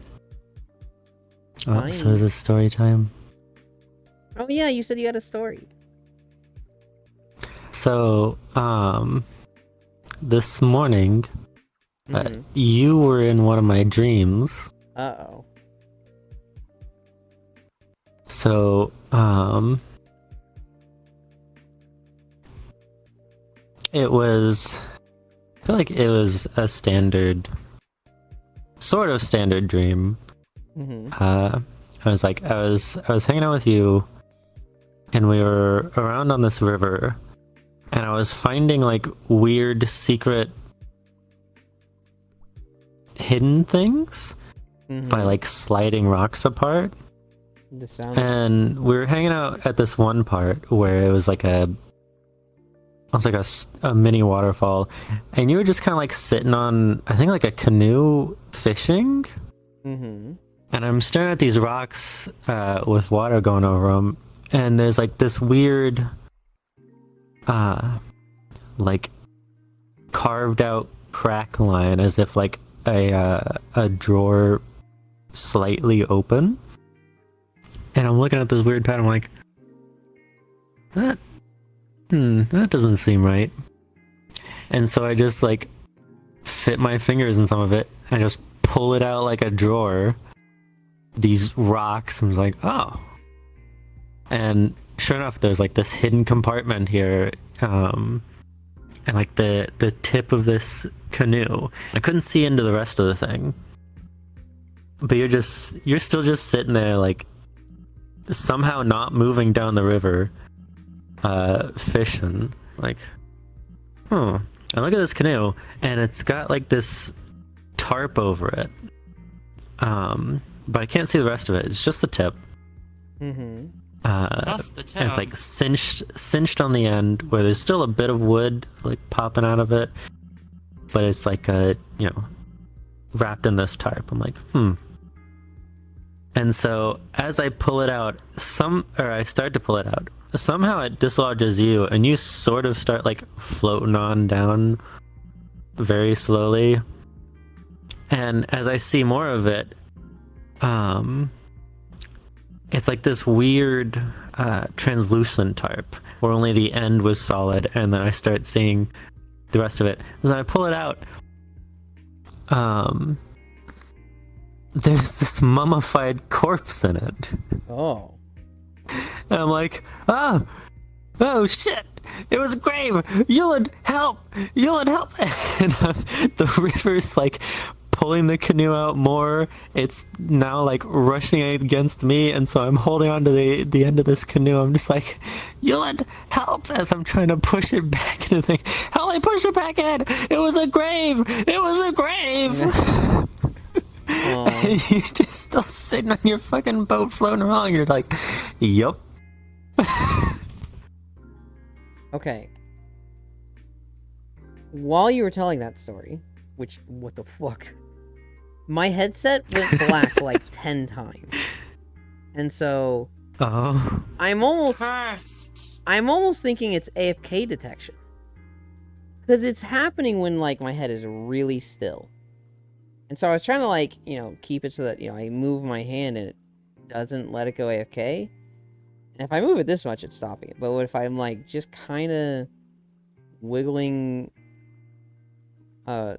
so is it story time? Oh yeah, you said you had a story. So, this morning, you were in one of my dreams. Uh-oh. So, it was, I feel like it was a sort of standard dream. I was hanging out with you, and we were around on this river, and I was finding like weird secret hidden things by like sliding rocks apart. This sounds... And we were hanging out at this one part where it was like a mini waterfall, and you were just kind of like sitting on, I think, like a canoe fishing. And I'm staring at these rocks with water going over them, and there's like this weird, like carved out crack line, as if like a drawer slightly open. And I'm looking at this weird pattern. I'm like, that doesn't seem right. And so I just like fit my fingers in some of it and just pull it out like a drawer. These rocks, I was like, oh. And sure enough, there's like this hidden compartment here, and like the tip of this canoe. I couldn't see into the rest of the thing, but you're still just sitting there, like somehow not moving down the river, fishing. Like, I look at this canoe, and it's got like this tarp over it. But I can't see the rest of it. It's just the tip. Just the tip. And it's like cinched on the end, where there's still a bit of wood like popping out of it, but it's like wrapped in this tarp. I'm like, And so as I pull it out, I start to pull it out. Somehow it dislodges you, and you sort of start like floating on down very slowly. And as I see more of it, it's like this weird translucent tarp where only the end was solid, and then I start seeing the rest of it. As I pull it out, there's this mummified corpse in it. Oh. And I'm like, oh shit, it was a grave. Yulin, help! And the river's like pulling the canoe out more. It's now like rushing against me, and so I'm holding on to the end of this canoe. I'm just like, Yulin, help! As I'm trying to push it back into the thing. Help me push it back in! It was a grave! And you're just still sitting on your fucking boat floating around. You're like, yup. Okay. While you were telling that story, which, what the fuck? My headset went black like 10 times. And so... Oh. I'm almost thinking it's AFK detection. Because it's happening when, like, my head is really still. And so I was trying to, like, you know, keep it so that, you know, I move my hand and it doesn't let it go AFK. And if I move it this much, it's stopping it. But what if I'm, like, just kind of wiggling... well,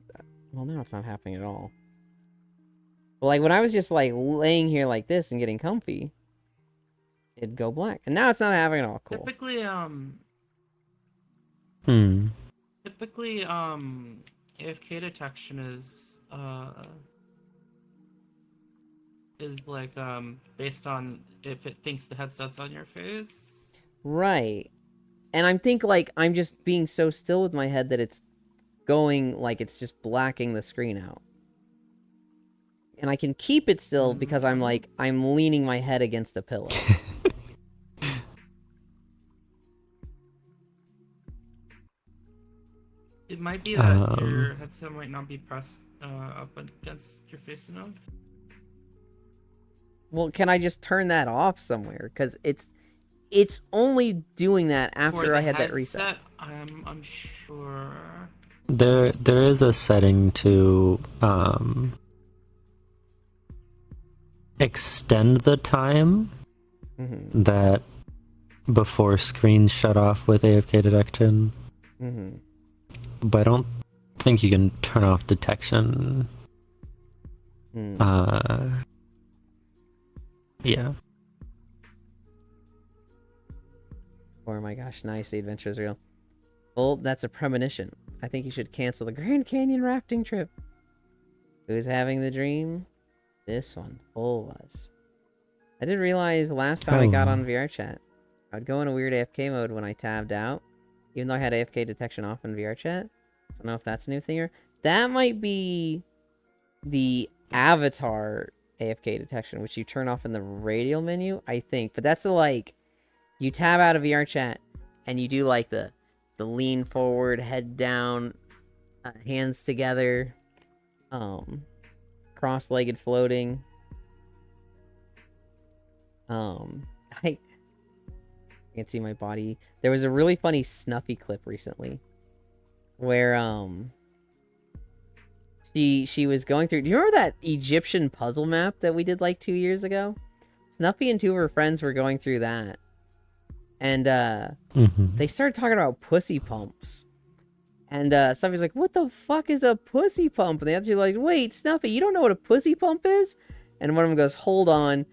now it's not happening at all. But, like, when I was just, like, laying here like this and getting comfy, it'd go black. And now it's not happening at all. Cool. Typically, AFK detection is like, based on if it thinks the headset's on your face. Right. And I'm like, I'm just being so still with my head that it's going, like, it's just blacking the screen out. And I can keep it still because I'm, like, I'm leaning my head against a pillow. It might be that your headset might not be pressed up against your face enough. Well, can I just turn that off somewhere? Because it's only doing that after I had that reset. I'm unsure. There is a setting to extend the time that before screens shut off with AFK detection. But I don't think you can turn off detection. Yeah. Oh my gosh, nice. The adventure is real. Well, that's a premonition. I think you should cancel the Grand Canyon rafting trip. Who's having the dream? This one. Full was. I did realize last time I got on VRChat, I'd go in a weird AFK mode when I tabbed out, even though I had AFK detection off in VRChat. I don't know if that's a new thing or... That might be the avatar AFK detection, which you turn off in the radial menu, I think. But that's the, like, you tab out of VRChat, and you do, like, the lean forward, head down, hands together, cross-legged floating. I can't see my body. There was a really funny Snuffy clip recently where she was going through... Do you remember that Egyptian puzzle map that we did like 2 years ago? Snuffy and two of her friends were going through that. And they started talking about pussy pumps. And Snuffy's like, what the fuck is a pussy pump? And the other two like, wait, Snuffy, you don't know what a pussy pump is? And one of them goes, hold on,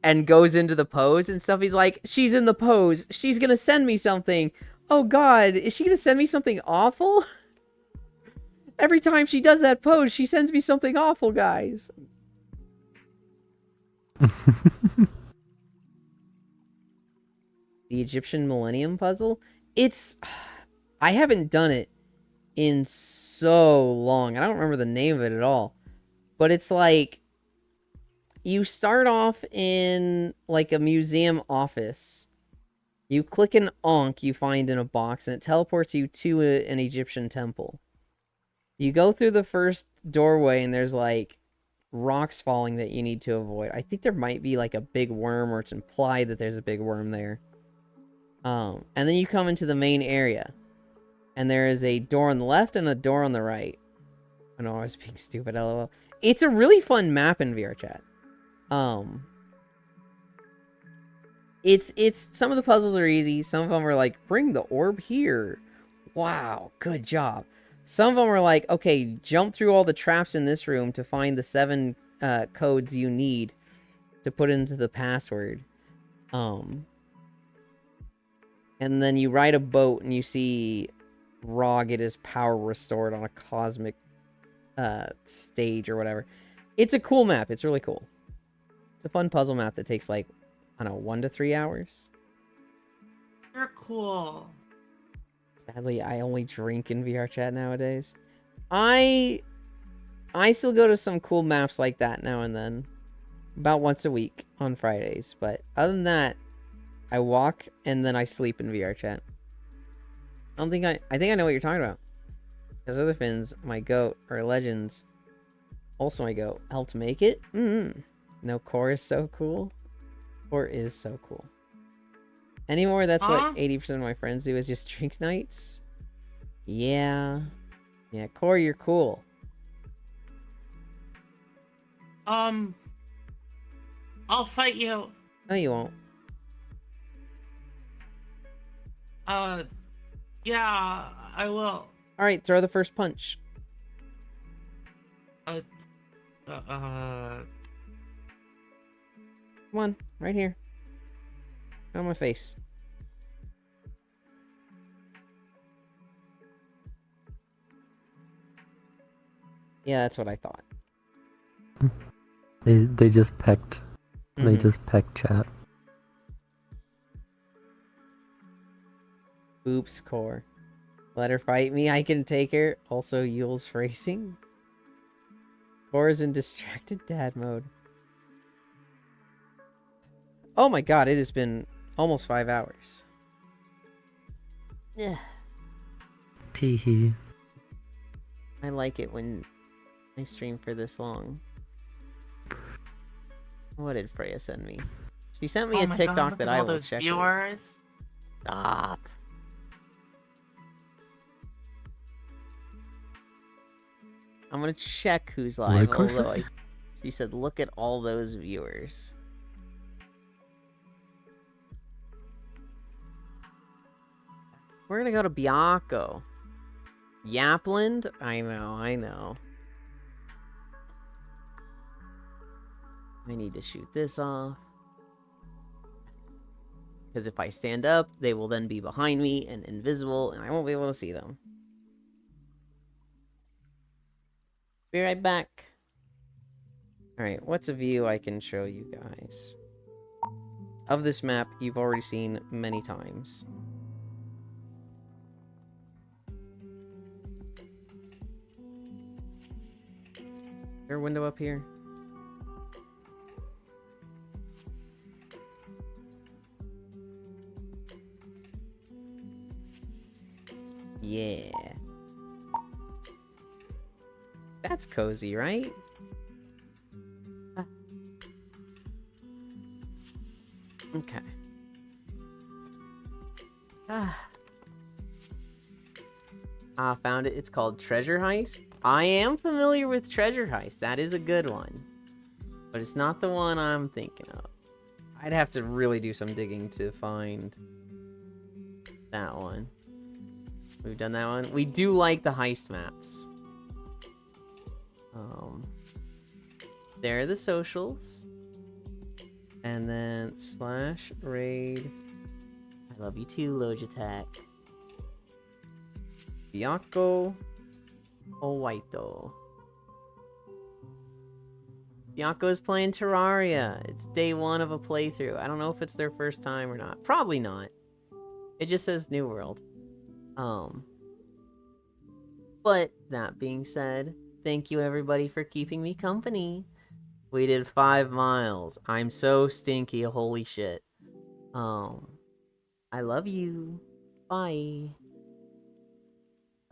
and goes into the pose. And Snuffy's like, she's in the pose. She's gonna send me something. Oh god, is she gonna send me something awful? Every time she does that pose, she sends me something awful, guys. The Egyptian Millennium Puzzle? It's... I haven't done it in so long. I don't remember the name of it at all. But it's like... You start off in, like, a museum office. You click an Ankh you find in a box, and it teleports you to an Egyptian temple. You go through the first doorway, and there's, like, rocks falling that you need to avoid. I think there might be, like, a big worm, or it's implied that there's a big worm there. And then you come into the main area. And there is a door on the left and a door on the right. I know I was being stupid, lol. It's a really fun map in VRChat. It's some of the puzzles are easy. Some of them are like, bring the orb here. Wow, good job. Some of them are like, okay, jump through all the traps in this room to find the 7 codes you need to put into the password. And then you ride a boat and you see Ra get his power restored on a cosmic stage or whatever. It's a cool map. It's really cool. It's a fun puzzle map that takes like, I don't know, 1 to 3 hours. You're cool. Sadly, I only drink in VRChat nowadays. I I still go to some cool maps like that now and then. About once a week on Fridays. But other than that, I walk and then I sleep in VR chat. I think I know what you're talking about. Because other fins, my goat, or legends, also my goat, helped make it. No, core is so cool. Core is so cool. Anymore, that's what 80% of my friends do, is just drink nights. Yeah. Yeah, core, you're cool. I'll fight you. No, you won't. Yeah, I will. Alright, throw the first punch. Come on, right here. On my face. Yeah, that's what I thought. They just pecked. They Mhm. just pecked chat. Oops, core. Let her fight me, I can take her. Also, Yule's racing. Core is in distracted dad mode. Oh my god, it has been almost 5 hours. Yeah. Teehee. I like it when I stream for this long. What did Freya send me? She sent me a TikTok that I will check. Viewers. Stop. I'm gonna check who's live. Like or Although say? she said, look at all those viewers. We're gonna go to Bianco. Yapland? I know, I know. I need to shoot this off. Because if I stand up, they will then be behind me and invisible, and I won't be able to see them. Be right back. Alright, what's a view I can show you guys? Of this map, you've already seen many times. Is there a window up here? Yeah. That's cozy, right? Okay. Found it. It's called Treasure Heist. I am familiar with Treasure Heist. That is a good one. But it's not the one I'm thinking of. I'd have to really do some digging to find that one. We've done that one. We do like the heist maps. There are the socials. And then /raid. I love you too, Logitech. Bianco Whiteo. Bianco is playing Terraria. It's day 1 of a playthrough. I don't know if it's their first time or not. Probably not. It just says New World. But that being said, thank you everybody for keeping me company. We did 5 miles. I'm so stinky, holy shit. I love you. Bye.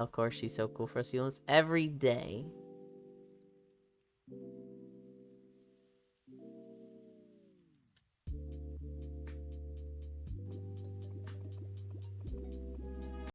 Of course, she's so cool for us humans every day.